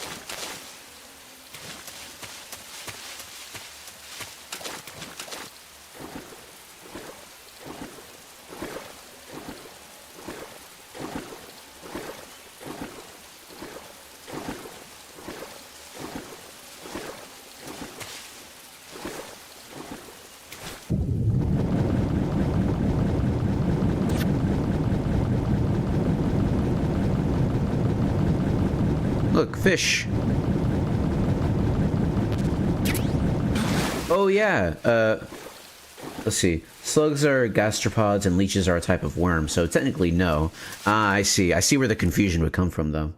S1: Look, fish. Oh yeah, let's see. Slugs are gastropods and leeches are a type of worm, so technically no. Ah, I see. I see where the confusion would come from, though.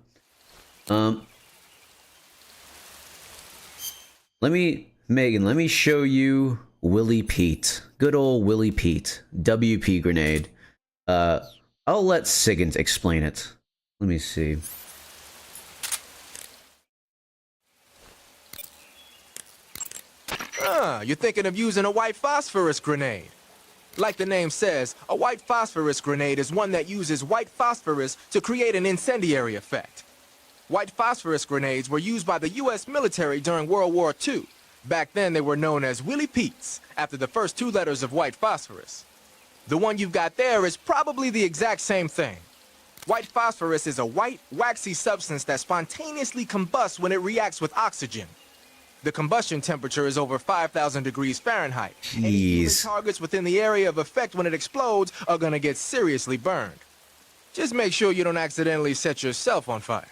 S1: Megan, let me show you Willie Pete. Good old Willie Pete. WP grenade. I'll let Sigint explain it. Let me see.
S18: You're thinking of using a white phosphorus grenade. Like the name says, a white phosphorus grenade is one that uses white phosphorus to create an incendiary effect. White phosphorus grenades were used by the U.S. military during World War II. Back then, they were known as Willie Pete's, after the first two letters of white phosphorus. The one you've got there is probably the exact same thing. White phosphorus is a white, waxy substance that spontaneously combusts when it reacts with oxygen. The combustion temperature is over 5,000 degrees Fahrenheit. Any human targets within the area of effect when it explodes are gonna get seriously burned. Just make sure you don't accidentally set yourself on fire.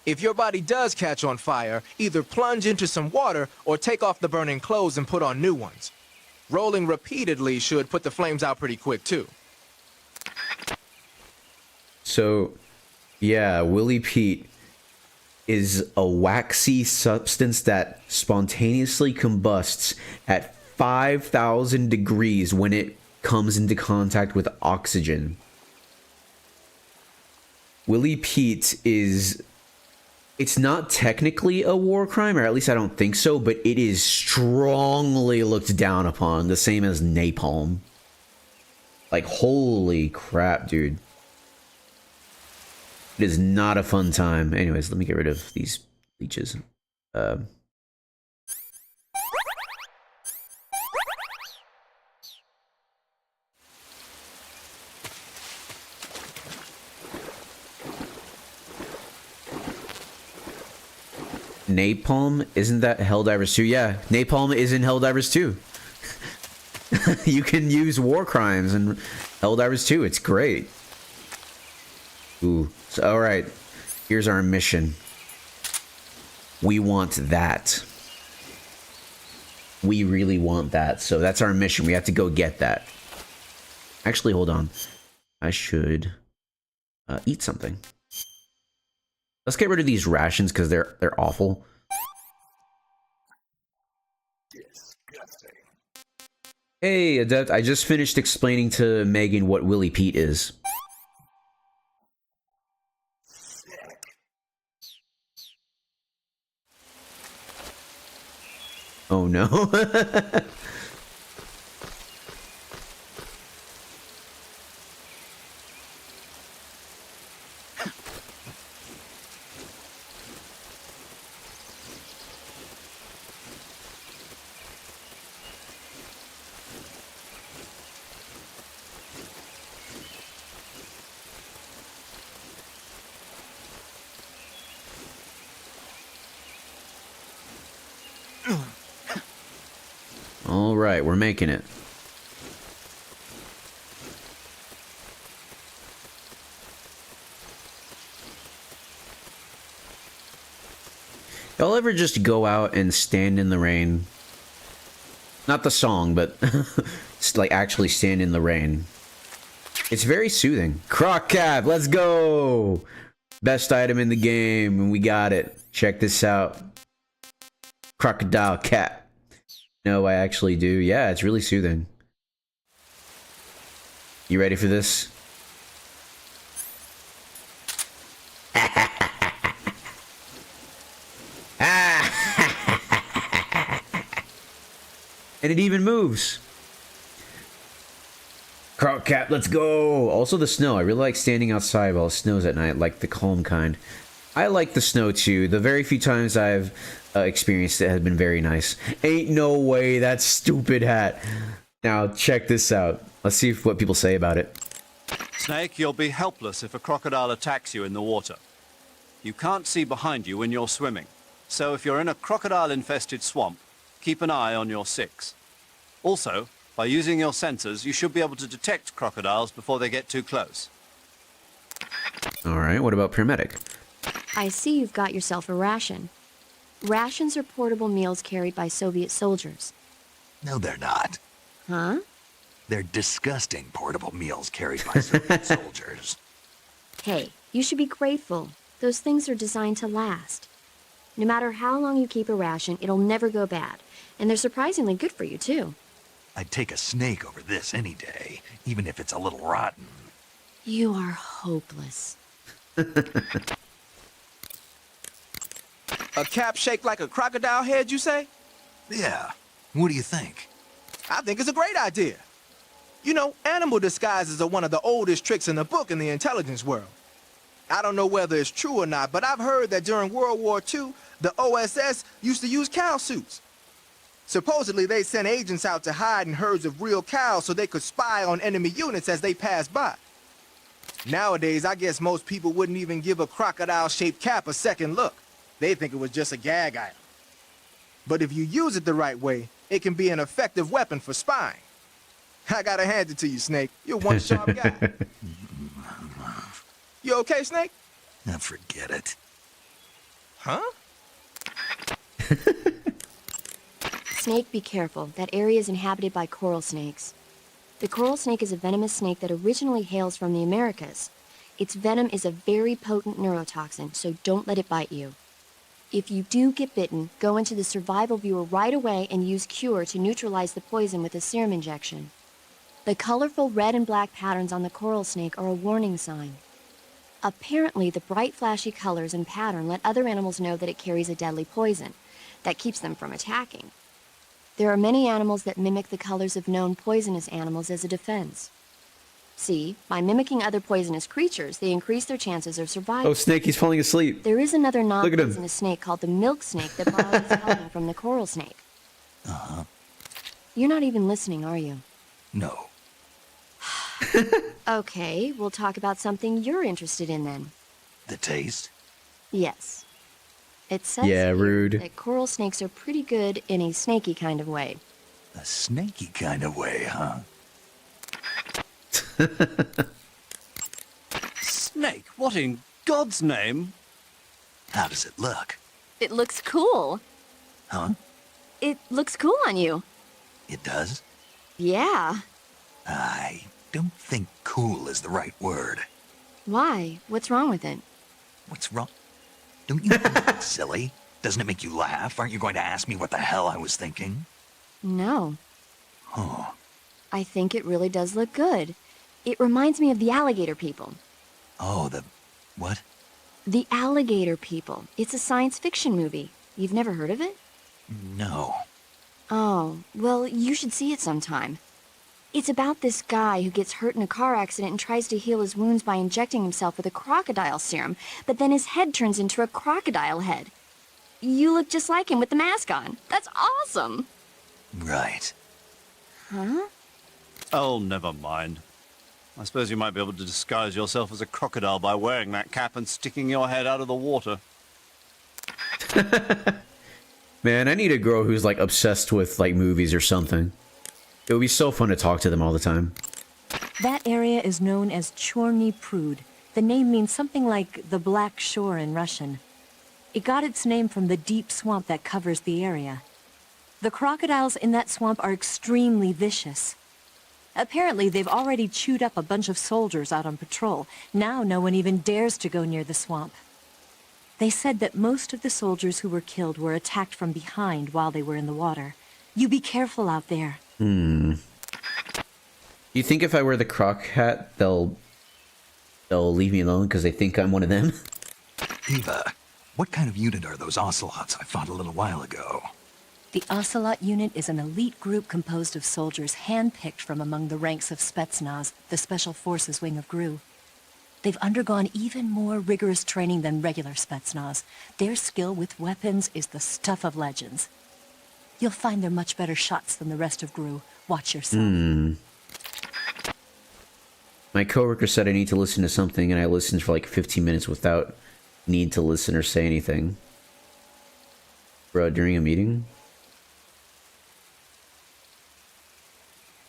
S18: If your body does catch on fire, either plunge into some water or take off the burning clothes and put on new ones. Rolling repeatedly should put the flames out pretty quick, too.
S1: So, yeah, Willie Pete is a waxy substance that spontaneously combusts at 5,000 degrees when it comes into contact with oxygen. Willie Pete is... It's not technically a war crime, or at least I don't think so, but it is strongly looked down upon, the same as napalm. Like, holy crap, dude. It is not a fun time. Anyways, let me get rid of these leeches. Napalm? Isn't that Helldivers 2? Yeah, Napalm is in Helldivers 2. You can use war crimes in Helldivers 2. It's great. Ooh. So, alright. Here's our mission. We want that. We really want that. So that's our mission. We have to go get that. Actually, hold on. I should eat something. Let's get rid of these rations because they're awful.
S20: Disgusting.
S1: Hey, Adept, I just finished explaining to Megan what Willie Pete is. Oh no. All right, we're making it. Y'all ever just go out and stand in the rain? Not the song, but just like actually stand in the rain. It's very soothing. Croc Cap, let's go! Best item in the game, and we got it. Check this out. Crocodile Cap. No, I actually do. Yeah, it's really soothing. You ready for this? And it even moves. Croc Cap, let's go! Also the snow. I really like standing outside while it snows at night, like the calm kind. I like the snow too. The very few times I've experienced it has been very nice. Ain't no way, that stupid hat. Now, check this out. Let's see what people say about it.
S3: Snake, you'll be helpless if a crocodile attacks you in the water. You can't see behind you when you're swimming. So if you're in a crocodile-infested swamp, keep an eye on your six. Also, by using your sensors, you should be able to detect crocodiles before they get too close.
S1: Alright, what about paramedic?
S6: I see you've got yourself a ration. Rations are portable meals carried by Soviet soldiers.
S2: No, they're not.
S6: Huh?
S2: They're disgusting portable meals carried by Soviet soldiers.
S6: Hey, you should be grateful. Those things are designed to last. No matter how long you keep a ration, it'll never go bad. And they're surprisingly good for you, too.
S2: I'd take a snake over this any day, even if it's a little rotten.
S6: You are hopeless.
S18: A cap shaped like a crocodile head, you say?
S2: Yeah. What do you think?
S18: I think it's a great idea. You know, animal disguises are one of the oldest tricks in the book in the intelligence world. I don't know whether it's true or not, but I've heard that during World War II, the OSS used to use cow suits. Supposedly, they sent agents out to hide in herds of real cows so they could spy on enemy units as they passed by. Nowadays, I guess most people wouldn't even give a crocodile-shaped cap a second look. They think it was just a gag item. But if you use it the right way, it can be an effective weapon for spying. I gotta hand it to you, Snake. You're one sharp guy. You okay, Snake?
S2: Now forget it.
S18: Huh?
S6: Snake, be careful. That area is inhabited by coral snakes. The coral snake is a venomous snake that originally hails from the Americas. Its venom is a very potent neurotoxin, so don't let it bite you. If you do get bitten, go into the survival viewer right away and use Cure to neutralize the poison with a serum injection. The colorful red and black patterns on the coral snake are a warning sign. Apparently, the bright flashy colors and pattern let other animals know that it carries a deadly poison that keeps them from attacking. There are many animals that mimic the colors of known poisonous animals as a defense. See, by mimicking other poisonous creatures, they increase their chances of survival.
S1: Oh, Snake, he's falling asleep.
S6: There is another
S1: Look at him.
S6: non-poisonous snake called the milk snake that borrows its coloring from the coral snake.
S2: Uh-huh.
S6: You're not even listening, are you?
S2: No.
S6: Okay, we'll talk about something you're interested in then.
S2: The taste?
S6: Yes. It says
S1: Yeah,
S6: here
S1: rude.
S6: that coral snakes are pretty good in a snaky kind of way.
S2: A snaky kind of way, huh?
S3: Snake, what in God's name?
S2: How does it look?
S6: It looks cool.
S2: Huh?
S6: It looks cool on you.
S2: It does?
S6: Yeah.
S2: I don't think cool is the right word.
S6: Why? What's wrong with it?
S2: What's wrong? Don't you think it's silly? Doesn't it make you laugh? Aren't you going to ask me what the hell I was thinking?
S6: No.
S2: Oh.
S6: I think it really does look good. It reminds me of the alligator people.
S2: Oh, the... what?
S6: The Alligator People. It's a science fiction movie. You've never heard of it?
S2: No.
S6: Oh, well, you should see it sometime. It's about this guy who gets hurt in a car accident and tries to heal his wounds by injecting himself with a crocodile serum, but then his head turns into a crocodile head. You look just like him with the mask on. That's awesome!
S2: Right.
S6: Huh?
S3: Oh, never mind. I suppose you might be able to disguise yourself as a crocodile by wearing that cap and sticking your head out of the water.
S1: Man, I need a girl who's like obsessed with like movies or something. It would be so fun to talk to them all the time.
S19: That area is known as Chorny Prud. The name means something like the Black Shore in Russian. It got its name from the deep swamp that covers the area. The crocodiles in that swamp are extremely vicious. Apparently, they've already chewed up a bunch of soldiers out on patrol. Now no one even dares to go near the swamp. They said that most of the soldiers who were killed were attacked from behind while they were in the water. You be careful out there.
S1: Do you think if I wear the croc hat, they'll leave me alone because they think I'm one of them?
S2: Eva, what kind of unit are those ocelots I fought a little while ago?
S19: The Ocelot unit is an elite group composed of soldiers handpicked from among the ranks of Spetsnaz, the Special Forces wing of GRU. They've undergone even more rigorous training than regular Spetsnaz. Their skill with weapons is the stuff of legends. You'll find they're much better shots than the rest of GRU. Watch yourself.
S1: My coworker said I need to listen to something, and I listened for like 15 minutes without need to listen or say anything. Bro, during a meeting?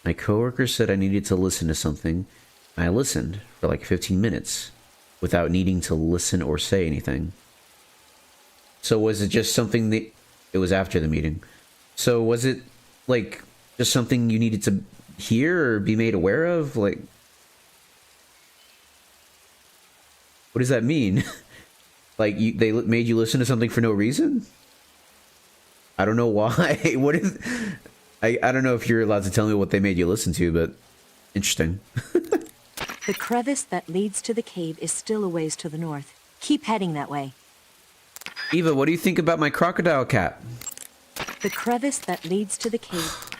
S1: My coworker said I needed to listen to something, and I listened for like 15 minutes without needing to listen or say anything. So was it just something that... It was after the meeting. So was it like just something you needed to hear or be made aware of? Like... What does that mean? Like, they made you listen to something for no reason? I don't know why. What is... I don't know if you're allowed to tell me what they made you listen to, but interesting.
S19: The crevice that leads to the cave is still a ways to the north. Keep heading that way.
S1: Eva, what do you think about my crocodile cap?
S19: The crevice that leads to the cave...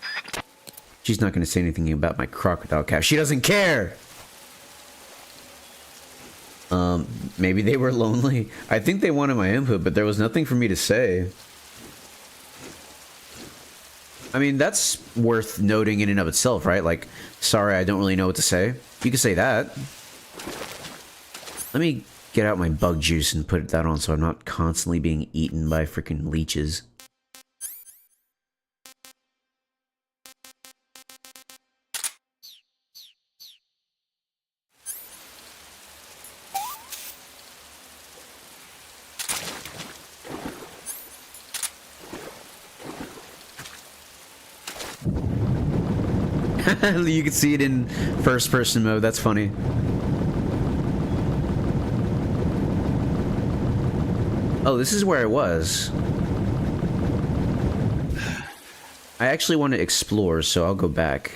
S1: She's not going to say anything about my crocodile cap. She doesn't care! Maybe they were lonely. I think they wanted my input, but there was nothing for me to say. I mean, that's worth noting in and of itself, right? Like, sorry, I don't really know what to say. You can say that. Let me get out my bug juice and put that on so I'm not constantly being eaten by freaking leeches. You can see it in first person mode. That's funny. Oh, this is where I was. I actually want to explore, so I'll go back.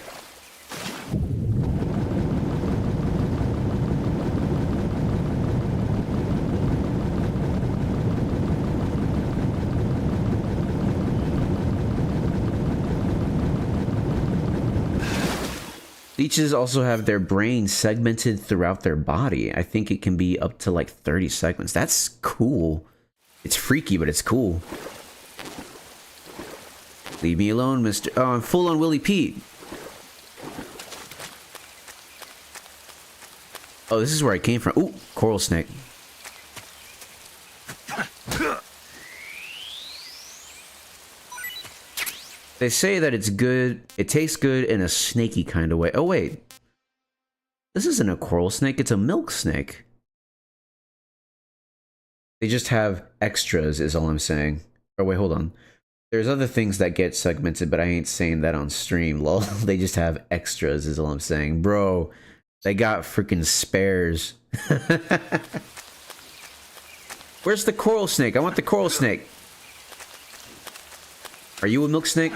S1: Leeches also have their brain segmented throughout their body. I think it can be up to like 30 segments. That's cool. It's freaky, but it's cool. Leave me alone, Mr. Oh, I'm full on Willie Pete. Oh, this is where I came from. Ooh, coral snake. They say that it's good, it tastes good in a snaky kind of way. Oh wait, this isn't a coral snake, it's a milk snake. They just have extras is all I'm saying. Oh wait, hold on. There's other things that get segmented, but I ain't saying that on stream, lol. They just have extras is all I'm saying. Bro, they got freaking spares. Where's the coral snake? I want the coral snake. Are you a milk snake?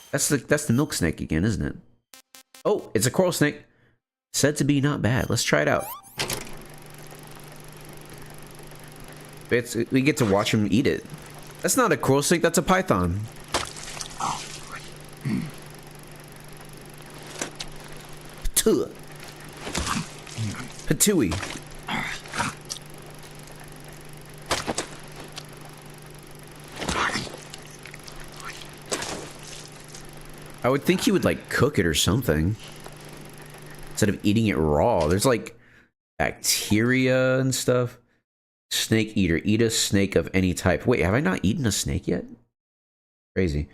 S1: That's the milk snake again, isn't it? Oh, it's a coral snake. Said to be not bad. Let's try it out. We get to watch him eat it. That's not a coral snake, that's a python. Patooey. I would think he would like cook it or something instead of eating it raw. There's like bacteria and stuff. Snake eater. Eat a snake of any type. Wait, have I not eaten a snake yet? Crazy.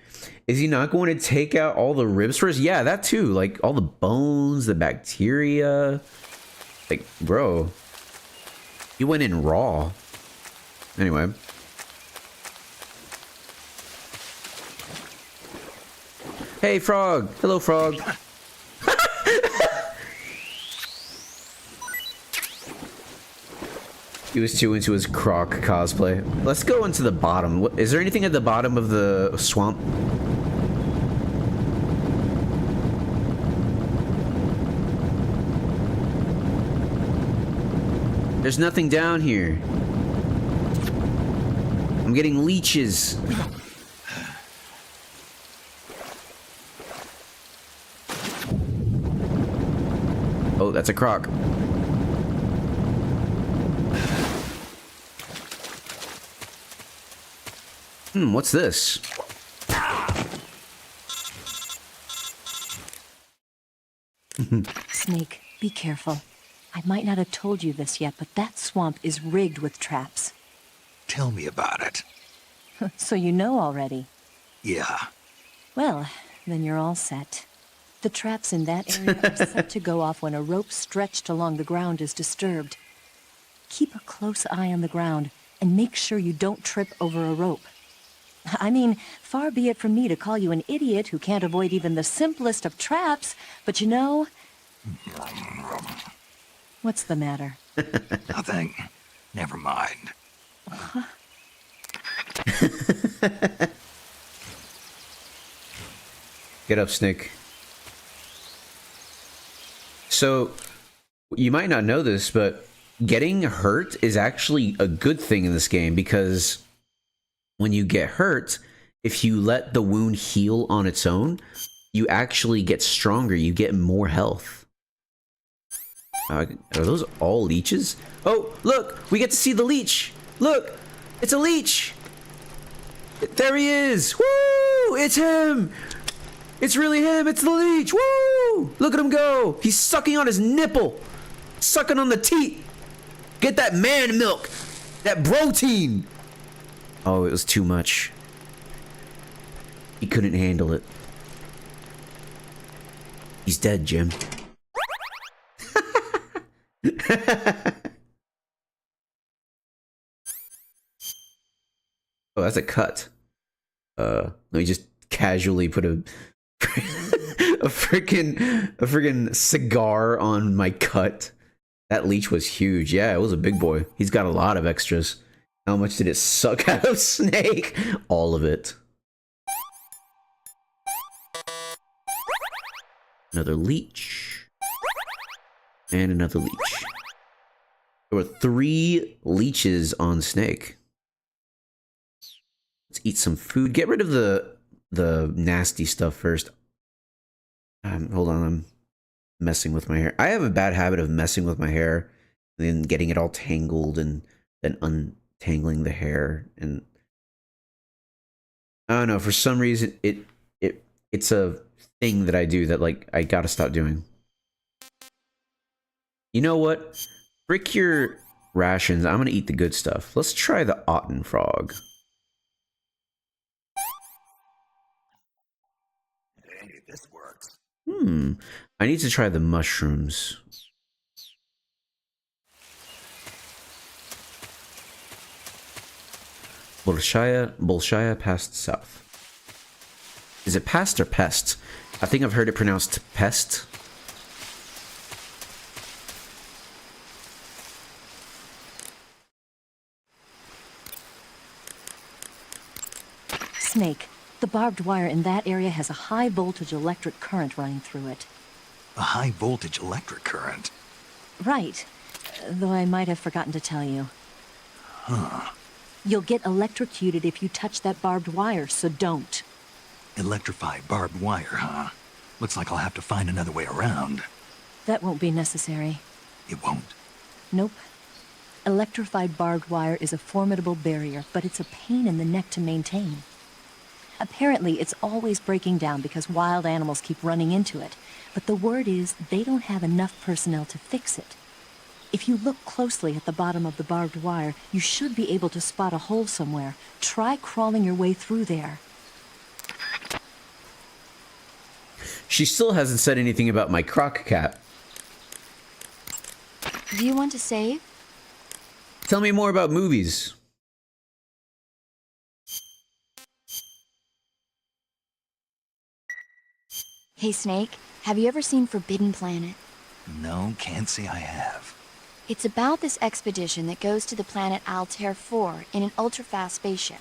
S1: Is he not going to take out all the ribs first? Yeah, that too. Like all the bones, the bacteria. Like, bro. He went in raw. Anyway. Hey, frog. Hello, frog. He was too into his Croc cosplay. Let's go into the bottom. Is there anything at the bottom of the swamp? There's nothing down here. I'm getting leeches. Oh, that's a Croc. What's this?
S19: Snake, be careful. I might not have told you this yet, but that swamp is rigged with traps.
S2: Tell me about it.
S19: So you know already.
S2: Yeah.
S19: Well, then you're all set. The traps in that area are set to go off when a rope stretched along the ground is disturbed. Keep a close eye on the ground and make sure you don't trip over a rope. I mean, far be it from me to call you an idiot who can't avoid even the simplest of traps, but you know... What's the matter?
S2: Nothing. Never mind.
S1: Get up, Snake. So, you might not know this, but getting hurt is actually a good thing in this game because when you get hurt, if you let the wound heal on its own, you actually get stronger. You get more health. Are those all leeches? Oh, look! We get to see the leech! Look! It's a leech! There he is! Woo! It's him! It's really him! It's the leech! Woo! Look at him go! He's sucking on his nipple! Sucking on the teat! Get that man milk! That protein! Oh, it was too much. He couldn't handle it. He's dead, Jim. Oh, that's a cut. Let me just casually put a freaking cigar on my cut. That leech was huge. Yeah, it was a big boy. He's got a lot of extras. How much did it suck out of Snake? All of it. Another leech. And another leech. There were 3 leeches on Snake. Let's eat some food. Get rid of the nasty stuff first. Hold on, I'm messing with my hair. I have a bad habit of messing with my hair and then getting it all tangled and then untangling the hair. And I don't know, for some reason it's a thing that I do that like I gotta stop doing. You know what? Frick your rations. I'm gonna eat the good stuff. Let's try the Otten frog.
S2: Hey, this works.
S1: I need to try the mushrooms. Bolshaya passed south. Is it past or pest? I think I've heard it pronounced pest.
S19: Snake, the barbed wire in that area has a high voltage electric current running through it.
S2: A high voltage electric current?
S19: Right. Though I might have forgotten to tell you.
S2: Huh.
S19: You'll get electrocuted if you touch that barbed wire, so don't.
S2: Electrified barbed wire, huh? Looks like I'll have to find another way around.
S19: That won't be necessary.
S2: It won't?
S19: Nope. Electrified barbed wire is a formidable barrier, but it's a pain in the neck to maintain. Apparently, it's always breaking down because wild animals keep running into it, but the word is they don't have enough personnel to fix it. If you look closely at the bottom of the barbed wire, you should be able to spot a hole somewhere. Try crawling your way through there.
S1: She still hasn't said anything about my croc cat.
S6: Do you want to save?
S1: Tell me more about movies.
S6: Hey, Snake, have you ever seen Forbidden Planet?
S2: No, can't say I have.
S6: It's about this expedition that goes to the planet Altair 4 in an ultra-fast spaceship.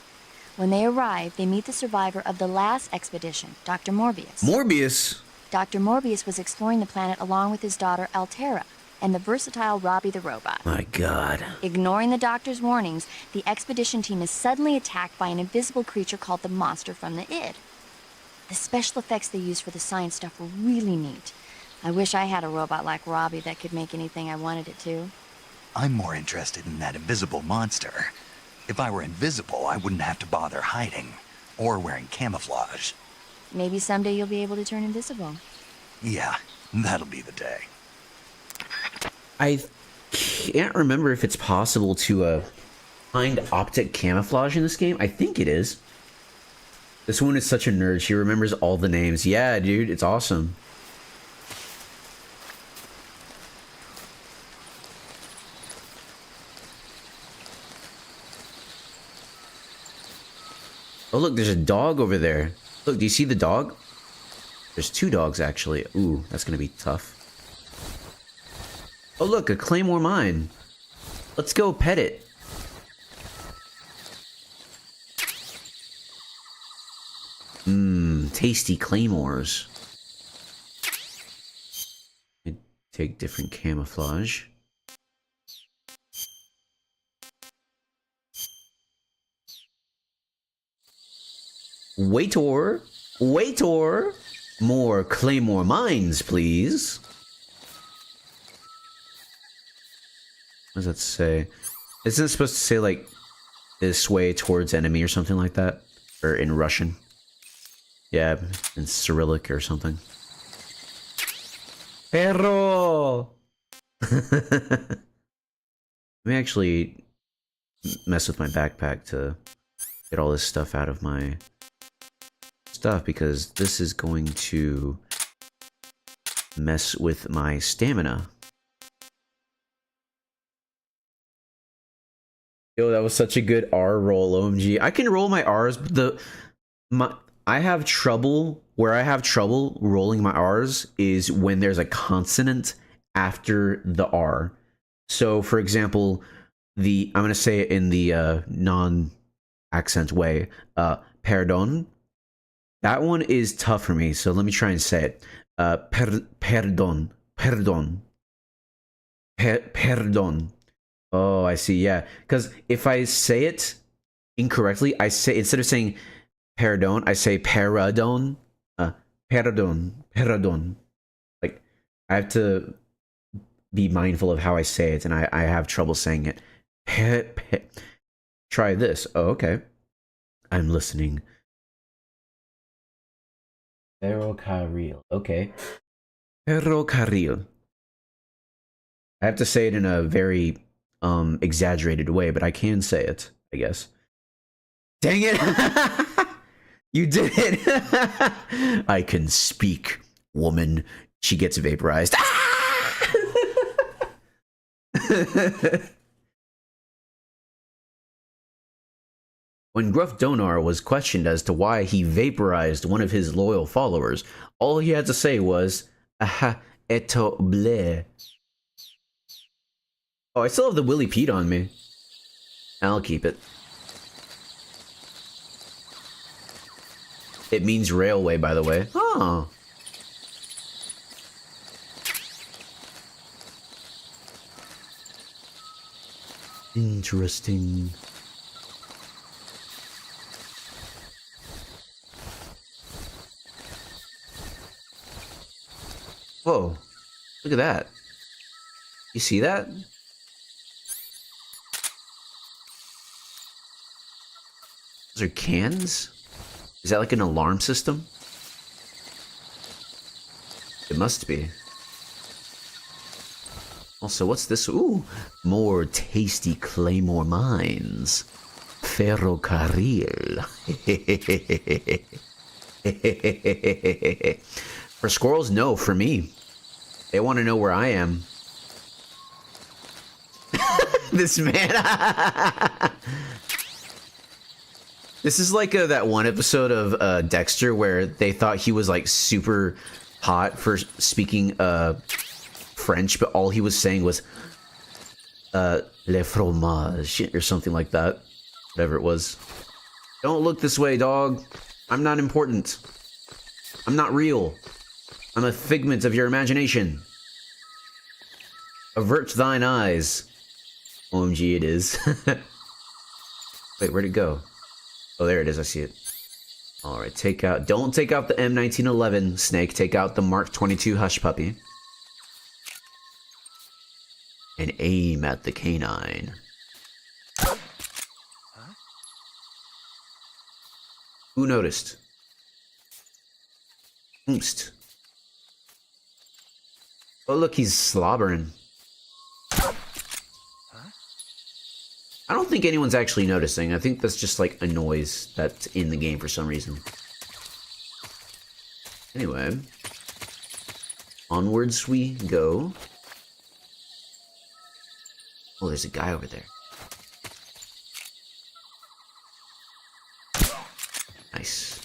S6: When they arrive, they meet the survivor of the last expedition, Dr. Morbius.
S1: Morbius?
S6: Dr. Morbius was exploring the planet along with his daughter Altera and the versatile Robbie the robot.
S1: My God.
S6: Ignoring the doctor's warnings, the expedition team is suddenly attacked by an invisible creature called the Monster from the Id. The special effects they used for the science stuff were really neat. I wish I had a robot like Robbie that could make anything I wanted it to.
S2: I'm more interested in that invisible monster. If I were invisible, I wouldn't have to bother hiding or wearing camouflage.
S6: Maybe someday you'll be able to turn invisible.
S2: Yeah, that'll be the day.
S1: I can't remember if it's possible to find optic camouflage in this game. I think it is. This one is such a nerd. She remembers all the names. Yeah, dude, it's awesome. Oh, look, there's a dog over there. Look, do you see the dog? There's two dogs, actually. Ooh, that's gonna be tough. Oh, look, a Claymore mine. Let's go pet it. Mmm, tasty Claymores. Take different camouflage. Waiter! Waiter! More Claymore mines, please. What does that say? Isn't it supposed to say, like, this way towards enemy or something like that? Or in Russian? Yeah, in Cyrillic or something. Perro! Let me actually mess with my backpack to get all this stuff out of my stuff, because this is going to mess with my stamina. Yo, that was such a good R roll, OMG. I can roll my R's, but I have trouble, where I have trouble rolling my R's is when there's a consonant after the R. So, for example, I'm going to say it in the non-accent way. Perdón. That one is tough for me, so let me try and say it. Perdón. Perdón. Perdón. Oh, I see, yeah. Because if I say it incorrectly, I say, instead of saying perdón, I say perdón. Perdón. Perdón. Like, I have to be mindful of how I say it, and I have trouble saying it. Try this. Oh, okay. I'm listening. Ferrocarril. Okay. Ferrocarril. I have to say it in a very exaggerated way, but I can say it, I guess. Dang it! You did it! I can speak, woman. She gets vaporized. When Gruff Donar was questioned as to why he vaporized one of his loyal followers, all he had to say was, aha, eto bleh. Oh, I still have the Willy Pete on me. I'll keep it. It means railway, by the way. Oh. Interesting. Whoa, look at that. You see that? Those are cans? Is that like an alarm system? It must be. Also, what's this? Ooh, more tasty Claymore mines. Ferrocarril. For squirrels, no. For me, they want to know where I am. This man. This is like that one episode of Dexter where they thought he was like super hot for speaking French, but all he was saying was le fromage or something like that. Whatever it was. Don't look this way, dog. I'm not important. I'm not real. I'm a figment of your imagination. Avert thine eyes. OMG, it is. Wait, where'd it go? Oh, there it is. I see it. Alright, take out... Don't take out the M1911 Snake. Take out the Mark 22 Hush Puppy. And aim at the canine. Who noticed? Oomst. Oh, look, he's slobbering. I don't think anyone's actually noticing. I think that's just like a noise that's in the game for some reason. Anyway. Onwards we go. Oh, there's a guy over there. Nice.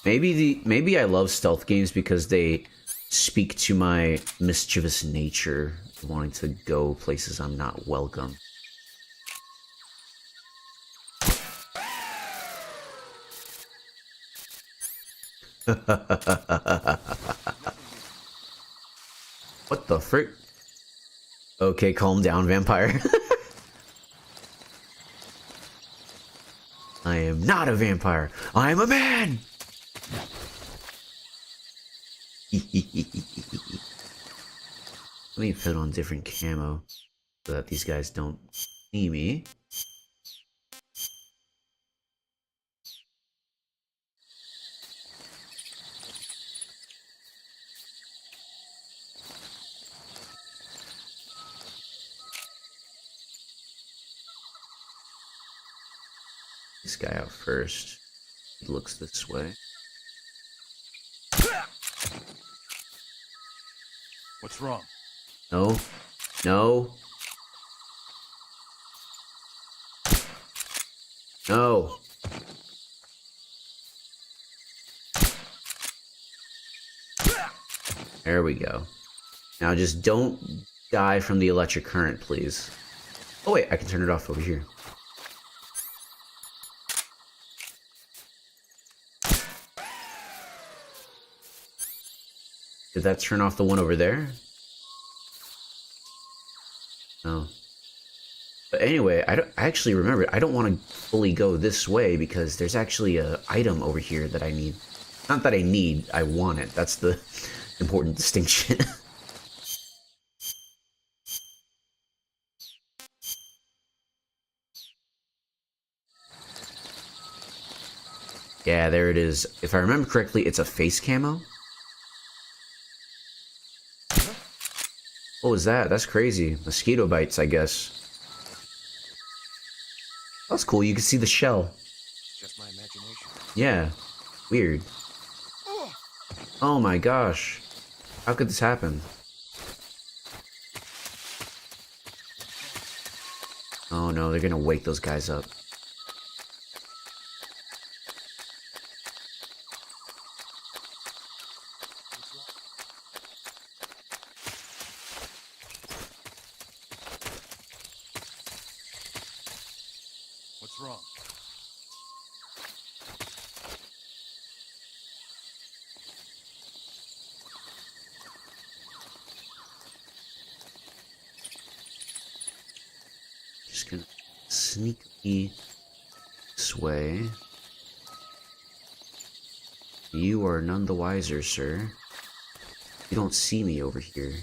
S1: Maybe I love stealth games because they speak to my mischievous nature, wanting to go places I'm not welcome. What the frick? Okay, calm down, vampire. I am not a vampire. I am a man! Let me put on different camo so that these guys don't see me. This guy out first. He looks this way.
S11: What's wrong?
S1: No. No. No. There we go. Now just don't die from the electric current, please. Oh wait, I can turn it off over here. Did that turn off the one over there? No. But anyway, I actually remember, I don't want to fully go this way because there's actually an item over here that I need. Not that I need, I want it. That's the important distinction. Yeah, there it is. If I remember correctly, it's a face camo. What was that? That's crazy. Mosquito bites, I guess. That's cool. You can see the shell.
S21: Just my imagination.
S1: Yeah. Weird. Oh my gosh. How could this happen? Oh no, they're gonna wake those guys up.
S11: What's wrong?
S1: Just gonna sneakily sway. You are none the wiser, sir. You don't see me over here.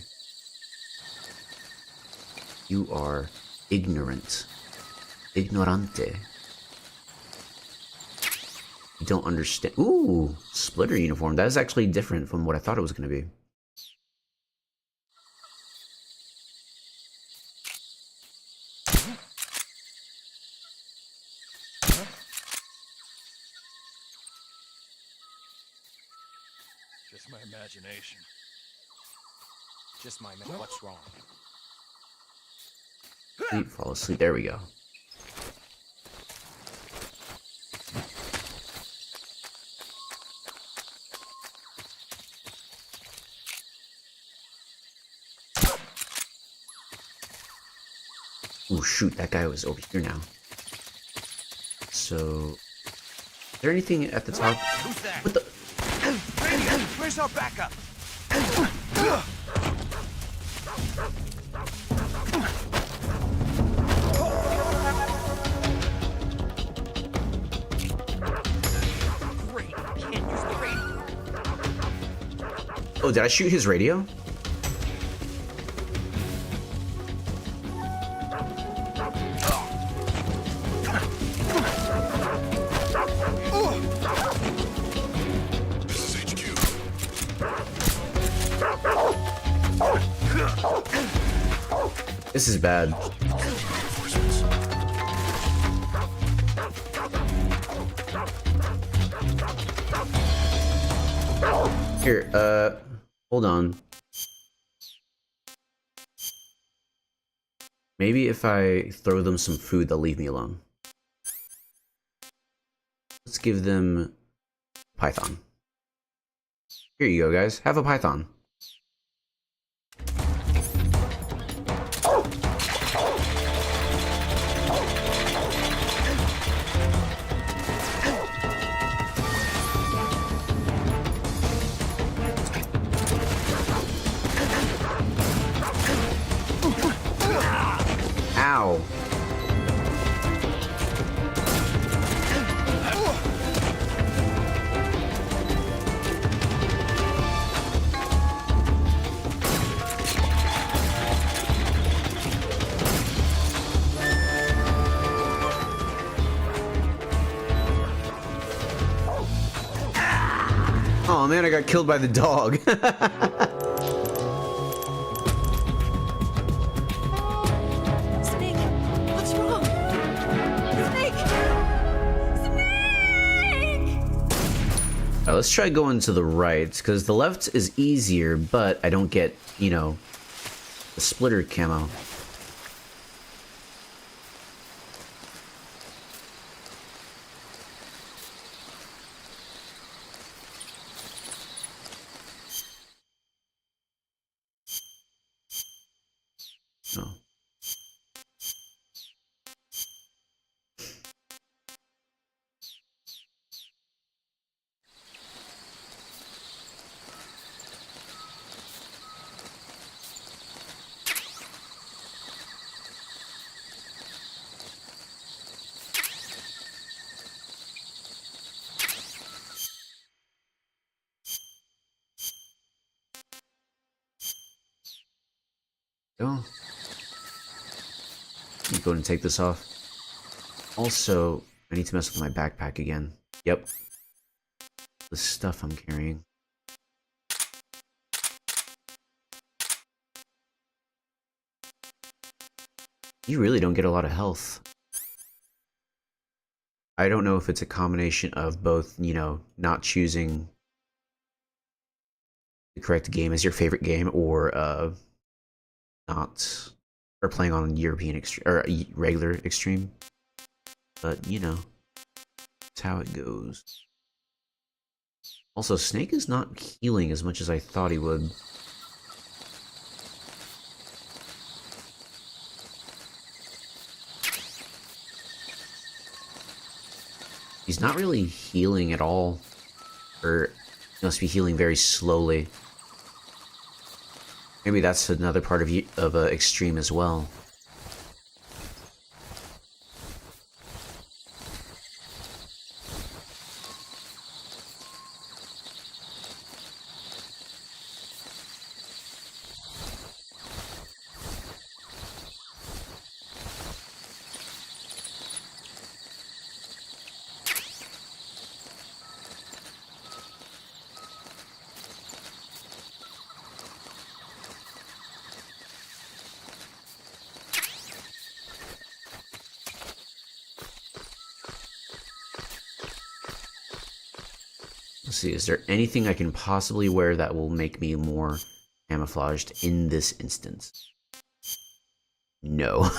S1: You are ignorant. Ignorante. You don't understand. Ooh, splitter uniform. That is actually different from what I thought it was going to be.
S11: Just my imagination. Just my what's wrong?
S1: Sleep, fall asleep. There we go. Oh shoot, that guy was over here now. So, is there anything at the top?
S14: Who's that?
S1: What the?
S14: Radio, where's our backup? Great, can't use the radio.
S1: Oh, did I shoot his radio? This is bad. Here, hold on. Maybe if I throw them some food, they'll leave me alone. Let's give them Python. Here you go, guys. Have a Python. Ow. Oh man, I got killed by the dog.
S14: Snake, what's wrong? Snake! Snake!
S1: Let's try going to the right, because the left is easier, but I don't get, you know, the splitter camo. No. Go. I'm going to take this off. Also, I need to mess with my backpack again. Yep. The stuff I'm carrying. You really don't get a lot of health. I don't know if it's a combination of both, you know, not choosing the correct game as your favorite game, or not, or playing on European extreme or regular extreme. But you know, that's how it goes. Also, Snake is not healing as much as I thought he would. He's not really healing at all, or he must be healing very slowly. Maybe that's another part of extreme as well. see, is there anything I can possibly wear that will make me more camouflaged in this instance? No.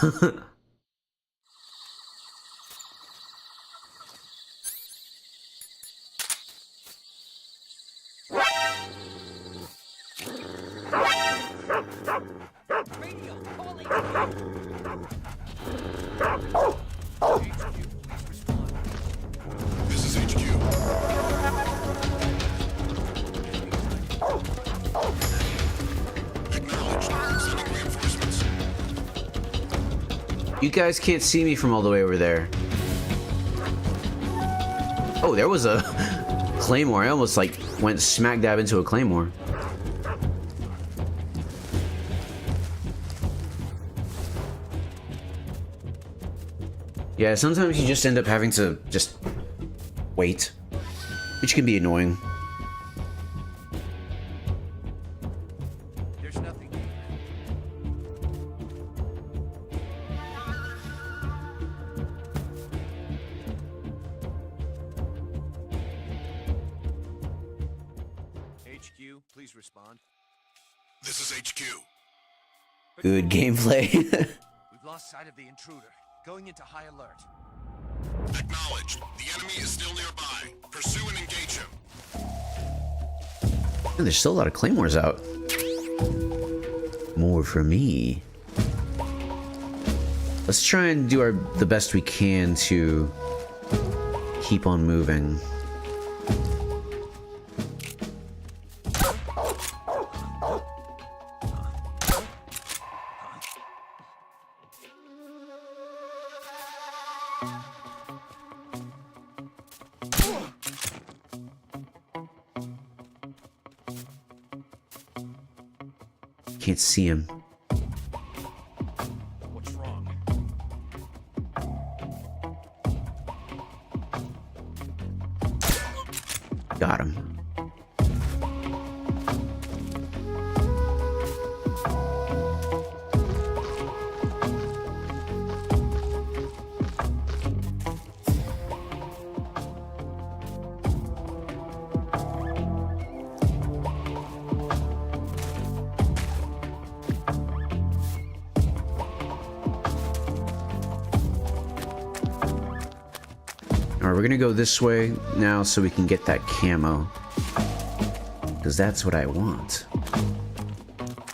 S10: This is HQ. Acknowledged. Sending reinforcements.
S1: You guys can't see me from all the way over there. Oh, there was a claymore. I almost like went smack dab into a claymore. Yeah, sometimes you just end up having to just wait, which can be annoying.
S21: There's nothing. HQ, please respond.
S10: This is HQ.
S1: Good gameplay.
S21: We've lost sight of the intruder. Going into high alert.
S10: Acknowledged. The enemy is still nearby. Pursue and engage him.
S1: Man, there's still a lot of claymores out. More for me. Let's try and do the best we can to keep on moving. Can't see him.
S11: What's wrong?
S1: Got him. Alright, we're gonna go this way now so we can get that camo. Because that's what I want.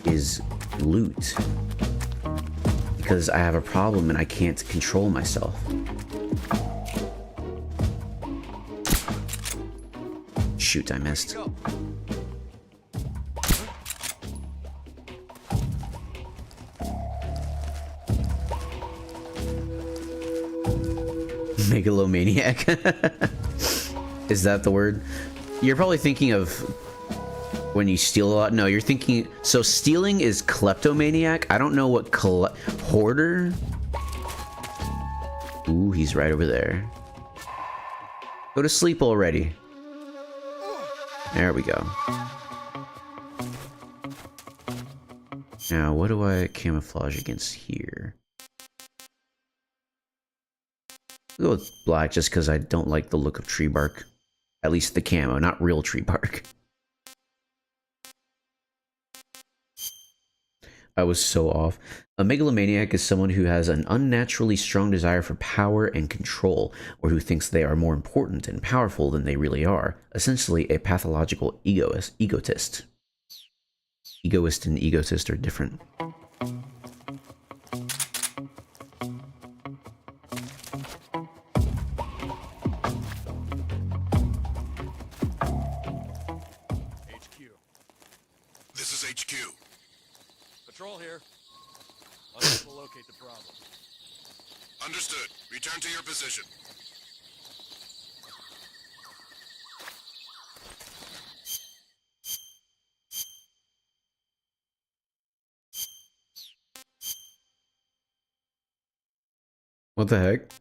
S1: Is loot. Because I have a problem and I can't control myself. Shoot, I missed. Megalomaniac. Is that the word? You're probably thinking of when you steal a lot. No, you're thinking... So stealing is kleptomaniac. I don't know what... Hoarder? Ooh, he's right over there. Go to sleep already. There we go. Now, what do I camouflage against here? I'll go with black just because I don't like the look of tree bark. At least the camo, not real tree bark. I was so off. A megalomaniac is someone who has an unnaturally strong desire for power and control, or who thinks they are more important and powerful than they really are. Essentially, a pathological egotist. Egoist and egotist are different.
S10: This is HQ.
S11: Patrol here. Others will locate the problem.
S10: Understood. Return to your position.
S1: What the heck?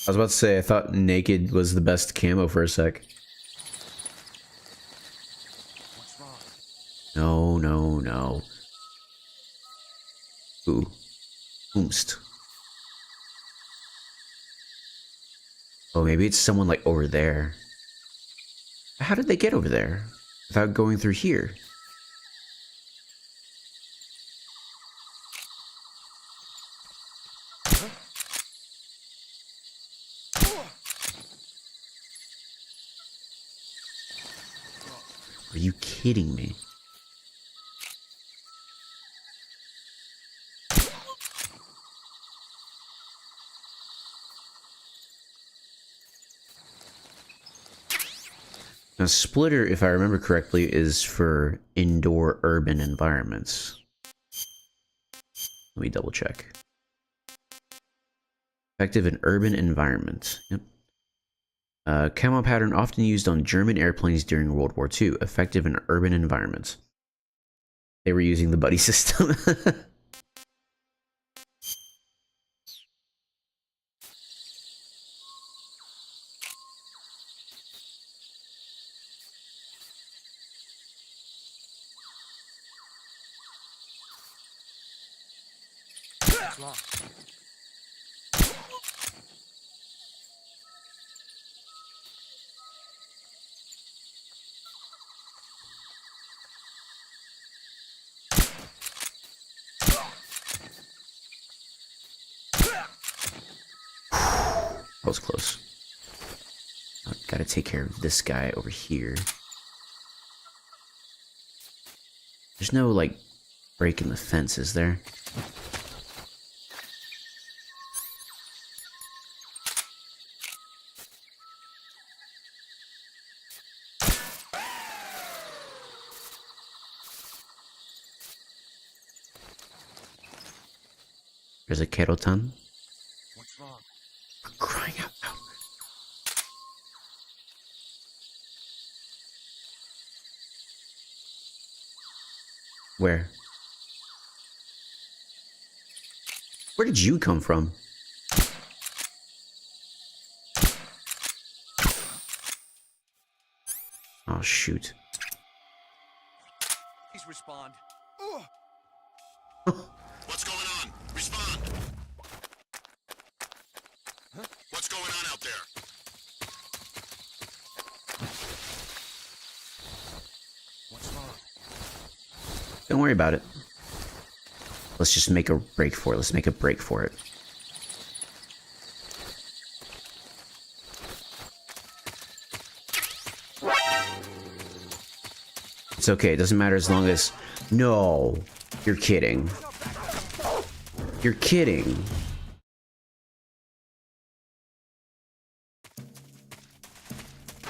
S1: I was about to say, I thought naked was the best camo for a sec.
S11: What's wrong?
S1: No, no, no. Ooh. Oomst. Oh, maybe it's someone like over there. How did they get over there without going through here? Are you kidding me? Now, Splitter, if I remember correctly, is for indoor urban environments. Let me double check. Effective in urban environments. Yep. Camo pattern often used on German airplanes during World War II. Effective in urban environments. They were using the buddy system. That was close. Gotta take care of this guy over here. There's no, like, break in the fence, is there? There's a Kerotan.
S11: What's wrong?
S1: For crying out loud. Where? Where did you come from? Oh, shoot.
S11: Please respond.
S10: What's going on? Respond! Huh? What's going on out there?
S11: What's wrong?
S1: Don't worry about it. Let's just make a break for it. Let's make a break for it. It's okay. It doesn't matter as long as... No! You're kidding. You're kidding.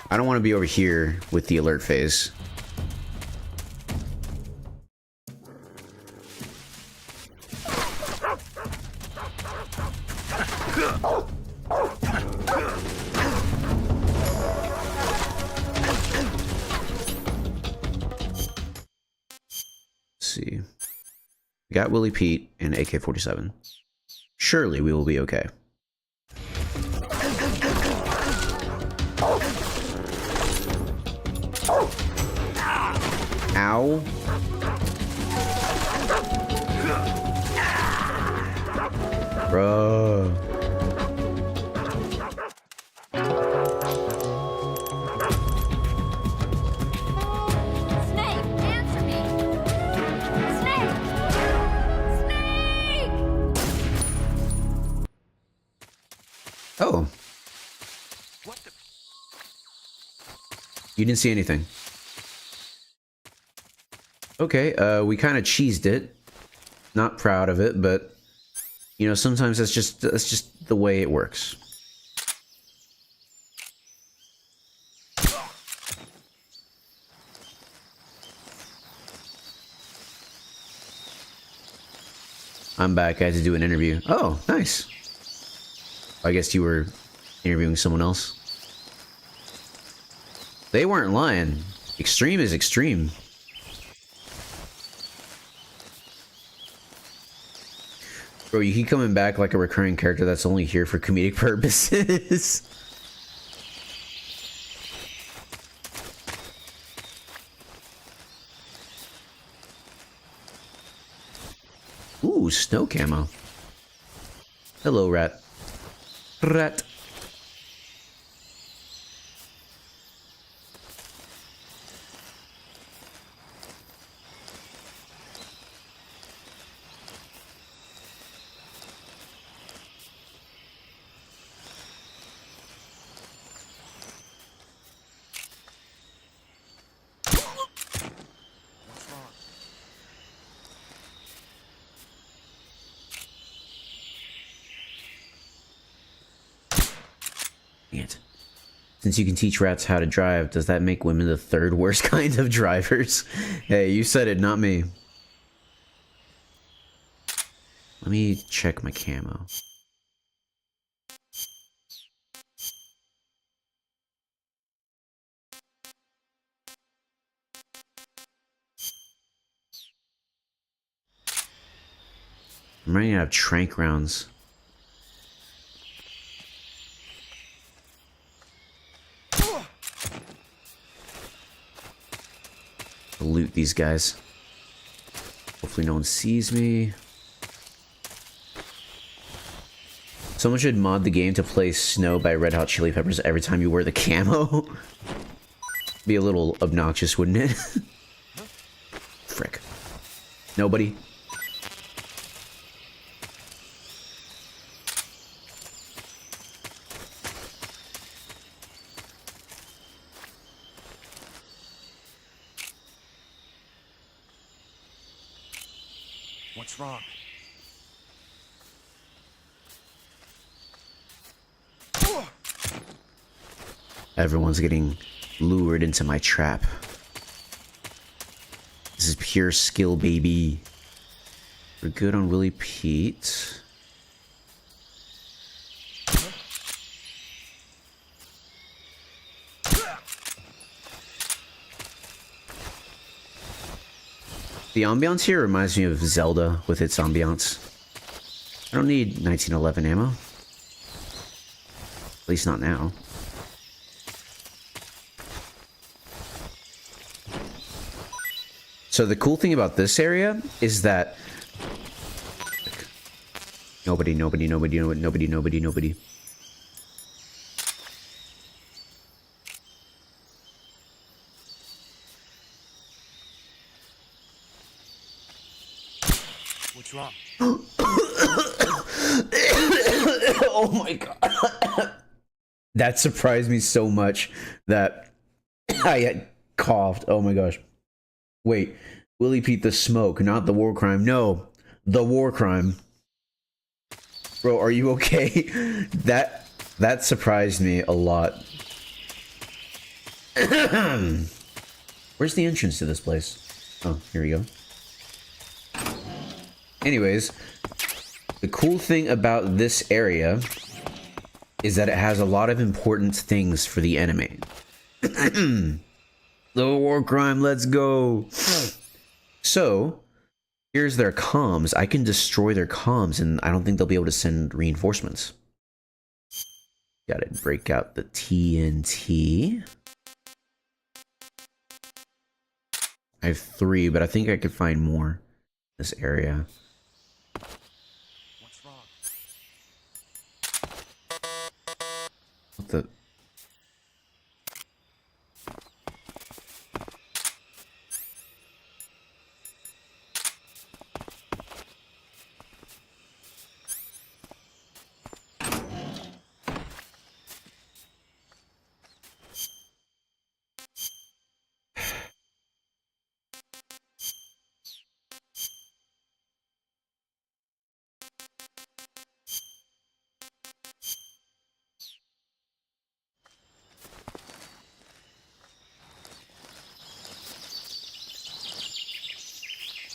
S1: I don't want to be over here with the alert phase. See. We got Willie Pete and AK-47. Surely we will be okay. Ow. Bruh.
S14: Snake, answer me! Snake! Snake!
S1: Oh. You didn't see anything. Okay, we kind of cheesed it. Not proud of it, but you know, sometimes that's just the way it works. I'm back. I had to do an interview. Oh, nice. I guess you were interviewing someone else. They weren't lying. Extreme is extreme. Bro, you keep coming back like a recurring character that's only here for comedic purposes. Ooh, snow camo. Hello, rat. Rat. Since you can teach rats how to drive, does that make women the third worst kind of drivers? Hey, you said it, not me. Let me check my camo. I'm running out of trank rounds. I'll loot these guys. Hopefully no one sees me. Someone should mod the game to play Snow by Red Hot Chili Peppers every time you wear the camo. Be a little obnoxious, wouldn't it? Frick. Nobody?
S18: What's wrong?
S1: Everyone's getting lured into my trap. This is pure skill, baby. We're good on Willie Pete. The ambiance here reminds me of Zelda with its ambiance. I don't need 1911 ammo. At least not now. So the cool thing about this area is that nobody.
S18: What's wrong?
S1: Oh my god. That surprised me so much that I had coughed. Oh my gosh. Wait, Willie Pete the Smoke, not the war crime. No, the war crime. Bro, are you okay? That surprised me a lot. Where's the entrance to this place? Oh, here we go. Anyways, the cool thing about this area is that it has a lot of important things for the enemy. The war crime, let's go. So, here's their comms. I can destroy their comms, and I don't think they'll be able to send reinforcements. Gotta break out the TNT. I have 3, but I think I could find more in this area.
S18: What's wrong?
S1: What the...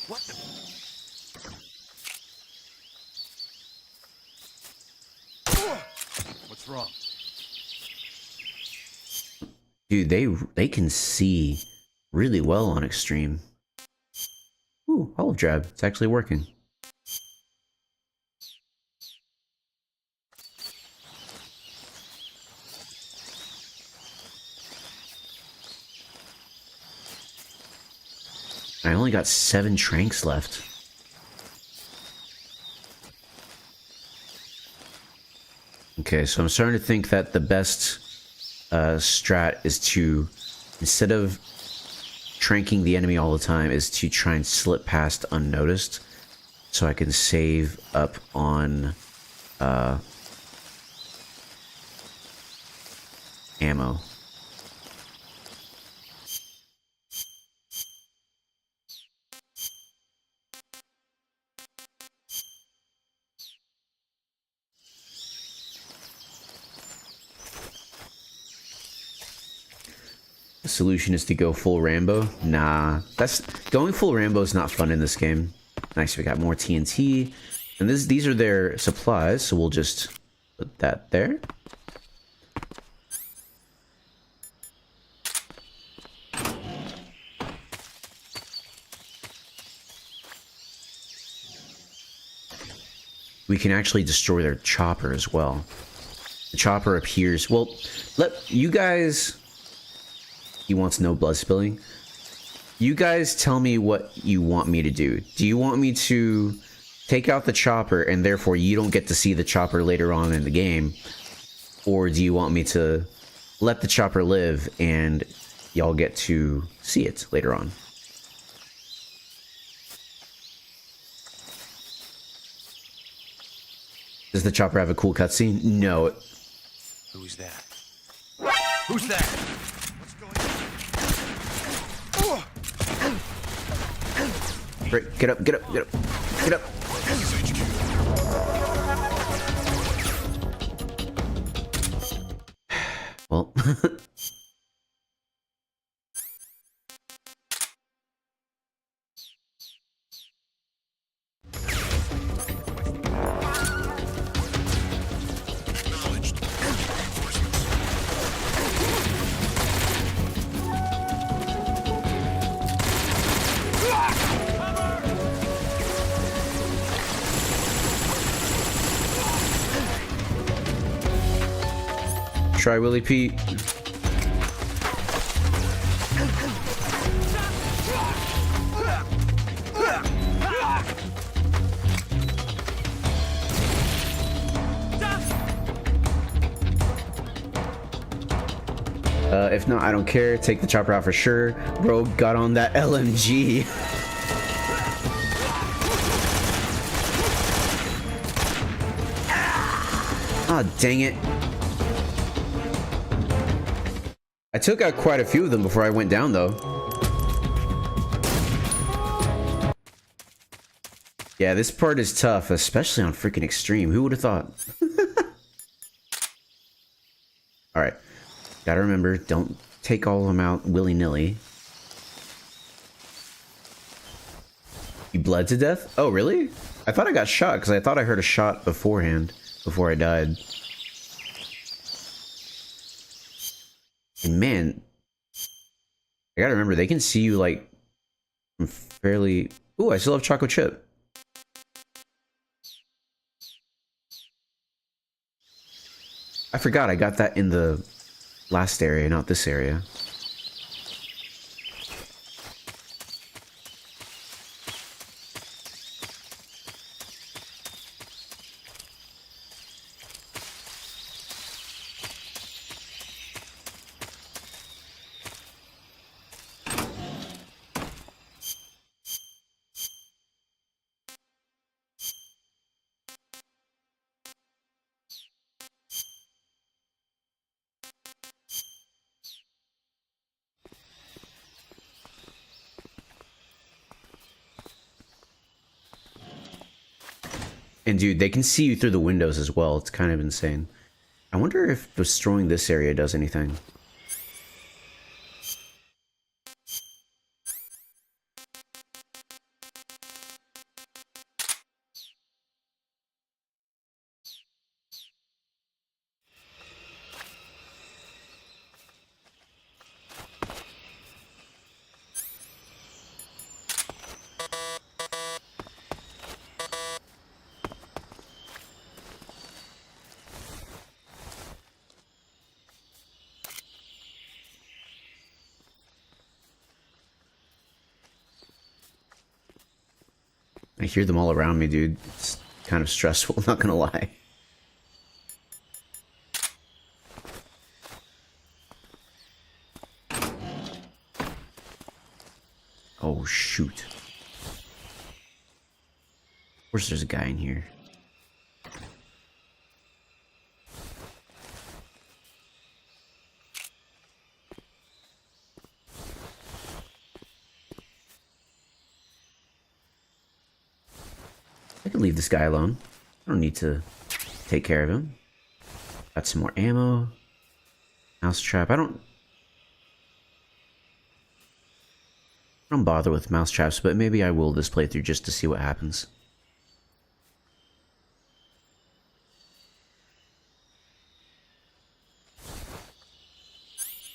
S18: What the? What's wrong?
S1: Dude, they can see really well on extreme. Ooh, olive drab. It's actually working. I only got 7 tranks left. Okay, so I'm starting to think that the best strat is to, instead of tranking the enemy all the time, is to try and slip past unnoticed, so I can save up on ammo. The solution is to go full Rambo. Nah, that's going full Rambo is not fun in this game. Nice, we got more TNT, and these are their supplies, so we'll just put that there. We can actually destroy their chopper as well. The chopper appears... Well, let you guys... He wants no blood spilling. You guys tell me what you want me to do. Do you want me to take out the chopper and therefore you don't get to see the chopper later on in the game? Or do you want me to let the chopper live and y'all get to see it later on? Does the chopper have a cool cutscene? No.
S21: Who's that? Who's that?
S1: Right, get up, get up, get up, get up. Well. Try Willie Pete. If not, I don't care. Take the chopper out for sure. Bro got on that LMG. Ah, dang it. I took out quite a few of them before I went down, though. Yeah, this part is tough, especially on freaking extreme. Who would have thought? Alright. Gotta remember, don't take all of them out willy-nilly. You bled to death? Oh, really? I thought I got shot, because I thought I heard a shot beforehand, before I died. And man, I gotta remember, they can see you, like, from fairly... Ooh, I still have chocolate chip. I forgot I got that in the last area, not this area. And dude, they can see you through the windows as well. It's kind of insane. I wonder if destroying this area does anything. I hear them all around me, dude. It's kind of stressful, not gonna lie. Oh, shoot. Of course there's a guy in here. I can leave this guy alone. I don't need to take care of him. Got some more ammo. Mouse trap. I don't... I don't bother with mousetraps, but maybe I will this playthrough just to see what happens.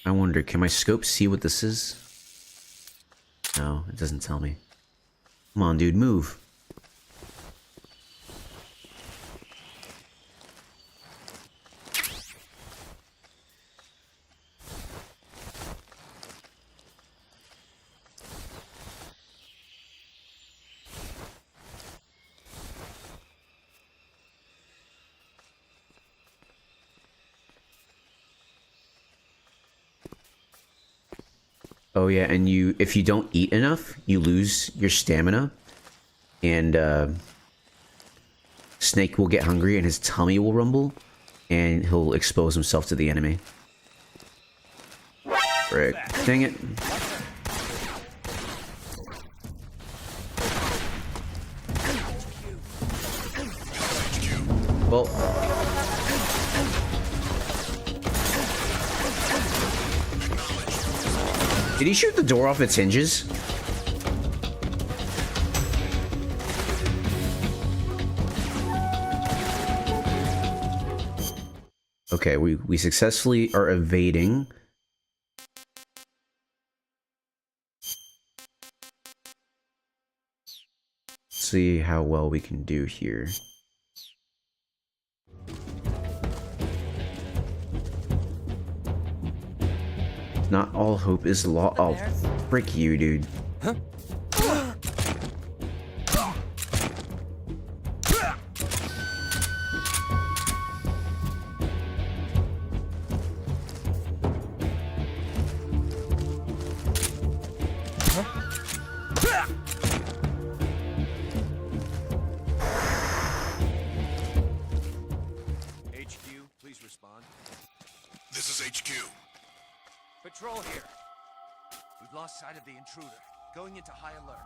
S1: I wonder, can my scope see what this is? No, it doesn't tell me. Come on, dude, move. Oh yeah, and if you don't eat enough, you lose your stamina, and Snake will get hungry and his tummy will rumble, and he'll expose himself to the enemy. Frick. Dang it. Well... Did he shoot the door off its hinges? Okay, we successfully are evading. See how well we can do here. Not all hope is lost. Oh, frick you, dude.
S21: Huh?
S5: HQ, please respond.
S10: This is HQ.
S5: Patrol here. We've lost sight of the intruder. Going into high alert.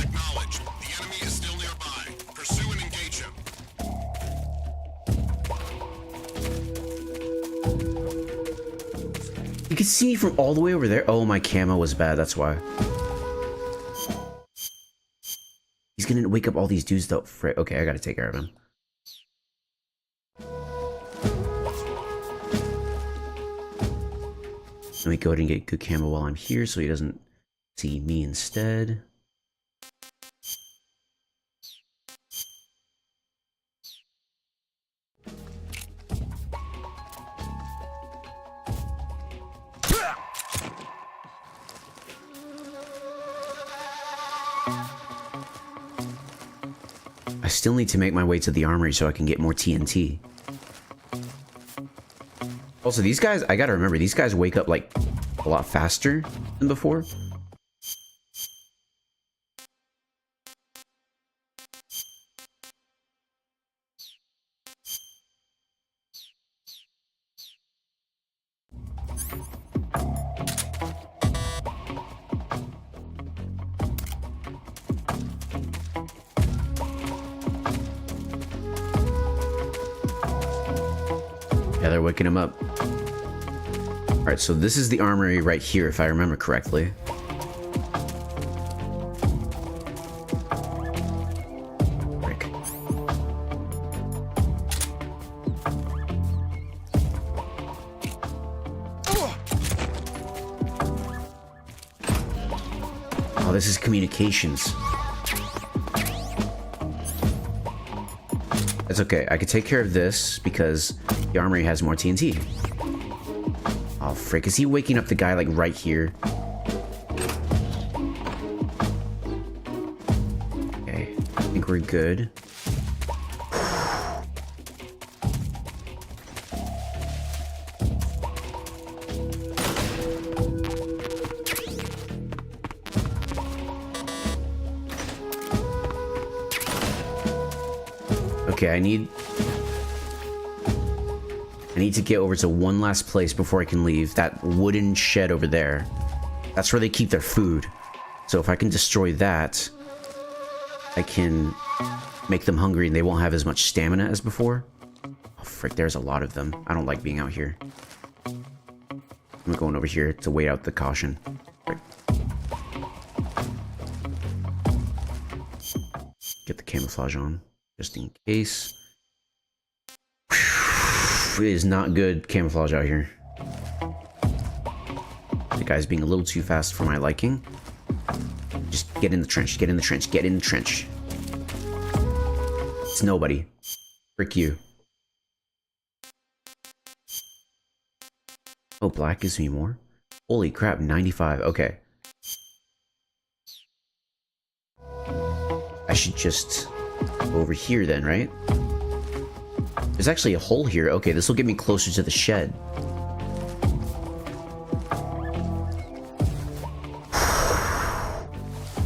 S10: Acknowledged. The enemy is still nearby. Pursue and engage him.
S1: You can see from all the way over there. Oh, my camo was bad, that's why. He's gonna wake up all these dudes though. Frick. Okay, I gotta take care of him. Let me go ahead and get good camo while I'm here so he doesn't see me instead. I still need to make my way to the armory so I can get more TNT. Also, these guys, I gotta remember, these guys wake up, like, a lot faster than before. Yeah, they're waking him up. Alright, so this is the armory right here, if I remember correctly. Frick. Oh, this is communications. It's okay, I can take care of this because the armory has more TNT. Oh, frick. Is he waking up the guy, like, right here? Okay. I think we're good. Okay, I need to get over to one last place before I can leave. That wooden shed over there. That's where they keep their food. So if I can destroy that, I can make them hungry and they won't have as much stamina as before. Oh, frick, there's a lot of them. I don't like being out here. I'm going over here to wait out the caution. Frick. get the camouflage on, just in case. It is not good camouflage out here. The guy's being a little too fast for my liking. Just get in the trench, get in the trench, get in the trench. It's nobody. Frick you. Oh, black gives me more? Holy crap, 95. Okay. I should just go over here then, right? There's actually a hole here. Okay, this will get me closer to the shed.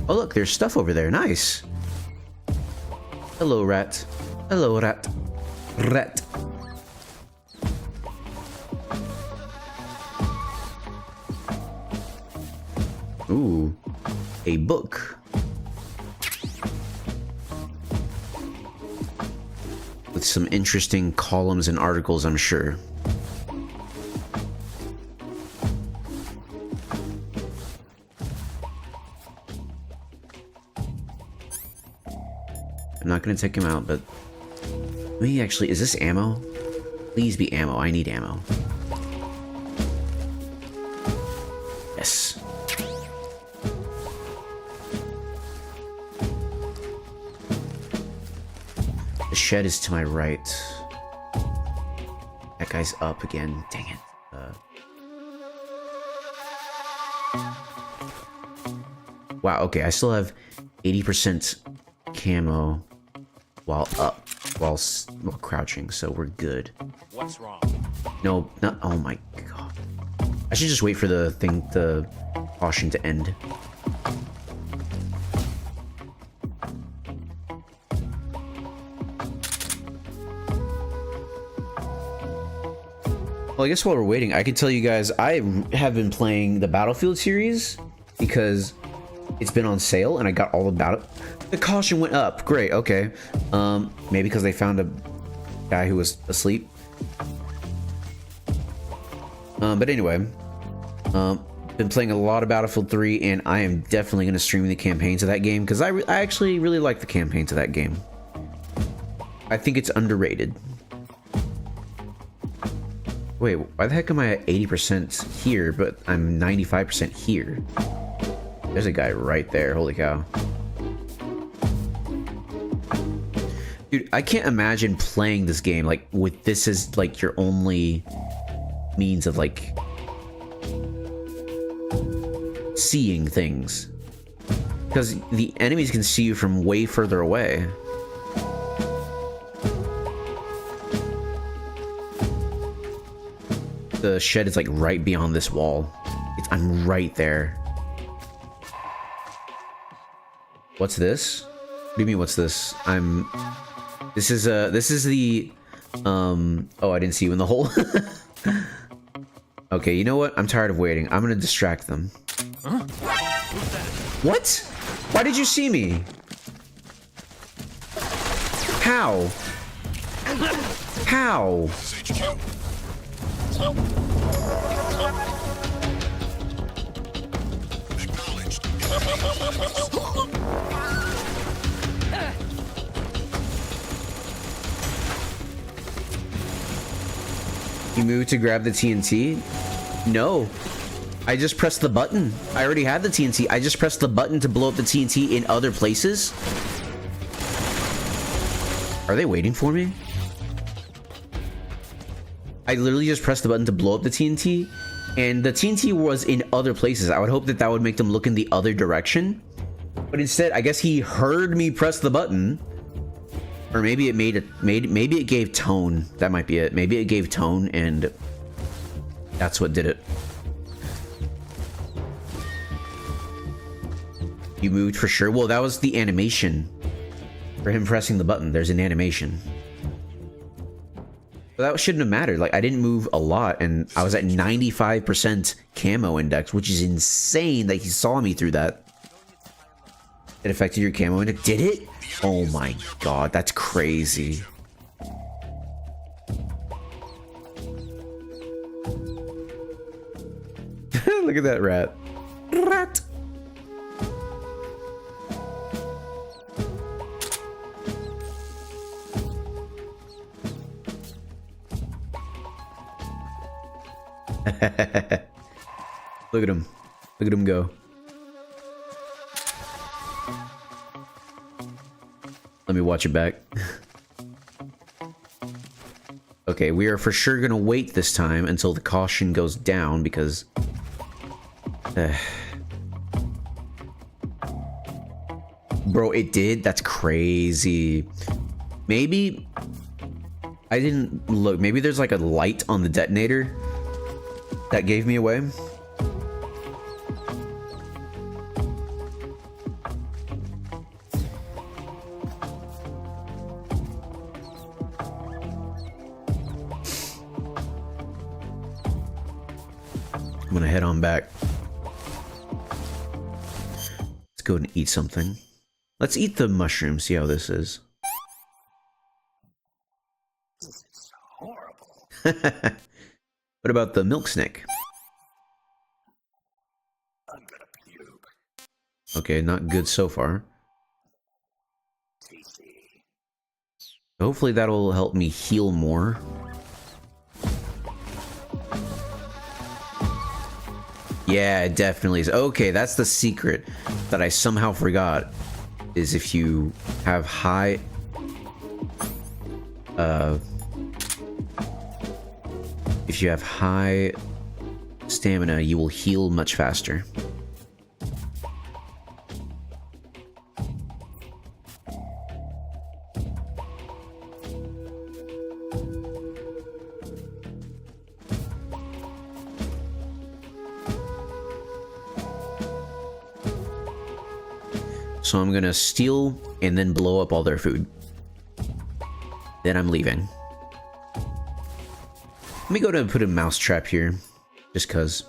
S1: Oh look, there's stuff over there. Nice. Hello, rat. Hello, rat. Rat. Ooh, a book. With some interesting columns and articles, I'm sure. I'm not gonna take him out, but maybe actually, is this ammo? Please be ammo. I need ammo. Yes. The shed is to my right. That guy's up again. Dang it. Wow, okay, I still have 80% camo while up, while crouching, so we're good.
S9: What's wrong?
S1: No, not. Oh my god. I should just wait for the thing, the caution to end. Well, I guess while we're waiting, I can tell you guys I have been playing the Battlefield series because it's been on sale and I got all about it. The caution went up. Great. Okay. Maybe because they found a guy who was asleep. But anyway, been playing a lot of Battlefield 3 and I am definitely going to stream the campaign to that game because I actually really like the campaign to that game. I think it's underrated. Wait, why the heck am I at 80% here, but I'm 95% here? There's a guy right there, holy cow. Dude, I can't imagine playing this game, like, with this as, like, your only means of, like, seeing things. Because the enemies can see you from way further away. The shed is like right beyond this wall. I'm right there. What's this? What do you mean what's this? This is the oh, I didn't see you in the hole. Okay, you know what? I'm tired of waiting. I'm gonna distract them.
S9: Huh?
S1: What? Why did you see me? How? How? You moved to grab the TNT? No. I just pressed the button. I already had the TNT. I just pressed the button to blow up the TNT in other places. Are they waiting for me? I literally just pressed the button to blow up the TNT, and the TNT was in other places. I would hope that that would make them look in the other direction. But instead, I guess he heard me press the button. Or maybe it maybe it gave tone. That might be it. Maybe it gave tone and that's what did it. You moved for sure. Well, that was the animation for him pressing the button. There's an animation. But that shouldn't have mattered. Like, I didn't move a lot, and I was at 95% camo index, which is insane that he saw me through that. It affected your camo index? Did it? Oh my god, that's crazy. Look at that rat. Rat. Look at him. Look at him go. Let me watch it back. Okay, we are for sure gonna wait this time until the caution goes down because... Bro, it did? That's crazy. Maybe... I didn't look. Maybe there's like a light on the detonator that gave me away. I'm gonna head on back. Let's go and eat something. Let's eat the mushroom, see how this is. What about the milk snake? Okay, not good so far. Hopefully that'll help me heal more. Yeah, it definitely is. Okay, that's the secret that I somehow forgot. Is if you have high... if you have high stamina, you will heal much faster. So I'm gonna steal and then blow up all their food. Then I'm leaving. Let me go to put a mouse trap here, just cause.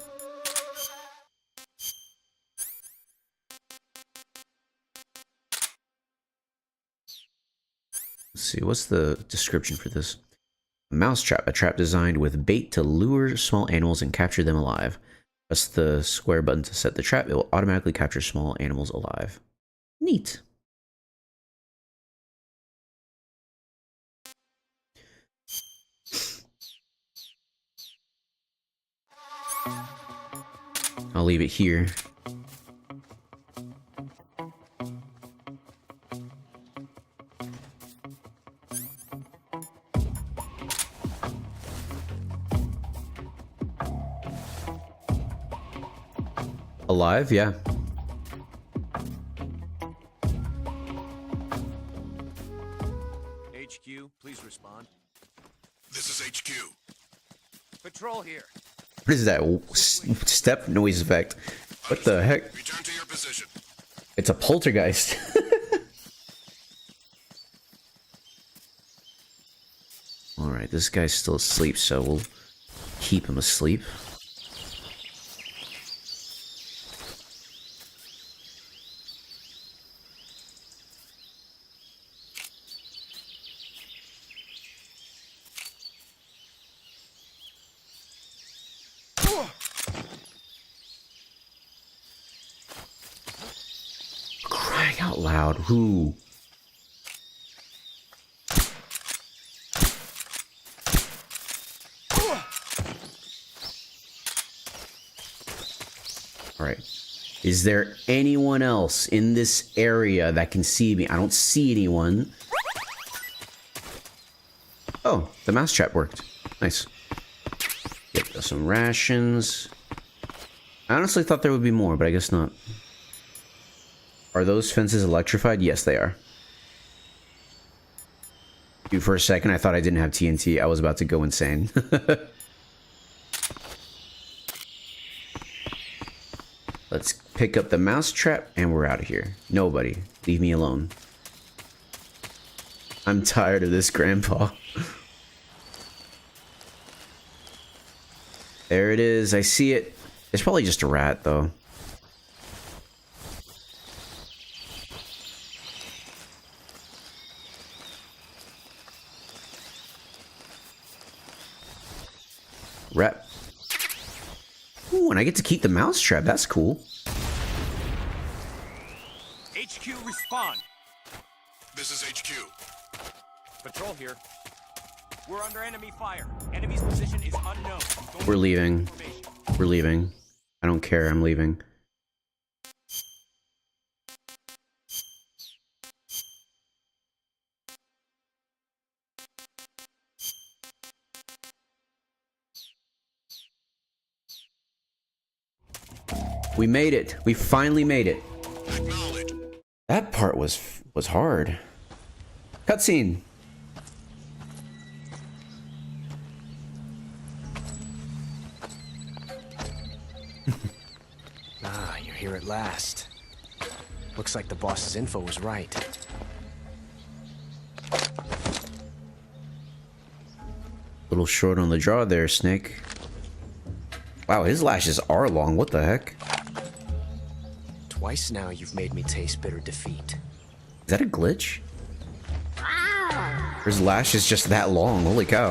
S1: Let's see, what's the description for this? A mouse trap, a trap designed with bait to lure small animals and capture them alive. Press the square button to set the trap. It will automatically capture small animals alive. Neat. I'll leave it here. Alive, yeah.
S5: HQ, please respond.
S10: This is HQ.
S5: Patrol here.
S1: What is that? Step noise effect? What the heck?
S10: Return to your position.
S1: It's a poltergeist. Alright, this guy's still asleep, so we'll keep him asleep. Crying out loud, who? Alright. Is there anyone else in this area that can see me? I don't see anyone. Oh, the mousetrap worked. Nice. Get some rations. I honestly thought there would be more, but I guess not. Are those fences electrified? Yes, they are. Dude, for a second, I thought I didn't have TNT. I was about to go insane. Let's pick up the mousetrap, and we're out of here. Nobody. Leave me alone. I'm tired of this, Grandpa. There it is. I see it. It's probably just a rat, though. Rat. Ooh, and I get to keep the mousetrap. That's cool.
S5: HQ, respond.
S10: This is HQ.
S5: Patrol here. We're under enemy fire. Enemy's position is unknown.
S1: We're leaving. We're leaving. I don't care. I'm leaving. We made it. We finally made it. That part was hard. Cutscene.
S21: Ah, you're here at last. Looks like the boss's info was right.
S1: Little short on the draw there, Snake. Wow, his lashes are long. What the heck?
S21: Twice now you've made me taste bitter defeat.
S1: Is that a glitch? His lash is just that long. Holy cow.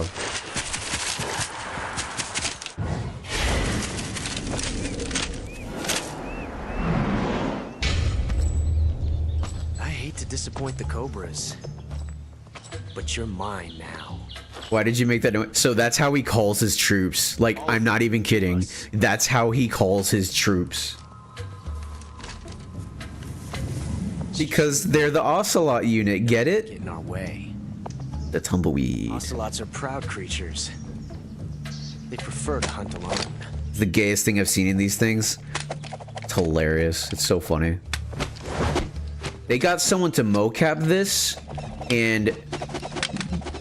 S21: I hate to disappoint the Cobras, but you're mine now.
S1: Why did you make that noise? So that's how he calls his troops. Like, I'm not even kidding. That's how he calls his troops. Because they're the Ocelot unit, get it?
S21: Get in our way.
S1: The tumbleweed.
S21: Ocelots are proud creatures. They prefer to hunt alone.
S1: The gayest thing I've seen in these things. It's hilarious. It's so funny. They got someone to mocap this, and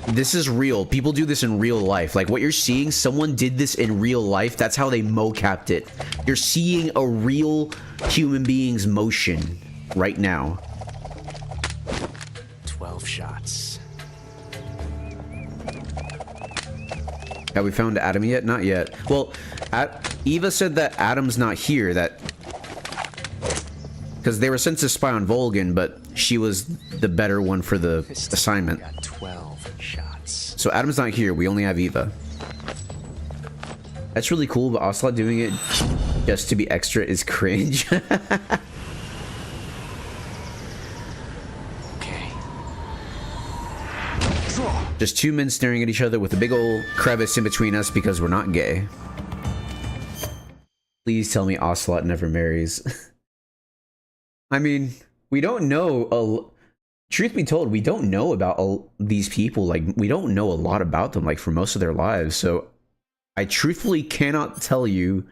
S1: this is real. People do this in real life. Like what you're seeing, someone did this in real life. That's how they mocapped it. You're seeing a real human being's motion right now.
S21: 12 shots.
S1: Have we found Adam yet? Not yet. Well, Eva said that Adam's not here. That because they were sent to spy on Volgin, but she was the better one for the assignment.
S21: Got 12 shots.
S1: So Adam's not here. We only have Eva. That's really cool, but Ocelot doing it just to be extra is cringe. Just two men staring at each other with a big old crevice in between us because we're not gay. Please tell me Ocelot never marries. I mean, we don't know. Truth be told, we don't know about these people. Like, we don't know a lot about them, like, for most of their lives. So, I truthfully cannot tell you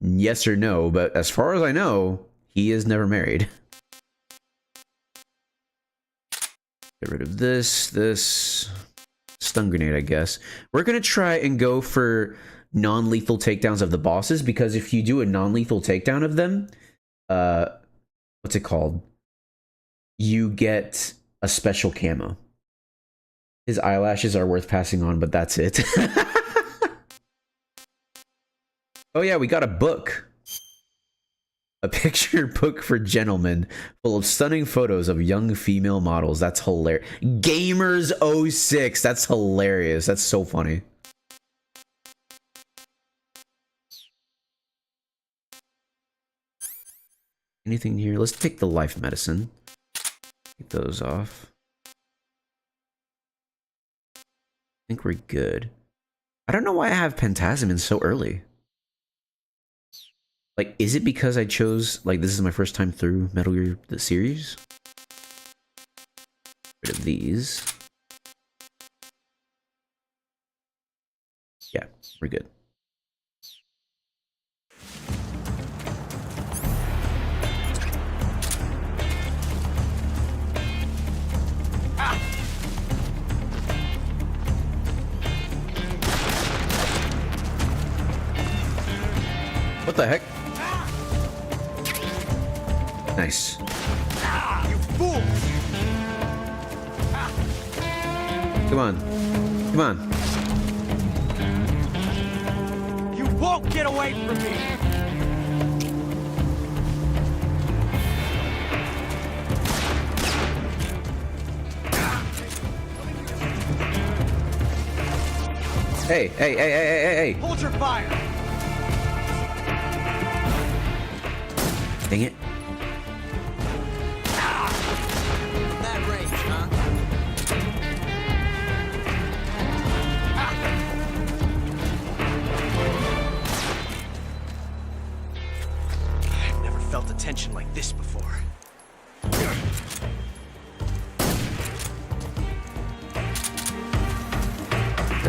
S1: yes or no. But as far as I know, he is never married. Get rid of this. Stun grenade, I guess. We're gonna try and go for non-lethal takedowns of the bosses, because if you do a non-lethal takedown of them, what's it called? You get a special camo. His eyelashes are worth passing on, but that's it. Oh yeah, we got a book. A picture book for gentlemen full of stunning photos of young female models. That's hilarious. Gamers 06. That's hilarious. That's so funny. Anything here? Let's take the life medicine. Take those off. I think we're good. I don't know why I have Pentazemin so early. Like, is it because I chose, like, this is my first time through Metal Gear, the series? Rid of these. Yeah, we're good. What the heck? Nice.
S5: You fool!
S1: Come on. Come on.
S5: You won't get away from me!
S1: Hey.
S5: Hold your fire!
S1: Dang it.
S5: That range, huh?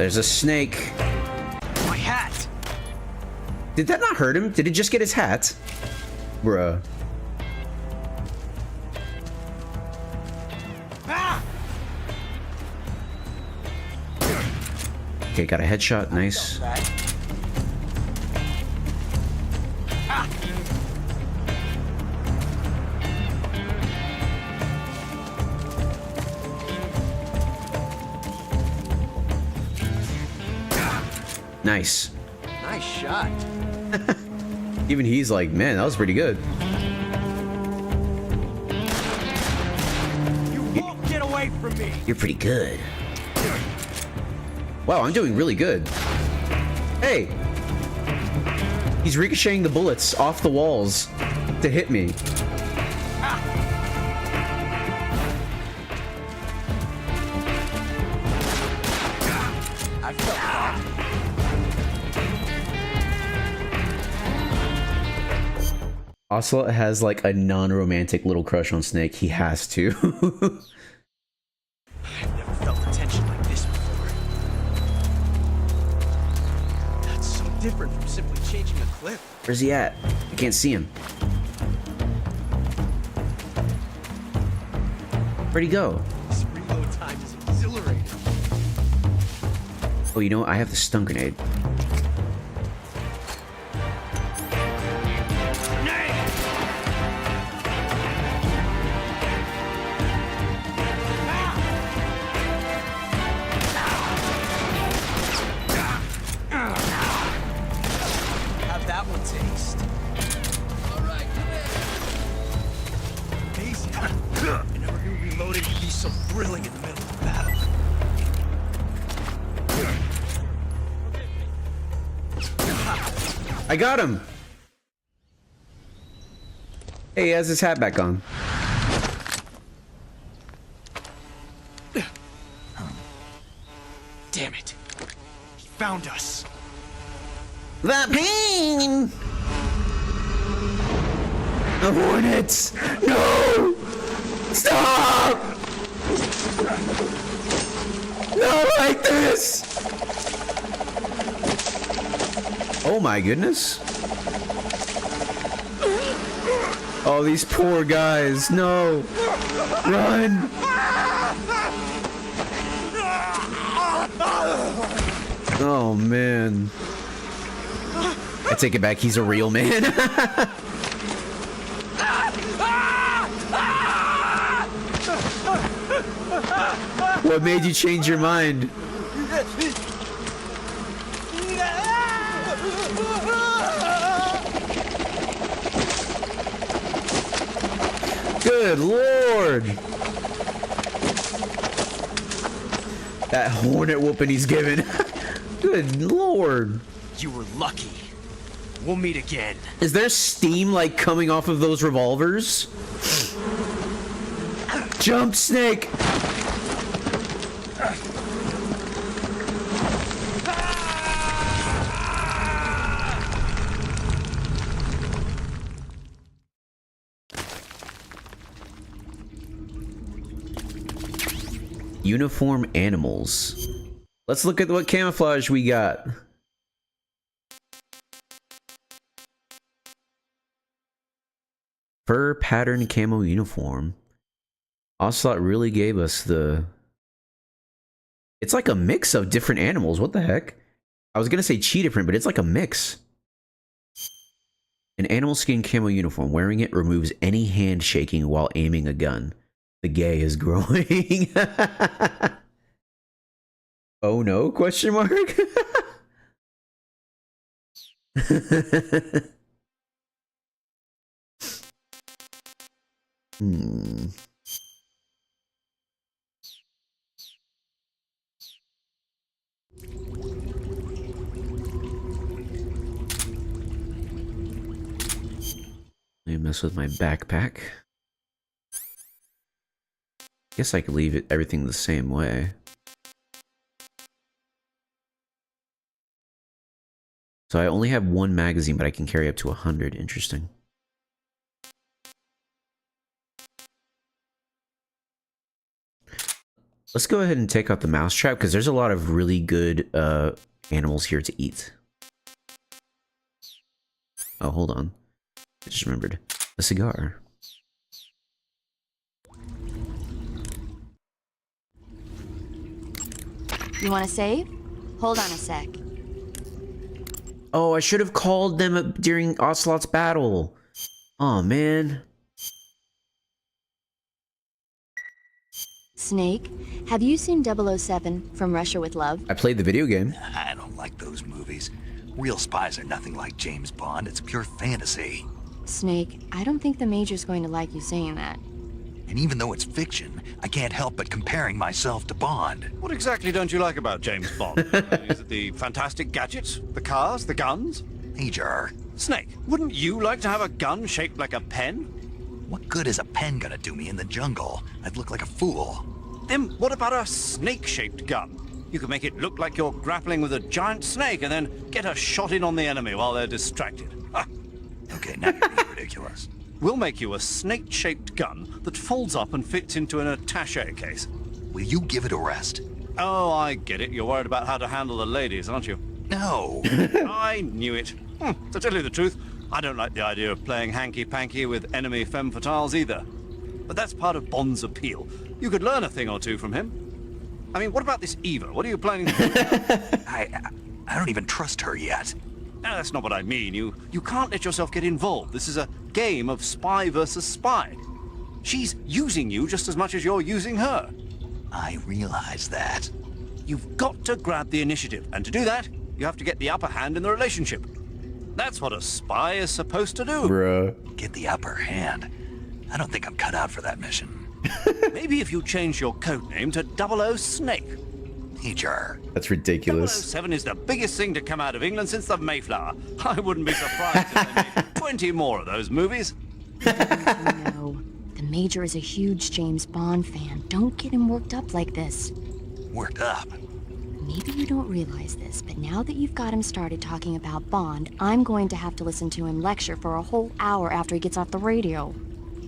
S1: There's a snake.
S21: My hat!
S1: Did that not hurt him? Did he just get his hat? Bruh. Okay, got a headshot. Nice. Nice.
S21: Nice shot.
S1: Even he's like, man, that was pretty good.
S21: You won't get away from me.
S1: You're pretty good. Wow, I'm doing really good. Hey! He's ricocheting the bullets off the walls to hit me. Ocelot has like a non-romantic little crush on Snake. He has to.
S21: I've never felt the tension like this before. That's so different from simply changing a clip.
S1: Where's he at? I can't see him. Where'd he go?
S21: This reload time is exhilarating.
S1: Oh, you know what? I have the stun grenade.
S21: Have that one taste. Alright, amazing. I never knew reloading could be so thrilling in the middle of a battle.
S1: I got him! Hey, he has his hat back on.
S21: Damn it. He found us.
S1: The pain! The hornets! No! Stop! Not like this! Oh my goodness. Oh, these poor guys. No. Run. Oh man. I take it back. He's a real man. What made you change your mind? Good lord! That hornet whooping he's giving. Good lord.
S21: You were lucky. We'll meet again.
S1: Is there steam like coming off of those revolvers? Jump, Snake! Uniform animals. Let's look at what camouflage we got. Fur pattern camo uniform. Ocelot really gave us the... It's like a mix of different animals. What the heck? I was gonna say cheetah print, but it's like a mix. An animal skin camo uniform. Wearing it removes any hand shaking while aiming a gun. The gay is growing. Oh no? Question mark? Let me mess with my backpack. Guess I could leave it everything the same way. So I only have one magazine, but I can carry up to 100. Interesting. let's go ahead and take out the mousetrap because there's a lot of really good animals here to eat. Oh, hold on. I just remembered. A cigar.
S6: You want to save? Hold on a sec.
S1: Oh, I should have called them up during Ocelot's battle. Oh, man.
S6: Snake, have you seen 007 From Russia with Love?
S1: I played the video game.
S2: I don't like those movies. Real spies are nothing like James Bond. It's pure fantasy.
S6: Snake, I don't think the Major's going to like you saying that.
S2: And even though it's fiction, I can't help but comparing myself to Bond.
S3: What exactly don't you like about James Bond? Is it the fantastic gadgets? The cars? The guns?
S2: Major.
S3: Snake, wouldn't you like to have a gun shaped like a pen?
S2: What good is a pen gonna do me in the jungle? I'd look like a fool.
S3: Then what about a snake-shaped gun? You could make it look like you're grappling with a giant snake and then get a shot in on the enemy while they're distracted. Ha!
S2: Okay, now you're being ridiculous.
S3: We'll make you a snake-shaped gun that folds up and fits into an attaché case.
S2: Will you give it a rest?
S3: Oh, I get it. You're worried about how to handle the ladies, aren't you?
S2: No.
S3: I knew it. To tell you the truth, I don't like the idea of playing hanky-panky with enemy femme fatales either. But that's part of Bond's appeal. You could learn a thing or two from him. I mean, what about this Eva? What are you planning to do?
S2: I don't even trust her yet.
S3: No, that's not what I mean. You can't let yourself get involved. This is a game of spy versus spy. She's using you just as much as you're using her.
S2: I realize that.
S3: You've got to grab the initiative, and to do that, you have to get the upper hand in the relationship. That's what a spy is supposed to do.
S1: Bruh.
S2: Get the upper hand. I don't think I'm cut out for that mission.
S3: Maybe if you change your codename to 00 Snake.
S2: Major.
S1: That's ridiculous.
S3: 007 is the biggest thing to come out of England since the Mayflower. I wouldn't be surprised if they made 20 more of those movies.
S6: No, the Major is a huge James Bond fan. Don't get him worked up like this.
S2: Worked up?
S6: Maybe you don't realize this, but now that you've got him started talking about Bond, I'm going to have to listen to him lecture for a whole hour after he gets off the radio.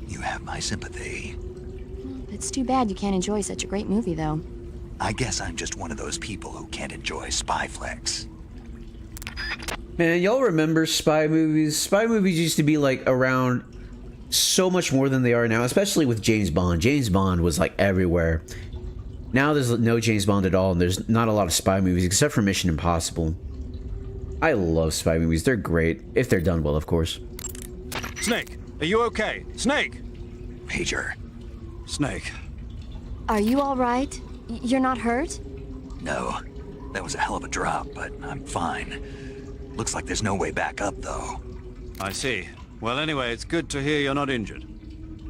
S2: You have my sympathy.
S6: It's too bad you can't enjoy such a great movie, though.
S2: I guess I'm just one of those people who can't enjoy spy flicks.
S1: Man, y'all remember spy movies? Spy movies used to be like around so much more than they are now, especially with James Bond. James Bond was like everywhere. Now there's no James Bond at all, and there's not a lot of spy movies except for Mission Impossible. I love spy movies. They're great, if they're done well, of course.
S3: Snake, are you okay? Snake!
S2: Major.
S3: Snake.
S6: Are you all right? You're not hurt?
S2: No. That was a hell of a drop, but I'm fine. Looks like there's no way back up, though.
S3: I see. Well, anyway, it's good to hear you're not injured.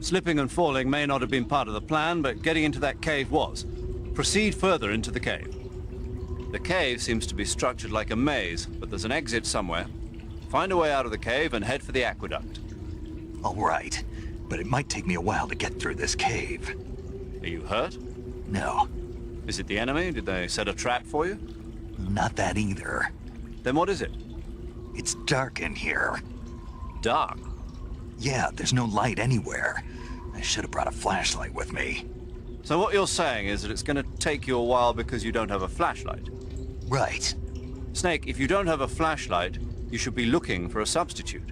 S3: Slipping and falling may not have been part of the plan, but getting into that cave was. Proceed further into the cave. The cave seems to be structured like a maze, but there's an exit somewhere. Find a way out of the cave and head for the aqueduct.
S2: All right, but it might take me a while to get through this cave.
S3: Are you hurt?
S2: No.
S3: Is it the enemy? Did they set a trap for you?
S2: Not that either.
S3: Then what is it?
S2: It's dark in here.
S3: Dark?
S2: Yeah, there's no light anywhere. I should have brought a flashlight with me.
S3: So what you're saying is that it's going to take you a while because you don't have a flashlight?
S2: Right.
S3: Snake, if you don't have a flashlight, you should be looking for a substitute.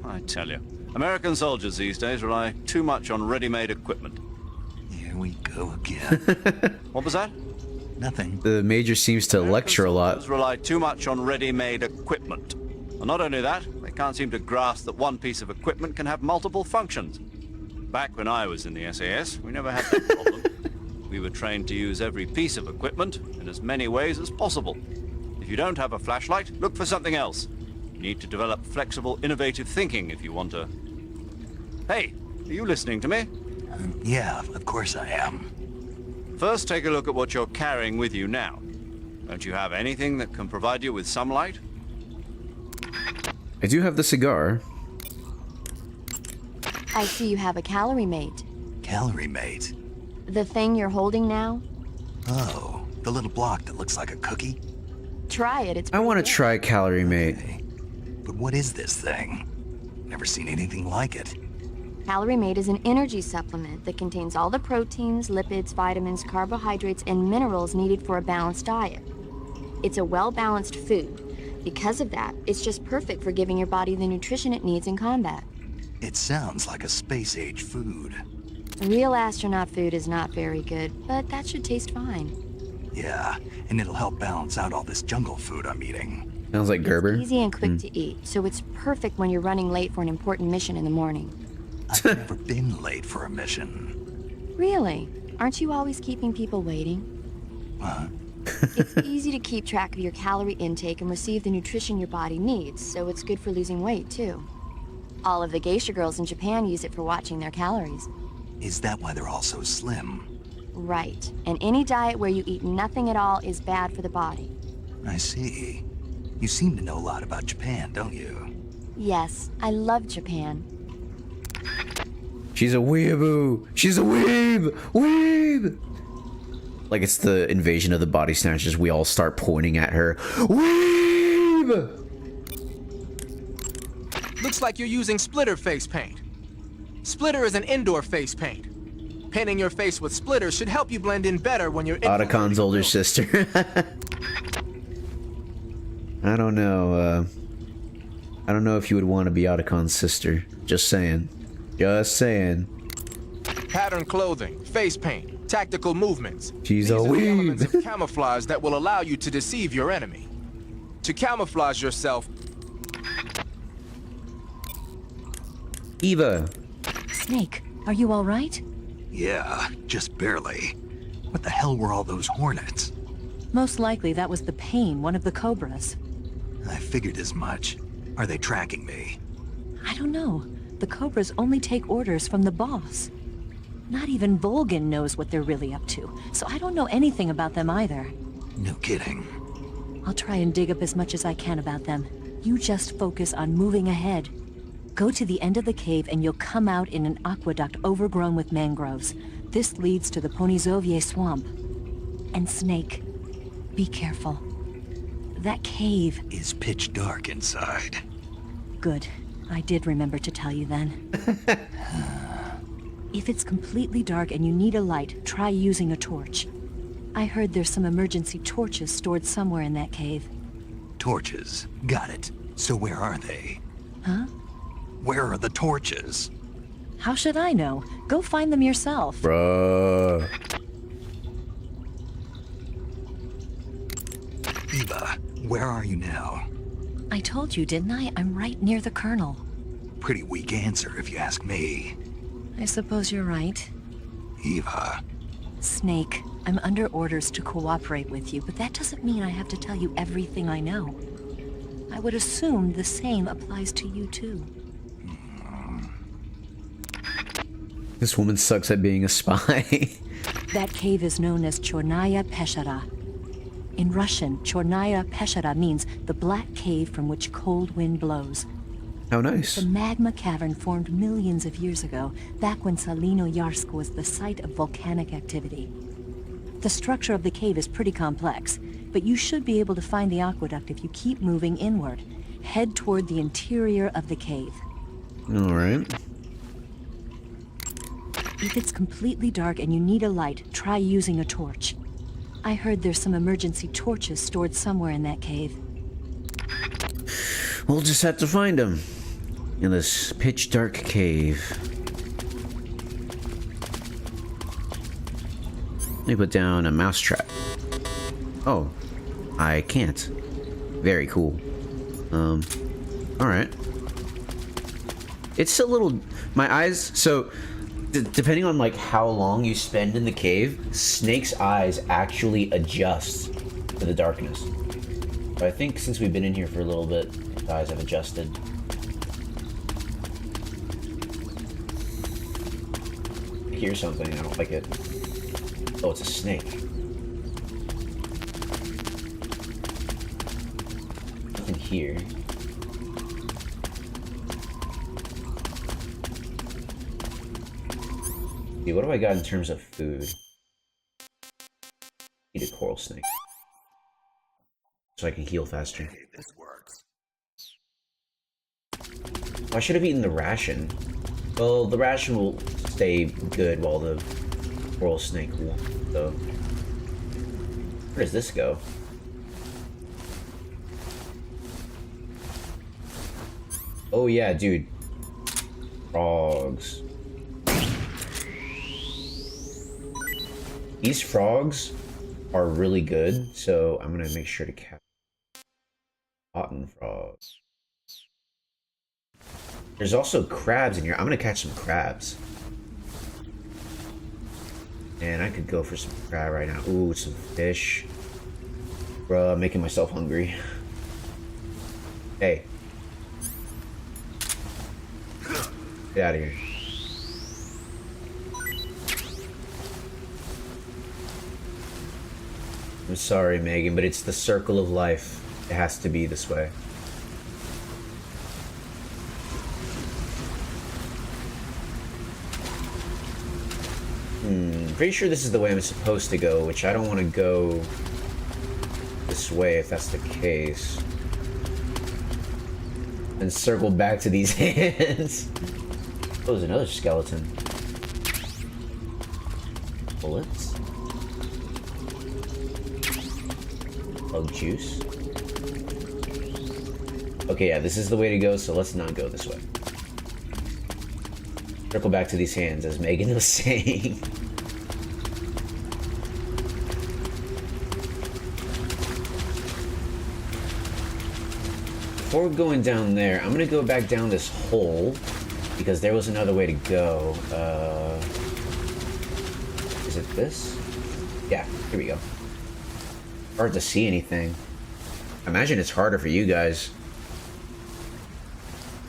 S3: I tell you, American soldiers these days rely too much on ready-made equipment.
S2: Here we go again.
S3: What was that?
S2: Nothing.
S1: The Major seems to lecture a lot.
S3: Soldiers rely too much on ready-made equipment. And not only that, they can't seem to grasp that one piece of equipment can have multiple functions. Back when I was in the SAS, we never had that problem. We were trained to use every piece of equipment in as many ways as possible. If you don't have a flashlight, look for something else. You need to develop flexible, innovative thinking if you want to... Hey, are you listening to me?
S2: Yeah, of course I am.
S3: First, take a look at what you're carrying with you now. Don't you have anything that can provide you with some light?
S1: I do have the cigar.
S6: I see you have a calorie mate.
S2: Calorie mate?
S6: The thing you're holding now?
S2: Oh, the little block that looks like a cookie?
S6: Try it, it's
S1: I want to try Calorie Mate.
S2: But what is this thing? Never seen anything like it.
S6: Calorie Mate is an energy supplement that contains all the proteins, lipids, vitamins, carbohydrates, and minerals needed for a balanced diet. It's a well-balanced food. Because of that, it's just perfect for giving your body the nutrition it needs in combat.
S2: It sounds like a space-age food.
S6: Real astronaut food is not very good, but that should taste fine.
S2: Yeah, and it'll help balance out all this jungle food I'm eating.
S1: Sounds like Gerber.
S6: It's easy and quick to eat, so it's perfect when you're running late for an important mission in the morning.
S2: I've never been late for a mission.
S6: Really? Aren't you always keeping people waiting?
S2: What?
S6: It's easy to keep track of your calorie intake and receive the nutrition your body needs, so it's good for losing weight, too. All of the geisha girls in Japan use it for watching their calories.
S2: Is that why they're all so slim?
S6: Right. And any diet where you eat nothing at all is bad for the body.
S2: I see. You seem to know a lot about Japan, don't you?
S6: Yes, I love Japan.
S1: She's a weeaboo. She's a weeb. Weeb. Like it's the invasion of the body snatchers. We all start pointing at her. Weeb.
S18: Looks like you're using Splitter face paint. Splitter is an indoor face paint. Painting your face with Splitter should help you blend in better when you're
S1: Otacon's older sister. I don't know. I don't know if you would want to be Otacon's sister. Just saying. Just saying.
S18: Pattern clothing, face paint, tactical movements.
S1: She's
S18: These
S1: a
S18: are the
S1: weeb.
S18: elements of camouflage that will allow you to deceive your enemy. To camouflage yourself,
S1: Eva.
S19: Snake, are you all right?
S2: Yeah, just barely. What the hell were all those hornets?
S19: Most likely that was the pain, one of the cobras.
S2: I figured as much. Are they tracking me?
S19: I don't know. The cobras only take orders from the boss. Not even Volgin knows what they're really up to, so I don't know anything about them either.
S2: No kidding.
S19: I'll try and dig up as much as I can about them. You just focus on moving ahead. Go to the end of the cave and you'll come out in an aqueduct overgrown with mangroves. This leads to the Ponizovye swamp. And Snake, be careful. That cave
S2: is pitch dark inside.
S19: Good. I did remember to tell you then. If it's completely dark and you need a light, try using a torch. I heard there's some emergency torches stored somewhere in that cave.
S2: Torches. Got it. So where are they?
S19: Huh?
S2: Where are the torches?
S19: How should I know? Go find them yourself.
S1: Bruh.
S2: Eva, where are you now?
S19: I told you, didn't I? I'm right near the Colonel.
S2: Pretty weak answer if you ask me.
S19: I suppose you're right.
S2: Eva.
S19: Snake, I'm under orders to cooperate with you, but that doesn't mean I have to tell you everything I know. I would assume the same applies to you too.
S1: This woman sucks at being a spy.
S19: That cave is known as Chornaya Peshara. In Russian, Chornaya Peshara means the black cave from which cold wind blows.
S1: How nice.
S19: The magma cavern formed millions of years ago, back when Salino Yarsk was the site of volcanic activity. The structure of the cave is pretty complex, but you should be able to find the aqueduct if you keep moving inward. Head toward the interior of the cave.
S1: Alright.
S19: If it's completely dark and you need a light, try using a torch. I heard there's some emergency torches stored somewhere in that cave.
S1: We'll just have to find them. In this pitch dark cave. Let me put down a mousetrap. Oh, I can't. Very cool. Alright. It's a little... My eyes... So, depending on like how long you spend in the cave, Snake's eyes actually adjust to the darkness. But I think since we've been in here for a little bit, his eyes have adjusted. I hear something, I don't like it. Oh, it's a snake. Nothing here. See, what do I got in terms of food? Eat a coral snake. So I can heal faster.
S2: This works.
S1: I should have eaten the ration. Well, the ration will stay good while the coral snake will. So, where does this go? Oh yeah, dude. Frogs. These frogs are really good, so I'm gonna make sure to catch cotton frogs. There's also crabs in here. I'm gonna catch some crabs. And I could go for some crab right now. Ooh, some fish. Bruh, I'm making myself hungry. Hey. Get out of here. I'm sorry, Megan, but it's the circle of life. It has to be this way. Pretty sure this is the way I'm supposed to go, which I don't want to go this way if that's the case. And circle back to these hands. Oh, there's another skeleton. Bullets. Bug juice. Okay, yeah, this is the way to go, so let's not go this way. Circle back to these hands, as Megan was saying. Before going down there, I'm gonna go back down this hole, because there was another way to go. Is it this? Yeah, here we go. Hard to see anything. I imagine it's harder for you guys.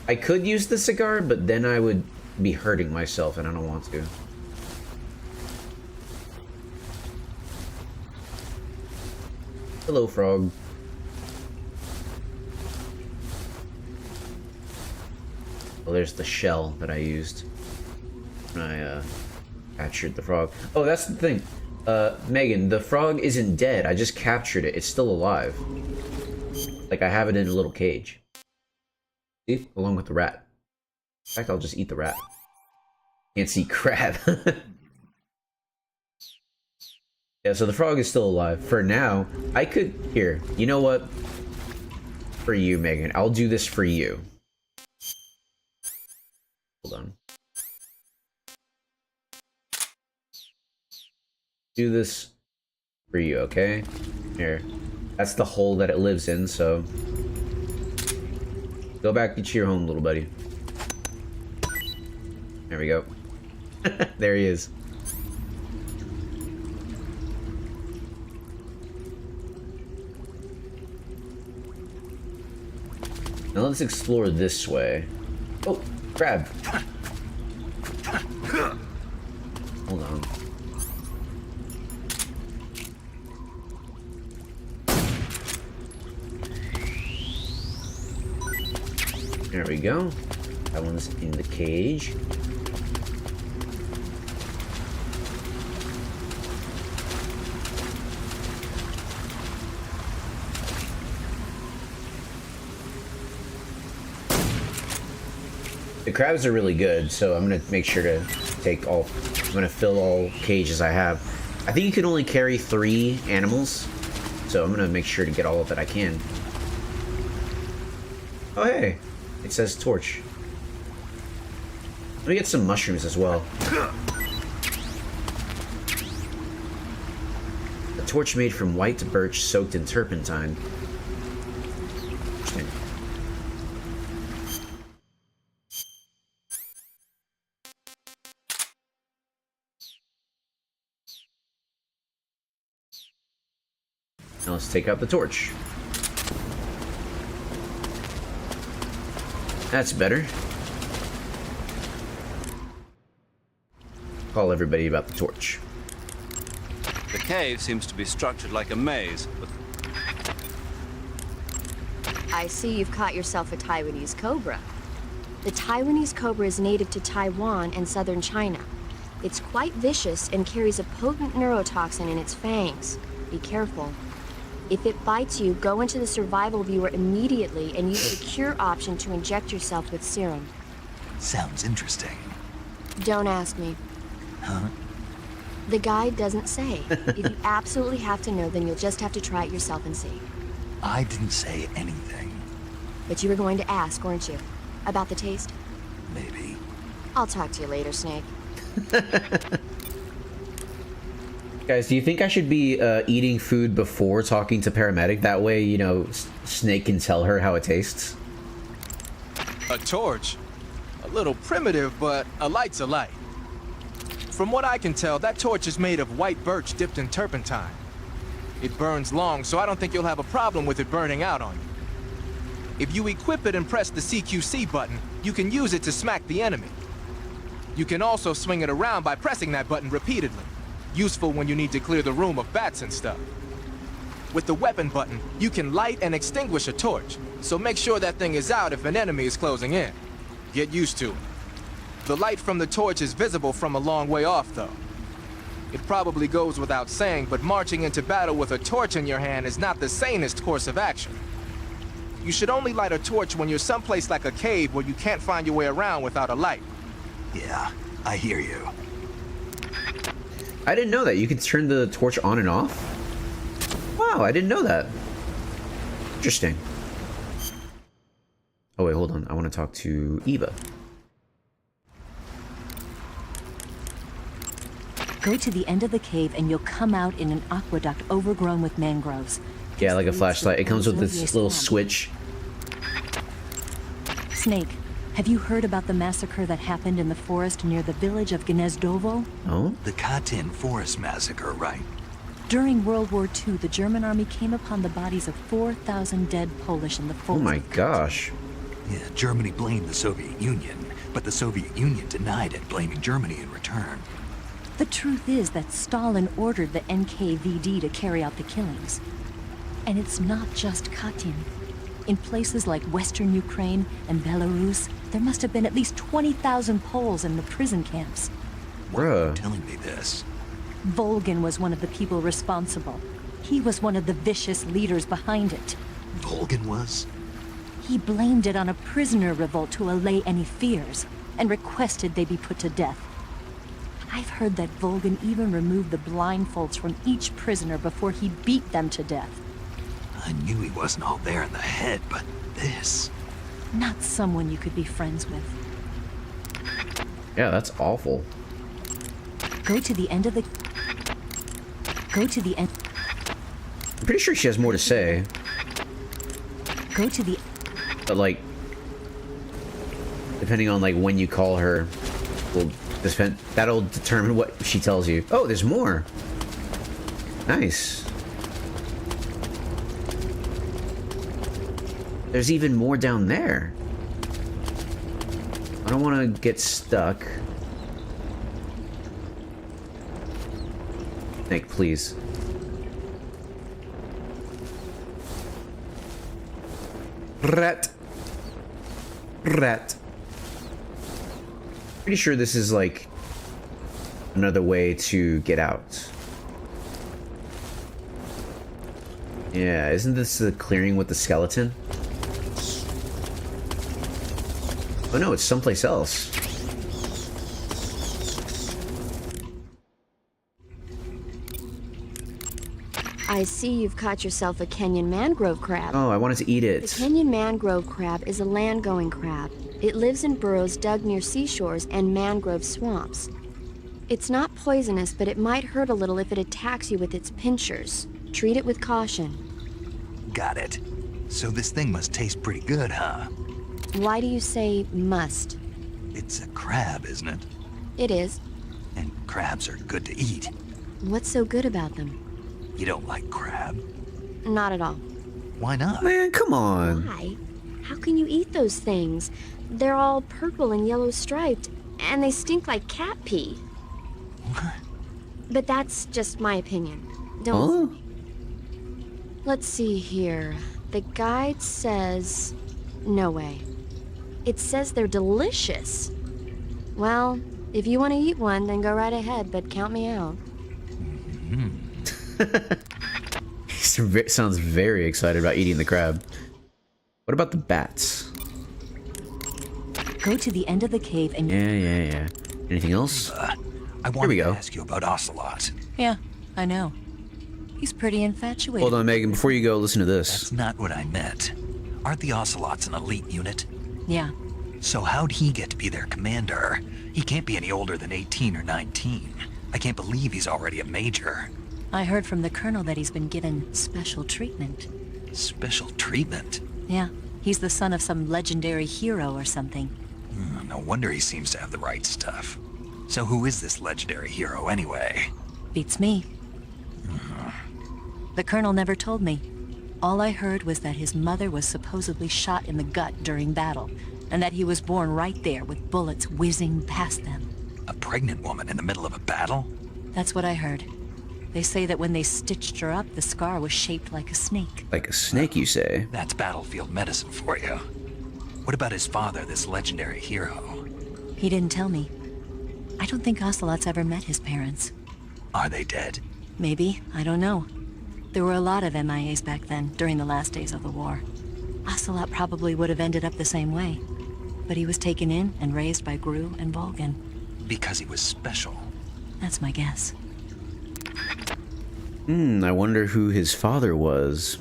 S1: I could use the cigar, but then I would be hurting myself, and I don't want to. Hello, frog. Well, there's the shell that I used when I captured the frog. Oh, that's the thing. Megan, the frog isn't dead. I just captured it. It's still alive. Like, I have it in a little cage. See? Along with the rat. In fact, I'll just eat the rat. Can't see crab. Yeah, so the frog is still alive. For now, I could... Here, you know what? For you, Megan. I'll do this for you. Hold on. Do this for you, okay? Here. That's the hole that it lives in, so... Go back to your home, little buddy. There we go. There he is. Now let's explore this way. Oh, crab. Hold on. There we go. That one's in the cage. The crabs are really good, so I'm gonna make sure to take all... I'm gonna fill all cages I have. I think you can only carry 3 animals, so I'm gonna make sure to get all that I can. Oh hey, it says torch. Let me get some mushrooms as well. A torch made from white birch soaked in turpentine. Now let's take out the torch. That's better. Call everybody about the torch.
S3: The cave seems to be structured like a maze, but...
S6: I see you've caught yourself a Taiwanese cobra. The Taiwanese cobra is native to Taiwan and southern China. It's quite vicious and carries a potent neurotoxin in its fangs. Be careful. If it bites you, go into the survival viewer immediately and use the cure option to inject yourself with serum.
S2: Sounds interesting.
S6: Don't ask me.
S2: Huh?
S6: The guide doesn't say. If you absolutely have to know, then you'll just have to try it yourself and see.
S2: I didn't say anything.
S6: But you were going to ask, weren't you? About the taste?
S2: Maybe.
S6: I'll talk to you later, Snake.
S1: Guys, do you think I should be eating food before talking to paramedic? That way, you know, Snake can tell her how it tastes.
S18: A torch? A little primitive, but a light's a light. From what I can tell, that torch is made of white birch dipped in turpentine. It burns long, so I don't think you'll have a problem with it burning out on you. If you equip it and press the CQC button, you can use it to smack the enemy. You can also swing it around by pressing that button repeatedly. Useful when you need to clear the room of bats and stuff. With the weapon button, you can light and extinguish a torch, so make sure that thing is out if an enemy is closing in. Get used to it. The light from the torch is visible from a long way off, though. It probably goes without saying, but marching into battle with a torch in your hand is not the sanest course of action. You should only light a torch when you're someplace like a cave where you can't find your way around without a light.
S2: Yeah, I hear you.
S1: I didn't know that. You could turn the torch on and off? Wow, I didn't know that. Interesting. Oh wait, hold on. I want to talk to Eva.
S19: Go to the end of the cave and you'll come out in an aqueduct overgrown with mangroves.
S1: Yeah, like a flashlight. It comes with this little switch.
S19: Snake, have you heard about the massacre that happened in the forest near the village of Gnezdovo?
S1: Oh?
S2: The Katyn Forest Massacre, right?
S19: During World War II, the German army came upon the bodies of 4,000 dead Polish in the forest.
S1: Oh my gosh.
S2: Yeah, Germany blamed the Soviet Union, but the Soviet Union denied it, blaming Germany in return.
S19: The truth is that Stalin ordered the NKVD to carry out the killings. And it's not just Katyn. In places like Western Ukraine and Belarus, there must have been at least 20,000 Poles in the prison camps.
S2: Why are you telling me this?
S19: Volgin was one of the people responsible. He was one of the vicious leaders behind it.
S2: Volgin was?
S19: He blamed it on a prisoner revolt to allay any fears, and requested they be put to death. I've heard that Volgin even removed the blindfolds from each prisoner before he beat them to death.
S2: I knew he wasn't all there in the head, but this...
S19: Not someone you could be friends with.
S1: Yeah, that's awful.
S19: Go to the end of the... Go to the end...
S1: I'm pretty sure she has more to say.
S19: Go to the...
S1: But like... Depending on like when you call her, that'll determine what she tells you. Oh, there's more. Nice. There's even more down there. I don't want to get stuck. Nick, please. Rat. Pretty sure this is like another way to get out. Yeah, isn't this the clearing with the skeleton? Oh no, it's someplace else.
S6: I see you've caught yourself a Kenyan mangrove crab.
S1: Oh, I wanted to eat it.
S6: The Kenyan mangrove crab is a land-going crab. It lives in burrows dug near seashores and mangrove swamps. It's not poisonous, but it might hurt a little if it attacks you with its pinchers. Treat it with caution.
S2: Got it. So this thing must taste pretty good, huh?
S6: Why do you say must?
S2: It's a crab, isn't it?
S6: It is.
S2: And crabs are good to eat.
S6: What's so good about them?
S2: You don't like crab?
S6: Not at all.
S2: Why not?
S1: Man, come on.
S6: Why? How can you eat those things? They're all purple and yellow striped, and they stink like cat pee.
S2: What?
S6: But that's just my opinion. Don't listen to me. Let's see here. The guide says... No way. It says they're delicious. Well, if you want to eat one, then go right ahead, but count me out.
S1: Sounds very excited about eating the crab. What about the bats?
S19: Go to the end of the cave and...
S1: Yeah. Anything else?
S2: I
S1: Here
S2: wanted
S1: we
S2: to
S1: go.
S2: ask you about Ocelot.
S19: Yeah, I know. He's pretty infatuated.
S1: Hold on, Megan. Before you go, listen to this.
S2: That's not what I meant. Aren't the Ocelots an elite unit?
S19: Yeah.
S2: So how'd he get to be their commander? He can't be any older than 18 or 19. I can't believe he's already a major.
S19: I heard from the colonel that he's been given special treatment.
S2: Special treatment?
S19: Yeah, he's the son of some legendary hero or something.
S2: No wonder he seems to have the right stuff. So who is this legendary hero anyway?
S19: Beats me. The colonel never told me. All I heard was that his mother was supposedly shot in the gut during battle, and that he was born right there with bullets whizzing past them.
S2: A pregnant woman in the middle of a battle?
S19: That's what I heard. They say that when they stitched her up, the scar was shaped like a snake.
S1: Like a snake, you say?
S2: That's battlefield medicine for you. What about his father, this legendary hero?
S19: He didn't tell me. I don't think Ocelot's ever met his parents.
S2: Are they dead?
S19: Maybe, I don't know. There were a lot of MIAs back then, during the last days of the war. Ocelot probably would have ended up the same way. But he was taken in and raised by Gru and Volgan.
S2: Because he was special.
S19: That's my guess.
S1: I wonder who his father was.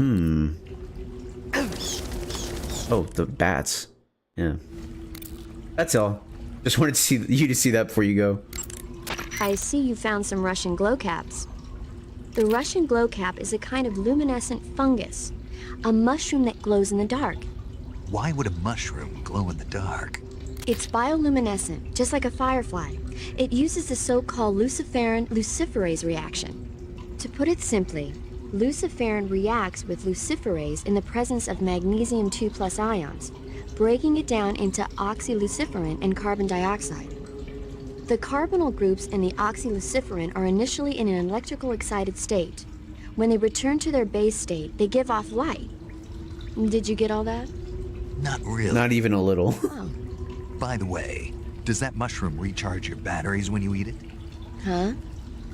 S1: Oh, the bats. Yeah. That's all. Just wanted to see you to see that before you go.
S6: I see you found some Russian glow caps. The Russian glow cap is a kind of luminescent fungus, a mushroom that glows in the dark.
S2: Why would a mushroom glow in the dark?
S6: It's bioluminescent, just like a firefly. It uses the so-called luciferin luciferase reaction. To put it simply, luciferin reacts with luciferase in the presence of magnesium 2+ ions, breaking it down into oxyluciferin and carbon dioxide. The carbonyl groups in the oxyluciferin are initially in an electrical excited state. When they return to their base state, they give off light. Did you get all that?
S2: Not really.
S1: Not even a little.
S6: Oh.
S2: By the way, does that mushroom recharge your batteries when you eat it?
S6: Huh?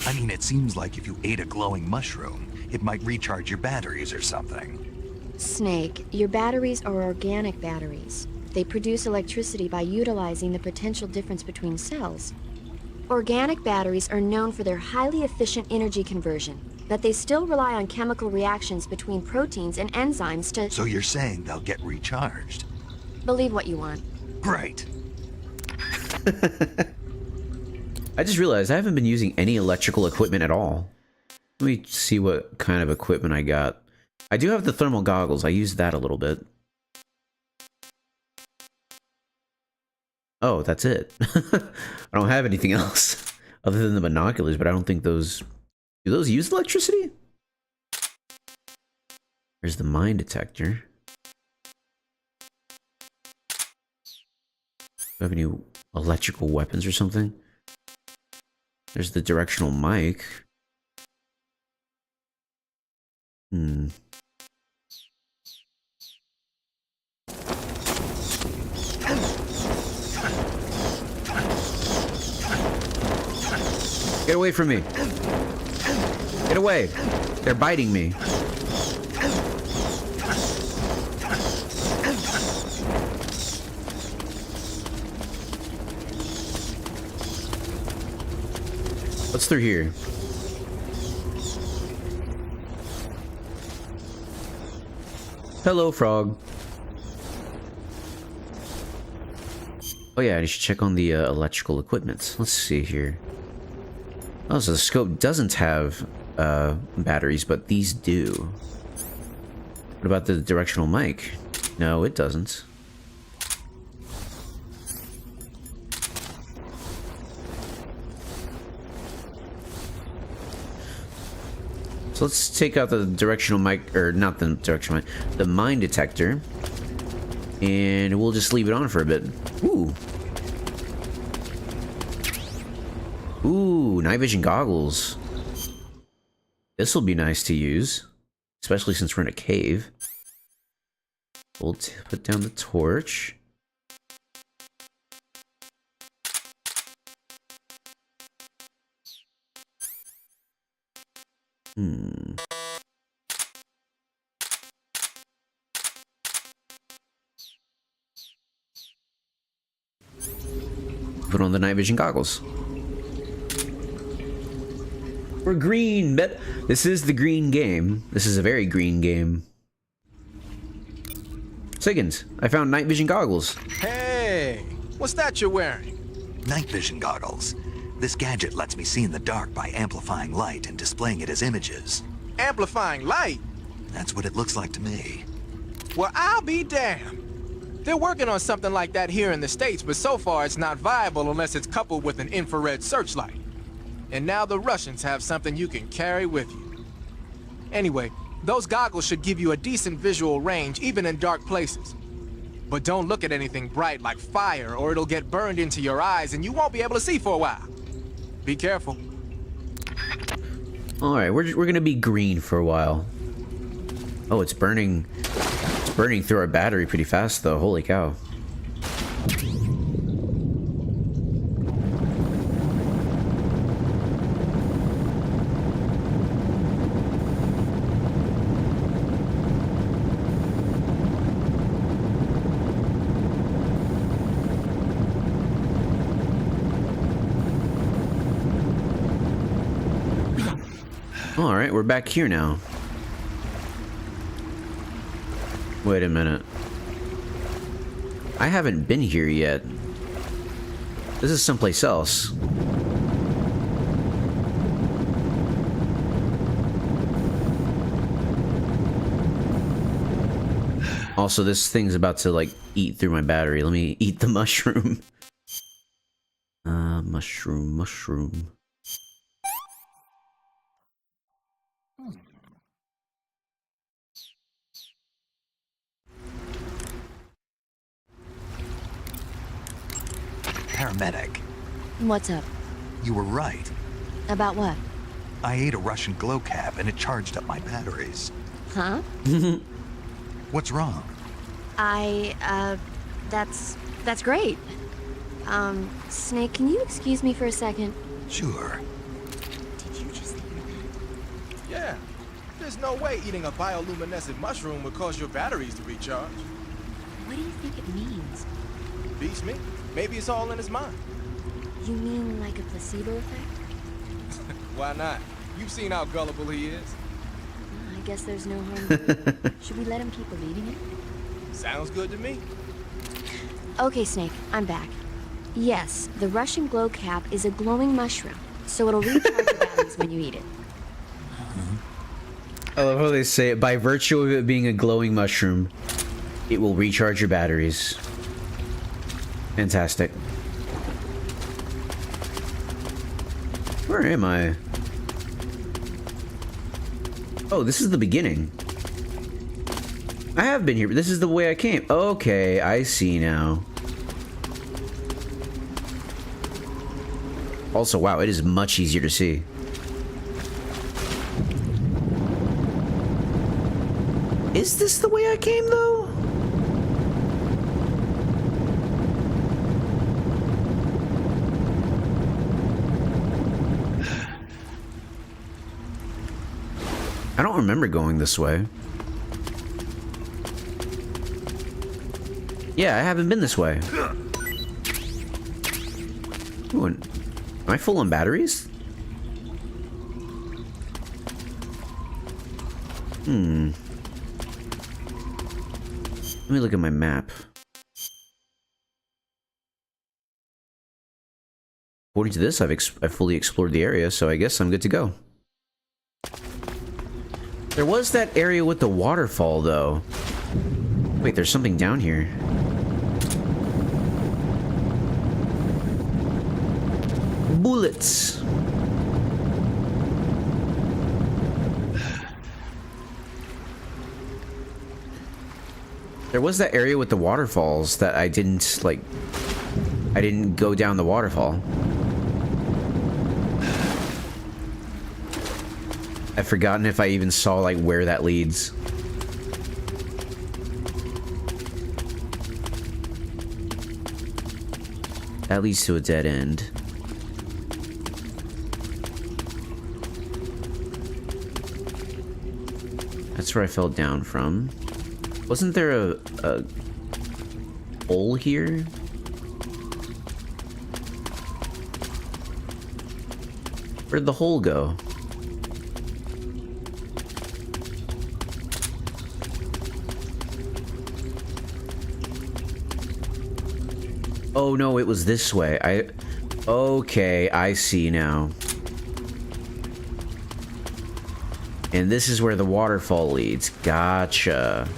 S2: I mean, it seems like if you ate a glowing mushroom, it might recharge your batteries or something.
S6: Snake, your batteries are organic batteries. They produce electricity by utilizing the potential difference between cells. Organic batteries are known for their highly efficient energy conversion, but they still rely on chemical reactions between proteins and enzymes to...
S2: So you're saying they'll get recharged?
S6: Believe what you want.
S2: Great.
S1: I just realized I haven't been using any electrical equipment at all. Let me see what kind of equipment I got. I do have the thermal goggles. I used that a little bit. Oh, that's it. I don't have anything else other than the binoculars, but I don't think those... Do those use electricity? There's the mine detector. Do I have any electrical weapons or something? There's the directional mic. Get away from me. Get away. They're biting me. What's through here? Hello, frog. Oh yeah, I should check on the electrical equipment. Let's see here. Oh, so the scope doesn't have batteries, but these do. What about the directional mic? No, it doesn't. So let's take out the directional mic, or not the directional mic, the mine detector. And we'll just leave it on for a bit. Ooh. Ooh, night vision goggles. This will be nice to use, especially since we're in a cave. We'll put down the torch. Put on the night vision goggles. We're green, but this is the green game. This is a very green game. Siggins, I found night vision goggles.
S18: Hey, what's that you're wearing?
S2: Night vision goggles. This gadget lets me see in the dark by amplifying light and displaying it as images.
S18: Amplifying light?
S2: That's what it looks like to me.
S18: Well, I'll be damned. They're working on something like that here in the States, but so far it's not viable unless it's coupled with an infrared searchlight. And now the Russians have something you can carry with you. Anyway, those goggles should give you a decent visual range even in dark places. But don't look at anything bright like fire or it'll get burned into your eyes and you won't be able to see for a while. Be careful.
S1: Alright, we're gonna be green for a while. Oh, it's burning. It's burning through our battery pretty fast though, holy cow. Alright, we're back here now. Wait a minute. I haven't been here yet. This is someplace else. Also, this thing's about to, like, eat through my battery. Let me eat the mushroom. Mushroom.
S2: Paramedic,
S6: What's up?
S2: you were right.
S6: About what?
S2: I ate a Russian glow cap and it charged up my batteries.
S6: Huh?
S2: What's wrong?
S6: That's great. Snake, can you excuse me for a second?
S2: Sure.
S6: Did you just hear that?
S18: Yeah. There's no way eating a bioluminescent mushroom would cause your batteries to recharge.
S6: What do you think it means?
S18: Beats me. Maybe it's all in his mind.
S6: You mean like a placebo effect?
S18: Why not? You've seen how gullible he is.
S6: I guess there's no harm to it. Should we let him keep believing it?
S18: Sounds good to me.
S6: Okay, Snake, I'm back. Yes, the Russian glow cap is a glowing mushroom, so it'll recharge your batteries when you eat it.
S1: I love how they say it. By virtue of it being a glowing mushroom, it will recharge your batteries. Fantastic. Where am I? Oh, this is the beginning. I have been here, but this is the way I came. Okay, I see now. Also, wow, it is much easier to see. Is this the way I came, though? I don't remember going this way. Yeah, I haven't been this way. Ooh, am I full on batteries? Let me look at my map. According to this, I've fully explored the area, so I guess I'm good to go. There was that area with the waterfall, though. Wait, there's something down here. Bullets. There was that area with the waterfalls that I didn't, like... I didn't go down the waterfall. I've forgotten if I even saw, like, where that leads. That leads to a dead end. That's where I fell down from. Wasn't there a hole here? Where'd the hole go? Oh no, it was this way. Okay, I see now. And this is where the waterfall leads. Gotcha.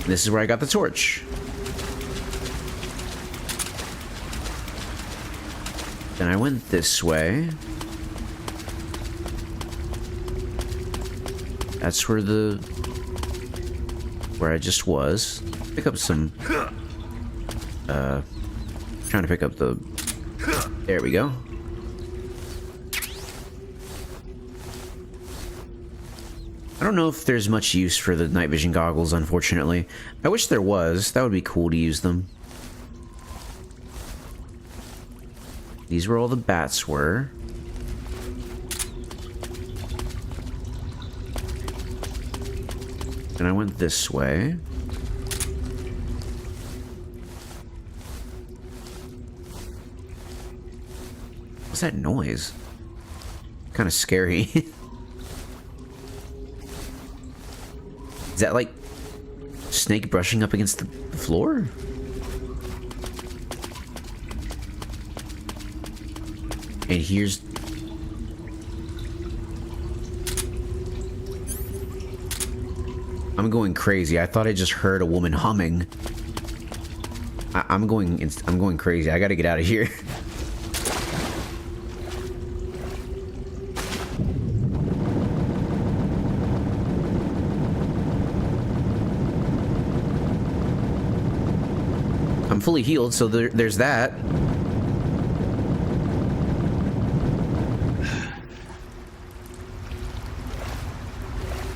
S1: This is where I got the torch. Then I went this way. That's where I just was. Pick up some, trying to pick up the, there we go. I don't know if there's much use for the night vision goggles, unfortunately. I wish there was. That would be cool to use them. These were all the bats were. And I went this way. What's that noise? Kind of scary. Is that like snake brushing up against the floor? And here's... I'm going crazy. I thought I just heard a woman humming. I'm going crazy. I gotta get out of here. I'm fully healed, so there's that.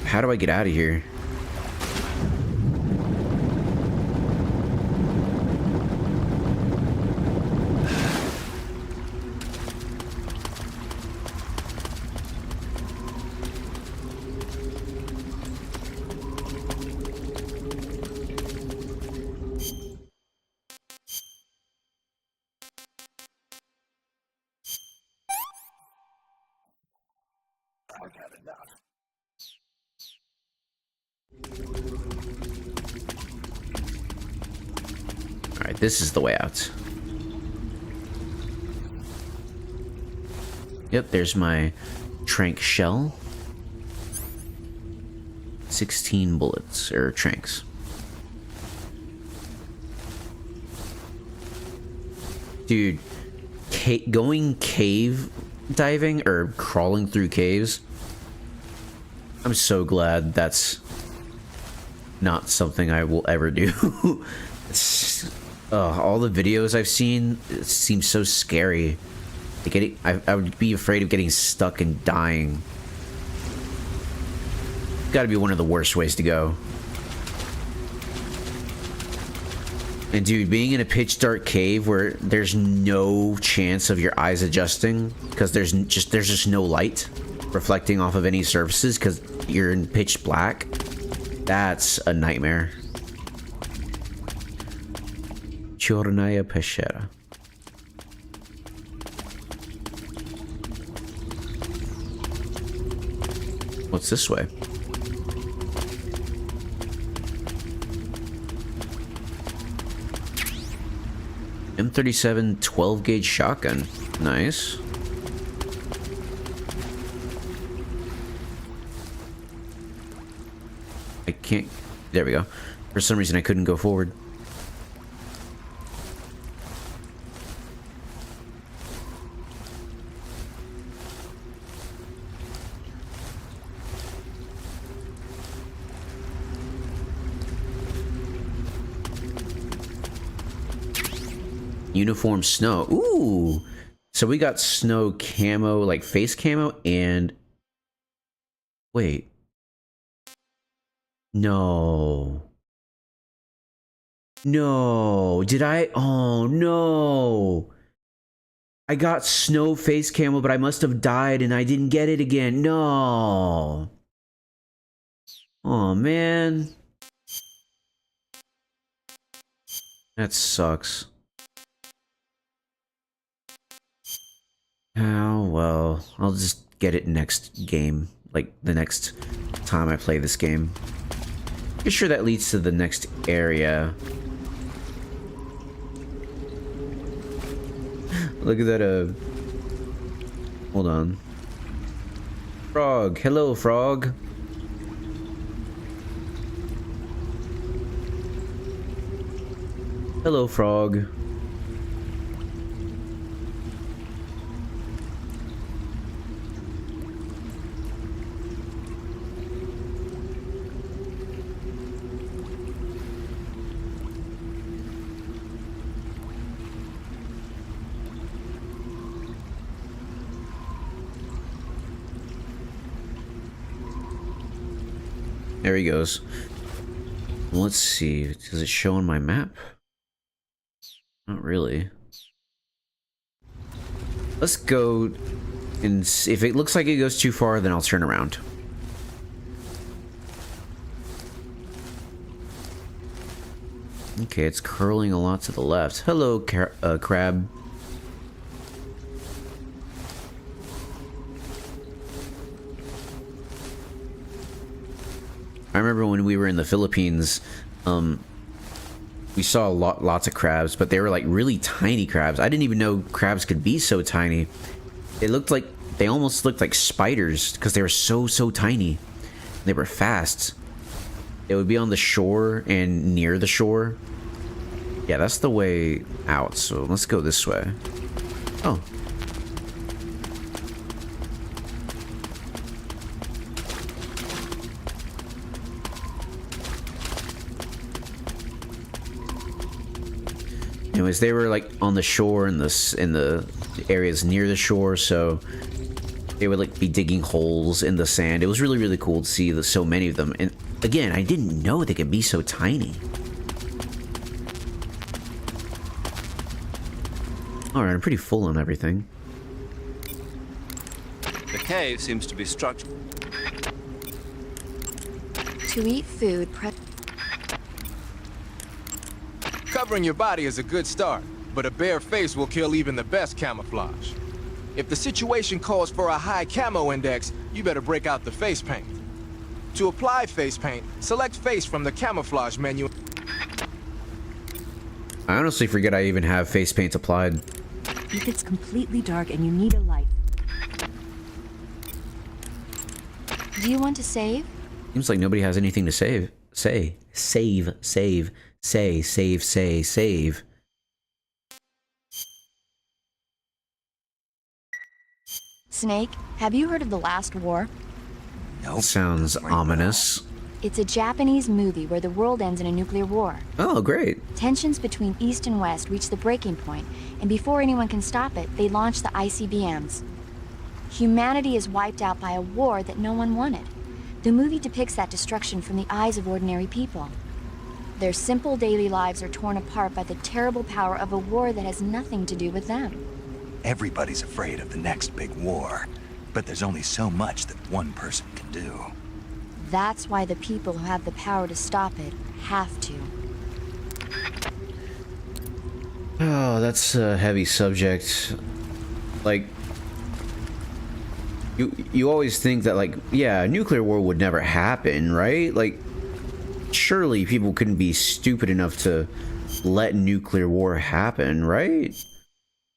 S1: How do I get out of here? Alright, this is the way out. Yep, there's my trank shell. 16 bullets, or tranks. Dude, going cave diving, or crawling through caves, I'm so glad that's not something I will ever do. All the videos I've seen, it seems so scary. I would be afraid of getting stuck and dying. Gotta be one of the worst ways to go. And dude, being in a pitch dark cave where there's no chance of your eyes adjusting because there's just no light reflecting off of any surfaces because you're in pitch black, that's a nightmare. Chornaya Peshera. What's this way? M37 12 gauge shotgun. Nice. I can't. There we go. For some reason I couldn't go forward. Uniform snow. Ooh. So we got snow camo, like face camo, and... Wait. No. No. Did I? Oh, no. I got snow face camo, but I must have died and I didn't get it again. No. Oh, man. That sucks. Oh, well, I'll just get it next game. Like, the next time I play this game. Pretty sure that leads to the next area. Look at that, hold on. Frog. Hello, frog. Hello, frog. There he goes. Let's see. Does it show on my map? Not really. Let's go and see. If it looks like it goes too far, then I'll turn around. Okay, it's curling a lot to the left. Hello, crab. I remember when we were in the Philippines, we saw lots of crabs, but they were like really tiny crabs. I didn't even know crabs could be so tiny. They almost looked like spiders because they were so tiny. They were fast. It would be on the shore and near the shore. Yeah, that's the way out. So let's go this way. Oh. Anyways, they were like on the shore in the areas near the shore, so they would like be digging holes in the sand. It was really cool to see so many of them. And again, I didn't know they could be so tiny. Alright, I'm pretty full on everything.
S3: The cave seems to be structured.
S6: To eat food,
S18: Covering your body is a good start, but a bare face will kill even the best camouflage. If the situation calls for a high camo index, you better break out the face paint. To apply face paint, select face from the camouflage menu.
S1: I honestly forget I even have face paint applied.
S19: If it's completely dark and you need a light.
S6: Do you want to save?
S1: Seems like nobody has anything to save. Save.
S6: Snake, have you heard of The Last War?
S1: Nope. Sounds ominous.
S6: It's a Japanese movie where the world ends in a nuclear war.
S1: Oh, great.
S6: Tensions between East and West reach the breaking point, and before anyone can stop it, they launch the ICBMs. Humanity is wiped out by a war that no one wanted. The movie depicts that destruction from the eyes of ordinary people. Their simple daily lives are torn apart by the terrible power of a war that has nothing to do with them.
S2: Everybody's afraid of the next big war, but there's only so much that one person can do.
S6: That's why the people who have the power to stop it have to.
S1: Oh, that's a heavy subject. Like, you always think that, like, yeah, a nuclear war would never happen, right? Like, surely people couldn't be stupid enough to let nuclear war happen, right?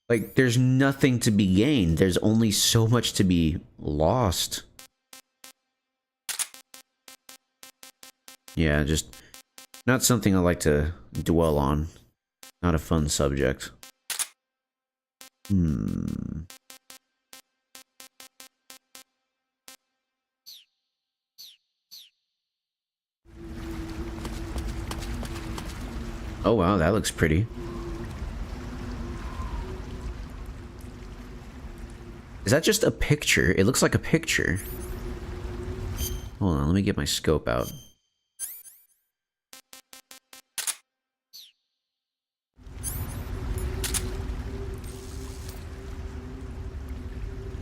S1: Like, there's nothing to be gained. There's only so much to be lost. Yeah, just not something I like to dwell on. Not a fun subject. Oh wow, that looks pretty. Is that just a picture? It looks like a picture. Hold on, let me get my scope out.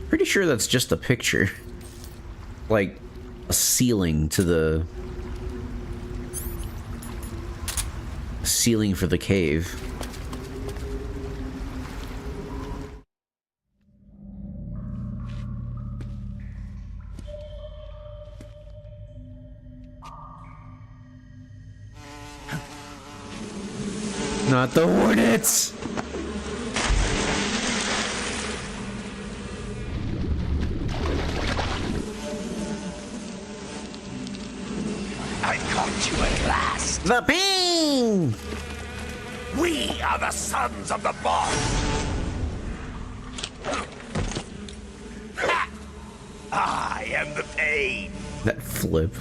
S1: Pretty sure that's just a picture. Like a ceiling to the ceiling for the cave. Not the Hornets!
S20: I caught you at last.
S1: The Pain!
S20: We are the sons of the boss. Ha! I am the Pain.
S1: That flip.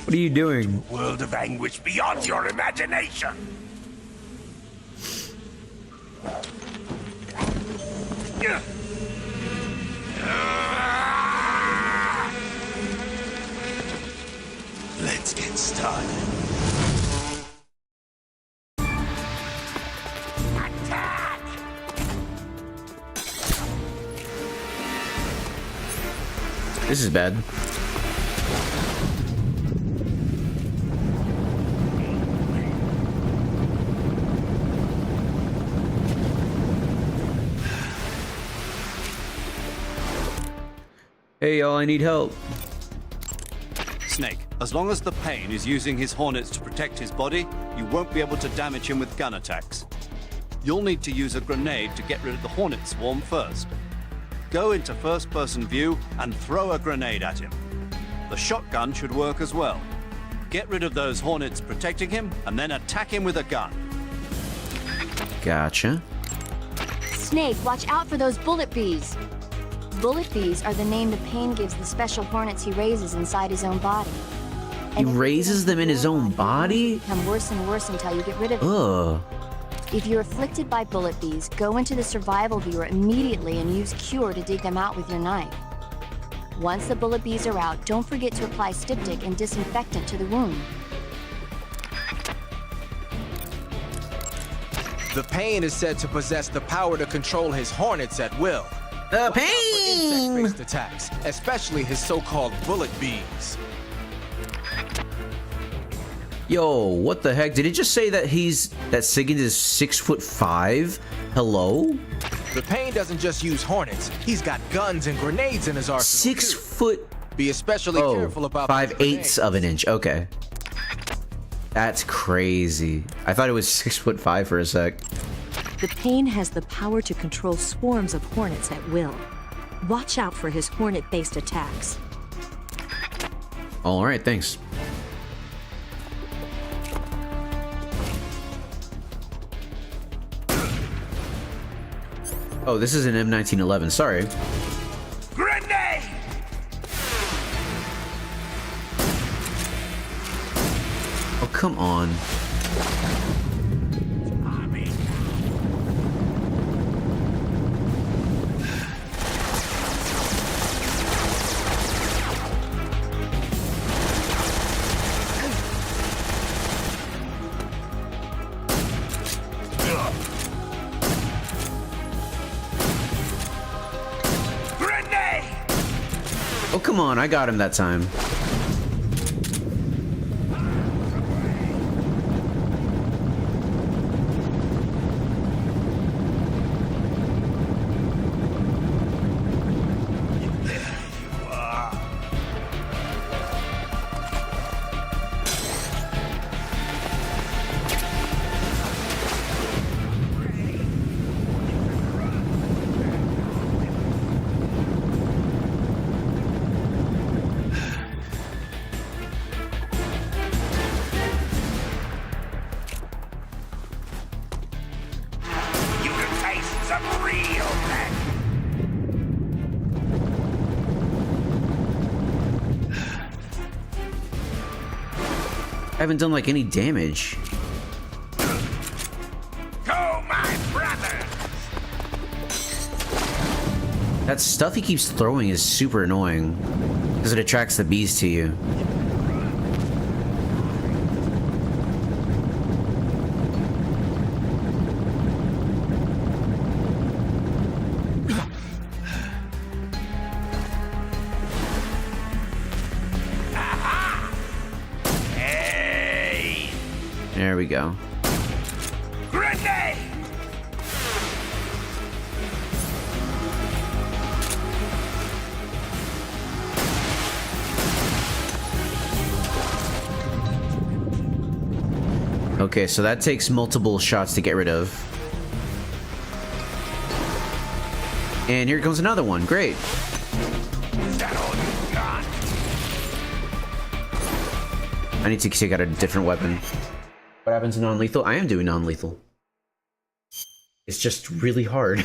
S1: What are you doing?
S20: A world of anguish beyond your imagination. Let's get started. Attack!
S1: This is bad. Hey y'all, I need help.
S3: Snake, as long as the Pain is using his Hornets to protect his body, you won't be able to damage him with gun attacks. You'll need to use a grenade to get rid of the Hornet swarm first. Go into first-person view and throw a grenade at him. The shotgun should work as well. Get rid of those Hornets protecting him, and then attack him with a gun.
S1: Gotcha.
S6: Snake, watch out for those bullet bees. Bullet bees are the name the Pain gives the special hornets he raises inside his own body.
S1: He raises them in his own body?
S6: Become worse and worse until you get rid of them.
S1: Ugh.
S6: If you're afflicted by bullet bees, go into the survival viewer immediately and use Cure to dig them out with your knife. Once the bullet bees are out, don't forget to apply styptic and disinfectant to the wound.
S18: The Pain is said to possess the power to control his hornets at will.
S1: The Pain!
S18: Insect-based attacks, especially his so-called bullet bees.
S1: Yo, what the heck? Did it just say that that Sigint is 6'5"? Hello?
S18: The Pain doesn't just use hornets. He's got guns and grenades in his arsenal.
S1: 6 foot.
S18: Be especially careful about
S1: 5/8 of an inch. Okay. That's crazy. I thought it was 6'5" for a sec.
S19: The Pain has the power to control swarms of hornets at will. Watch out for his hornet-based attacks.
S1: All right, thanks. Oh, this is an M1911. Sorry.
S20: Grenade!
S1: Oh, come on. Oh, come on. I got him that time. I haven't done like any damage.
S20: Go, my brother!
S1: That stuff he keeps throwing is super annoying because it attracts the bees to you. There we go.
S20: Grenade!
S1: Okay, so that takes multiple shots to get rid of. And here comes another one. Great.
S20: Is that all you got?
S1: I need to take out a different weapon. What happens to non-lethal? I am doing non-lethal. It's just really hard.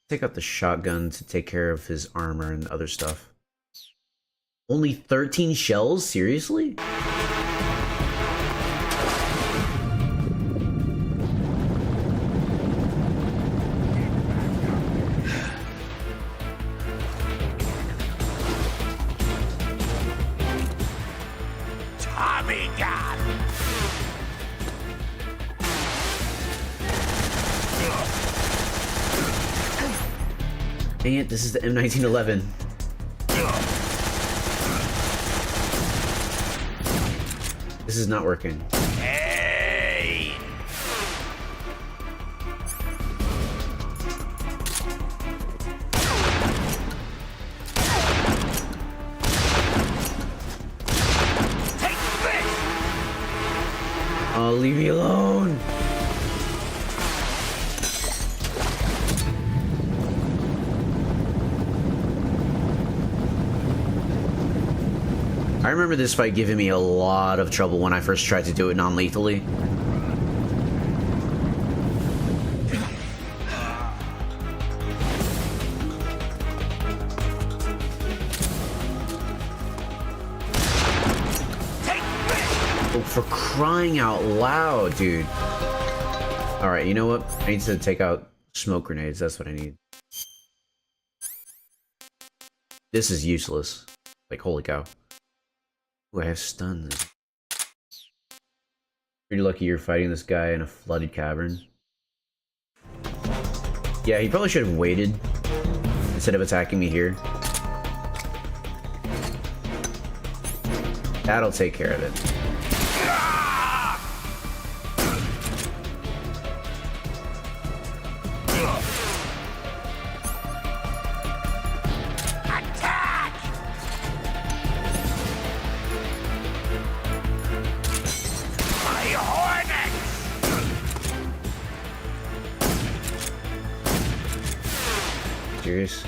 S1: Take out the shotgun to take care of his armor and other stuff. Only 13 shells? Seriously?
S20: Tommy gun!
S1: Dang it, this is the M1911. This is not working.
S20: Hey! Take this!
S1: Oh, leave me alone. I remember this fight giving me a lot of trouble when I first tried to do it non-lethally. Oh, for crying out loud, dude. Alright, you know what? I need to take out smoke grenades. That's what I need. This is useless. Like, holy cow. Ooh, I have stuns. Pretty lucky you're fighting this guy in a flooded cavern. Yeah, he probably should have waited instead of attacking me here. That'll take care of it. Serious?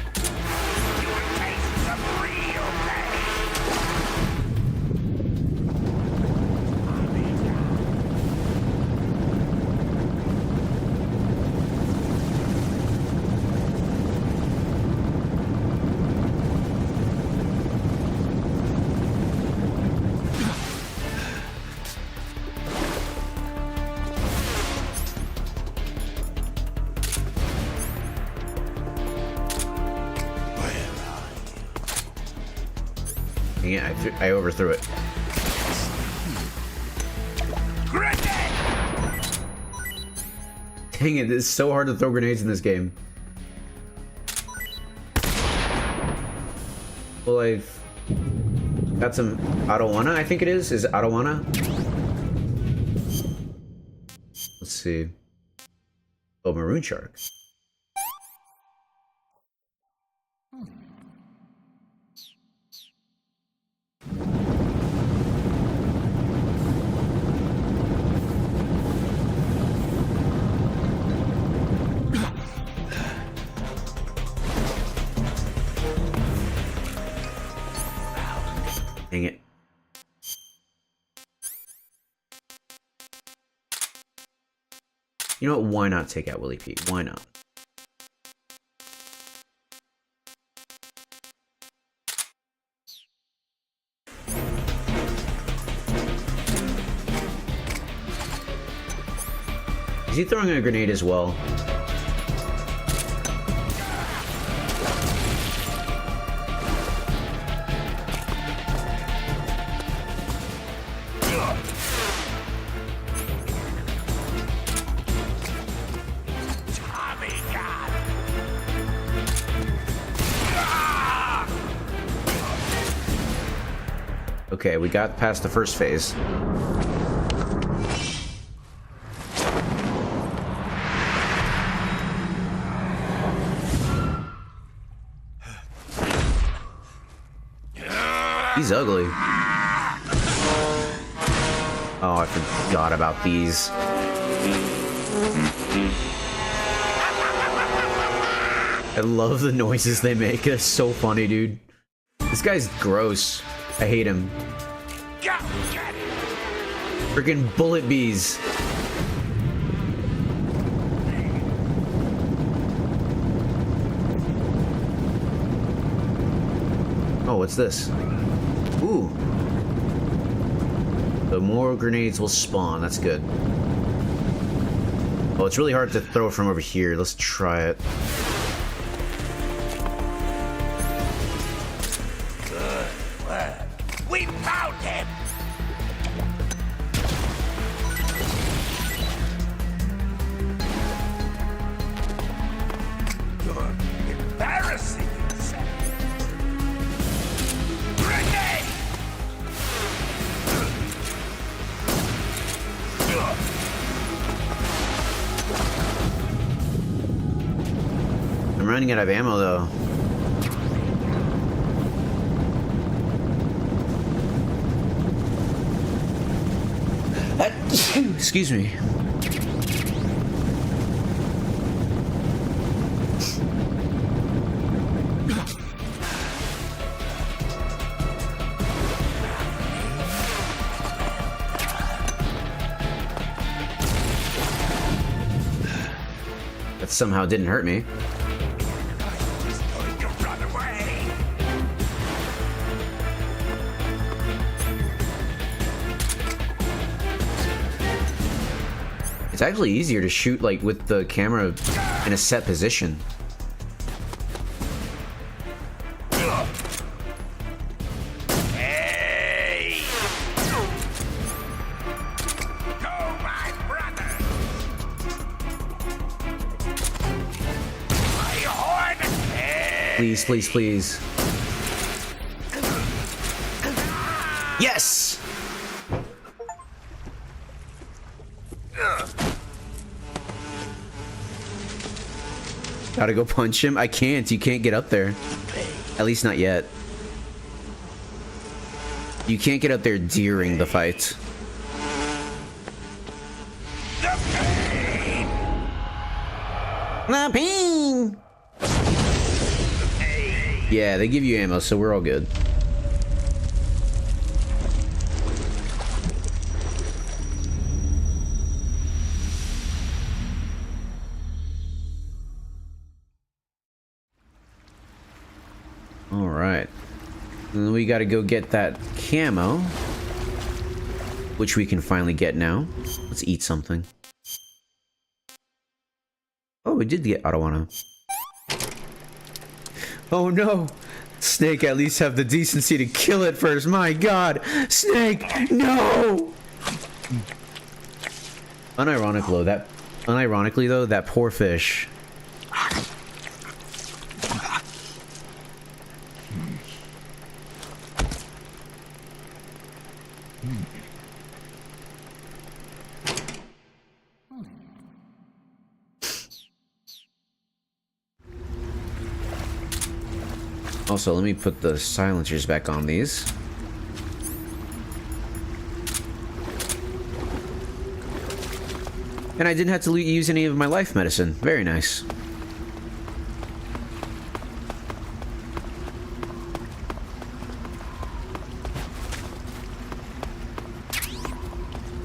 S1: Yeah, I overthrew it. Dang it, it's so hard to throw grenades in this game. Well, I've got some Arowana, I think it is. Is it Arowana? Let's see. Oh, Maroon Shark. Dang it. You know what? Why not take out Willie P? Why not? Is he throwing a grenade as well? Okay, we got past the first phase. He's ugly. Oh, I forgot about these. I love the noises they make. It's so funny, dude. This guy's gross. I hate him. Freaking bullet bees. Oh, what's this? Ooh. The more grenades will spawn. That's good. Oh, it's really hard to throw from over here. Let's try it.
S14: Good work. We found him! You're embarrassing yourself. Grenade!
S1: I'm running out of ammo, though. Excuse me. That somehow didn't hurt me. It's actually easier to shoot like with the camera in a set position.
S14: Hey! Go, my brother! My horn!
S1: Please, please, please. Yes! Gotta go punch him? I can't. You can't get up there. At least not yet. You can't get up there during the fight. The pain! Yeah, they give you ammo, so we're all good. Alright. Then we gotta go get that camo. Which we can finally get now. Let's eat something. Oh, we did get arowana. Oh no! Snake at least have the decency to kill it first. My god! Snake! No! Unironically though, that poor fish. Also, let me put the silencers back on these. And I didn't have to use any of my life medicine. Very nice.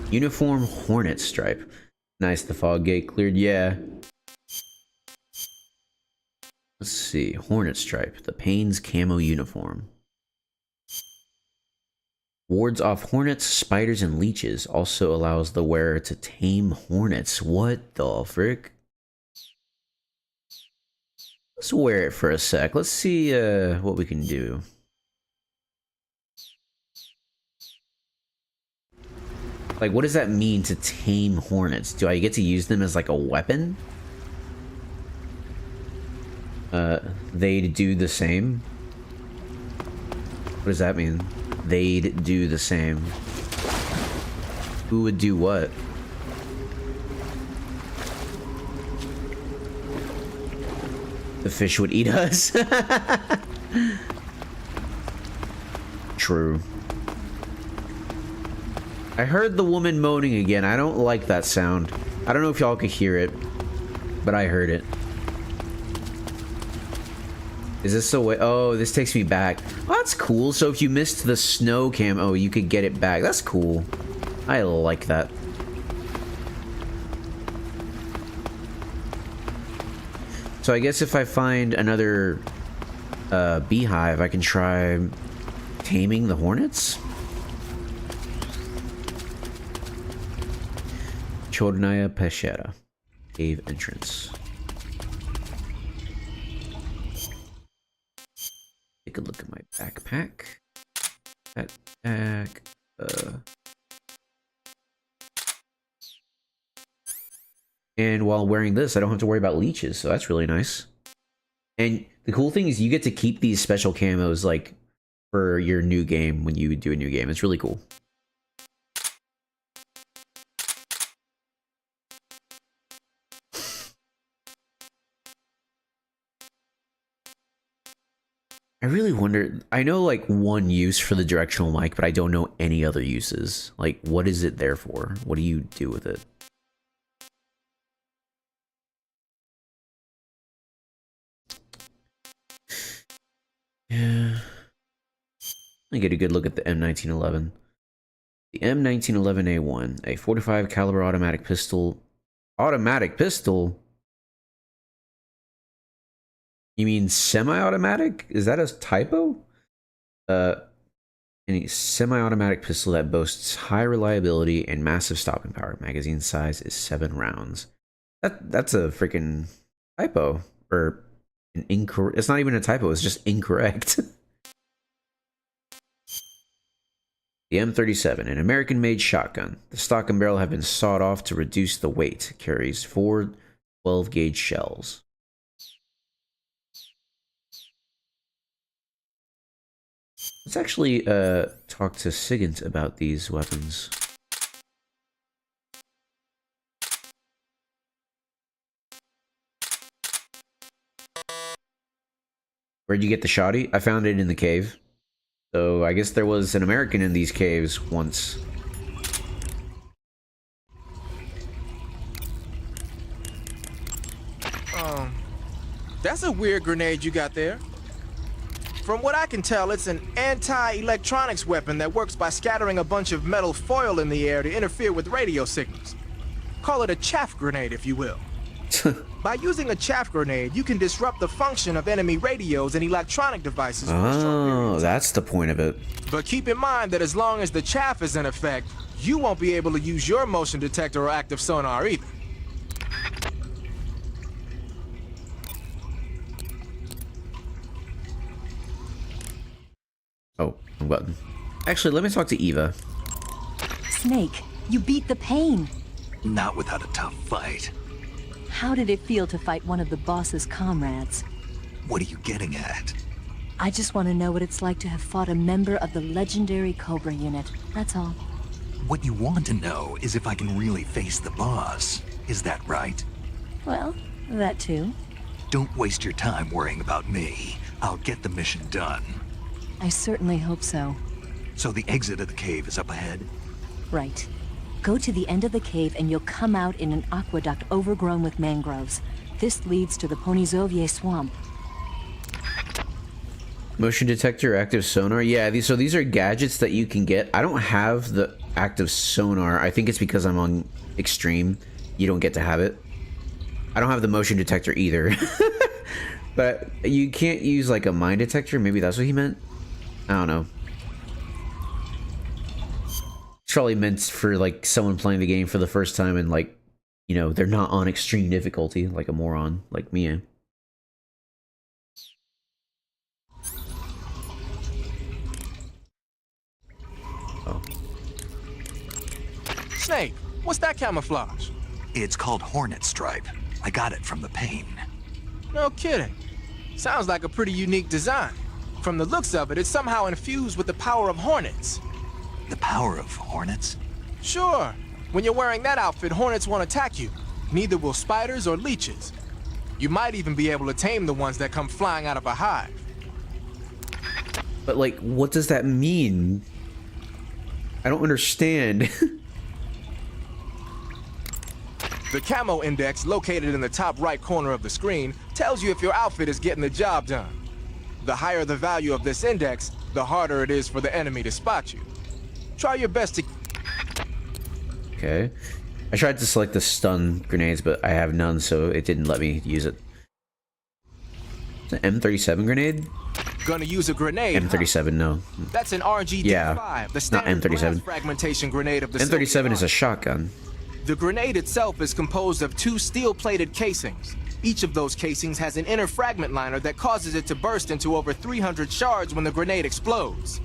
S1: Uniform Hornet Stripe. Nice, the fog gate cleared. Yeah. Let's see. Hornet Stripe. The Pain's camo uniform. Wards off hornets, spiders, and leeches. Also allows the wearer to tame hornets. What the frick? Let's wear it for a sec. Let's see what we can do. Like, what does that mean to tame hornets? Do I get to use them as like a weapon? They'd do the same? What does that mean? They'd do the same. Who would do what? The fish would eat us? True. I heard the woman moaning again. I don't like that sound. I don't know if y'all could hear it, but I heard it. Is this the way? Oh, this takes me back. Oh, that's cool. So if you missed the snow camo, you could get it back. That's cool. I like that. So I guess if I find another beehive, I can try taming the hornets? Chornaya Peshera. Cave entrance. Take a look at my backpack. Backpack. And while wearing this, I don't have to worry about leeches, so that's really nice. And the cool thing is you get to keep these special camos, like, for your new game when you do a new game. It's really cool. I really wonder, I know like one use for the directional mic, but I don't know any other uses. Like, what is it there for? What do you do with it? Yeah. Let me get a good look at the M1911. The M1911A1, a 45 caliber automatic pistol. Automatic pistol? You mean semi-automatic? Is that a typo? Any semi-automatic pistol that boasts high reliability and massive stopping power. Magazine size is 7 rounds. That's a freaking typo. Or an incorrect. It's not even a typo, it's just incorrect. The M37, an American-made shotgun. The stock and barrel have been sawed off to reduce the weight. Carries 4 12-gauge shells. Let's actually talk to Sigint about these weapons. Where'd you get the shoddy? I found it in the cave. So I guess there was an American in these caves once.
S18: That's a weird grenade you got there. From what I can tell, it's an anti-electronics weapon that works by scattering a bunch of metal foil in the air to interfere with radio signals. Call it a chaff grenade, if you will. By using a chaff grenade, you can disrupt the function of enemy radios and electronic devices.
S1: Oh, that's the point of it.
S18: But keep in mind that as long as the chaff is in effect, you won't be able to use your motion detector or active sonar either.
S1: Oh, wrong button. Actually, let me talk to Eva.
S19: Snake, you beat the pain.
S2: Not without a tough fight.
S19: How did it feel to fight one of the boss's comrades?
S2: What are you getting at?
S19: I just want to know what it's like to have fought a member of the legendary Cobra unit. That's all.
S2: What you want to know is if I can really face the boss. Is that right?
S19: Well, that too.
S2: Don't waste your time worrying about me. I'll get the mission done.
S19: I certainly hope so.
S2: So the exit of the cave is up ahead?
S19: Right. Go to the end of the cave and you'll come out in an aqueduct overgrown with mangroves. This leads to the Ponyzovier swamp.
S1: Motion detector, active sonar. Yeah, these are gadgets that you can get. I don't have the active sonar. I think it's because I'm on extreme. You don't get to have it. I don't have the motion detector either. But you can't use like a mine detector. Maybe that's what he meant. I don't know. It's probably meant for like someone playing the game for the first time and like, you know, they're not on extreme difficulty like a moron like me. Oh.
S18: Snake, what's that camouflage?
S2: It's called Hornet Stripe. I got it from the pain.
S18: No kidding. Sounds like a pretty unique design. From the looks of it, it's somehow infused with the power of hornets.
S2: The power of hornets?
S18: Sure. When you're wearing that outfit, hornets won't attack you. Neither will spiders or leeches. You might even be able to tame the ones that come flying out of a hive.
S1: But like, what does that mean? I don't understand.
S18: The camo index, located in the top right corner of the screen, tells you if your outfit is getting the job done. The higher the value of this index, the harder it is for the enemy to spot you. Try your best to...
S1: Okay. I tried to select the stun grenades, but I have none, so it didn't let me use it. It's an M37 grenade?
S18: Gonna use a grenade,
S1: M37, no.
S18: That's an RGD-5,
S1: Yeah,
S18: the standard
S1: not M37.
S18: blast fragmentation grenade of the
S1: M37 is a shotgun.
S18: The grenade itself is composed of 2 steel-plated casings. Each of those casings has an inner fragment liner that causes it to burst into over 300 shards when the grenade explodes.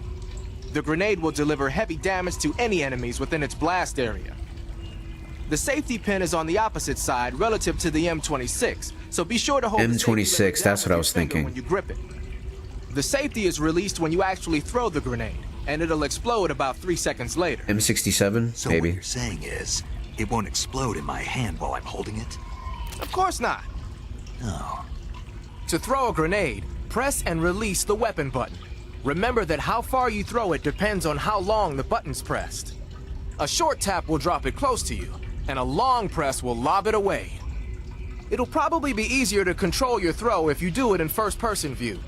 S18: The grenade will deliver heavy damage to any enemies within its blast area. The safety pin is on the opposite side relative to the M26, so be sure to hold the safety
S1: M26,
S18: lever down
S1: that's
S18: with
S1: what I
S18: your
S1: was
S18: finger
S1: thinking.
S18: when you grip it. The safety is released when you actually throw the grenade, and it'll explode about 3 seconds later.
S1: M67,
S2: So
S1: maybe.
S2: what you're saying is, it won't explode in my hand while I'm holding it?
S18: Of course not.
S2: Oh.
S18: To throw a grenade, press and release the weapon button. Remember that how far you throw it depends on how long the button's pressed. A short tap will drop it close to you, and a long press will lob it away. It'll probably be easier to control your throw if you do it in first-person view.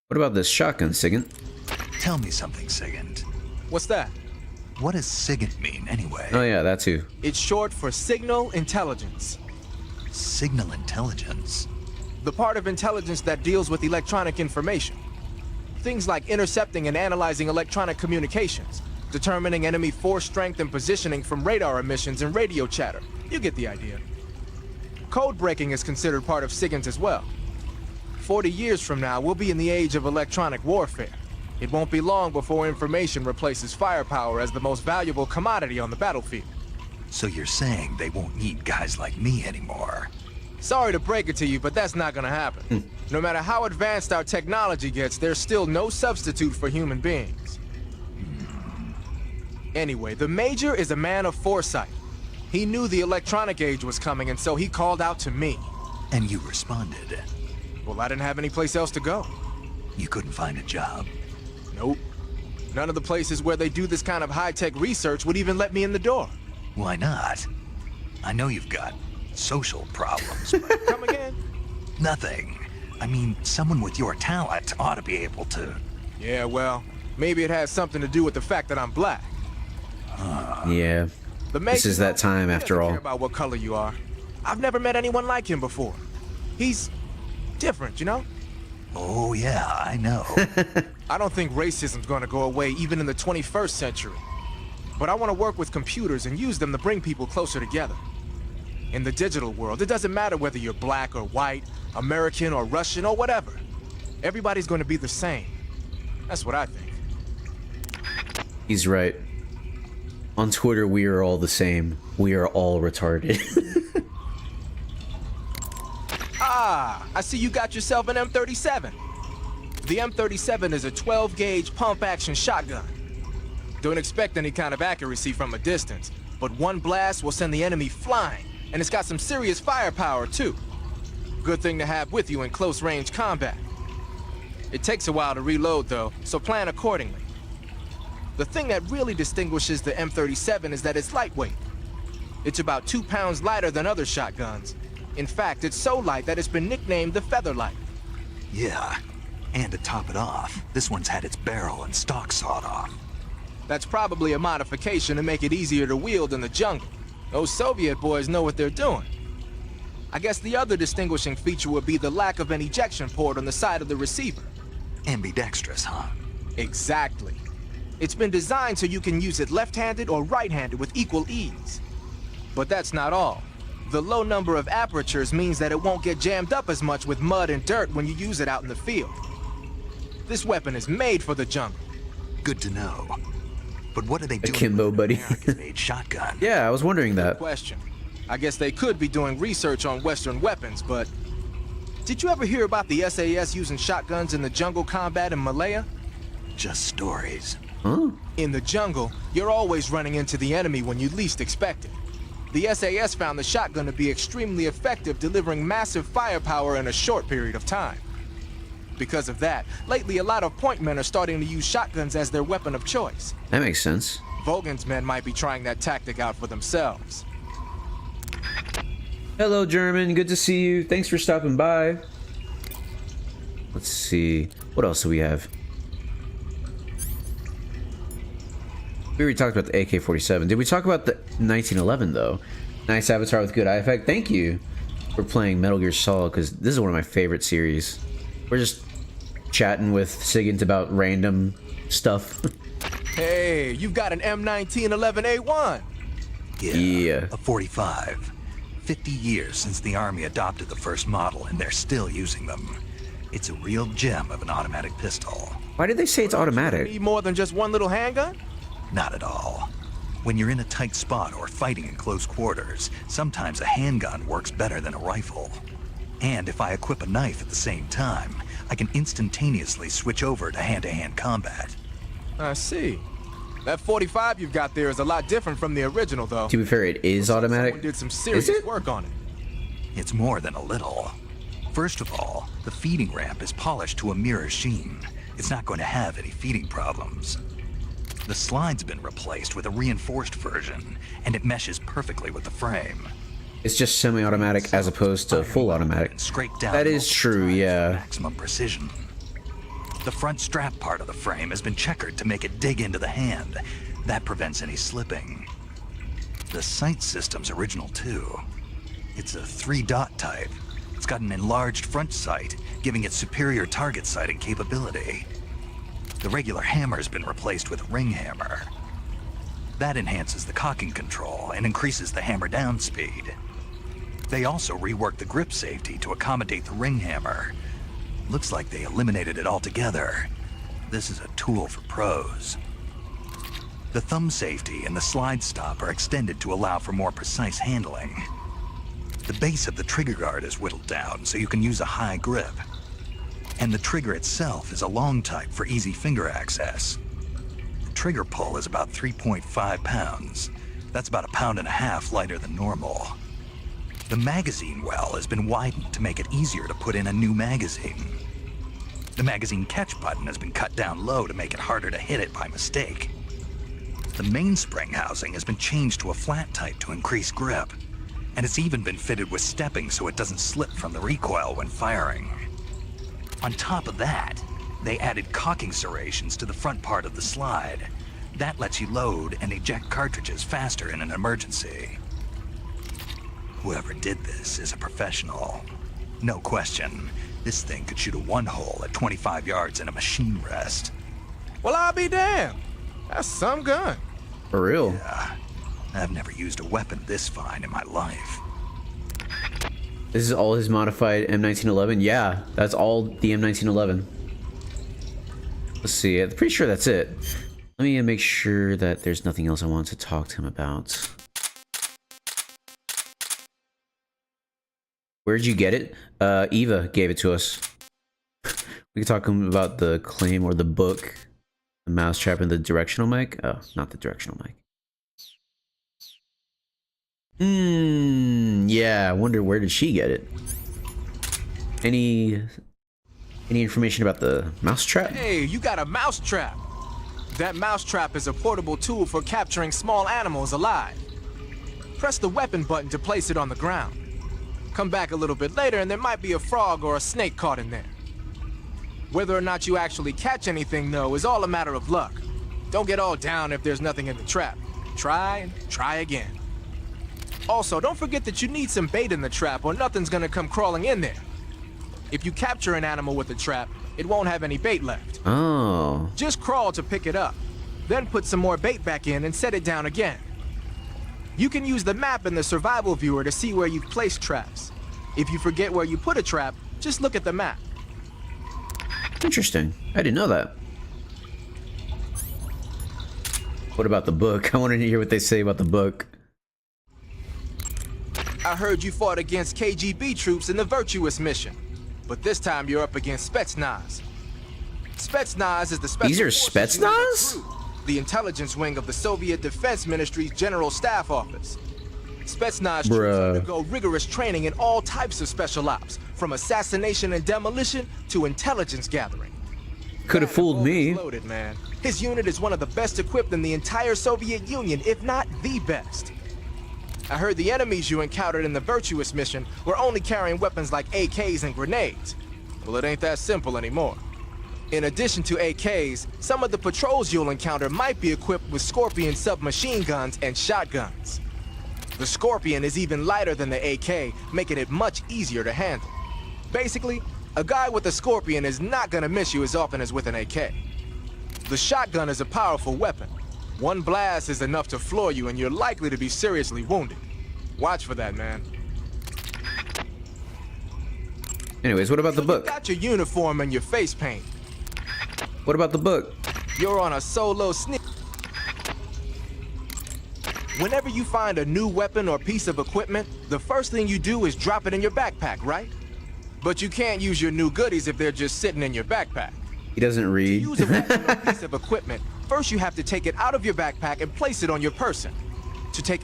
S1: What about this shotgun, Sigint?
S2: Tell me something, Sigint.
S18: What's that?
S2: What does SIGINT mean, anyway?
S1: Oh yeah, that too.
S18: It's short for Signal Intelligence.
S2: Signal Intelligence?
S18: The part of intelligence that deals with electronic information. Things like intercepting and analyzing electronic communications, determining enemy force strength and positioning from radar emissions and radio chatter. You get the idea. Code breaking is considered part of SIGINT as well. 40 years from now, we'll be in the age of electronic warfare. It won't be long before information replaces firepower as the most valuable commodity on the battlefield.
S2: So you're saying they won't need guys like me anymore?
S18: Sorry to break it to you, but that's not gonna happen. No matter how advanced our technology gets, there's still no substitute for human beings. Anyway, the Major is a man of foresight. He knew the electronic age was coming, and so he called out to me.
S2: And you responded?
S18: Well, I didn't have any place else to go.
S2: You couldn't find a job?
S18: Nope. None of the places where they do this kind of high-tech research would even let me in the door.
S2: Why not? I know you've got social problems, but...
S18: Come again?
S2: Nothing. I mean, someone with your talent ought to be able to...
S18: Yeah, well, maybe it has something to do with the fact that I'm black.
S1: Yeah.
S18: The
S1: This is that time
S18: He
S1: after
S18: doesn't
S1: all.
S18: care about what color you are. I've never met anyone like him before. He's different, you know?
S2: Oh, yeah, I know.
S18: I don't think racism's gonna go away even in the 21st century. But I want to work with computers and use them to bring people closer together. In the digital world, it doesn't matter whether you're black or white, American or Russian or whatever. Everybody's gonna be the same. That's what I think.
S1: He's right. On Twitter, we are all the same. We are all retarded.
S18: Ah, I see you got yourself an M37. The M37 is a 12-gauge pump-action shotgun. Don't expect any kind of accuracy from a distance, but one blast will send the enemy flying, and it's got some serious firepower, too. Good thing to have with you in close-range combat. It takes a while to reload, though, so plan accordingly. The thing that really distinguishes the M37 is that it's lightweight. It's about 2 pounds lighter than other shotguns. In fact, it's so light that it's been nicknamed the Featherlight.
S2: Yeah, and to top it off, this one's had its barrel and stock sawed off.
S18: That's probably a modification to make it easier to wield in the jungle. Those Soviet boys know what they're doing. I guess the other distinguishing feature would be the lack of an ejection port on the side of the receiver.
S2: Ambidextrous, huh?
S18: Exactly. It's been designed so you can use it left-handed or right-handed with equal ease. But that's not all. The low number of apertures means that it won't get jammed up as much with mud and dirt when you use it out in the field. This weapon is made for the jungle.
S2: Good to know. But what are they doing
S1: Akimbo,
S2: with
S1: buddy.
S2: an American-made shotgun?
S1: Yeah, I was wondering that.
S18: Question. I guess they could be doing research on Western weapons, but... Did you ever hear about the SAS using shotguns in the jungle combat in Malaya?
S2: Just stories.
S1: Huh?
S18: In the jungle, you're always running into the enemy when you least expect it. The SAS found the shotgun to be extremely effective, delivering massive firepower in a short period of time. Because of that, lately a lot of point men are starting to use shotguns as their weapon of choice.
S1: That makes sense.
S18: Vogan's men might be trying that tactic out for themselves.
S1: Hello, German. Good to see you. Thanks for stopping by. Let's see. What else do we have? We already talked about the AK-47. Did we talk about the 1911, though? Nice avatar with good eye effect. Thank you for playing Metal Gear Solid, because this is one of my favorite series. We're just chatting with Sigint about random stuff.
S18: Hey, you've got an M1911A1.
S1: Yeah.
S2: A 45. 50 years since the Army adopted the first model, and they're still using them. It's a real gem of an automatic pistol.
S1: Why did they say it's automatic?
S18: Need more than just one little handgun?
S2: Not at all. When you're in a tight spot or fighting in close quarters, sometimes a handgun works better than a rifle. And if I equip a knife at the same time, I can instantaneously switch over to hand-to-hand combat.
S18: I see. That 45 you've got there is a lot different from the original, though.
S1: To be fair, it is automatic.
S18: Someone did some serious work on it.
S2: It's more than a little. First of all, the feeding ramp is polished to a mirror sheen. It's not going to have any feeding problems. The slide's been replaced with a reinforced version, and it meshes perfectly with the frame.
S1: It's just semi-automatic as opposed to full automatic. That is true, yeah.
S2: Maximum precision. The front strap part of the frame has been checkered to make it dig into the hand. That prevents any slipping. The sight system's original too. It's a 3-dot type. It's got an enlarged front sight, giving it superior target sighting capability. The regular hammer's been replaced with a ring hammer. That enhances the cocking control and increases the hammer down speed. They also reworked the grip safety to accommodate the ring hammer. Looks like they eliminated it altogether. This is a tool for pros. The thumb safety and the slide stop are extended to allow for more precise handling. The base of the trigger guard is whittled down so you can use a high grip. And the trigger itself is a long type for easy finger access. The trigger pull is about 3.5 pounds. That's about 1.5 pounds lighter than normal. The magazine well has been widened to make it easier to put in a new magazine. The magazine catch button has been cut down low to make it harder to hit it by mistake. The mainspring housing has been changed to a flat type to increase grip, and it's even been fitted with stepping so it doesn't slip from the recoil when firing. On top of that, they added cocking serrations to the front part of the slide. That lets you load and eject cartridges faster in an emergency. Whoever did this is a professional. No question, this thing could shoot a one-hole at 25 yards in a machine rest.
S18: Well, I'll be damned. That's some gun.
S1: For real.
S2: Yeah, I've never used a weapon this fine in my life.
S1: This is all his modified M1911? Yeah, that's all the M1911. Let's see, I'm pretty sure that's it. Let me make sure that there's nothing else I want to talk to him about. Where'd you get it? Eva gave it to us. We can talk about the claim or the book, the mousetrap and the directional mic. Oh, not the directional mic. Yeah, I wonder where did she get it? Any information about the mousetrap?
S18: Hey, you got a mousetrap. That mousetrap is a portable tool for capturing small animals alive. Press the weapon button to place it on the ground. Come back a little bit later and there might be a frog or a snake caught in there. Whether or not you actually catch anything, though, is all a matter of luck. Don't get all down if there's nothing in the trap. Try and try again. Also, don't forget that you need some bait in the trap or nothing's gonna come crawling in there. If you capture an animal with a trap, it won't have any bait left.
S1: Oh.
S18: Just crawl to pick it up. Then put some more bait back in and set it down again. You can use the map in the survival viewer to see where you've placed traps. If you forget where you put a trap, just look at the map.
S1: Interesting. I didn't know that. What about the book? I wanted to hear what they say about the book.
S18: I heard you fought against KGB troops in the Virtuous mission, but this time you're up against Spetsnaz. Spetsnaz is the special
S1: These are
S18: forces unit of
S1: Spetsnaz?
S18: Crew, the intelligence wing of the Soviet Defense Ministry's General Staff Office. Spetsnaz troops undergo rigorous training in all types of special ops, from assassination and demolition to intelligence gathering.
S1: Could have fooled me.
S18: Loaded, man. His unit is one of the best equipped in the entire Soviet Union, if not the best. I heard the enemies you encountered in the Virtuous mission were only carrying weapons like AKs and grenades. Well, it ain't that simple anymore. In addition to AKs, some of the patrols you'll encounter might be equipped with Scorpion submachine guns and shotguns. The Scorpion is even lighter than the AK, making it much easier to handle. Basically, a guy with a Scorpion is not gonna miss you as often as with an AK. The shotgun is a powerful weapon. One blast is enough to floor you and you're likely to be seriously wounded. Watch for that, man.
S1: Anyways, what about the book?
S18: You got your uniform and your face paint.
S1: What about the book?
S18: You're on a solo sneak. Whenever you find a new weapon or piece of equipment, the first thing you do is drop it in your backpack, right? But you can't use your new goodies if they're just sitting in your backpack.
S1: He doesn't read.
S18: To use a weapon or piece of equipment, first you have to take it out of your backpack and place it on your person. To take...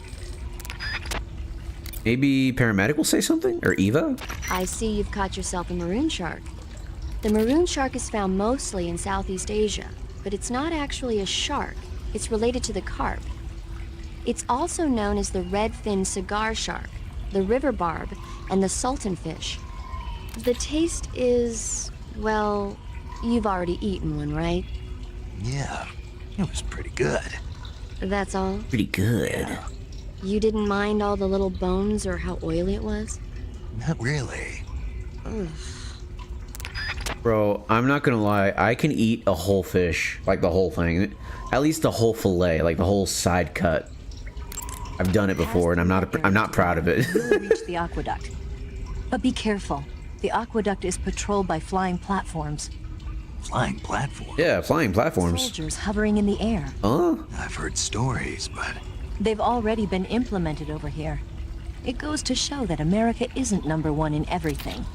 S1: Maybe Paramedic will say something? Or Eva?
S6: I see you've caught yourself a maroon shark. The maroon shark is found mostly in Southeast Asia, but it's not actually a shark. It's related to the carp. It's also known as the red-finned cigar shark, the river barb, and the sultan fish. The taste is, well, you've already eaten one, right?
S2: Yeah, it was pretty good.
S6: That's all?
S1: Pretty good.
S2: Yeah.
S6: You didn't mind all the little bones or how oily it was?
S2: Not really.
S6: Ugh.
S1: Bro, I'm not gonna lie, I can eat a whole fish, like the whole thing. At least the whole fillet, like the whole side cut. I've done it before and I'm not proud of it.
S19: You'll reach the aqueduct. But be careful. The aqueduct is patrolled by flying platforms.
S2: Flying platforms?
S1: Yeah, flying platforms.
S19: Soldiers hovering in the air.
S1: Huh?
S2: I've heard stories, but...
S19: They've already been implemented over here. It goes to show that America isn't #1 in everything.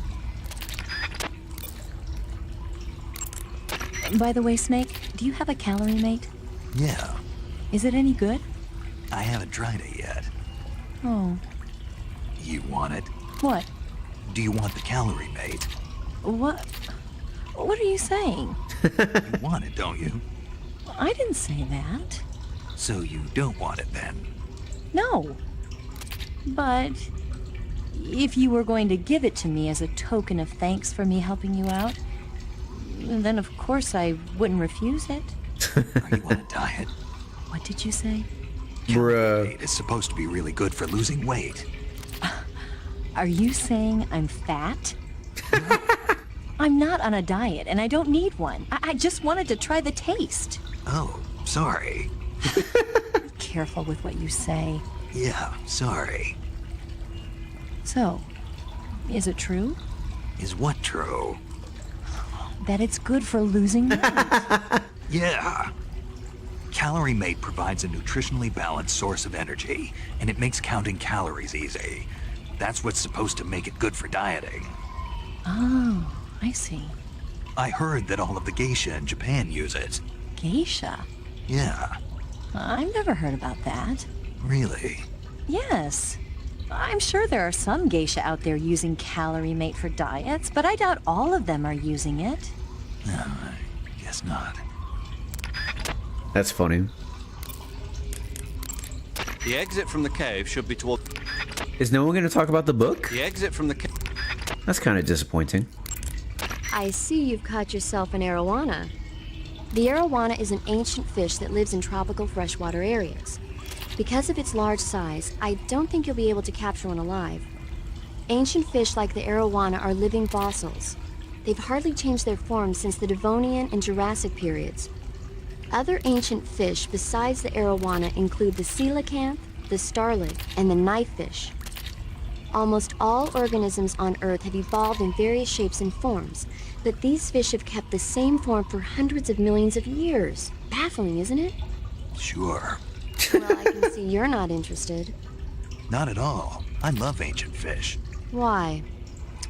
S19: By the way, Snake, do you have a calorie mate?
S2: Yeah.
S19: Is it any good?
S2: I haven't tried it yet.
S19: Oh.
S2: You want it?
S19: What?
S2: Do you want the calorie mate?
S19: What? What are you saying?
S2: You want it, don't you?
S19: I didn't say that.
S2: So you don't want it then?
S19: No. But if you were going to give it to me as a token of thanks for me helping you out, then of course I wouldn't refuse it.
S2: Are you on a diet?
S19: What did you say?
S2: Calorie mate is supposed to be really good for losing weight.
S19: Are you saying I'm fat? I'm not on a diet, and I don't need one. I just wanted to try the taste.
S2: Oh, sorry.
S19: Be careful with what you say.
S2: Yeah, sorry.
S19: So, is it true?
S2: Is what true?
S19: That it's good for losing weight.
S2: Yeah. Calorie Mate provides a nutritionally balanced source of energy, and it makes counting calories easy. That's what's supposed to make it good for dieting.
S19: Oh, I see.
S2: I heard that all of the geisha in Japan use it.
S19: Geisha?
S2: Yeah.
S19: I've never heard about that.
S2: Really?
S19: Yes. I'm sure there are some geisha out there using Calorie Mate for diets, but I doubt all of them are using it.
S2: No, I guess not.
S1: That's funny.
S3: The exit from the cave should be toward...
S1: Is no one gonna talk about the book?
S3: The exit from the cave...
S1: That's kind of disappointing.
S6: I see you've caught yourself an arowana. The arowana is an ancient fish that lives in tropical freshwater areas. Because of its large size, I don't think you'll be able to capture one alive. Ancient fish like the arowana are living fossils. They've hardly changed their form since the Devonian and Jurassic periods. Other ancient fish besides the arowana include the coelacanth, the starlet, and the knifefish. Almost all organisms on Earth have evolved in various shapes and forms, but these fish have kept the same form for hundreds of millions of years. Baffling, isn't it?
S2: Sure.
S6: Well, I can see you're not interested.
S2: Not at all. I love ancient fish.
S6: Why?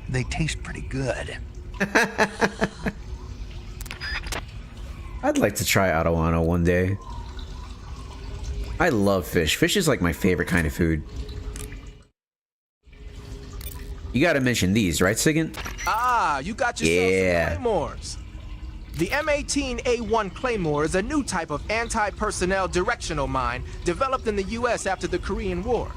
S2: They taste pretty good.
S1: I'd like to try arowana one day. I love fish. Fish is like my favorite kind of food. You gotta mention these, right, Sigint?
S18: Ah, you got yourself
S1: Yeah.
S18: some claymores. The M18A1 Claymore is a new type of anti-personnel directional mine developed in the US after the Korean War.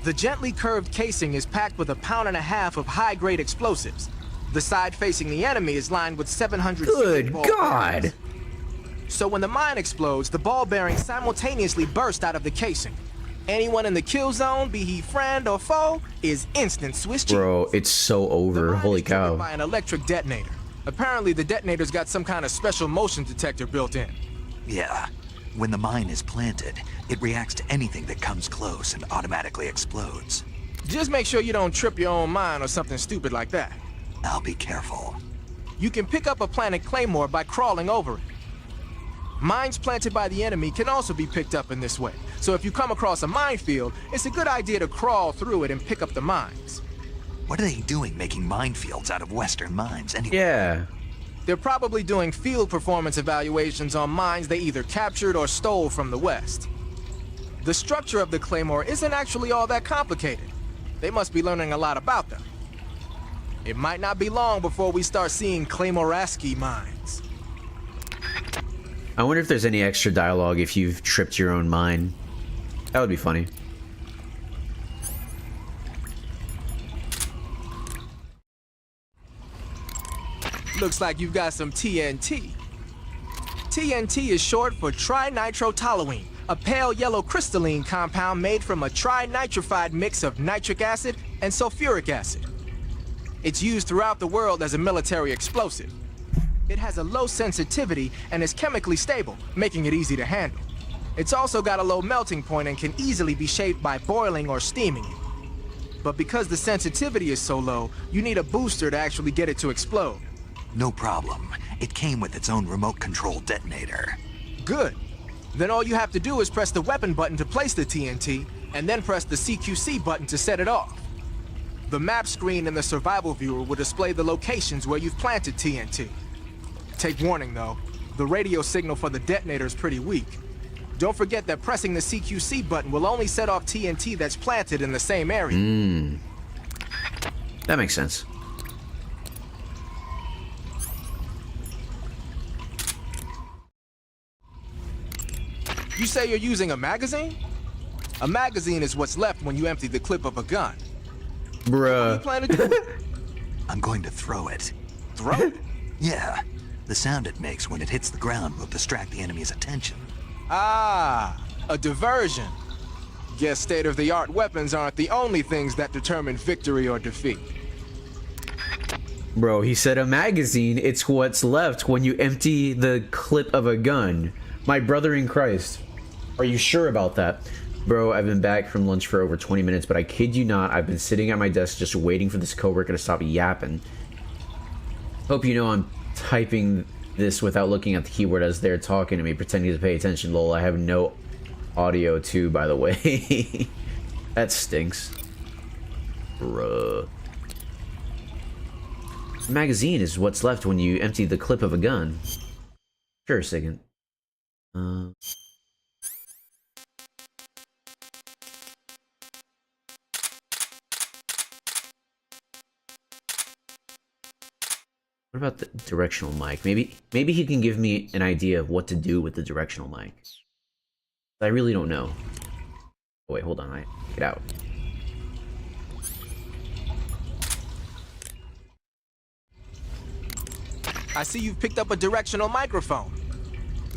S18: The gently curved casing is packed with 1.5 pounds of high-grade explosives. The side facing the enemy is lined with 700
S1: Good
S18: ball
S1: God.
S18: bearings. So when the mine explodes, the ball bearings simultaneously burst out of the casing. Anyone in the kill zone, be he friend or foe, is instant Swiss cheese.
S1: Bro, it's so over. Holy cow.
S18: By an electric detonator. Apparently, the detonator's got some kind of special motion detector built in.
S2: Yeah. When the mine is planted, it reacts to anything that comes close and automatically explodes.
S18: Just make sure you don't trip your own mine or something stupid like that.
S2: I'll be careful.
S18: You can pick up a planted claymore by crawling over it. Mines planted by the enemy can also be picked up in this way. So if you come across a minefield, it's a good idea to crawl through it and pick up the mines.
S2: What are they doing making minefields out of Western mines anyway?
S1: Yeah.
S18: They're probably doing field performance evaluations on mines they either captured or stole from the West. The structure of the claymore isn't actually all that complicated. They must be learning a lot about them. It might not be long before we start seeing Claymoraski mines.
S1: I wonder if there's any extra dialogue if you've tripped your own mine. That would be funny.
S18: Looks like you've got some TNT. TNT is short for trinitrotoluene, a pale yellow crystalline compound made from a trinitrified mix of nitric acid and sulfuric acid. It's used throughout the world as a military explosive. It has a low sensitivity and is chemically stable, making it easy to handle. It's also got a low melting point and can easily be shaped by boiling or steaming it. But because the sensitivity is so low, you need a booster to actually get it to explode.
S2: No problem. It came with its own remote control detonator.
S18: Good. Then all you have to do is press the weapon button to place the TNT, and then press the CQC button to set it off. The map screen in the survival viewer will display the locations where you've planted TNT. Take warning though, the radio signal for the detonator is pretty weak. Don't forget that pressing the CQC button will only set off TNT that's planted in the same area.
S1: That makes sense.
S18: You say you're using a magazine? A magazine is what's left when you empty the clip of a gun.
S1: Bruh.
S2: I'm going to throw it.
S18: Throw it?
S2: Yeah. The sound it makes when it hits the ground will distract the enemy's attention.
S18: Ah, a diversion. Guess state-of-the-art weapons aren't the only things that determine victory or defeat.
S1: Bro, he said a magazine. It's what's left when you empty the clip of a gun. My brother in Christ. Are you sure about that? Bro, I've been back from lunch for over 20 minutes, but I kid you not, I've been sitting at my desk just waiting for this coworker to stop yapping. Hope you know I'm typing this without looking at the keyboard as they're talking to me, pretending to pay attention. Lol, I have no audio too, by the way. That stinks. Bruh. Magazine is what's left when you empty the clip of a gun. Sure, Sigint. What about the directional mic? Maybe he can give me an idea of what to do with the directional mic. I really don't know. Oh wait, hold on, get out.
S18: I see you've picked up a directional microphone.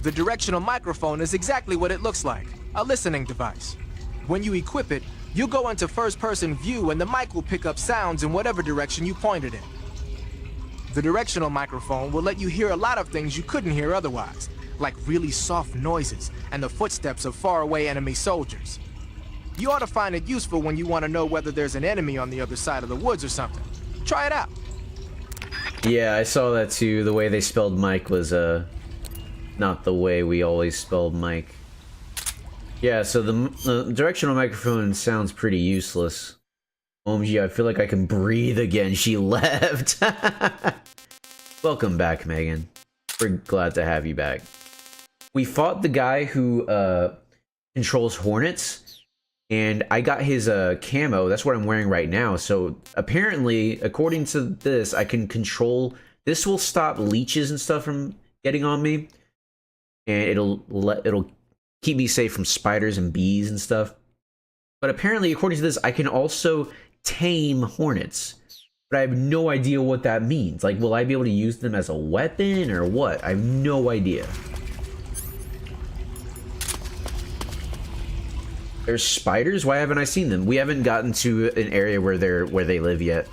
S18: The directional microphone is exactly what it looks like, a listening device. When you equip it, you'll go into first-person view and the mic will pick up sounds in whatever direction you point it in. The directional microphone will let you hear a lot of things you couldn't hear otherwise, like really soft noises and the footsteps of faraway enemy soldiers. You ought to find it useful when you want to know whether there's an enemy on the other side of the woods or something. Try it out.
S1: Yeah, I saw that too. The way they spelled Mike was not the way we always spelled Mike. Yeah, so the directional microphone sounds pretty useless. OMG, I feel like I can breathe again. She left. Welcome back, Megan. We're glad to have you back. We fought the guy who controls Hornets And I got his camo. That's what I'm wearing right now. So apparently, according to this, I can control. This will stop leeches and stuff from getting on me, and it'll keep me safe from spiders and bees and stuff. But apparently, according to this, I can also tame hornets. But I have no idea what that means. Like, will I be able to use them as a weapon or what? I have no idea. There's spiders? Why haven't I seen them? We haven't gotten to an area where they live yet.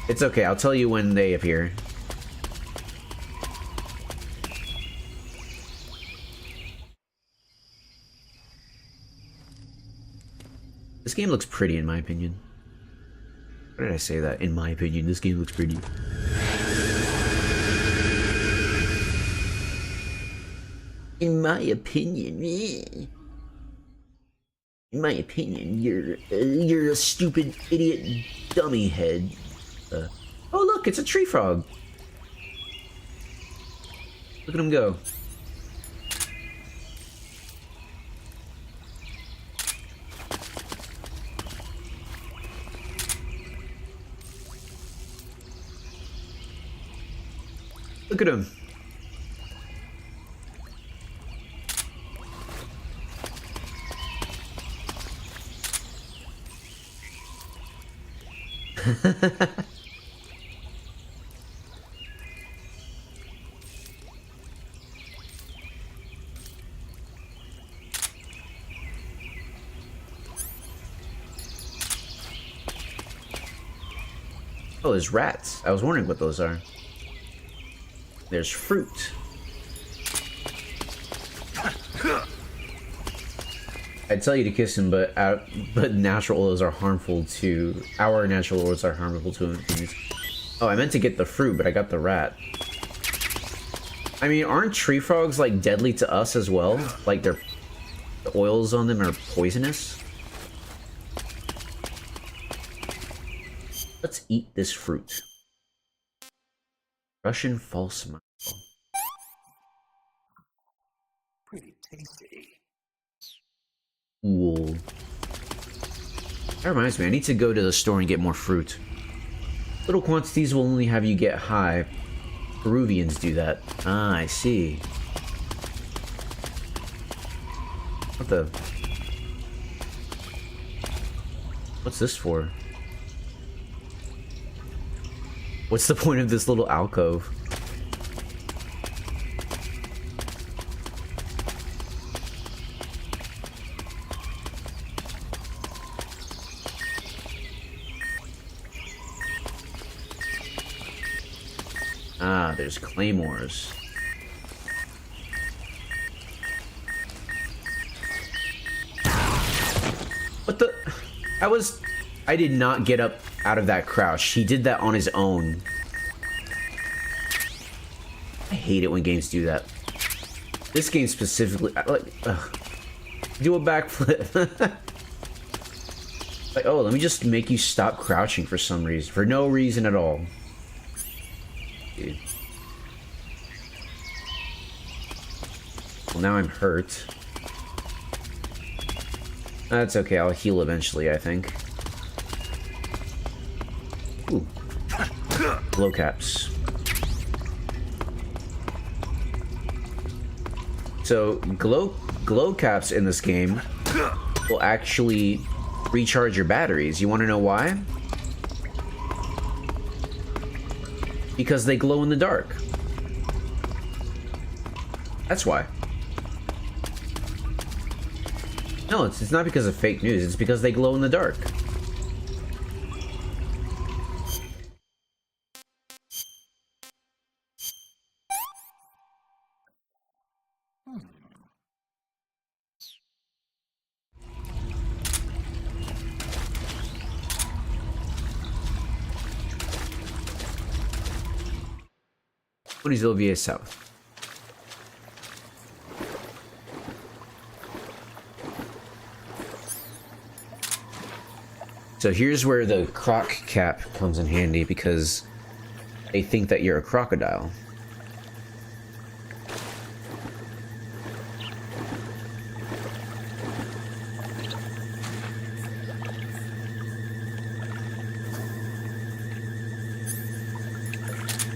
S1: It's okay, I'll tell you when they appear. This game looks pretty in my opinion. Why did I say that? In my opinion, this game looks pretty. In my opinion, in my opinion, you're a stupid idiot dummy head. Oh look, it's a tree frog. Look at him go. Look at him. Oh, there's rats. I was wondering what those are. There's fruit. I'd tell you to kiss him, but natural oils are harmful to... Our natural oils are harmful to humans. Oh, I meant to get the fruit, but I got the rat. I mean, aren't tree frogs, like, deadly to us as well? Like, the oils on them are poisonous? Let's eat this fruit. Russian false smile.
S20: Pretty tasty.
S1: Cool. That reminds me, I need to go to the store and get more fruit. Little quantities will only have you get high. Peruvians do that. Ah, I see. What the... What's this for? What's the point of this little alcove? Ah, there's claymores. What the? I did not get up out of that crouch. He did that on his own. I hate it when games do that. This game specifically, do a backflip. Like, oh, let me just make you stop crouching for some reason. For no reason at all. Dude. Well, now I'm hurt. That's okay, I'll heal eventually, I think. Ooh. Glow caps. So, glow caps in this game will actually recharge your batteries. You want to know why? Because they glow in the dark. That's why. No, it's not because of fake news. It's because they glow in the dark. Sylvia South. So here's where the croc cap comes in handy, because they think that you're a crocodile.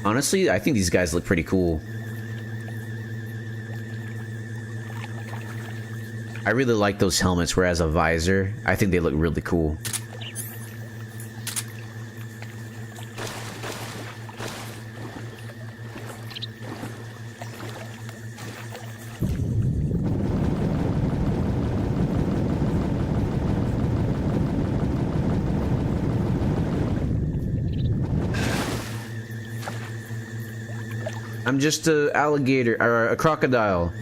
S1: Honestly, I think these guys look pretty cool. I really like those helmets where it has a visor. I think they look really cool. I'm just a alligator, or a crocodile.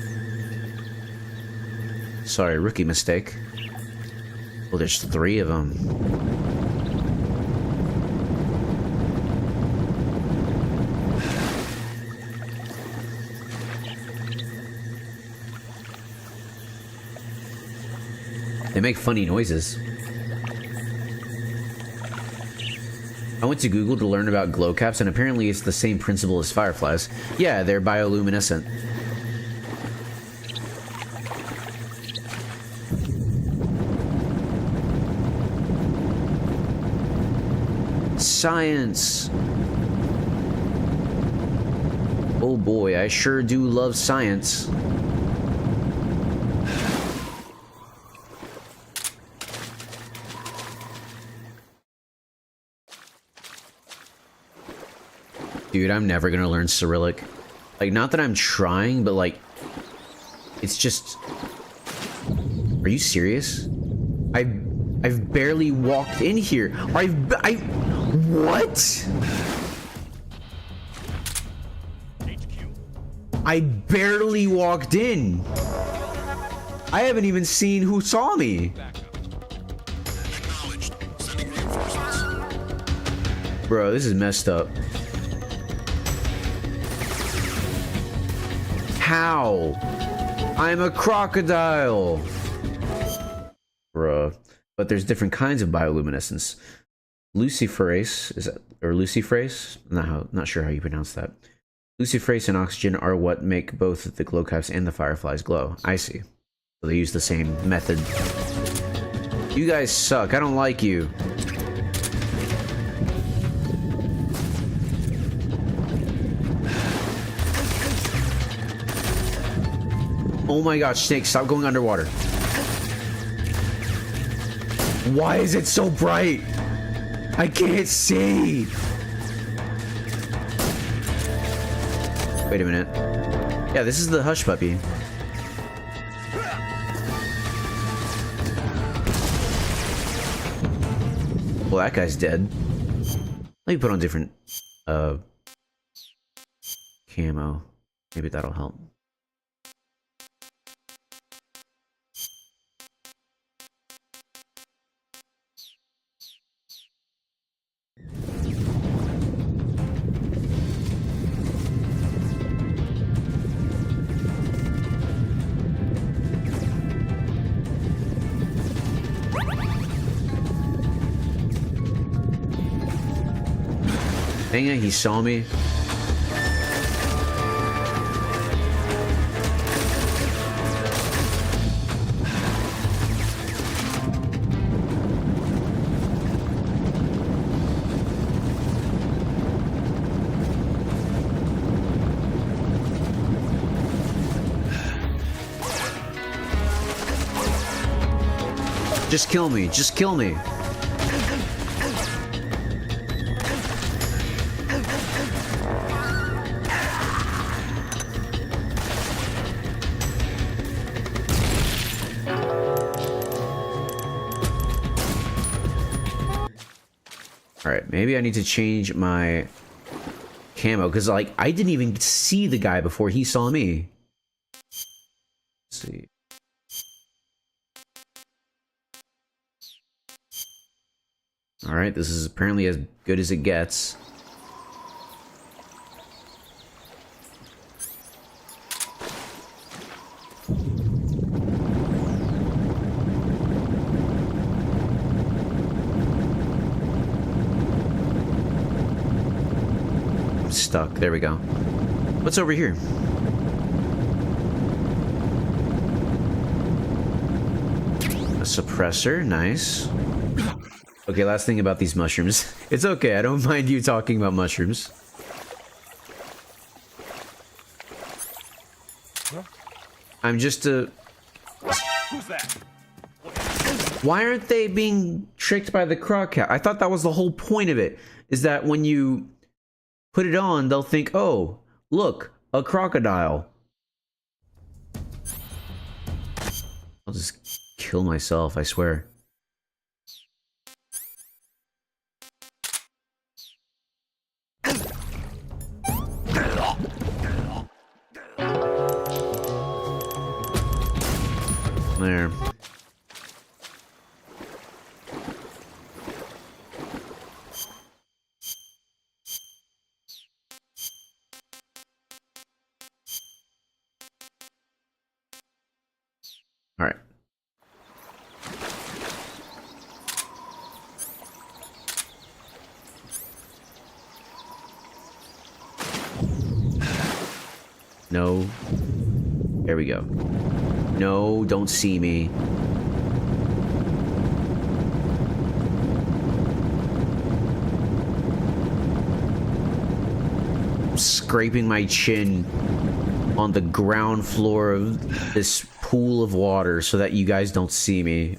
S1: Sorry, rookie mistake. Well, there's 3 of them. They make funny noises. I went to Google to learn about glow caps, and apparently it's the same principle as fireflies. Yeah, they're bioluminescent. Science! Oh boy, I sure do love science. Dude, I'm never gonna learn Cyrillic. Like, not that I'm trying, but like, it's just... Are you serious? I've barely walked in here. What? I barely walked in. I haven't even seen who saw me. Bro, this is messed up. How? I'm a crocodile. Bruh. But there's different kinds of bioluminescence. Luciferase, is that, or luciferase? Not sure how you pronounce that. Luciferase and oxygen are what make both the glow caps and the fireflies glow. I see. So they use the same method. You guys suck. I don't like you. Oh my gosh, Snake, stop going underwater. Why is it so bright? I can't see. Wait a minute. Yeah, this is the Hush Puppy. Well, that guy's dead. Let me put on different camo. Maybe that'll help. Dang it, he saw me. Just kill me, just kill me. Alright, maybe I need to change my camo, because, like, I didn't even see the guy before he saw me. Let's see. Alright, this is apparently as good as it gets. Stuck. There we go. What's over here? A suppressor. Nice. Okay, last thing about these mushrooms. It's okay. I don't mind you talking about mushrooms. I'm just a...
S9: Who's that?
S1: Why aren't they being tricked by the Croccat? I thought that was the whole point of it, is that when you put it on, they'll think, oh, look, a crocodile. I'll just kill myself, I swear. There. All right. No. There we go. No, don't see me. I'm scraping my chin on the ground floor of this pool of water so that you guys don't see me.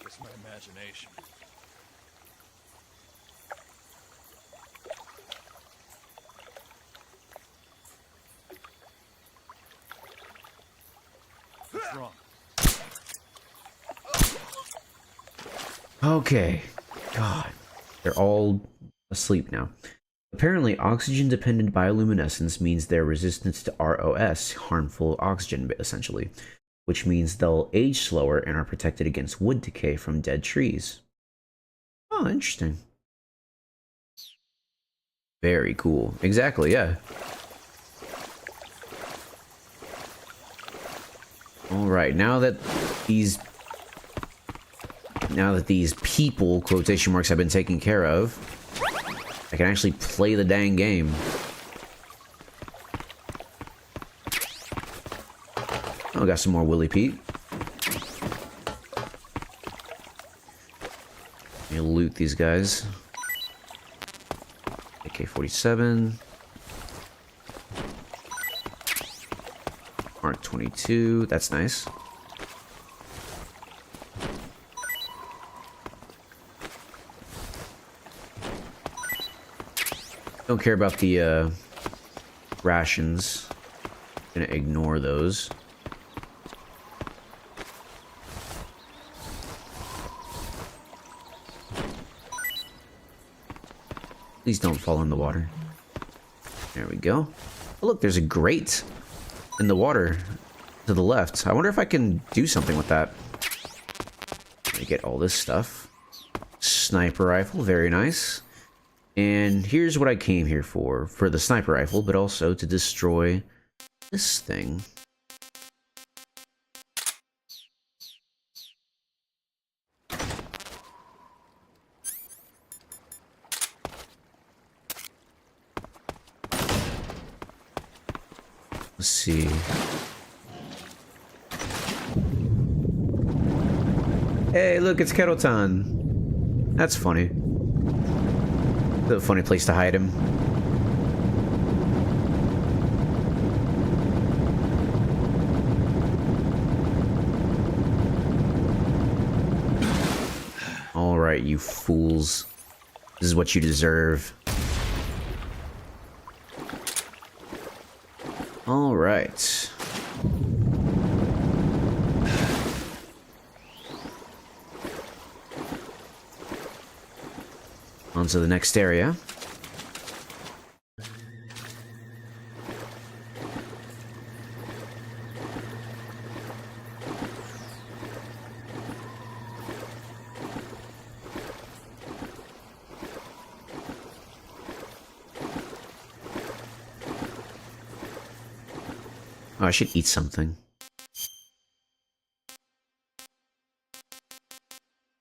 S9: It's my imagination. What's wrong?
S1: Okay. God. They're all asleep now. Apparently, oxygen-dependent bioluminescence means they're resistant to ROS, harmful oxygen, essentially, which means they'll age slower and are protected against wood decay from dead trees. Oh, interesting. Very cool. Exactly, yeah. Alright, now that these people, quotation marks, have been taken care of, I can actually play the dang game. Oh, got some more Willy Pete. Let me loot these guys. AK-47. Mark 22. That's nice. Don't care about the rations. Gonna ignore those. Please don't fall in the water. There we go. Oh, look, there's a grate in the water to the left. I wonder if I can do something with that. Let me get all this stuff. Sniper rifle, very nice. And here's what I came here for the sniper rifle, but also to destroy this thing. Let's see. Hey, look, it's Kettleton. That's funny. It's a funny place to hide him. All right, you fools. This is what you deserve. All right. On to the next area. Oh, I should eat something.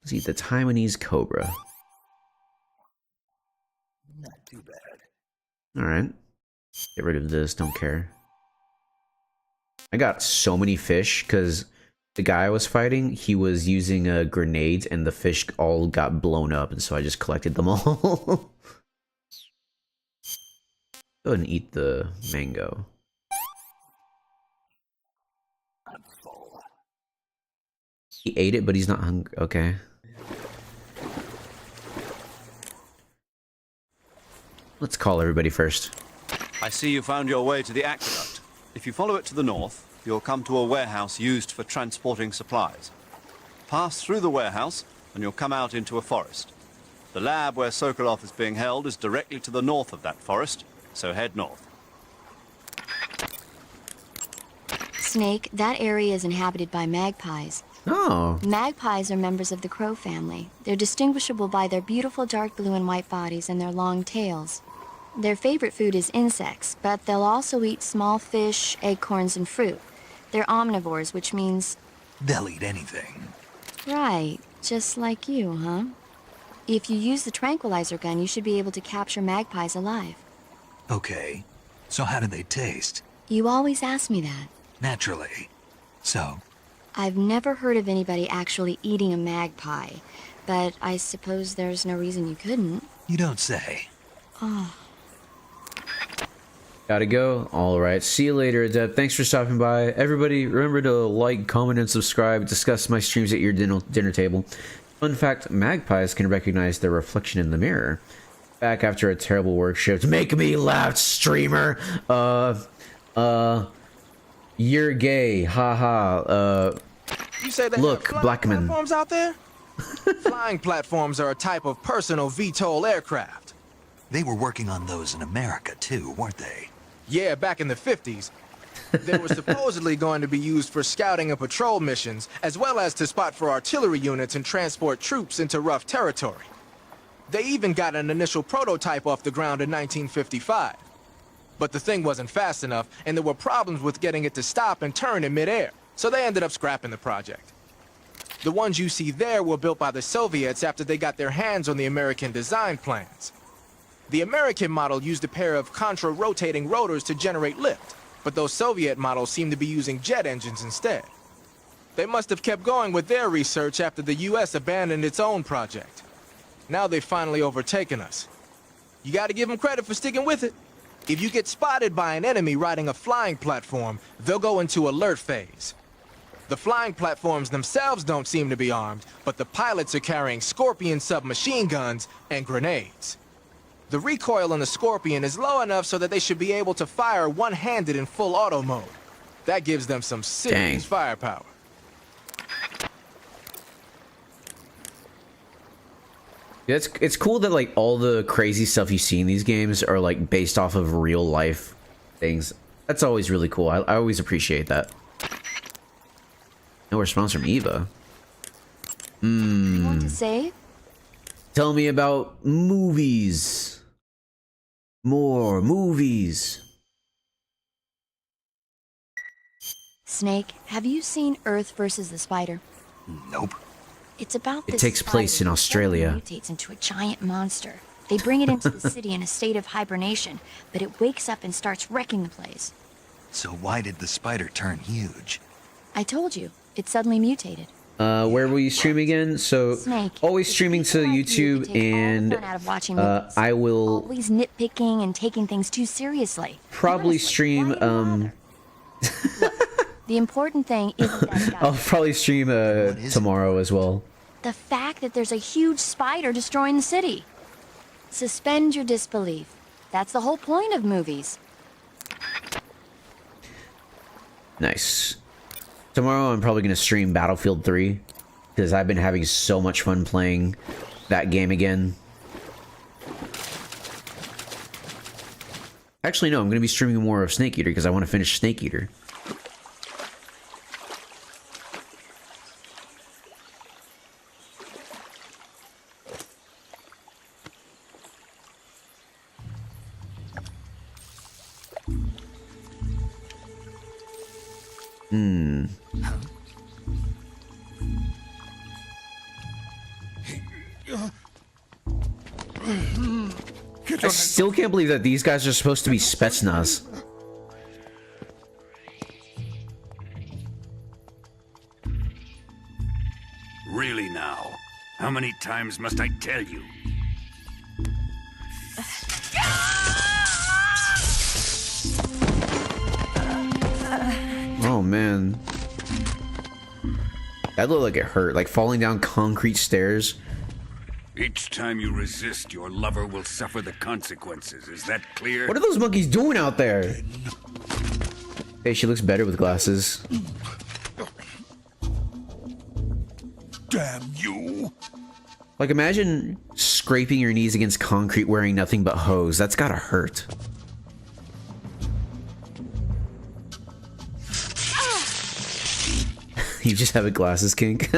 S1: Let's eat the Taiwanese cobra.
S20: Not too bad.
S1: All right. Get rid of this, don't care. I got so many fish because the guy I was fighting, he was using grenades and the fish all got blown up, and so I just collected them all. Go ahead and eat the mango. He ate it, but he's not hungry. Okay. Let's call everybody first.
S3: I see you found your way to the aqueduct. If you follow it to the north, you'll come to a warehouse used for transporting supplies. Pass through the warehouse, and you'll come out into a forest. The lab where Sokolov is being held is directly to the north of that forest, so head north.
S6: Snake, that area is inhabited by magpies.
S1: Oh.
S6: Magpies are members of the crow family. They're distinguishable by their beautiful dark blue and white bodies and their long tails. Their favorite food is insects, but they'll also eat small fish, acorns, and fruit. They're omnivores, which means...
S2: They'll eat anything.
S6: Right, just like you, huh? If you use the tranquilizer gun, you should be able to capture magpies alive.
S2: Okay, so how do they taste?
S6: You always ask me that.
S2: Naturally. So?
S6: I've never heard of anybody actually eating a magpie, but I suppose there's no reason you couldn't.
S2: You don't say.
S6: Oh.
S1: Gotta go. Alright, see you later, Adept. Thanks for stopping by. Everybody, remember to like, comment, and subscribe. Discuss my streams at your dinner table. Fun fact, magpies can recognize their reflection in the mirror. Back after a terrible work shift. Make me laugh, streamer! You're gay. Haha.
S18: You say they
S1: look,
S18: have flying
S1: Blackman.
S18: platforms out there? Flying platforms are a type of personal VTOL aircraft.
S2: They were working on those in America, too, weren't they?
S18: Yeah, back in the 50s. They were supposedly going to be used for scouting and patrol missions, as well as to spot for artillery units and transport troops into rough territory. They even got an initial prototype off the ground in 1955. But the thing wasn't fast enough, and there were problems with getting it to stop and turn in midair, so they ended up scrapping the project. The ones you see there were built by the Soviets after they got their hands on the American design plans. The American model used a pair of contra-rotating rotors to generate lift, but those Soviet models seem to be using jet engines instead. They must have kept going with their research after the US abandoned its own project. Now they've finally overtaken us. You gotta give them credit for sticking with it. If you get spotted by an enemy riding a flying platform, they'll go into alert phase. The flying platforms themselves don't seem to be armed, but the pilots are carrying Scorpion submachine guns and grenades. The recoil on the Scorpion is low enough so that they should be able to fire one-handed in full auto mode. That gives them some serious firepower.
S1: Yeah, it's cool that like all the crazy stuff you see in these games are like based off of real life things. That's always really cool. I always appreciate that. No response from Eva.
S6: You want to save?
S1: Tell me about movies. More movies.
S6: Snake, have you seen Earth versus the Spider?
S2: Nope.
S6: It's about
S1: It
S6: this
S1: takes place
S6: spider
S1: in
S6: that
S1: Australia.
S6: suddenly mutates into a giant monster. They bring it into the city in a state of hibernation, but it wakes up and starts wrecking the place.
S2: So why did the spider turn huge?
S6: I told you, it suddenly mutated.
S1: Where will you stream again? So
S6: Snake,
S1: always streaming to YouTube, and
S6: fun out of watching movies.
S1: I will
S6: Always nitpicking and taking things too seriously.
S1: probably stream
S6: The important thing isn't that
S1: I'll probably stream tomorrow as well.
S6: the fact that there's a huge spider destroying the city. Suspend your disbelief. That's the whole point of movies.
S1: Nice. Tomorrow I'm probably going to stream Battlefield 3 because I've been having so much fun playing that game again. Actually, no, I'm going to be streaming more of Snake Eater because I want to finish Snake Eater.
S10: Get
S1: I still can't believe that these guys are supposed to be Spetsnaz.
S8: Really now? How many times must I tell you?
S1: Oh man. That looked like it hurt, like falling down concrete stairs.
S8: Each time you resist, your lover will suffer the consequences. Is that clear?
S1: What are those monkeys doing out there? Hey, she looks better with glasses.
S10: Damn you!
S1: Like, imagine scraping your knees against concrete wearing nothing but hose. That's gotta hurt. You just have a glasses kink.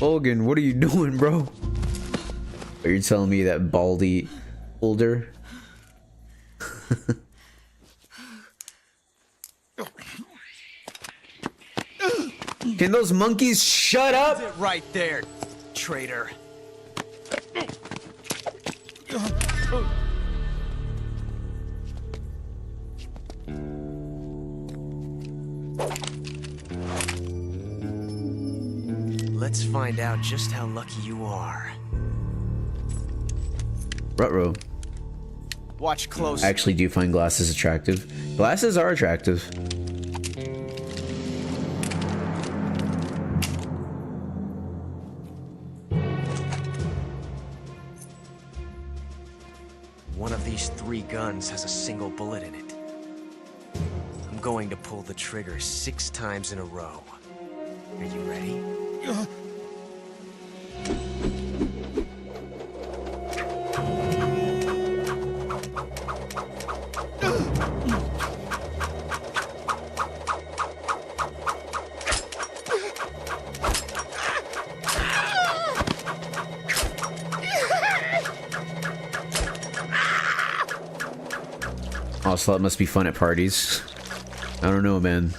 S1: Logan, what are you doing, bro? Are you telling me that Baldy older? Can those monkeys shut up?
S21: That's it right there, traitor. Let's find out just how lucky you are.
S1: Ruh-roh.
S21: Watch close.
S1: I actually do find glasses attractive. Glasses are attractive.
S21: One of these 3 guns has a single bullet in it. I'm going to pull the trigger 6 times in a row. Are you ready?
S1: Also, that must be fun at parties. I don't know, man.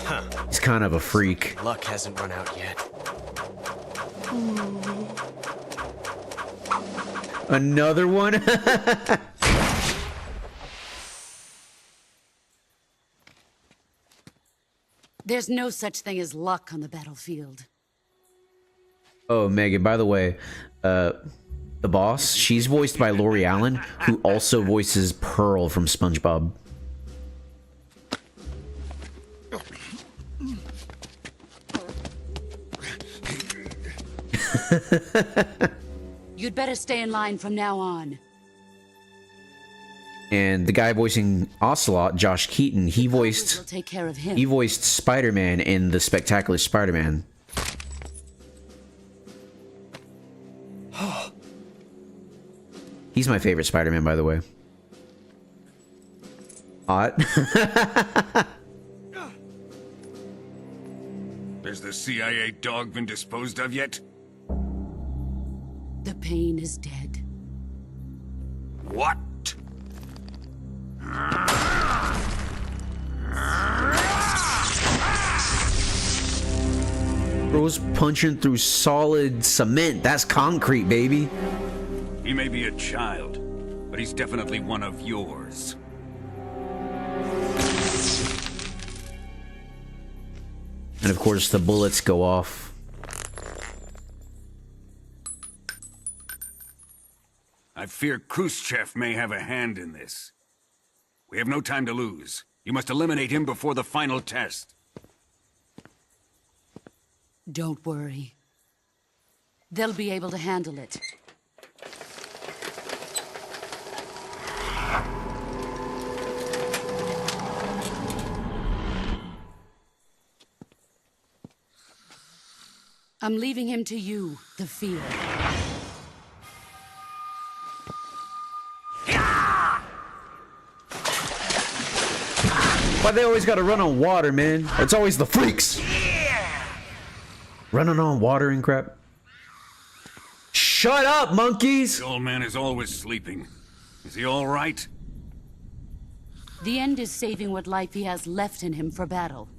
S21: Huh.
S1: He's kind of a freak.
S21: Luck hasn't run out yet.
S1: Another one?
S7: There's no such thing as luck on the battlefield.
S1: Oh, Megan, by the way, the boss, she's voiced by Lori Allen, who also voices Pearl from SpongeBob.
S7: You'd better stay in line from now on.
S1: And the guy voicing Ocelot, Josh Keaton, he
S7: We'll
S1: voiced
S7: take care of him.
S1: Spider-Man in The Spectacular Spider-Man. He's my favorite Spider-Man, by the way. Hot.
S8: Has the CIA dog been disposed of yet?
S7: The pain is dead.
S8: What?
S1: Bro's punching through solid cement. That's concrete, baby.
S8: He may be a child, but he's definitely one of yours.
S1: And of course, the bullets go off.
S8: I fear Khrushchev may have a hand in this. We have no time to lose. You must eliminate him before the final test.
S7: Don't worry. They'll be able to handle it. I'm leaving him to you, the field.
S1: Why they always gotta run on water, man? It's always the freaks. Running on water and crap. Shut up, monkeys!
S8: The old man is always sleeping. Is he all right?
S7: The end is saving what life he has left in him for battle.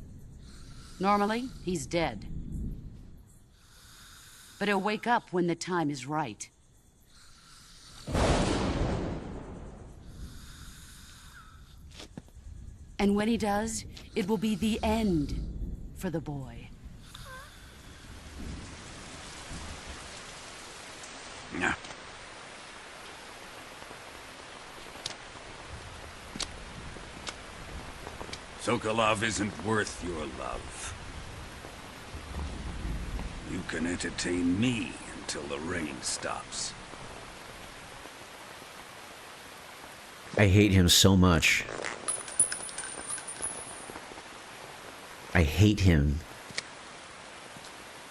S7: Normally, he's dead. But he'll wake up when the time is right. And when he does, it will be the end for the boy.
S8: Nah. Sokolov isn't worth your love. You can entertain me until the rain stops.
S1: I hate him so much. I hate him.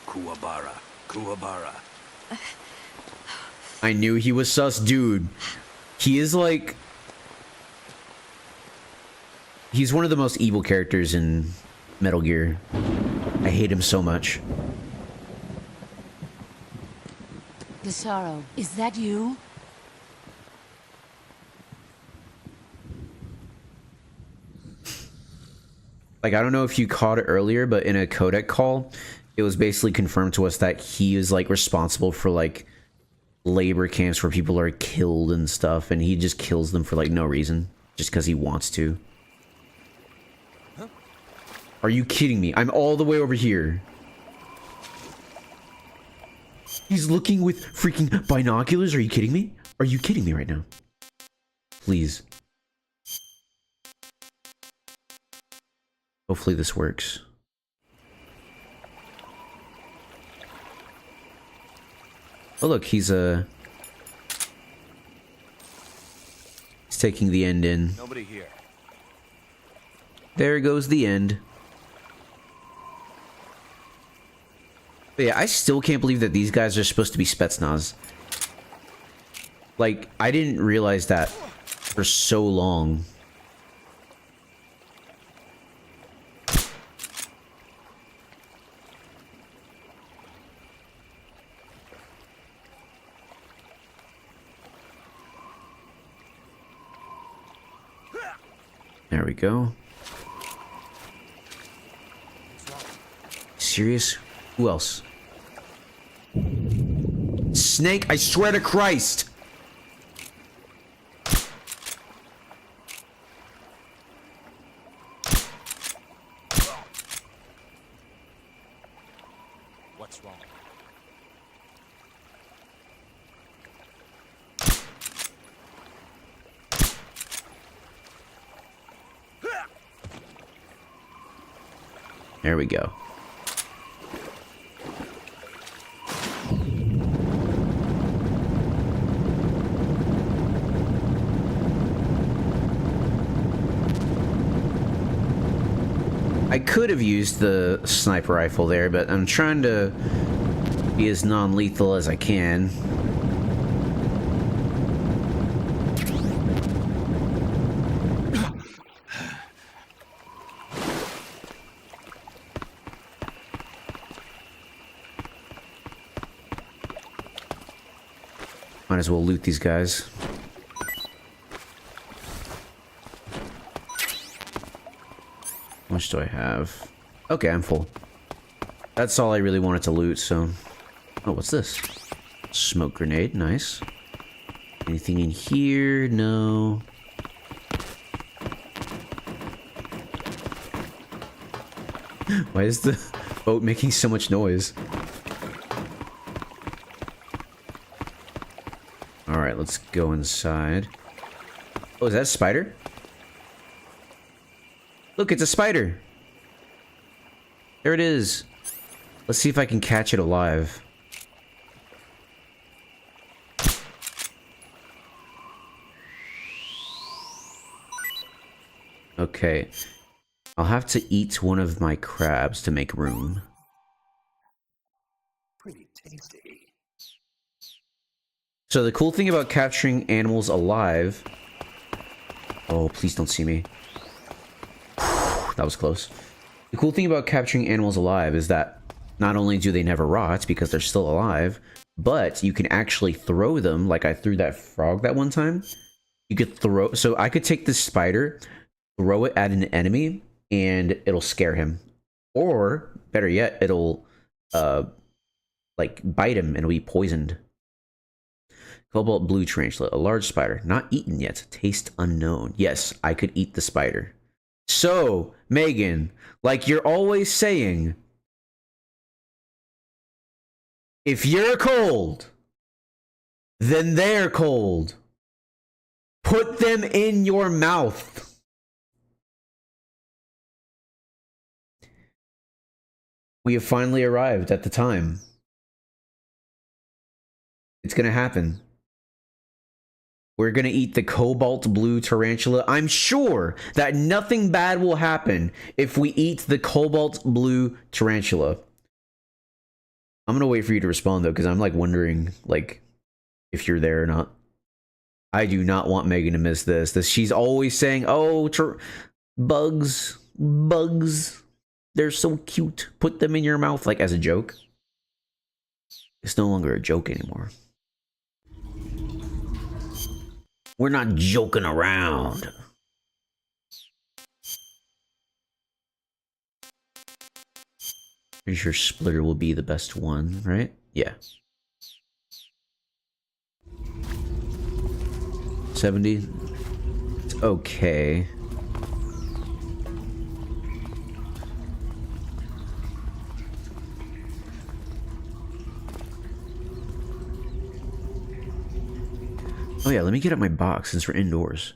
S8: Kuwabara. Kuwabara.
S1: I knew he was sus, dude. He is like... He's one of the most evil characters in Metal Gear. I hate him so much.
S7: Desaro, is that you?
S1: Like, I don't know if you caught it earlier, but in a codec call, it was basically confirmed to us that he is, like, responsible for, like, labor camps where people are killed and stuff, and he just kills them for, like, no reason. Just because he wants to. Are you kidding me? I'm all the way over here. He's looking with freaking binoculars? Are you kidding me? Are you kidding me right now? Please. Hopefully this works. Oh look, he's taking the end in.
S5: Nobody here.
S1: There goes the end. But yeah, I still can't believe that these guys are supposed to be Spetsnaz. Like, I didn't realize that for so long. There we go. Serious? Who else? Snake, I swear to Christ!
S5: What's wrong?
S1: There we go. I could have used the sniper rifle there, but I'm trying to be as non-lethal as I can. Might as well loot these guys. How much do I have? Okay, I'm full. That's all I really wanted to loot, so... Oh, what's this? Smoke grenade, nice. Anything in here? No. Why is the boat making so much noise? Alright, let's go inside. Oh, is that a spider? Look, it's a spider! There it is. Let's see if I can catch it alive. Okay. I'll have to eat one of my crabs to make room.
S20: Pretty tasty.
S1: So the cool thing about capturing animals alive... Oh, please don't see me. That was close. The cool thing about capturing animals alive is that not only do they never rot because they're still alive, but you can actually throw them, like I threw that frog that one time. You could throw... So I could take this spider, throw it at an enemy, and it'll scare him. Or, better yet, it'll, like, bite him and it'll be poisoned. Cobalt blue tarantula, a large spider, not eaten yet, taste unknown. Yes, I could eat the spider. So, Megan, like you're always saying, if you're cold, then they're cold. Put them in your mouth. We have finally arrived at the time. It's gonna happen. We're gonna eat the cobalt blue tarantula. I'm sure that nothing bad will happen if we eat the cobalt blue tarantula. I'm gonna wait for you to respond though, because I'm like wondering like if you're there or not. I do not want Megan to miss this. She's always saying, "Oh, bugs, bugs, they're so cute. Put them in your mouth," like as a joke. It's no longer a joke anymore. We're not joking around. Pretty sure Splitter will be the best one, right? Yeah. 70. It's okay. Oh yeah, let me get up my box since we're indoors.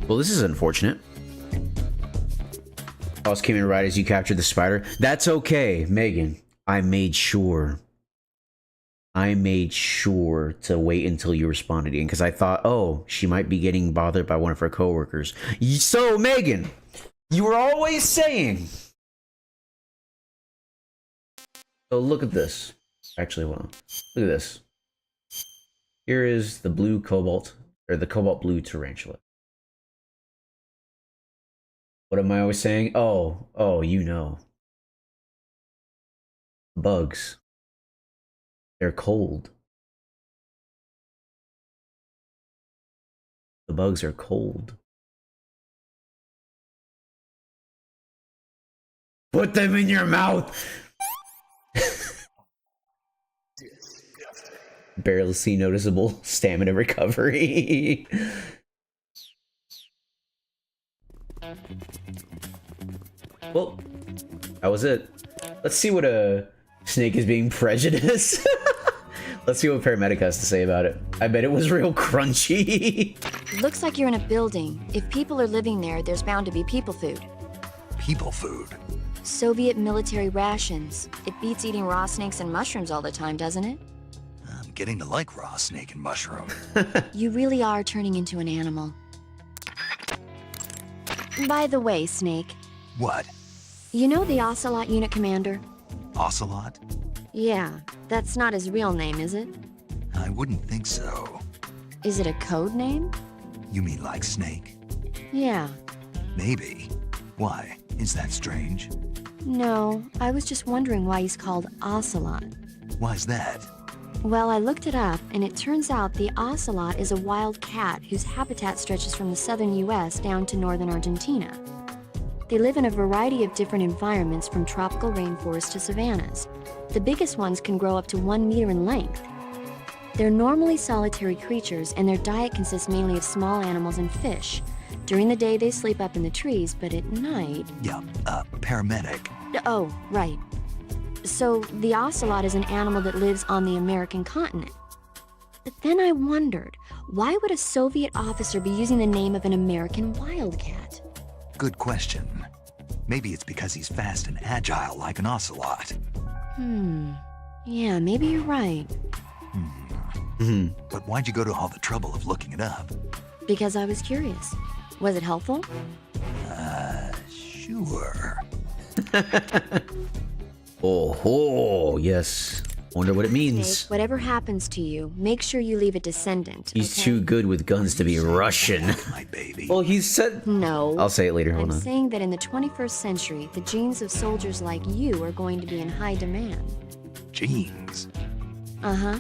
S1: Well, this is unfortunate. Boss came in right as you captured the spider. That's okay, Megan. I made sure to wait until you responded again because I thought, oh, she might be getting bothered by one of her coworkers. So, Megan, you were always saying. So look at this. Actually, hold on. Look at this. Here is the blue cobalt, or the cobalt blue tarantula. What am I always saying? Oh, you know. Bugs. They're cold. The bugs are cold. Put them in your mouth! Barely see noticeable stamina recovery. Well, that was it. Let's see what a snake is being prejudiced. Let's see what Paramedic has to say about it. I bet it was real crunchy.
S6: Looks like you're in a building. If people are living there, there's bound to be people food.
S2: People food?
S6: Soviet military rations. It beats eating raw snakes and mushrooms all the time, doesn't it?
S2: I'm getting to like raw snake and mushroom.
S6: You really are turning into an animal. By the way, Snake.
S2: What?
S6: You know the Ocelot unit commander?
S2: Ocelot?
S6: Yeah, that's not his real name, is it?
S2: I wouldn't think so.
S6: Is it a code name?
S2: You mean like Snake?
S6: Yeah.
S2: Maybe. Why? Is that strange?
S6: No, I was just wondering why he's called Ocelot.
S2: Why's that?
S6: Well, I looked it up, and it turns out the ocelot is a wild cat whose habitat stretches from the southern US down to northern Argentina. They live in a variety of different environments from tropical rainforests to savannas. The biggest ones can grow up to 1 meter in length. They're normally solitary creatures, and their diet consists mainly of small animals and fish. During the day, they sleep up in the trees, but at night...
S2: Yeah, paramedic.
S6: Oh, right. So, the ocelot is an animal that lives on the American continent. But then I wondered, why would a Soviet officer be using the name of an American wildcat?
S2: Good question. Maybe it's because he's fast and agile like an ocelot.
S6: Yeah, maybe you're right.
S2: But why'd you go to all the trouble of looking it up?
S6: Because I was curious. Was it helpful?
S2: Sure.
S1: Oh, yes. Wonder what it means.
S6: Jake, whatever happens to you, make sure you leave a descendant.
S1: He's
S6: okay?
S1: too good with guns to be Russian.
S2: My baby.
S1: Well, he said...
S6: No.
S1: I'll say it later, hold
S6: I'm
S1: on.
S6: saying that in the 21st century, the genes of soldiers like you are going to be in high demand.
S2: Genes?
S6: Uh-huh.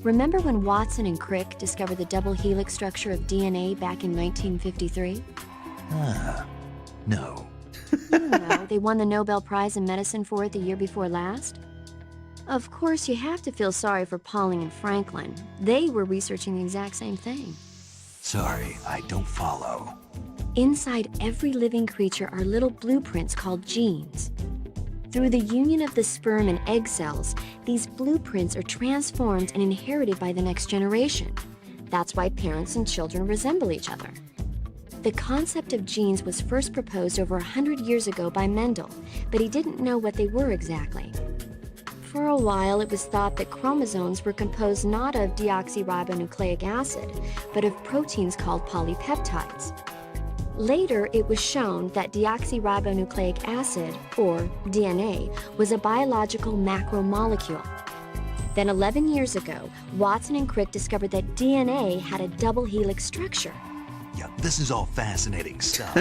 S6: Remember when Watson and Crick discovered the double helix structure of DNA back in 1953?
S2: No.
S6: You know, they won the Nobel Prize in Medicine for it the year before last. Of course, you have to feel sorry for Pauling and Franklin. They were researching the exact same thing.
S2: Sorry, I don't follow.
S6: Inside every living creature are little blueprints called genes. Through the union of the sperm and egg cells, these blueprints are transformed and inherited by the next generation. That's why parents and children resemble each other. The concept of genes was first proposed over 100 years ago by Mendel, but he didn't know what they were exactly. For a while, it was thought that chromosomes were composed not of deoxyribonucleic acid, but of proteins called polypeptides. Later, it was shown that deoxyribonucleic acid, or DNA, was a biological macromolecule. Then 11 years ago, Watson and Crick discovered that DNA had a double helix structure.
S2: Yeah, this is all fascinating stuff.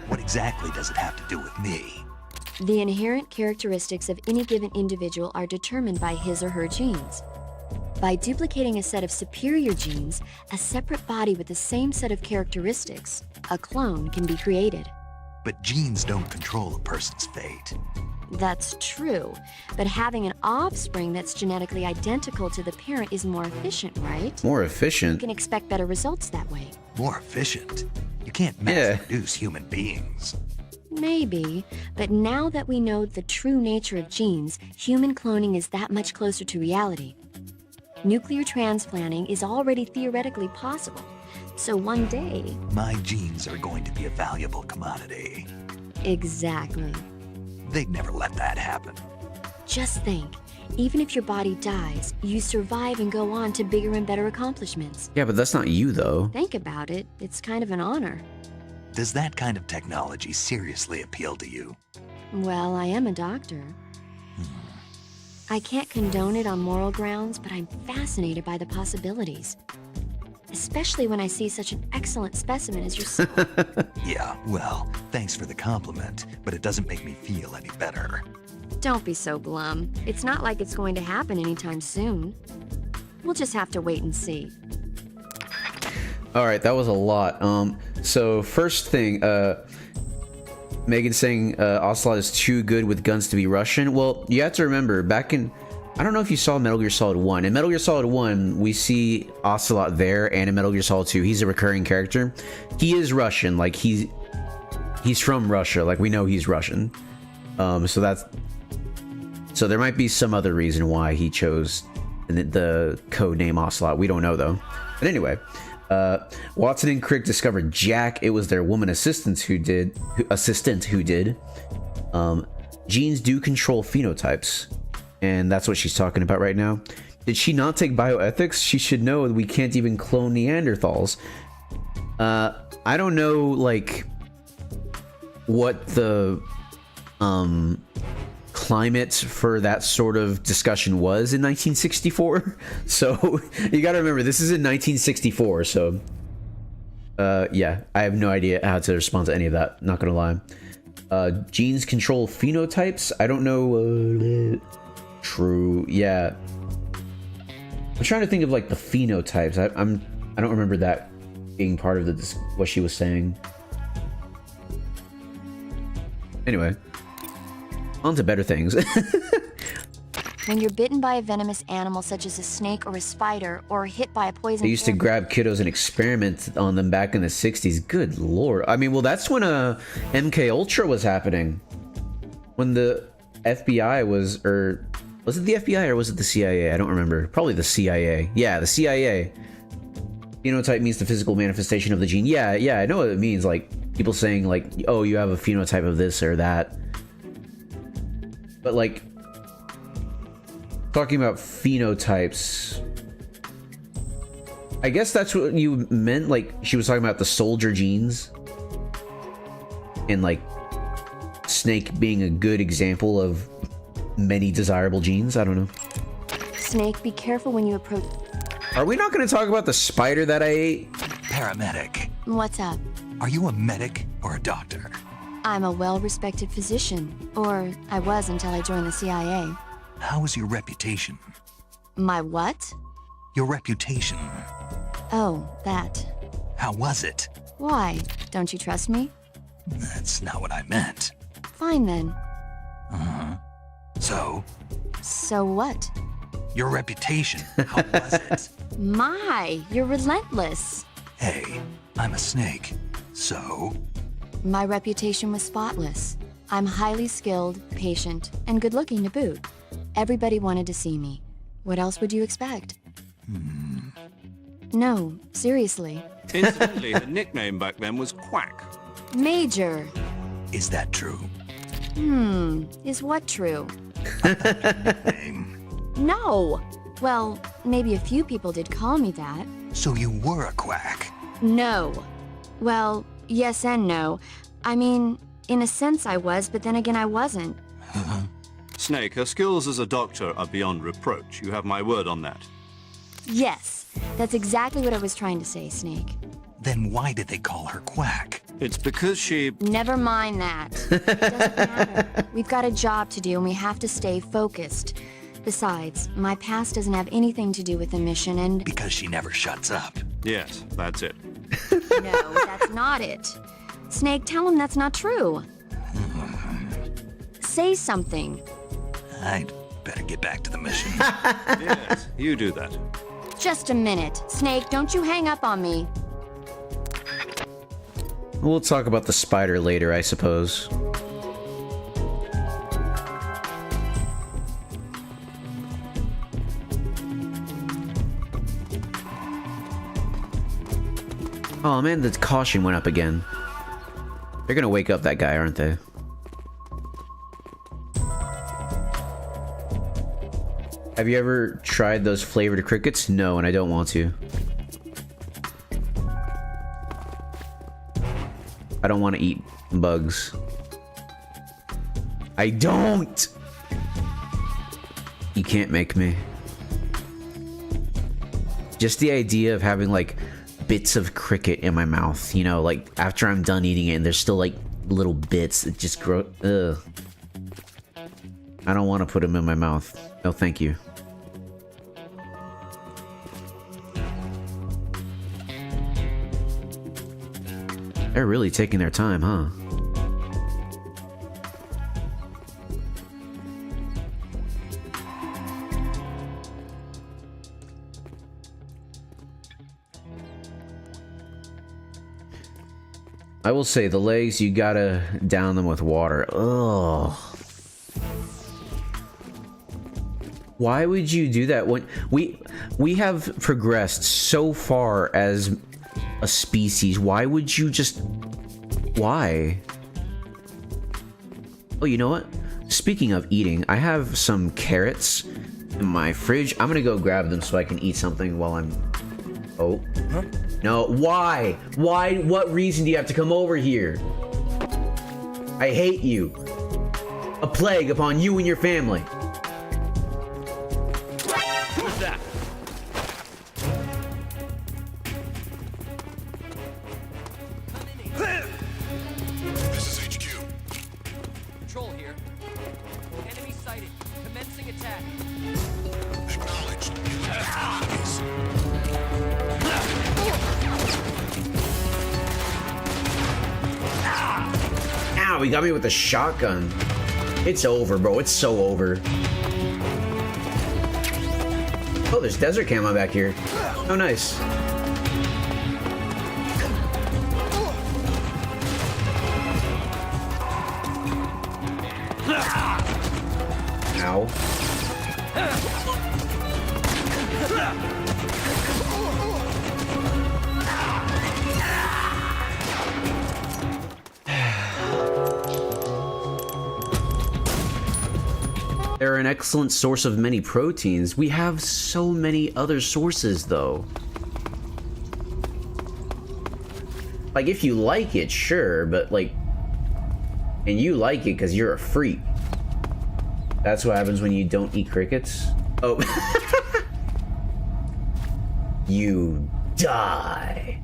S2: What exactly does it have to do with me?
S6: The inherent characteristics of any given individual are determined by his or her genes. By duplicating a set of superior genes, a separate body with the same set of characteristics, a clone, can be created.
S2: But genes don't control a person's fate.
S6: That's true, but having an offspring that's genetically identical to the parent is more efficient, right?
S1: More
S6: You
S1: efficient?
S6: can expect better results that way.
S2: More efficient? You can't mass produce human beings.
S6: Maybe, but now that we know the true nature of genes, human cloning is that much closer to reality. Nuclear transplanting is already theoretically possible, so one day...
S2: My genes are going to be a valuable commodity.
S6: Exactly.
S2: They'd never let that happen.
S6: Just think, even if your body dies, you survive and go on to bigger and better accomplishments.
S1: Yeah, but that's not you, though.
S6: Think about it, it's kind of an honor.
S2: Does that kind of technology seriously appeal to you?
S6: Well, I am a doctor. I can't condone it on moral grounds, but I'm fascinated by the possibilities. Especially when I see such an excellent specimen as yourself.
S2: Yeah, well, thanks for the compliment, but it doesn't make me feel any better.
S6: Don't be so glum. It's not like it's going to happen anytime soon. We'll just have to wait and see.
S1: All right, that was a lot. So first thing, Megan saying Ocelot is too good with guns to be Russian. Well, you have to remember, back in, I don't know if you saw Metal Gear Solid 1. In Metal Gear Solid 1, we see Ocelot there, and in Metal Gear Solid 2, he's a recurring character. He is Russian, like he's from Russia, like we know he's Russian. So there might be some other reason why he chose the code name Ocelot. We don't know though. But anyway, Watson and Crick discovered Jack. It was their woman assistant who did. Genes do control phenotypes, and that's what she's talking about right now. Did she not take bioethics? She should know that we can't even clone Neanderthals. I don't know, like, what the climate for that sort of discussion was in 1964. So you gotta remember, this is in 1964. So yeah, I have no idea how to respond to any of that, not gonna lie. Genes control phenotypes. I don't know. True. Yeah. I'm trying to think of like the phenotypes. I don't remember that being part of what she was saying. Anyway, on to better things.
S6: When you're bitten by a venomous animal such as a snake or a spider, or hit by a poison
S1: They used to grab kiddos and experiment on them back in the 60s. Good lord. I mean, well, that's when MK Ultra was happening. When the FBI was, or was it the FBI or was it the CIA? I don't remember. Probably the CIA. Yeah, the CIA. Phenotype means the physical manifestation of the gene. Yeah, I know what it means. Like, people saying, like, oh, you have a phenotype of this or that. But, like, talking about phenotypes, I guess that's what you meant. Like, she was talking about the soldier genes. And, like, Snake being a good example of many desirable genes. I don't know.
S6: Snake, be careful when you approach...
S1: Are we not going to talk about the spider that I ate?
S2: Paramedic.
S6: What's up?
S2: Are you a medic or a doctor?
S6: I'm a well-respected physician. Or I was until I joined the CIA.
S2: How is your reputation?
S6: My what?
S2: Your reputation.
S6: Oh, that.
S2: How was it?
S6: Why? Don't you trust me?
S2: That's not what I meant.
S6: Fine then.
S2: Uh-huh. So?
S6: So what?
S2: Your reputation. How was it?
S6: My, you're relentless.
S2: Hey, I'm a snake. So?
S6: My reputation was spotless. I'm highly skilled, patient, and good-looking to boot. Everybody wanted to see me. What else would you expect? No, seriously.
S4: Incidentally, her nickname back then was Quack.
S6: Major.
S2: Is that true?
S6: Is what true? No. Well, maybe a few people did call me that.
S2: So you were a quack?
S6: No. Well, yes and no. I mean, in a sense I was, but then again I wasn't.
S4: Snake, her skills as a doctor are beyond reproach. You have my word on that.
S6: Yes, that's exactly what I was trying to say, Snake.
S2: Then why did they call her Quack?
S4: It's because she...
S6: Never mind that. It doesn't matter. We've got a job to do and we have to stay focused. Besides, my past doesn't have anything to do with the mission and...
S2: Because she never shuts up.
S4: Yes, that's it.
S6: No, that's not it. Snake, tell him that's not true. Say something.
S2: I'd better get back to the mission.
S4: Yes, you do that.
S6: Just a minute. Snake, don't you hang up on me.
S1: We'll talk about the spider later, I suppose. Oh man, the caution went up again. They're gonna wake up that guy, aren't they? Have you ever tried those flavored crickets? No, and I don't want to. I don't want to eat bugs. I don't! You can't make me. Just the idea of having like bits of cricket in my mouth, you know, like after I'm done eating it and there's still like little bits that just grow. Ugh. I don't want to put them in my mouth. No, thank you. They're really taking their time, huh? I will say the legs, you gotta down them with water. Ugh. Why would you do that when we have progressed so far as a species? Why would you just... Why? Oh, you know what? Speaking of eating, I have some carrots in my fridge. I'm gonna go grab them so I can eat something while I'm... Oh.
S11: Huh?
S1: No, why? Why? What reason do you have to come over here? I hate you. A plague upon you and your family.
S11: Who's that?
S10: This is HQ.
S1: Wow, he got me with a shotgun. It's over, bro. It's so over. Oh, there's desert camo back here. Oh, nice. Ow. They're an excellent source of many proteins. We have so many other sources, though. Like, if you like it, sure, but like... And you like it because you're a freak. That's what happens when you don't eat crickets. Oh. You die.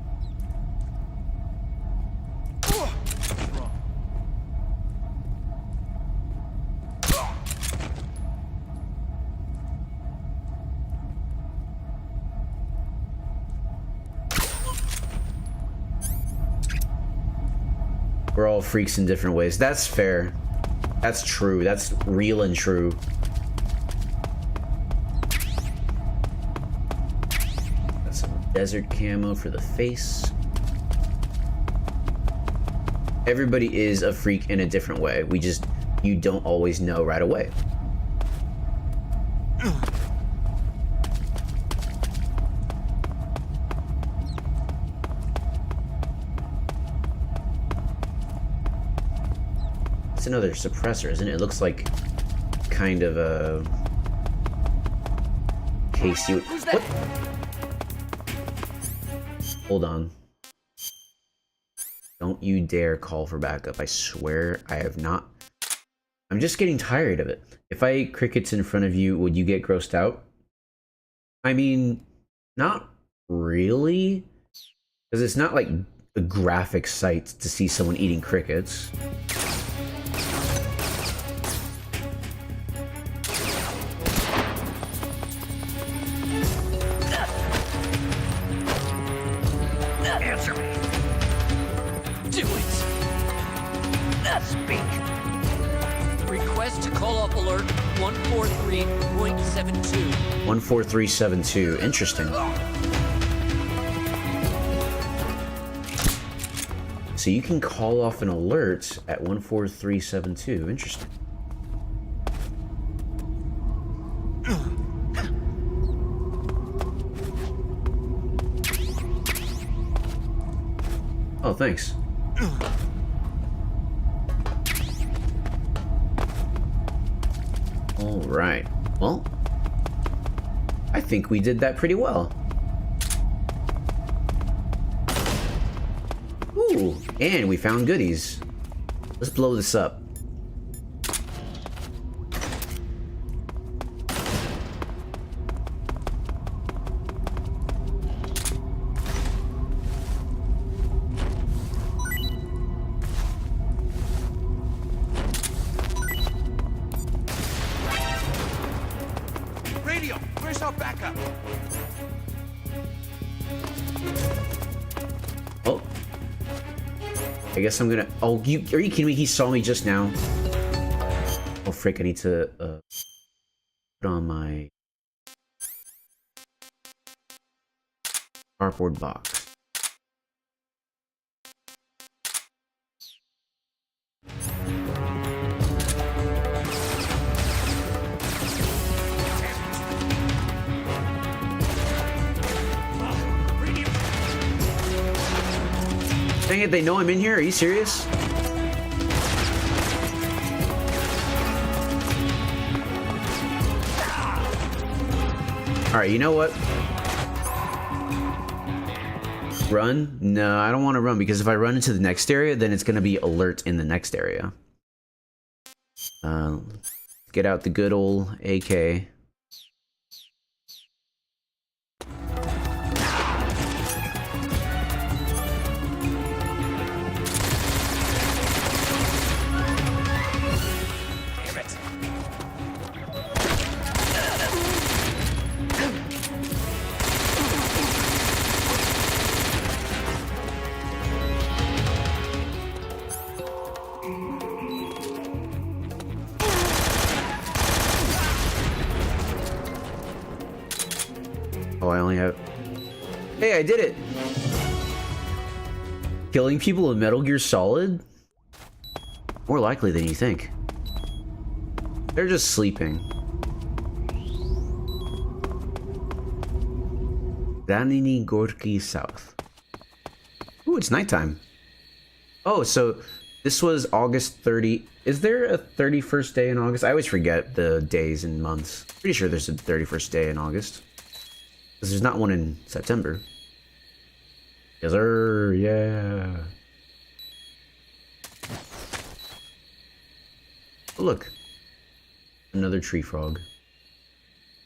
S1: We're all freaks in different ways. That's fair. That's true. That's real and true. Got some desert camo for the face. Everybody is a freak in a different way. You don't always know right away. It's another suppressor, isn't it? It looks like kind of a case you... What? Hold on. Don't you dare call for backup. I swear I have not. I'm just getting tired of it. If I ate crickets in front of you, would you get grossed out? I mean, not really. Because it's not like a graphic sight to see someone eating crickets.
S14: Answer me. Do it. Speak.
S13: Request to call off alert 143.72.
S1: 14372. Interesting. So you can call off an alert at 14372. Interesting. Oh, thanks. All right. Well, I think we did that pretty well. Ooh, and we found goodies. Let's blow this up.
S5: Radio, where's our backup?
S1: Oh. I guess I'm gonna... Oh, are you kidding me? He saw me just now. Oh, frick, I need to put on my cardboard box. Dang it, they know I'm in here? Are you serious? Alright, you know what? Run? No, I don't want to run, because if I run into the next area, then it's going to be alert in the next area. Get out the good old AK. I only have... Hey, I did it! Killing people in Metal Gear Solid? More likely than you think. They're just sleeping. Daniny Gorky South. Ooh, it's nighttime. Oh, so this was August 30. Is there a 31st day in August? I always forget the days and months. Pretty sure there's a 31st day in August. Because there's not one in September. Yes, sir. Yeah. Oh, look. Another tree frog.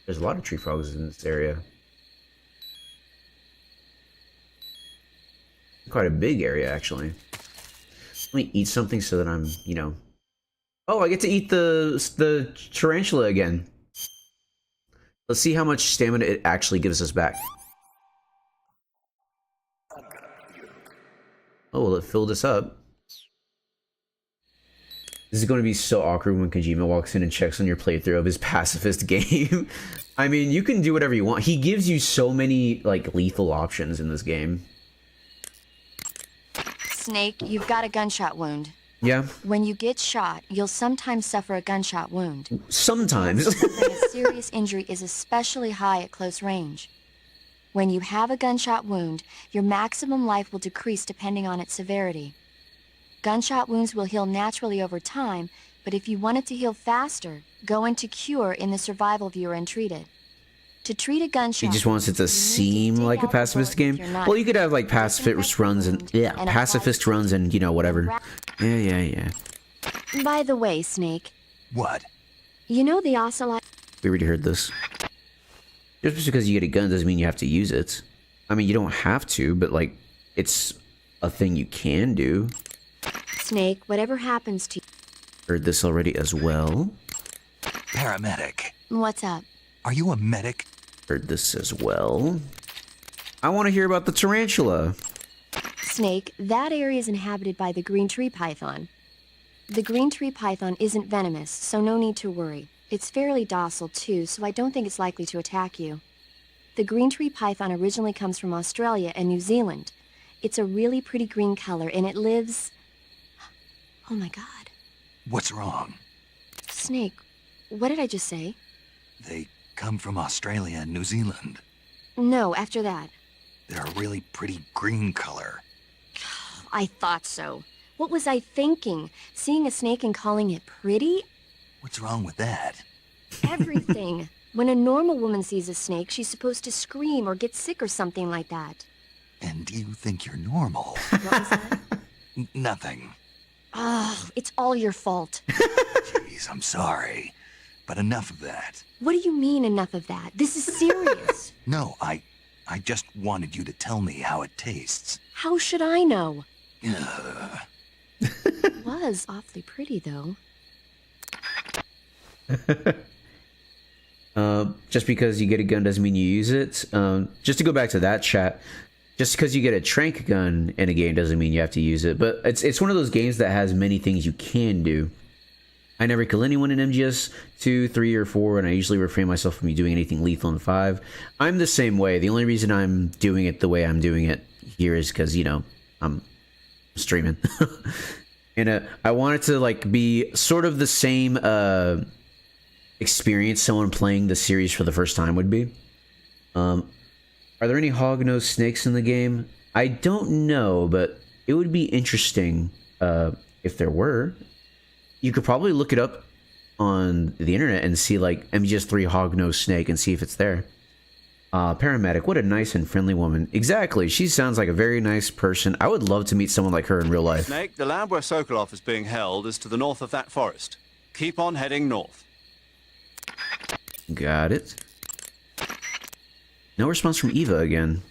S1: There's a lot of tree frogs in this area. Quite a big area, actually. Let me eat something so that I'm, you know... Oh, I get to eat the tarantula again. Let's see how much stamina it actually gives us back. Oh, well, it filled us up. This is going to be so awkward when Kojima walks in and checks on your playthrough of his pacifist game. I mean, you can do whatever you want. He gives you so many, like, lethal options in this game.
S6: Snake, you've got a gunshot wound.
S1: Yeah.
S6: When you get shot, you'll sometimes suffer a gunshot wound.
S1: Sometimes.
S6: A serious injury is especially high at close range. When you have a gunshot wound, your maximum life will decrease depending on its severity. Gunshot wounds will heal naturally over time, but if you want it to heal faster, go into Cure in the survival viewer and treat it. To treat a gunshot,
S1: He just wants it to seem like a pacifist game. Well, you could have like pacifist runs and pacifist runs and you know whatever. Yeah.
S6: By the way, Snake.
S2: What?
S6: You know the ocelot.
S1: We already heard this. Just because you get a gun doesn't mean you have to use it. I mean, you don't have to, but like, it's a thing you can do.
S6: Snake, whatever happens to you.
S1: Heard this already as well.
S2: Paramedic.
S6: What's up?
S2: Are you a medic?
S1: Heard this as well. I want to hear about the tarantula.
S6: Snake, that area is inhabited by the green tree python. The green tree python isn't venomous, so no need to worry. It's fairly docile too, so I don't think it's likely to attack you. The green tree python originally comes from Australia and New Zealand. It's a really pretty green color, and it lives... Oh my god.
S2: What's wrong?
S6: Snake, what did I just say?
S2: They come from Australia and New Zealand.
S6: No, after that.
S2: They're a really pretty green color.
S6: I thought so. What was I thinking? Seeing a snake and calling it pretty?
S2: What's wrong with that?
S6: Everything. When a normal woman sees a snake, she's supposed to scream or get sick or something like that.
S2: And you think you're normal?
S6: What was that?
S2: Nothing.
S6: Oh, it's all your fault.
S2: Jeez, I'm sorry. But enough of that.
S6: What do you mean, enough of that? This is serious.
S2: No, I just wanted you to tell me how it tastes.
S6: How should I know?
S2: Ugh.
S6: It was awfully pretty, though.
S1: Just because you get a gun doesn't mean you use it. Just to go back to that chat, just because you get a trank gun in a game doesn't mean you have to use it. But it's one of those games that has many things you can do. I never kill anyone in MGS 2, 3, or 4, and I usually refrain myself from doing anything lethal in 5. I'm the same way. The only reason I'm doing it the way I'm doing it here is because, you know, I'm streaming. And I want it to like be sort of the same experience someone playing the series for the first time would be. Are there any hog-nosed snakes in the game? I don't know, but it would be interesting if there were. You could probably look it up on the internet and see like MGS3 hog-nosed snake and see if it's there. Paramedic, what a nice and friendly woman. Exactly, she sounds like a very nice person. I would love to meet someone like her in real life.
S3: Snake, the lab where Sokolov is being held is to the north of that forest. Keep on heading north.
S1: Got it. No response from Eva again.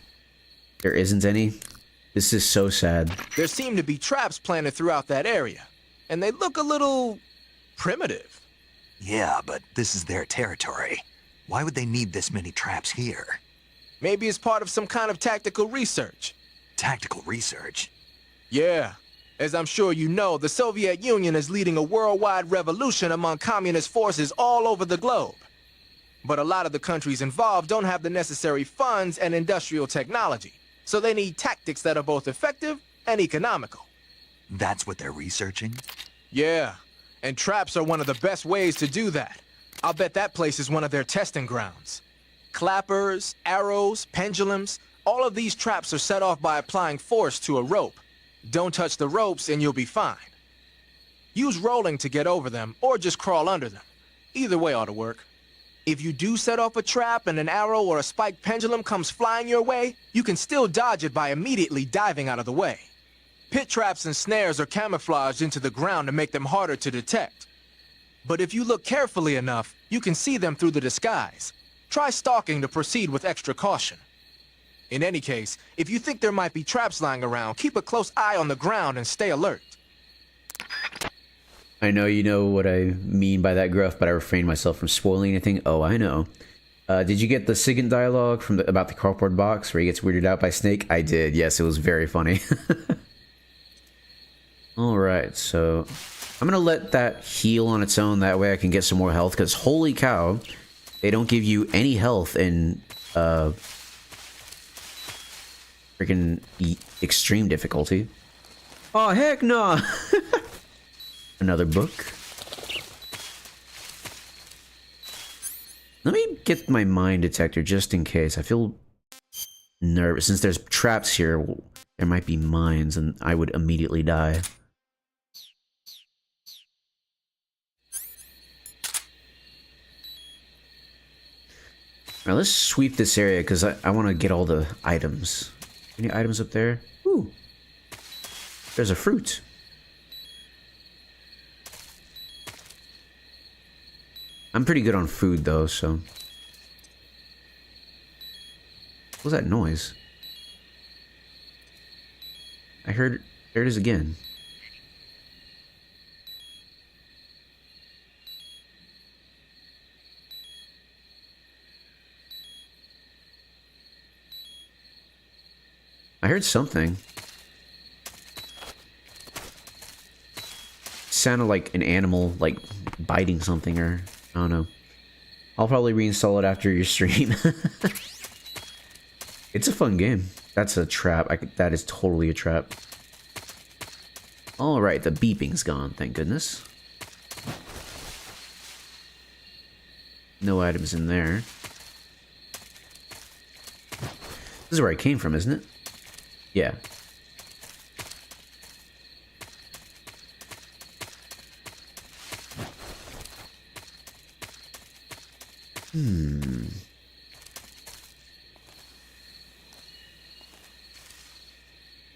S1: There isn't any. This is so sad.
S18: There seem to be traps planted throughout that area, and they look a little primitive.
S2: Yeah, but this is their territory. Why would they need this many traps here?
S18: Maybe it's part of some kind of tactical research.
S2: Tactical research?
S18: Yeah. As I'm sure you know, the Soviet Union is leading a worldwide revolution among communist forces all over the globe. But a lot of the countries involved don't have the necessary funds and industrial technology, so they need tactics that are both effective and economical.
S2: That's what they're researching?
S18: Yeah, and traps are one of the best ways to do that. I'll bet that place is one of their testing grounds. Clappers, arrows, pendulums, all of these traps are set off by applying force to a rope. Don't touch the ropes and you'll be fine. Use rolling to get over them, or just crawl under them. Either way ought to work. If you do set off a trap and an arrow or a spiked pendulum comes flying your way, you can still dodge it by immediately diving out of the way. Pit traps and snares are camouflaged into the ground to make them harder to detect. But if you look carefully enough, you can see them through the disguise. Try stalking to proceed with extra caution. In any case, if you think there might be traps lying around, keep a close eye on the ground and stay alert.
S1: I know you know what I mean by that, Gruff, but I refrained myself from spoiling anything. Oh, I know. Did you get the SIGINT dialogue from about the cardboard box where he gets weirded out by Snake? I did. Yes, it was very funny. Alright, so I'm gonna let that heal on its own. That way I can get some more health, because holy cow, they don't give you any health in freaking extreme difficulty. Oh, heck no! Another book. Let me get my mine detector just in case. I feel nervous. Since there's traps here, there might be mines and I would immediately die. Alright, let's sweep this area because I want to get all the items. Any items up there? Ooh. There's a fruit. I'm pretty good on food, though, so... What was that noise? I heard... There it is again. I heard something. Sounded like an animal, like, biting something, or... I don't know. I'll probably reinstall it after your stream. It's a fun game. That's a trap. That is totally a trap. Alright, the beeping's gone, thank goodness. No items in there. This is where I came from, isn't it? Yeah.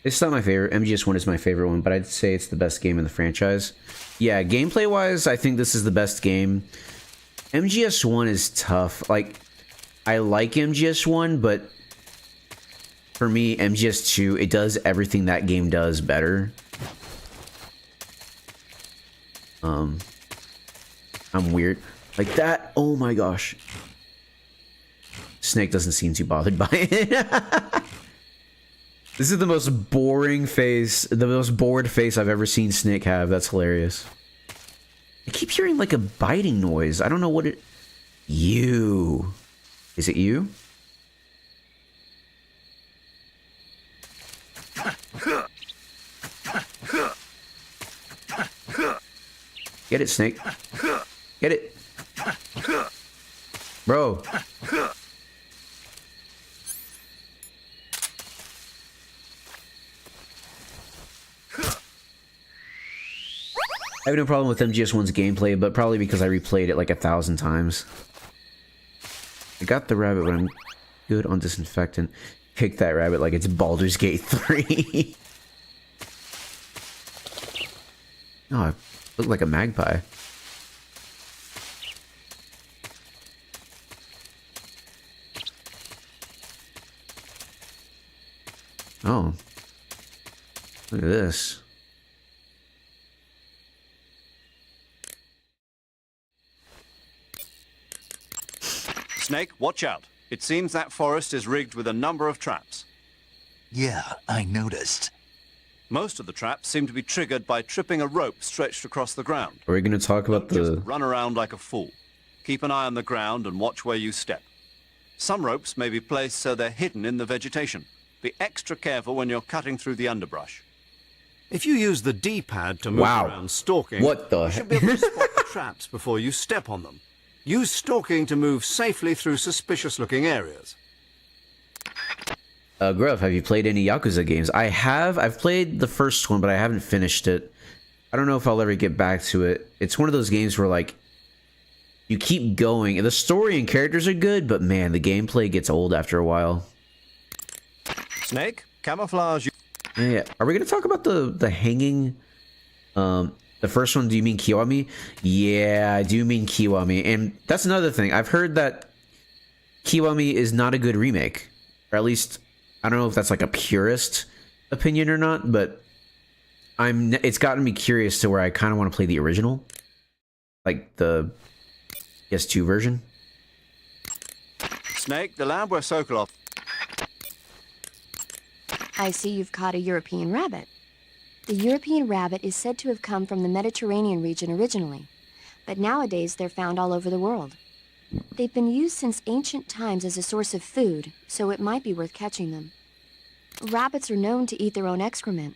S1: It's not my favorite. MGS1 is my favorite one, but I'd say it's the best game in the franchise. Yeah, gameplay-wise, I think this is the best game. MGS1 is tough. Like, I like MGS1, but for me, MGS2, it does everything that game does better. I'm weird. Like that, oh my gosh. Snake doesn't seem too bothered by it. This is the most boring face, the most bored face I've ever seen Snake have. That's hilarious. I keep hearing like a biting noise. I don't know what it... You. Is it you? Get it, Snake. Get it. Bro. I have no problem with MGS1's gameplay, but probably because I replayed it like 1,000 times. I got the rabbit, but I'm good on disinfectant. Kick that rabbit like it's Baldur's Gate 3. Oh, I look like a magpie. Oh. Look at this.
S3: Snake, watch out. It seems that forest is rigged with a number of traps.
S2: Yeah, I noticed.
S3: Most of the traps seem to be triggered by tripping a rope stretched across the ground.
S1: Are we going to talk about
S3: Just run around like a fool. Keep an eye on the ground and watch where you step. Some ropes may be placed so they're hidden in the vegetation. Be extra careful when you're cutting through the underbrush. If you use the D-pad to move around stalking,
S1: What the
S3: you should be able to spot the traps before you step on them. Use stalking to move safely through suspicious-looking areas.
S1: Gruff, have you played any Yakuza games? I have. I've played the first one, but I haven't finished it. I don't know if I'll ever get back to it. It's one of those games where, like, you keep going. The story and characters are good, but man, the gameplay gets old after a while.
S3: Snake, camouflage.
S1: Yeah. Are we going to talk about the hanging? The first one, do you mean Kiwami? Yeah, I do mean Kiwami. And that's another thing. I've heard that Kiwami is not a good remake. Or at least, I don't know if that's like a purist opinion or not, but it's gotten me curious to where I kind of want to play the original. Like the PS2 version.
S3: Snake, the lab where Sokolov...
S6: I see you've caught a European rabbit. The European rabbit is said to have come from the Mediterranean region originally, but nowadays they're found all over the world. They've been used since ancient times as a source of food, so it might be worth catching them. Rabbits are known to eat their own excrement.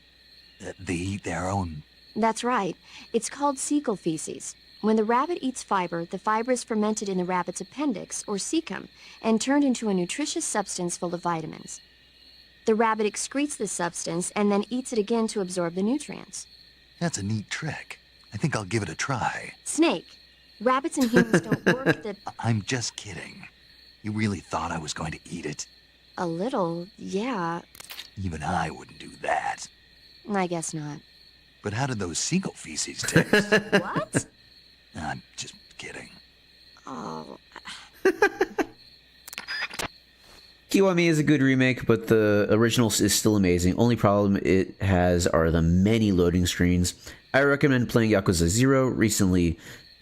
S2: They eat their own...
S6: That's right. It's called cecal feces. When the rabbit eats fiber, the fiber is fermented in the rabbit's appendix, or cecum, and turned into a nutritious substance full of vitamins. The rabbit excretes this substance and then eats it again to absorb the nutrients.
S2: That's a neat trick. I think I'll give it a try.
S6: Snake, rabbits and humans don't work the...
S2: I'm just kidding. You really thought I was going to eat it?
S6: A little, yeah.
S2: Even I wouldn't do that.
S6: I guess not.
S2: But how did those seagull feces taste?
S6: What?
S2: I'm just kidding.
S6: Oh...
S1: Kiwami is a good remake, but the original is still amazing. Only problem it has are the many loading screens. I recommend playing Yakuza 0. Recently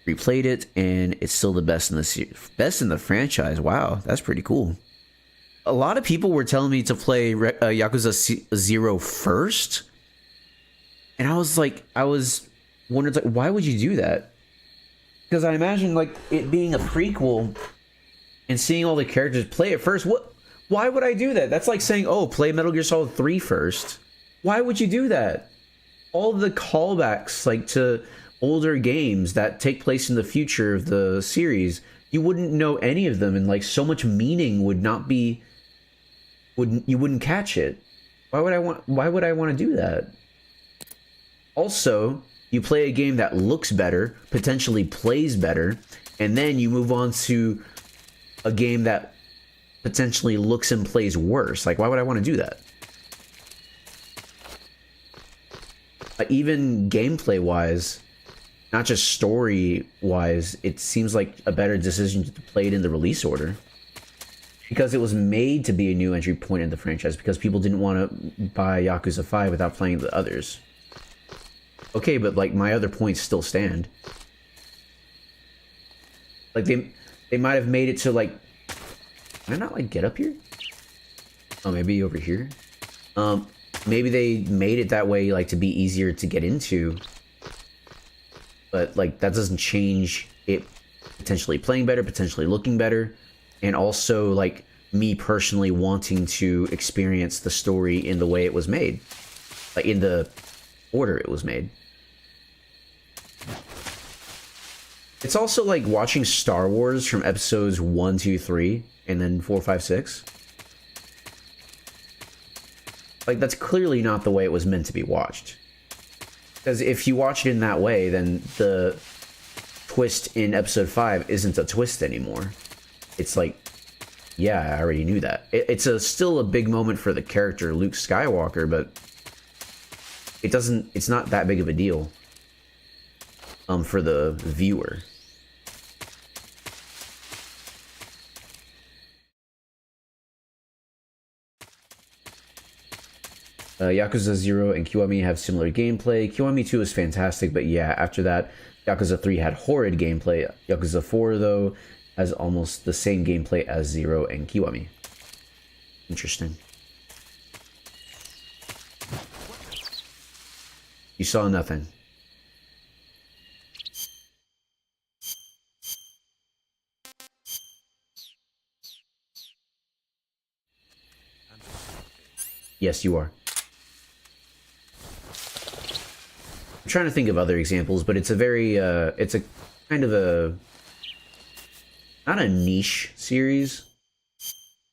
S1: replayed it, and it's still the best in the franchise. Wow, that's pretty cool. A lot of people were telling me to play Yakuza 0 first, and I was wondering, like, why would you do that? Because I imagine, like, it being a prequel and seeing all the characters play it first. Why would I do that? That's like saying, oh, play Metal Gear Solid 3 first. Why would you do that? All the callbacks, like, to older games that take place in the future of the series, you wouldn't know any of them, and, like, so much meaning would not be... you wouldn't catch it. Why would I want to do that? Also, you play a game that looks better, potentially plays better, and then you move on to a game that potentially looks and plays worse. Like, why would I want to do that? Even gameplay-wise, not just story-wise, it seems like a better decision to play it in the release order. Because it was made to be a new entry point in the franchise, because people didn't want to buy Yakuza 5 without playing the others. Okay, but, like, my other points still stand. Like, they might have made it to, like... Can I not, like, get up here? Oh, maybe over here? Maybe they made it that way, like, to be easier to get into. But, like, that doesn't change it potentially playing better, potentially looking better. And also, like, me personally wanting to experience the story in the way it was made. Like, in the order it was made. It's also like watching Star Wars from episodes 1, 2, 3, and then 4, 5, 6. Like, that's clearly not the way it was meant to be watched. Because if you watch it in that way, then the twist in episode 5 isn't a twist anymore. It's like, yeah, I already knew that. It's still a big moment for the character Luke Skywalker, but it's not that big of a deal for the viewer. Yakuza 0 and Kiwami have similar gameplay. Kiwami 2 is fantastic, but yeah, after that, Yakuza 3 had horrid gameplay. Yakuza 4, though, has almost the same gameplay as 0 and Kiwami. Interesting. You saw nothing. Yes, you are. I'm trying to think of other examples, but it's a very, it's a kind of a, not a niche series.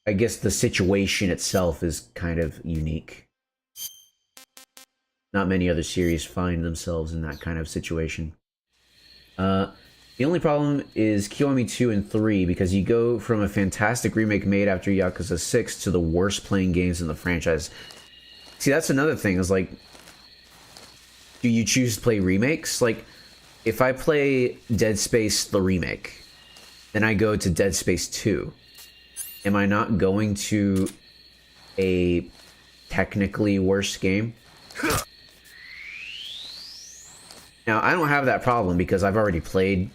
S1: I guess the situation itself is kind of unique. Not many other series find themselves in that kind of situation. The only problem is Kiwami 2 and 3, because you go from a fantastic remake made after Yakuza 6 to the worst playing games in the franchise. See, that's another thing, is like, do you choose to play remakes? Like, if I play Dead Space the remake, then I go to Dead Space 2, am I not going to a technically worse game? Now, I don't have that problem because I've already played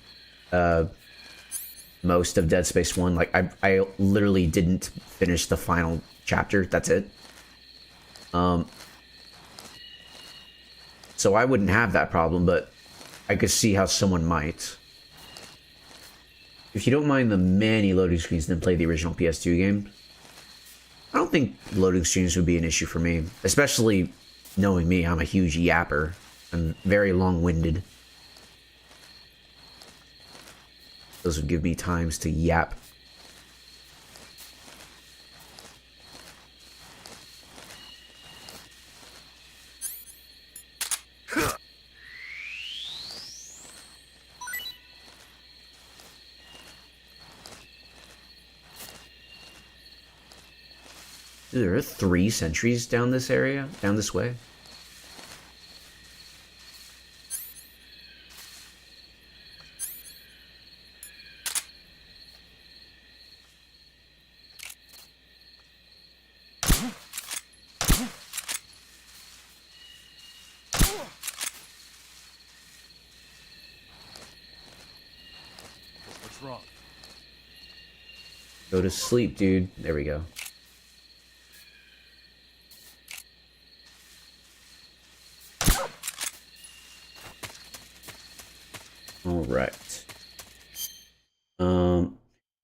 S1: most of Dead Space 1. Like, I literally didn't finish the final chapter. That's it. So I wouldn't have that problem, but I could see how someone might. If you don't mind the many loading screens, then play the original PS2 game. I don't think loading screens would be an issue for me, especially knowing me. I'm a huge yapper. I'm very long-winded. Those would give me times to yap. There are 3 sentries down this area, down this way.
S11: What's wrong?
S1: Go to sleep, dude. There we go. Alright.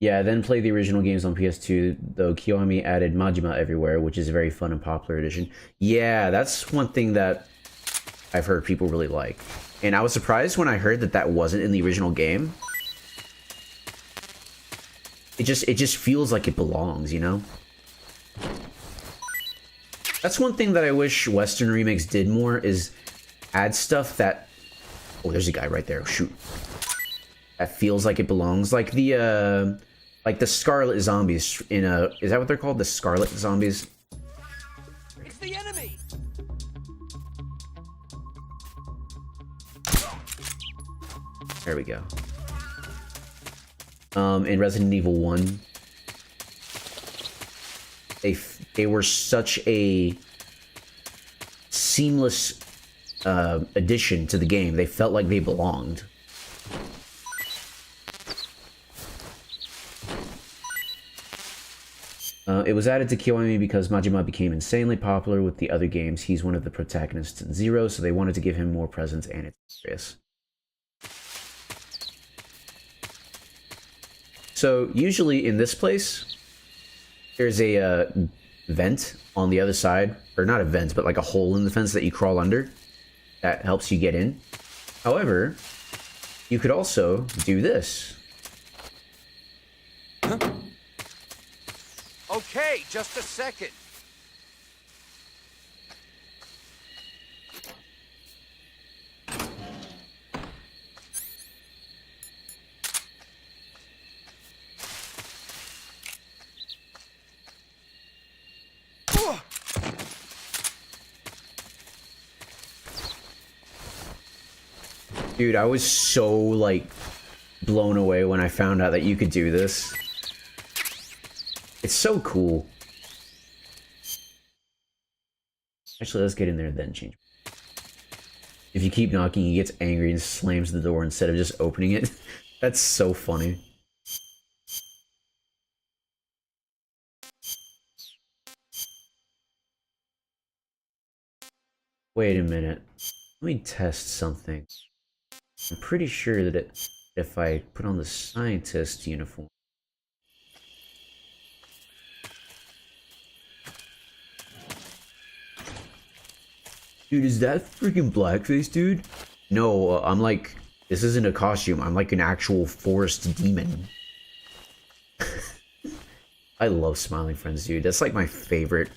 S1: Yeah, then play the original games on PS2, though Kiwami added Majima everywhere, which is a very fun and popular addition. Yeah, that's one thing that I've heard people really like. And I was surprised when I heard that that wasn't in the original game. It just feels like it belongs, you know? That's one thing that I wish Western remakes did more, is add stuff that... Oh, there's a guy right there. Shoot. That feels like it belongs. Like the Scarlet Zombies in a... Is that what they're called? The Scarlet Zombies?
S5: It's the enemy!
S1: There we go. In Resident Evil 1, they were such a seamless addition to the game. They felt like they belonged. It was added to Kiwami because Majima became insanely popular with the other games. He's one of the protagonists in Zero, so they wanted to give him more presence, and it's serious. So, usually in this place, there's a vent on the other side. Or not a vent, but like a hole in the fence that you crawl under. That helps you get in. However, you could also do this.
S5: Okay, just a second.
S1: Dude, I was so, like, blown away when I found out that you could do this. It's so cool. Actually, let's get in there and then change. If you keep knocking, he gets angry and slams the door instead of just opening it. That's so funny. Wait a minute. Let me test something. I'm pretty sure that if I put on the scientist uniform... Dude, is that freaking blackface, dude? No, I'm like, this isn't a costume. I'm like an actual forest demon. I love Smiling Friends, dude. That's like my favorite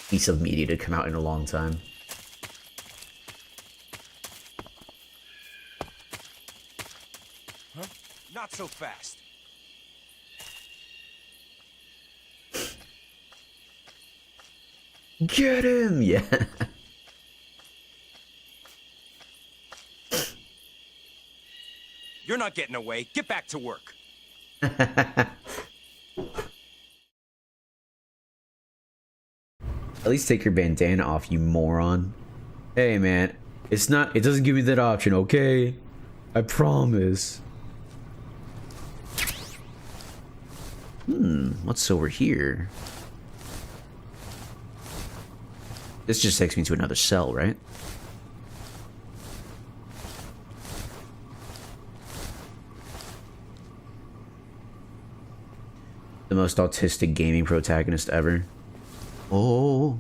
S1: piece of media to come out in a long time.
S5: Huh? Not so fast.
S1: Get him! Yeah.
S5: You're not getting away. Get back to work.
S1: At least take your bandana off, you moron. Hey, man. It doesn't give me that option, okay? I promise. What's over here? This just takes me to another cell, right? The most autistic gaming protagonist ever. Oh.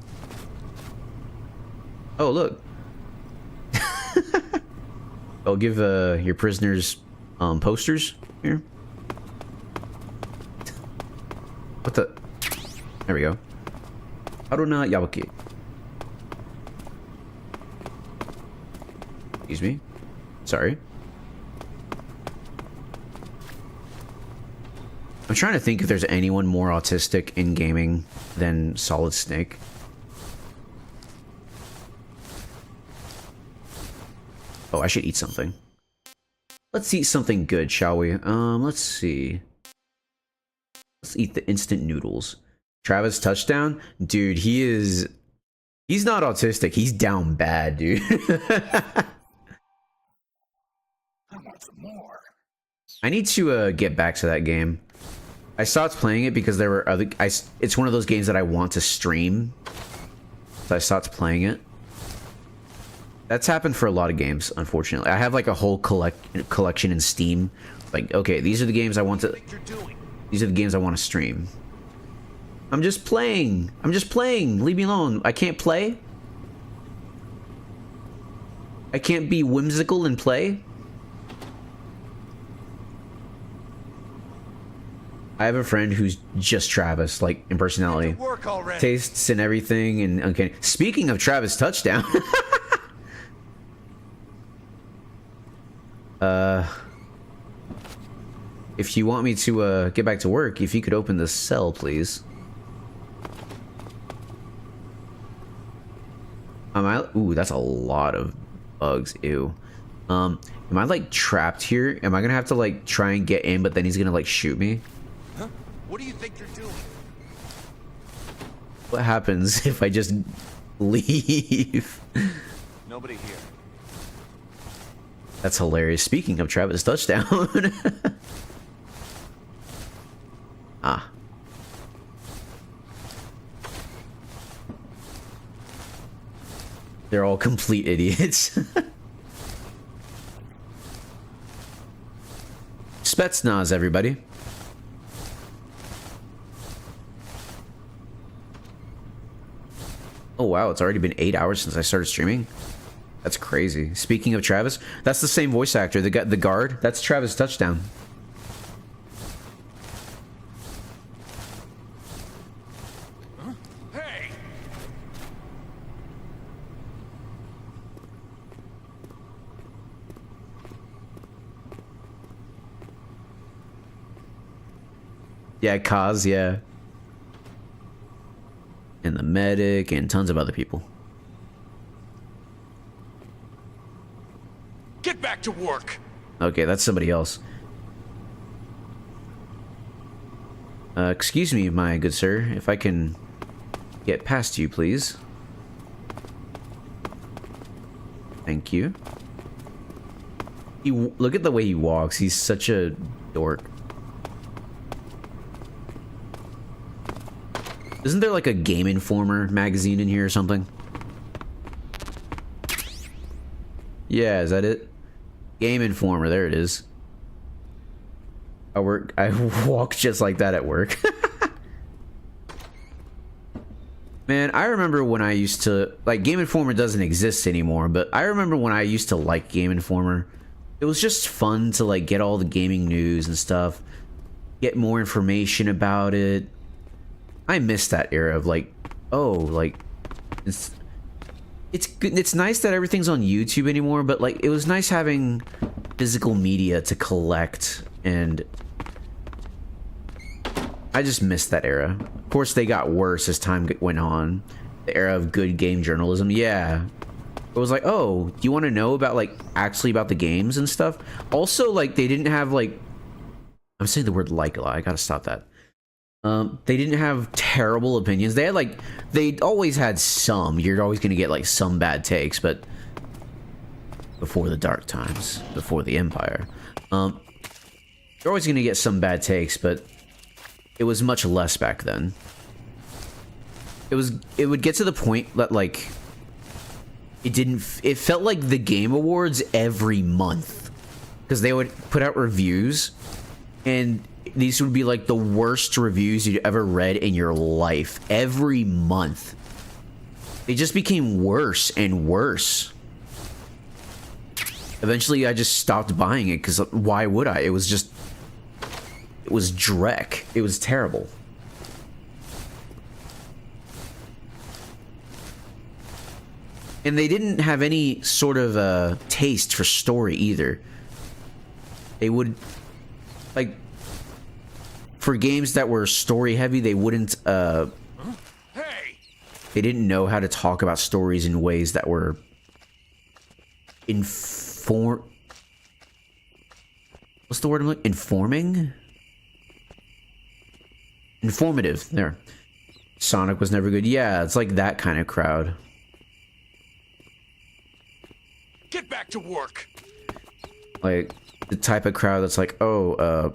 S1: Oh, look. I'll give your prisoners posters here. What the? There we go. Haruna Yawaki. Excuse me. Sorry. I'm trying to think if there's anyone more autistic in gaming than Solid Snake. Oh, I should eat something. Let's eat something good, shall we? Let's see. Let's eat the instant noodles. Travis Touchdown? Dude, he's not autistic. He's down bad, dude.
S10: I want some more.
S1: I need to get back to that game. I stopped playing it because there were other... it's one of those games that I want to stream. So I stopped playing it. That's happened for a lot of games, unfortunately. I have like a whole collection in Steam. Like, okay, these are the games I want to... These are the games I want to stream. I'm just playing. I'm just playing. Leave me alone. I can't play. I can't be whimsical and play. I have a friend who's just Travis, like, in personality. Tastes and everything, and okay. Speaking of Travis Touchdown. If you want me to get back to work, if you could open the cell, please. Ooh, that's a lot of bugs. Ew. Am I like trapped here? Am I gonna have to like try and get in, but then he's gonna like shoot me?
S5: Huh? What do you think you're doing?
S1: What happens if I just leave?
S5: Nobody here.
S1: That's hilarious. Speaking of Travis Touchdown. Ah. They're all complete idiots. Spetsnaz, everybody. Oh wow, it's already been 8 hours since I started streaming. That's crazy. Speaking of Travis, that's the same voice actor. The guard. That's Travis Touchdown.
S5: Hey!
S1: Yeah, Kaz, yeah. And the medic and tons of other people.
S5: Get back to work!
S1: Okay, that's somebody else. Excuse me, my good sir, if I can get past you, please. Thank you. Look at the way he walks. He's such a dork. Isn't there like a Game Informer magazine in here or something? Yeah, is that it? Game Informer, there it is. I walk just like that at work. Man, I remember when I used to like Game Informer doesn't exist anymore, but I remember when I used to like Game Informer. It was just fun to like get all the gaming news and stuff, get more information about it. I miss that era of like, oh, like it's good. It's nice that everything's on YouTube anymore, but like it was nice having physical media to collect, and I just missed that era. Of course, they got worse as time went on. The era of good game journalism, yeah. It was like, oh, do you want to know about like actually about the games and stuff? Also, like they didn't have like, I'm saying the word like a lot. I gotta stop that. They didn't have terrible opinions. They had like, they always had some. You're always gonna get like some bad takes, but before the dark times, before the Empire, you're always gonna get some bad takes, but it was much less back then. It would get to the point that like it felt like the Game Awards every month, because they would put out reviews and these would be like the worst reviews you'd ever read in your life every month. They just became worse and worse. Eventually I just stopped buying it, because why would I? It was dreck. It was terrible. And they didn't have any sort of taste for story either. They would, like, for games that were story heavy, they wouldn't, they didn't know how to talk about stories in ways that were what's the word I'm looking? Informing? Informative. There. Sonic was never good. Yeah, it's like that kind of crowd.
S5: Get back to work.
S1: Like the type of crowd that's like, oh,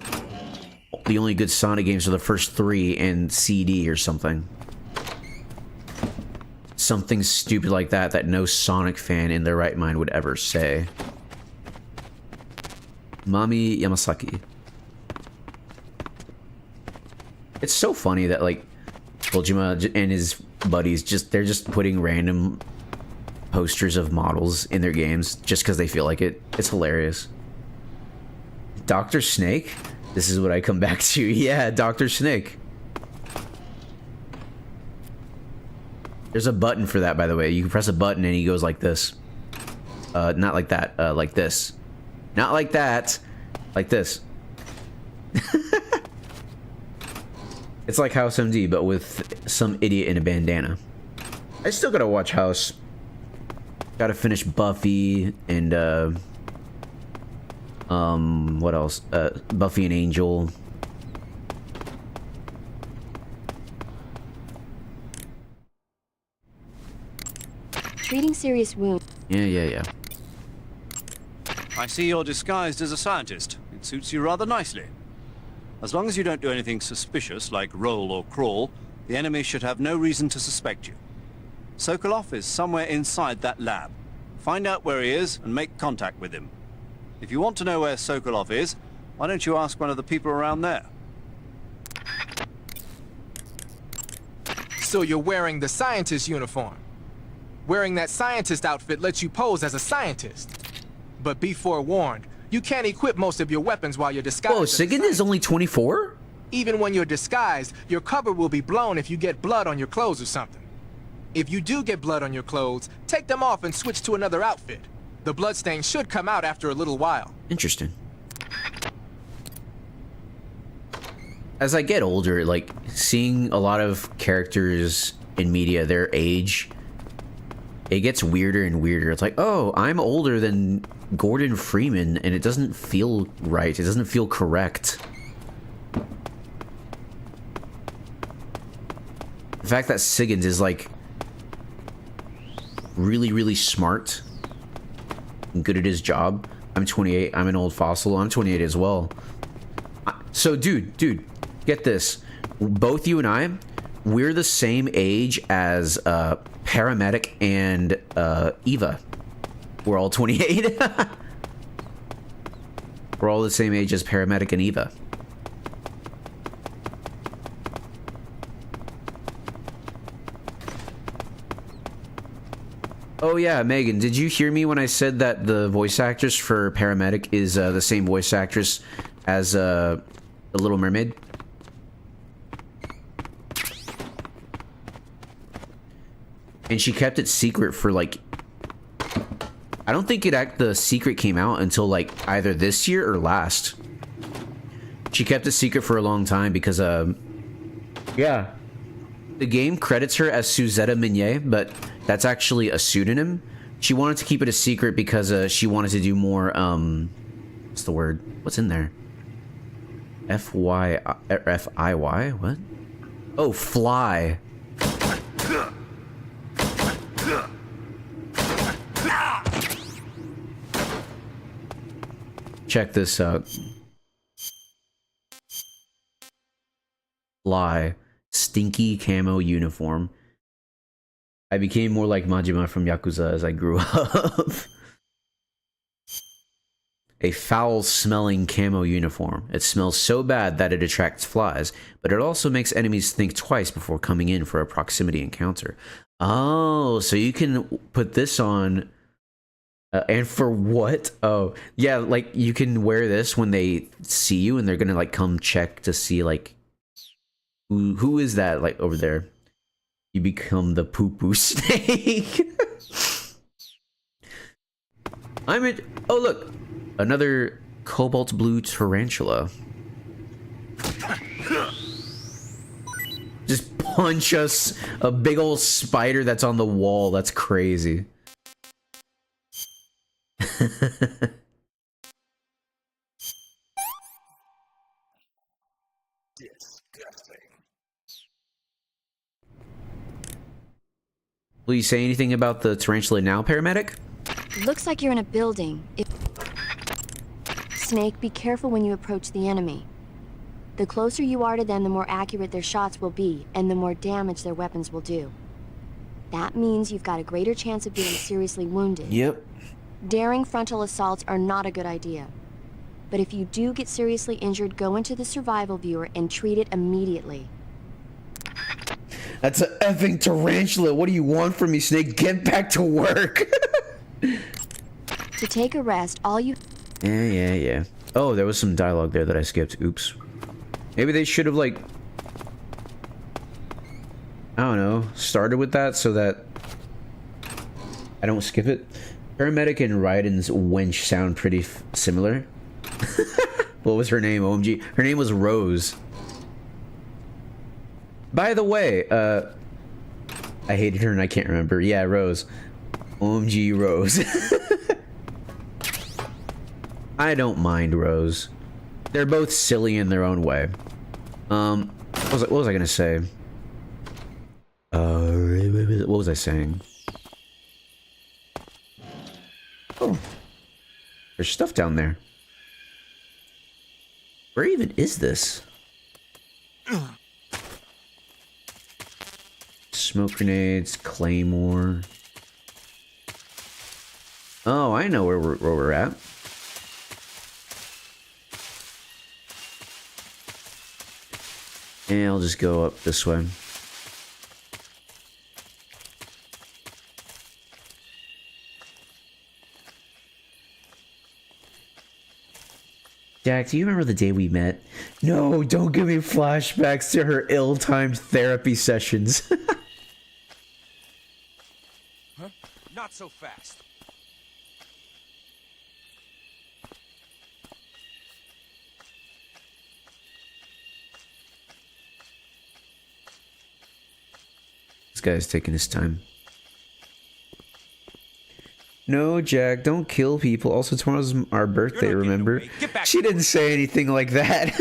S1: the only good Sonic games are the first 3 and CD or something. Something stupid like that that no Sonic fan in their right mind would ever say. Mami Yamasaki. It's so funny that like Kojima and his buddies they're just putting random posters of models in their games just because they feel like it. It's hilarious. Dr. Snake? This is what I come back to. Yeah, Dr. Snake. There's a button for that, by the way. You can press a button and he goes like this. Not like that. Like this. Not like that. Like this. It's like House MD, but with some idiot in a bandana. I still gotta watch House. Gotta finish Buffy and what else? Buffy and Angel.
S6: Treating serious wounds.
S1: Yeah.
S3: I see you're disguised as a scientist. It suits you rather nicely. As long as you don't do anything suspicious, like roll or crawl, the enemy should have no reason to suspect you. Sokolov is somewhere inside that lab. Find out where he is and make contact with him. If you want to know where Sokolov is, why don't you ask one of the people around there?
S18: So you're wearing the scientist uniform. Wearing that scientist outfit lets you pose as a scientist. But be forewarned, you can't equip most of your weapons while you're disguised.
S1: Whoa, Sigyn is only 24?
S18: Even when you're disguised, your cover will be blown if you get blood on your clothes or something. If you do get blood on your clothes, take them off and switch to another outfit. The bloodstain should come out after a little while.
S1: Interesting. As I get older, like, seeing a lot of characters in media their age, it gets weirder and weirder. It's like, oh, I'm older than Gordon Freeman, and it doesn't feel right. It doesn't feel correct. The fact that Sigyn is, like, really, really smart and good at his job. I'm 28. I'm an old fossil. I'm 28 as well. So, dude, get this. Both you and I, we're the same age as Paramedic and Eva. We're all 28. We're all the same age as Paramedic and Eva. Oh yeah, Megan, did you hear me when I said that the voice actress for Paramedic is the same voice actress as The Little Mermaid? And she kept it secret for like... I don't think the secret came out until like either this year or last. She kept it secret for a long time because, yeah. The game credits her as Suzette Minier, but that's actually a pseudonym. She wanted to keep it a secret because she wanted to do more, what's the word? What's in there? F-I-Y? What? Oh, fly. Check this out. Fly. Stinky camo uniform. I became more like Majima from Yakuza as I grew up. A foul-smelling camo uniform. It smells so bad that it attracts flies, but it also makes enemies think twice before coming in for a proximity encounter. Oh, so you can put this on... and for what? Oh, yeah, like, you can wear this when they see you and they're gonna, like, come check to see, like... Who is that, like, over there? You become the poo-poo snake. Oh, look! Another cobalt blue tarantula. Just punch us a big old spider that's on the wall. That's crazy. Will you say anything about the tarantula now, Paramedic?
S6: Looks like you're in a building. Snake, be careful when you approach the enemy. The closer you are to them, the more accurate their shots will be, and the more damage their weapons will do. That means you've got a greater chance of being seriously wounded.
S1: Yep.
S6: Daring frontal assaults are not a good idea. But if you do get seriously injured, go into the survival viewer and treat it immediately.
S1: That's an effing tarantula. What do you want from me, Snake? Get back to work.
S6: To take a rest, all you...
S1: Yeah. Oh, there was some dialogue there that I skipped. Oops. Maybe they should have, like... I don't know. Started with that so that... I don't skip it. Paramedic and Raiden's wench sound pretty similar. What was her name? OMG. Her name was Rose. By the way, I hated her and I can't remember. Yeah, Rose. OMG Rose. I don't mind Rose. They're both silly in their own way. What was I gonna say? What was I saying? Oh. There's stuff down there. Where even is this? Smoke grenades, claymore. Oh, I know where we're at. And I'll just go up this way. Jack, do you remember the day we met? No, don't give me flashbacks to her ill-timed therapy sessions.
S5: Huh? Not so fast.
S1: This guy's taking his time. No, Jack, don't kill people. Also, tomorrow's our birthday, remember? She didn't say anything like that.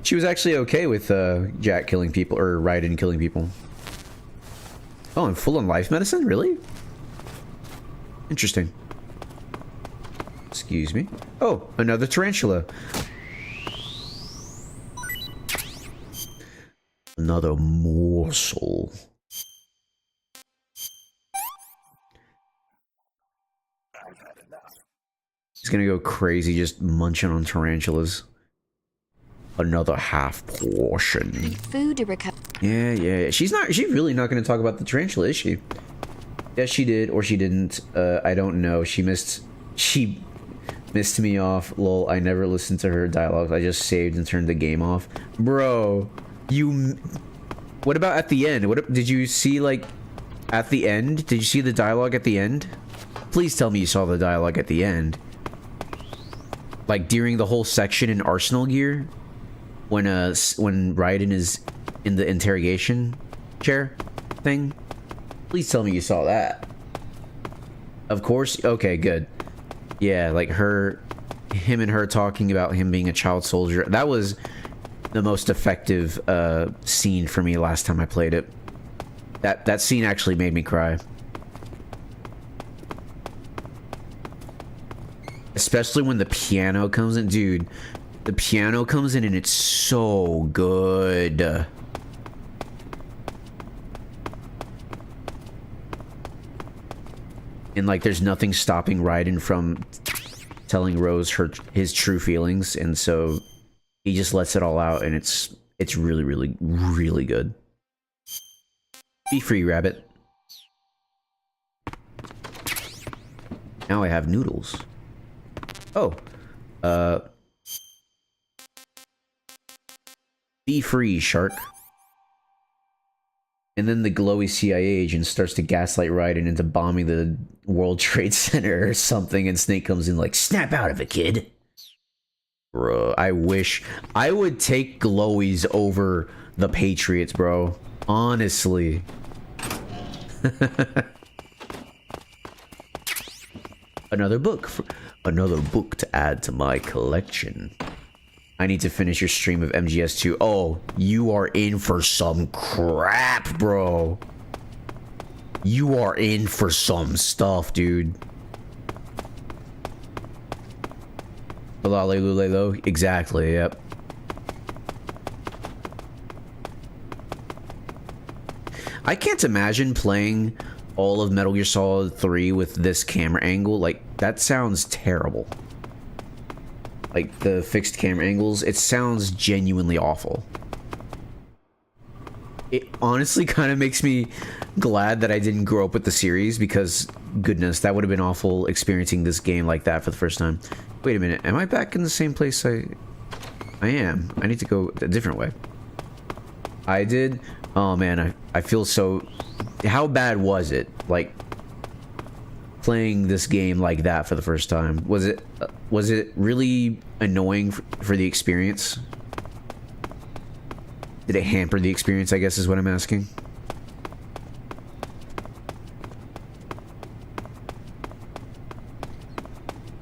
S1: She was actually okay with Jack killing people, or Raiden killing people. Oh, and full on life medicine? Really? Interesting. Excuse me. Oh, another tarantula. Another morsel. He's gonna go crazy just munching on tarantulas. Another half portion.
S6: Food to recover.
S1: Yeah. She's really not going to talk about the tarantula, is she? Yes, she did, or she didn't. I don't know. She missed me off. Lol, I never listened to her dialogue. I just saved and turned the game off. Bro, what about at the end? Did you see, like, at the end? Did you see the dialogue at the end? Please tell me you saw the dialogue at the end. Like, during the whole section in Arsenal Gear? When Raiden is in the interrogation chair thing? Please tell me you saw that. Of course? Okay, good. Yeah, like him and her talking about him being a child soldier. That was the most effective scene for me last time I played it. That scene actually made me cry. Especially when the piano comes in. Dude, the piano comes in and it's so good. And like there's nothing stopping Raiden from telling Rose his true feelings, and so he just lets it all out, and it's really, really, really good. Be free, rabbit. Now I have noodles. Oh. Be free, shark. And then the glowy CIA agent starts to gaslight Raiden into bombing the World Trade Center or something, and Snake comes in like, snap out of it, kid. Bro, I wish I would take glowies over the Patriots, bro. Honestly. Another book to add to my collection. I need to finish your stream of MGS2. Oh, you are in for some crap, bro. You are in for some stuff, dude. Lulelo, exactly, yep. I can't imagine playing all of Metal Gear Solid 3 with this camera angle. Like, that sounds terrible. Like, the fixed camera angles, it sounds genuinely awful. It honestly kind of makes me glad that I didn't grow up with the series, because, goodness, that would have been awful experiencing this game like that for the first time. Wait a minute, am I back in the same place I am? I need to go a different way. I did? Oh man, I feel so... How bad was it? Like, playing this game like that for the first time? Was it really annoying for the experience? Did it hamper the experience, I guess is what I'm asking?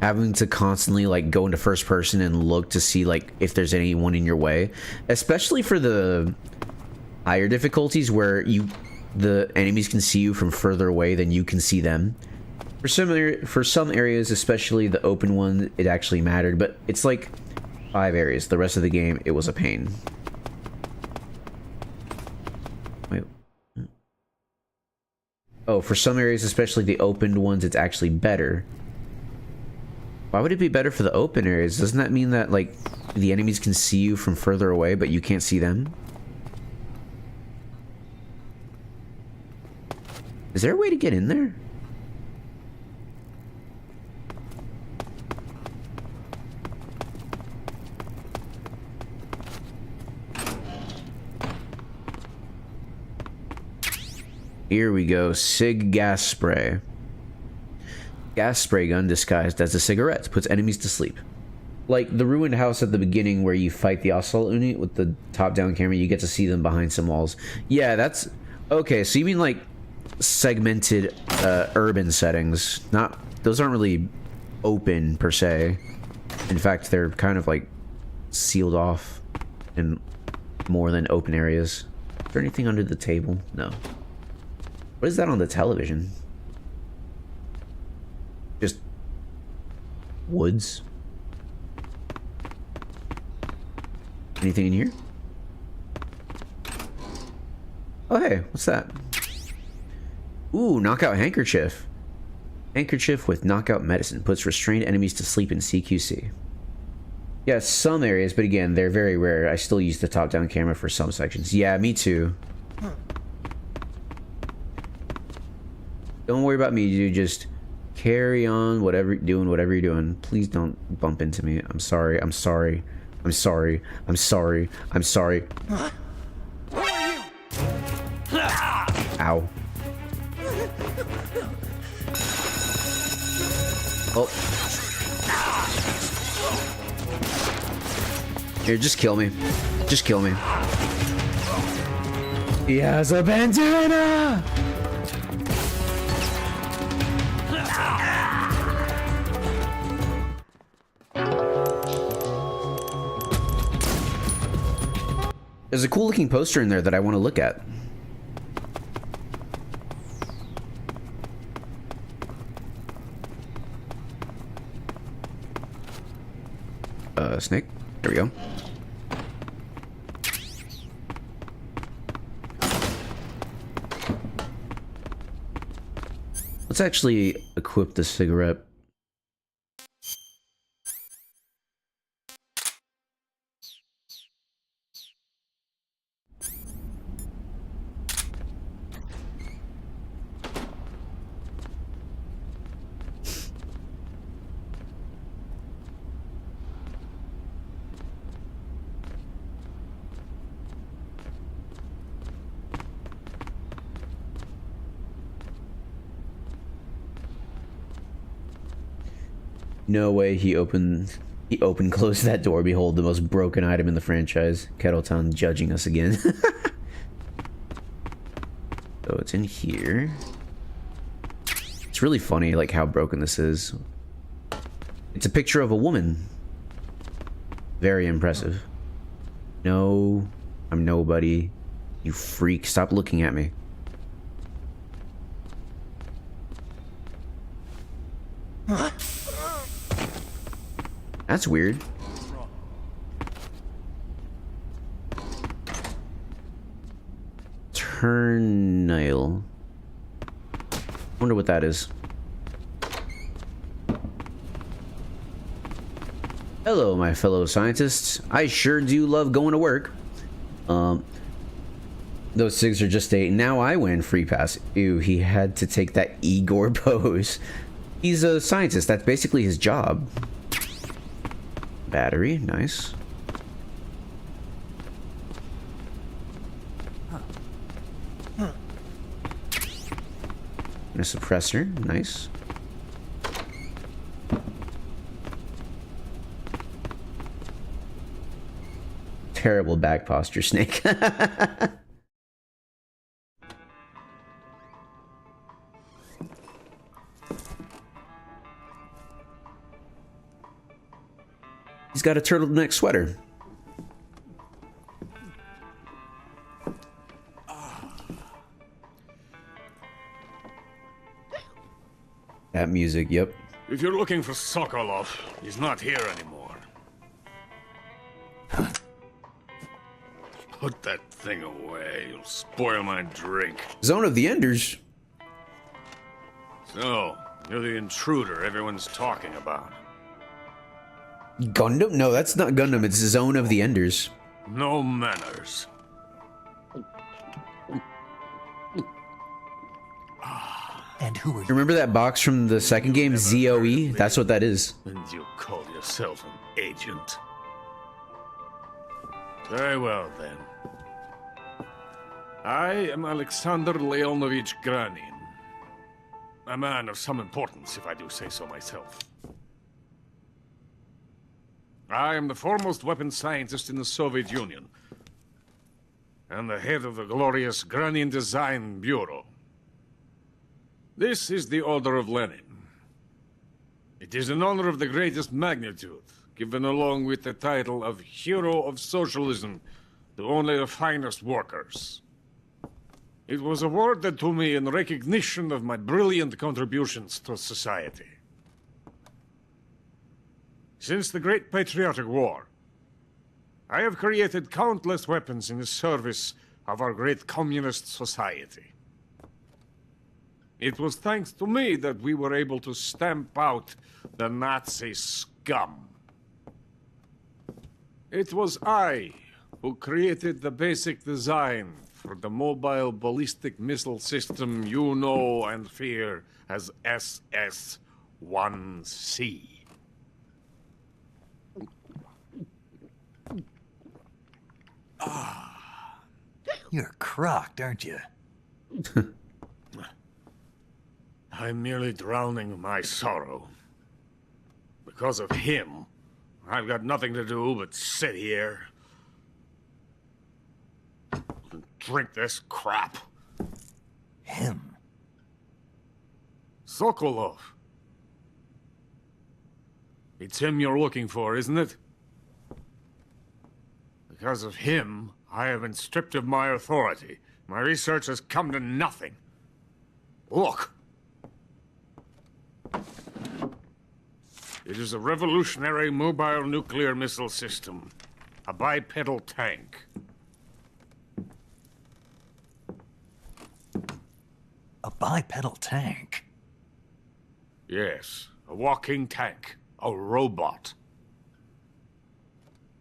S1: Having to constantly like go into first person and look to see like if there's anyone in your way, especially for the higher difficulties where the enemies can see you from further away than you can see them. For some areas, especially the open one, it actually mattered, but it's like 5 areas. The rest of the game, it was a pain. Wait. Oh, for some areas, especially the opened ones, it's actually better. Why would it be better for the open areas? Doesn't that mean that, like, the enemies can see you from further away, but you can't see them? Is there a way to get in there? Here we go. Sig gas spray. Gas spray gun disguised as a cigarette puts enemies to sleep. Like the ruined house at the beginning where you fight the Ocelot unit with the top-down camera, you get to see them behind some walls. Yeah, that's... Okay, so you mean like segmented urban settings. Those aren't really open per se. In fact, they're kind of like sealed off in more than open areas. Is there anything under the table? No. What is that on the television? Just woods? Anything in here? Oh hey, what's that? Ooh, knockout handkerchief. Handkerchief with knockout medicine puts restrained enemies to sleep in CQC. Yeah, some areas, but again, they're very rare. I still use the top-down camera for some sections. Yeah, me too. Don't worry about me, dude. Just carry on doing whatever you're doing. Please don't bump into me. I'm sorry. I'm sorry. I'm sorry. I'm sorry. I'm sorry. Ow. Oh. Here, just kill me. Just kill me. He has a bandana! There's a cool looking poster in there that I want to look at. Snake. There we go. Let's actually equip the cigarette. No way he opened closed that door. Behold, the most broken item in the franchise. Kettletown judging us again. So it's in here. It's really funny like how broken this is. It's a picture of a woman. Very impressive. No, I'm nobody. You freak, stop looking at me. That's weird. Turnail. Wonder what that is. Hello, my fellow scientists. I sure do love going to work. Those cigs are just a now I win free pass. Ew, he had to take that Igor pose. He's a scientist. That's basically his job. Battery, nice. And a suppressor, nice. Terrible back posture, Snake. He's got a turtleneck sweater. That music, yep.
S8: If you're looking for Sokolov, he's not here anymore. Put that thing away. You'll spoil my drink.
S1: Zone of the Enders.
S8: So, you're the intruder everyone's talking about.
S1: Gundam? No, that's not Gundam. It's Zone of the Enders.
S8: No manners.
S2: And who are you?
S1: Remember that box from the second game, ZOE? That's what that is.
S8: And you call yourself an agent? Very well, then. I am Alexander Leonovich Granin. A man of some importance, if I do say so myself. I am the foremost weapons scientist in the Soviet Union, and the head of the glorious Granin Design Bureau. This is the Order of Lenin. It is an honor of the greatest magnitude, given along with the title of Hero of Socialism to only the finest workers. It was awarded to me in recognition of my brilliant contributions to society. Since the Great Patriotic War, I have created countless weapons in the service of our great communist society. It was thanks to me that we were able to stamp out the Nazi scum. It was I who created the basic design for the mobile ballistic missile system you know and fear as SS-1C.
S2: You're crocked, aren't you?
S8: I'm merely drowning my sorrow. Because of him, I've got nothing to do but sit here and drink this crap.
S2: Him?
S8: Sokolov. It's him you're looking for, isn't it? Because of him, I have been stripped of my authority. My research has come to nothing. Look. It is a revolutionary mobile nuclear missile system. A bipedal tank.
S2: A bipedal tank?
S8: Yes, a walking tank. A robot.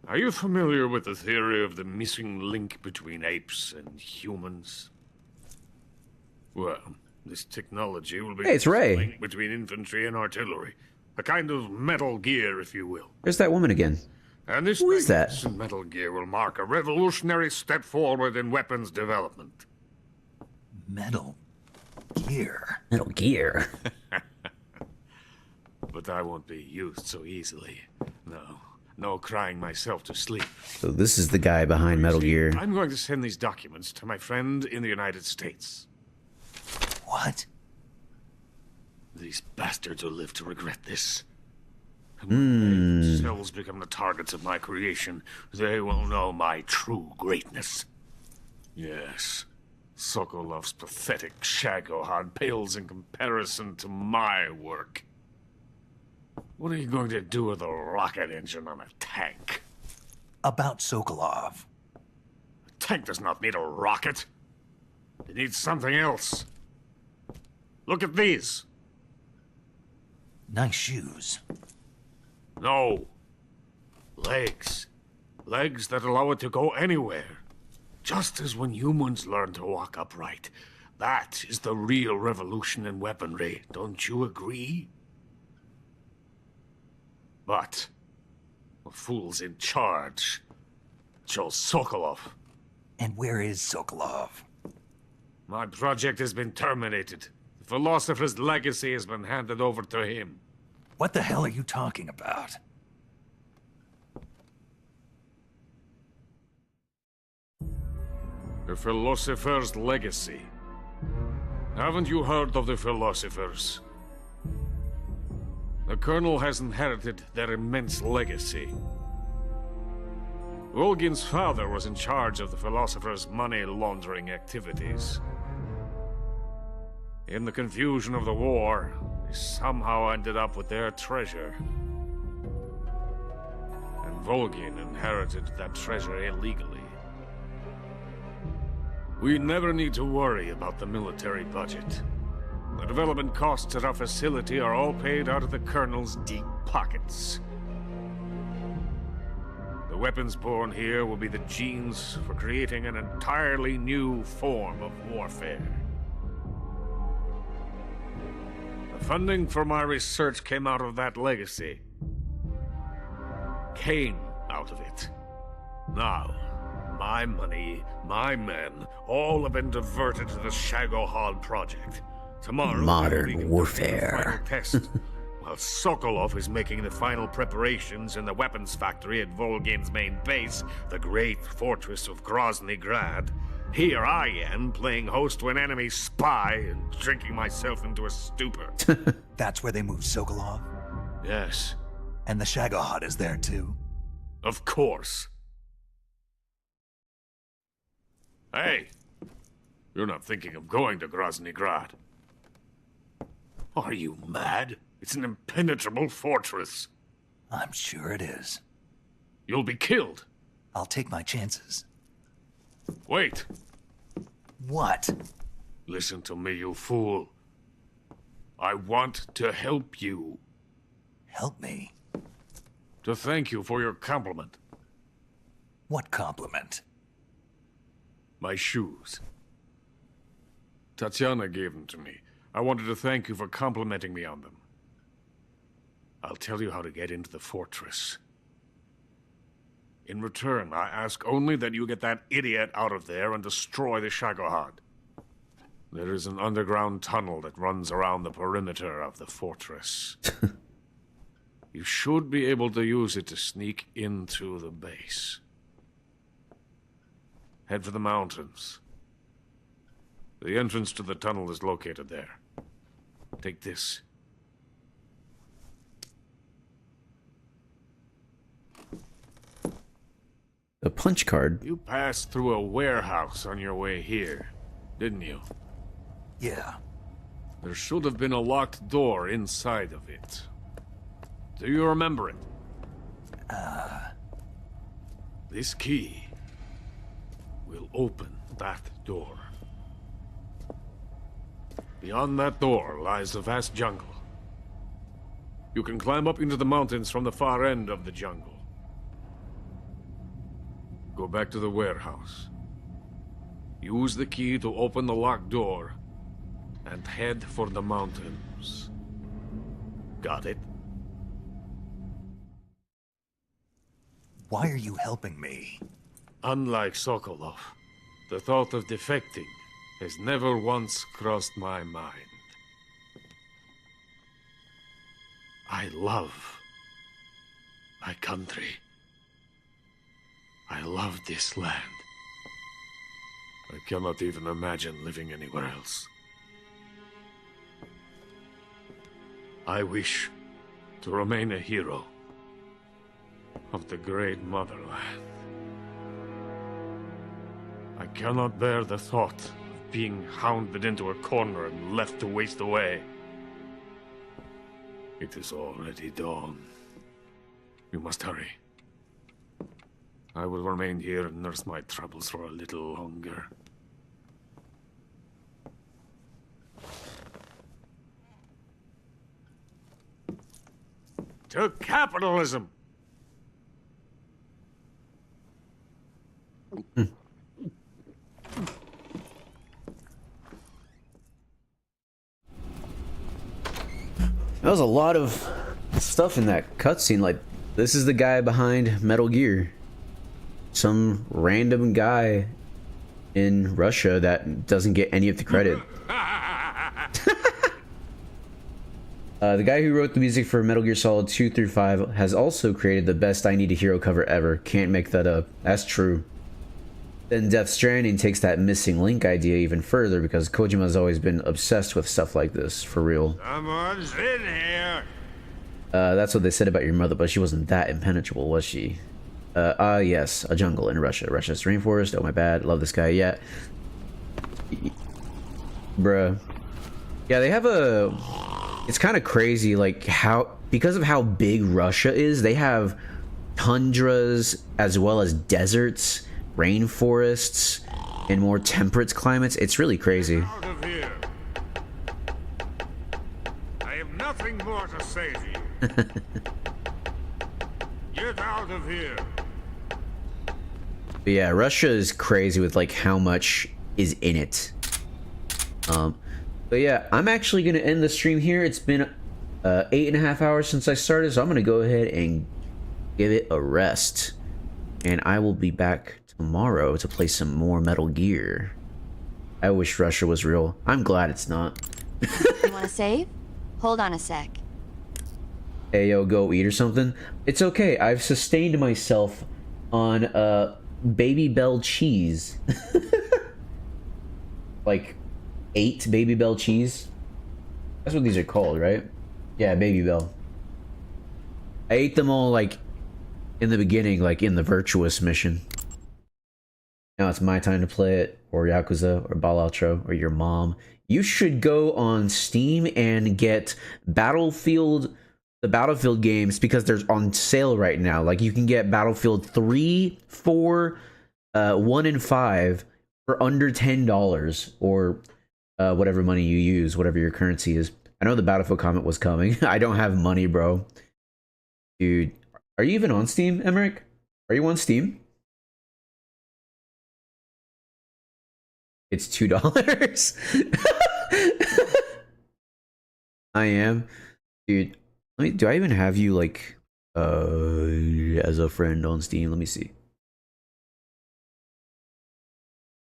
S8: Are you familiar with the theory of the missing link between apes and humans? Well, this technology will be
S1: Hey, it's Ray.
S8: the link between infantry and artillery. A kind of Metal Gear, if you will.
S1: There's that woman again.
S8: And this
S1: Who is that?
S8: magnificent Metal Gear will mark a revolutionary step forward in weapons development.
S2: Metal Gear?
S1: Metal Gear.
S8: But I won't be used so easily. No crying myself to sleep.
S1: So this is the guy behind Metal Gear.
S8: I'm going to send these documents to my friend in the United States.
S2: What?
S8: These bastards will live to regret this. And when they themselves become the targets of my creation, they will know my true greatness. Yes, Sokolov's pathetic Shagohod pales in comparison to my work. What are you going to do with a rocket engine on a tank?
S2: About Sokolov.
S8: A tank does not need a rocket. It needs something else. Look at these.
S2: Nice shoes.
S8: No. Legs. Legs that allow it to go anywhere. Just as when humans learn to walk upright. That is the real revolution in weaponry. Don't you agree? But the fool's in charge. Joe Sokolov.
S2: And where is Sokolov?
S8: My project has been terminated. The philosopher's legacy has been handed over to him.
S2: What the hell are you talking about?
S8: The philosopher's legacy. Haven't you heard of the philosophers? The Colonel has inherited their immense legacy. Volgin's father was in charge of the philosophers' money laundering activities. In the confusion of the war, they somehow ended up with their treasure. And Volgin inherited that treasure illegally. We never need to worry about the military budget. The development costs at our facility are all paid out of the Colonel's deep pockets. The weapons born here will be the genes for creating an entirely new form of warfare. The funding for my research came out of that legacy. Came out of it. Now, my money, my men, all have been diverted to the Shagohod project. Tomorrow,
S1: Modern warfare.
S8: final test, while Sokolov is making the final preparations in the weapons factory at Volgin's main base, the great fortress of Grozny Grad. Here I am, playing host to an enemy spy and drinking myself into a stupor.
S2: That's where they moved Sokolov?
S8: Yes.
S2: And the Shagohod is there too?
S8: Of course. Hey! You're not thinking of going to Grozny Grad. Are you mad? It's an impenetrable fortress.
S2: I'm sure it is.
S8: You'll be killed.
S2: I'll take my chances.
S8: Wait.
S2: What?
S8: Listen to me, you fool. I want to help you.
S2: Help me?
S8: To thank you for your compliment.
S2: What compliment?
S8: My shoes. Tatiana gave them to me. I wanted to thank you for complimenting me on them. I'll tell you how to get into the fortress. In return, I ask only that you get that idiot out of there and destroy the Shagohod. There is an underground tunnel that runs around the perimeter of the fortress. You should be able to use it to sneak into the base. Head for the mountains. The entrance to the tunnel is located there. Take this.
S1: A punch card.
S8: You passed through a warehouse on your way here, didn't you?
S2: Yeah.
S8: There should have been a locked door inside of it. Do you remember it? This key will open that door. Beyond that door lies a vast jungle. You can climb up into the mountains from the far end of the jungle. Go back to the warehouse. Use the key to open the locked door and head for the mountains. Got it?
S2: Why are you helping me?
S8: Unlike Sokolov, the thought of defecting has never once crossed my mind. I love my country. I love this land. I cannot even imagine living anywhere else. I wish to remain a hero of the great motherland. I cannot bear the thought of being hounded into a corner and left to waste away. It is already dawn. You must hurry. I will remain here and nurse my troubles for a little longer. To capitalism!
S1: That was a lot of stuff in that cutscene. Like, this is the guy behind Metal Gear. Some random guy in Russia that doesn't get any of the credit. The guy who wrote the music for Metal Gear Solid 2 through 5 has also created the best I Need a Hero cover ever. Can't make that up. That's true. Then Death Stranding takes that missing link idea even further because Kojima's always been obsessed with stuff like this, for real.
S8: Someone's in here!
S1: That's what they said about your mother, but she wasn't that impenetrable, was she? Yes, a jungle in Russia. Russia's rainforest. Oh, my bad. Love this guy. Yeah. Bruh. Yeah, they have a... It's kind of crazy, like, how... Because of how big Russia is, they have tundras as well as deserts, rainforests, and more temperate climates. It's really crazy.
S8: Out of here. I have nothing more to say to you. Get out of here.
S1: But yeah, Russia is crazy with like how much is in it. But yeah, I'm actually gonna end the stream here. It's been 8.5 hours since I started, so I'm gonna go ahead and give it a rest, and I will be back tomorrow to play some more Metal Gear. I wish Russia was real. I'm glad it's not.
S6: You want to save? Hold on a sec.
S1: Hey yo, go eat or something? It's okay. I've sustained myself on Baby Bell cheese. Like 8 Baby Bell cheese. That's what these are called, right? Yeah, Baby Bell. I ate them all like in the beginning, like in the Virtuous mission. Now it's my time to play it, or Yakuza, or Balatro, or your mom. You should go on Steam and get the Battlefield games because they're on sale right now. Like you can get Battlefield 3, 4, 1, and 5 for under $10, or whatever money you use, whatever your currency is. I know the Battlefield comment was coming. I don't have money, bro. Dude, are you even on Steam, Emmerich? Are you on Steam? It's $2. I am, dude. Do I even have you like as a friend on Steam? Let me see.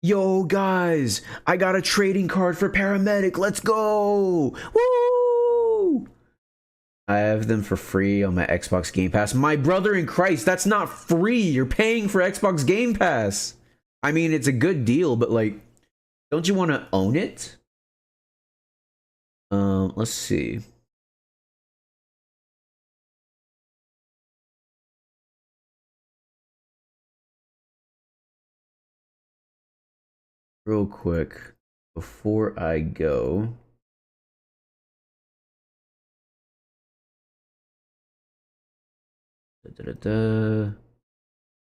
S1: Yo guys, I got a trading card for paramedic. Let's go! Woo! I have them for free on my Xbox Game Pass. My brother in Christ, that's not free. You're paying for Xbox Game Pass. I mean, it's a good deal, but like, don't you want to own it? Let's see. Real quick, before I go.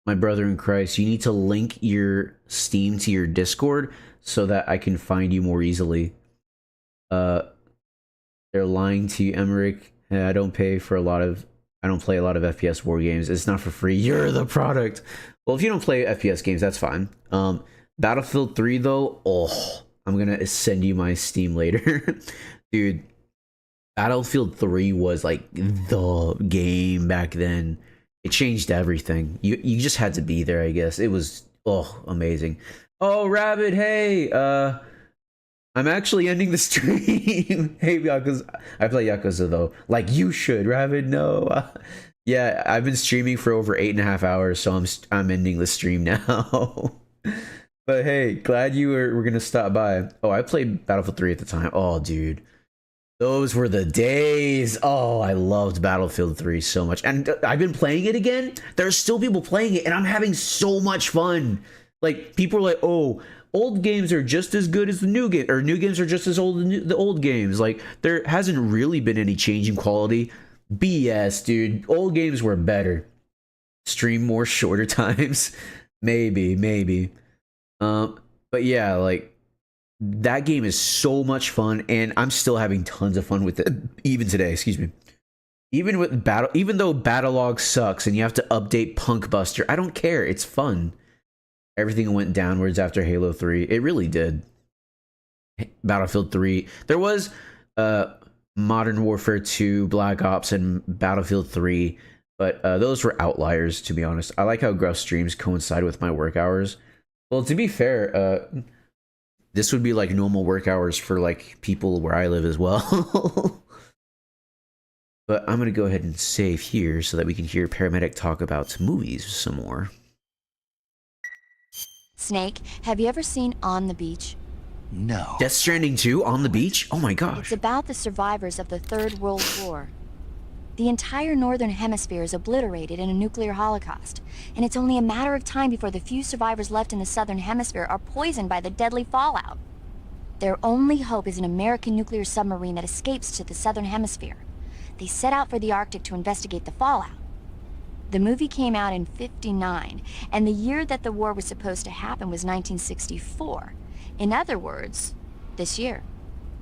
S1: My brother in Christ, you need to link your Steam to your Discord so that I can find you more easily. They're lying to you, Emmerich. I don't play a lot of FPS war games. It's not for free. You're the product. Well, if you don't play FPS games, that's fine. Battlefield 3 though, oh, I'm gonna send you my Steam later. Dude, Battlefield 3 was like the game back then. It changed everything. You just had to be there, I guess. It was amazing. Oh, Rabbit, hey, I'm actually ending the stream. Hey, Yakuza. I play Yakuza though. Like you should, Rabbit. No. Yeah, I've been streaming for over 8.5 hours, so I'm ending the stream now. But hey, glad you were gonna stop by. Oh, I played Battlefield 3 at the time. Oh, dude. Those were the days. Oh, I loved Battlefield 3 so much. And I've been playing it again. There's still people playing it, and I'm having so much fun. Like, people are like, oh, old games are just as good as the new game, or new games are just as old as the old games. Like, there hasn't really been any change in quality. BS, dude. Old games were better. Stream more shorter times. Maybe. But yeah, like, that game is so much fun, and I'm still having tons of fun with it even today. Excuse me. Even though Battlelog sucks and you have to update Punk Buster, I don't care. It's fun. Everything went downwards after Halo 3. It really did. Battlefield 3. There was Modern Warfare 2, Black Ops, and Battlefield 3, but those were outliers, to be honest. I like how Gruff streams coincide with my work hours. Well, to be fair, this would be like normal work hours for like people where I live as well. But I'm going to go ahead and save here so that we can hear Paramedic talk about movies some more.
S6: Snake, have you ever seen On the Beach?
S2: No.
S1: Death Stranding 2 On the Beach? Oh my gosh.
S6: It's about the survivors of the Third World War. The entire northern hemisphere is obliterated in a nuclear holocaust, and it's only a matter of time before the few survivors left in the southern hemisphere are poisoned by the deadly fallout. Their only hope is an American nuclear submarine that escapes to the southern hemisphere. They set out for the Arctic to investigate the fallout. The movie came out in '59, and the year that the war was supposed to happen was 1964. In other words, this year.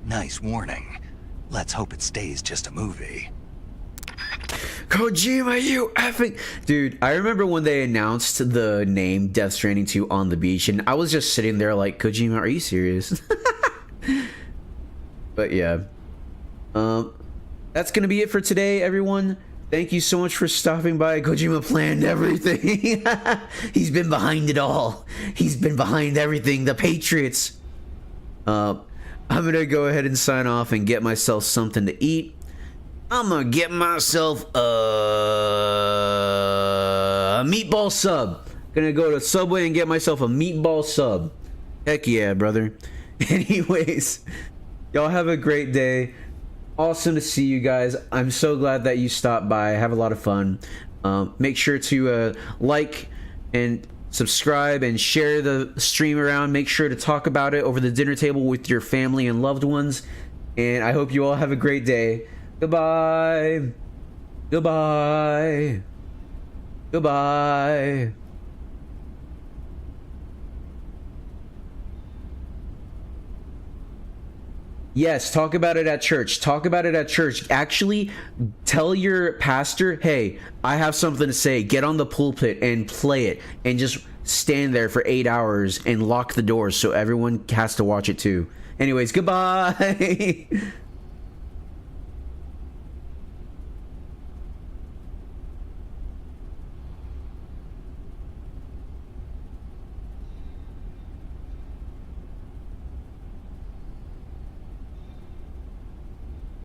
S2: Nice warning. Let's hope it stays just a movie.
S1: Kojima, you effing... Dude, I remember when they announced the name Death Stranding 2 On the Beach, and I was just sitting there like, Kojima, are you serious? But yeah. That's gonna be it for today, everyone. Thank you so much for stopping by. Kojima planned everything. He's been behind it all. He's been behind everything. The Patriots. I'm gonna go ahead and sign off and get myself something to eat. I'm gonna get myself a meatball sub. Gonna go to Subway and get myself a meatball sub. Heck yeah, brother. Anyways, y'all have a great day. Awesome to see you guys. I'm so glad that you stopped by. Have a lot of fun. Make sure to like and subscribe and share the stream around. Make sure to talk about it over the dinner table with your family and loved ones. And I hope you all have a great day. Goodbye. Goodbye. Goodbye. Yes, talk about it at church. Talk about it at church. Actually, tell your pastor, hey, I have something to say. Get on the pulpit and play it. And just stand there for 8 hours and lock the doors so everyone has to watch it too. Anyways, goodbye.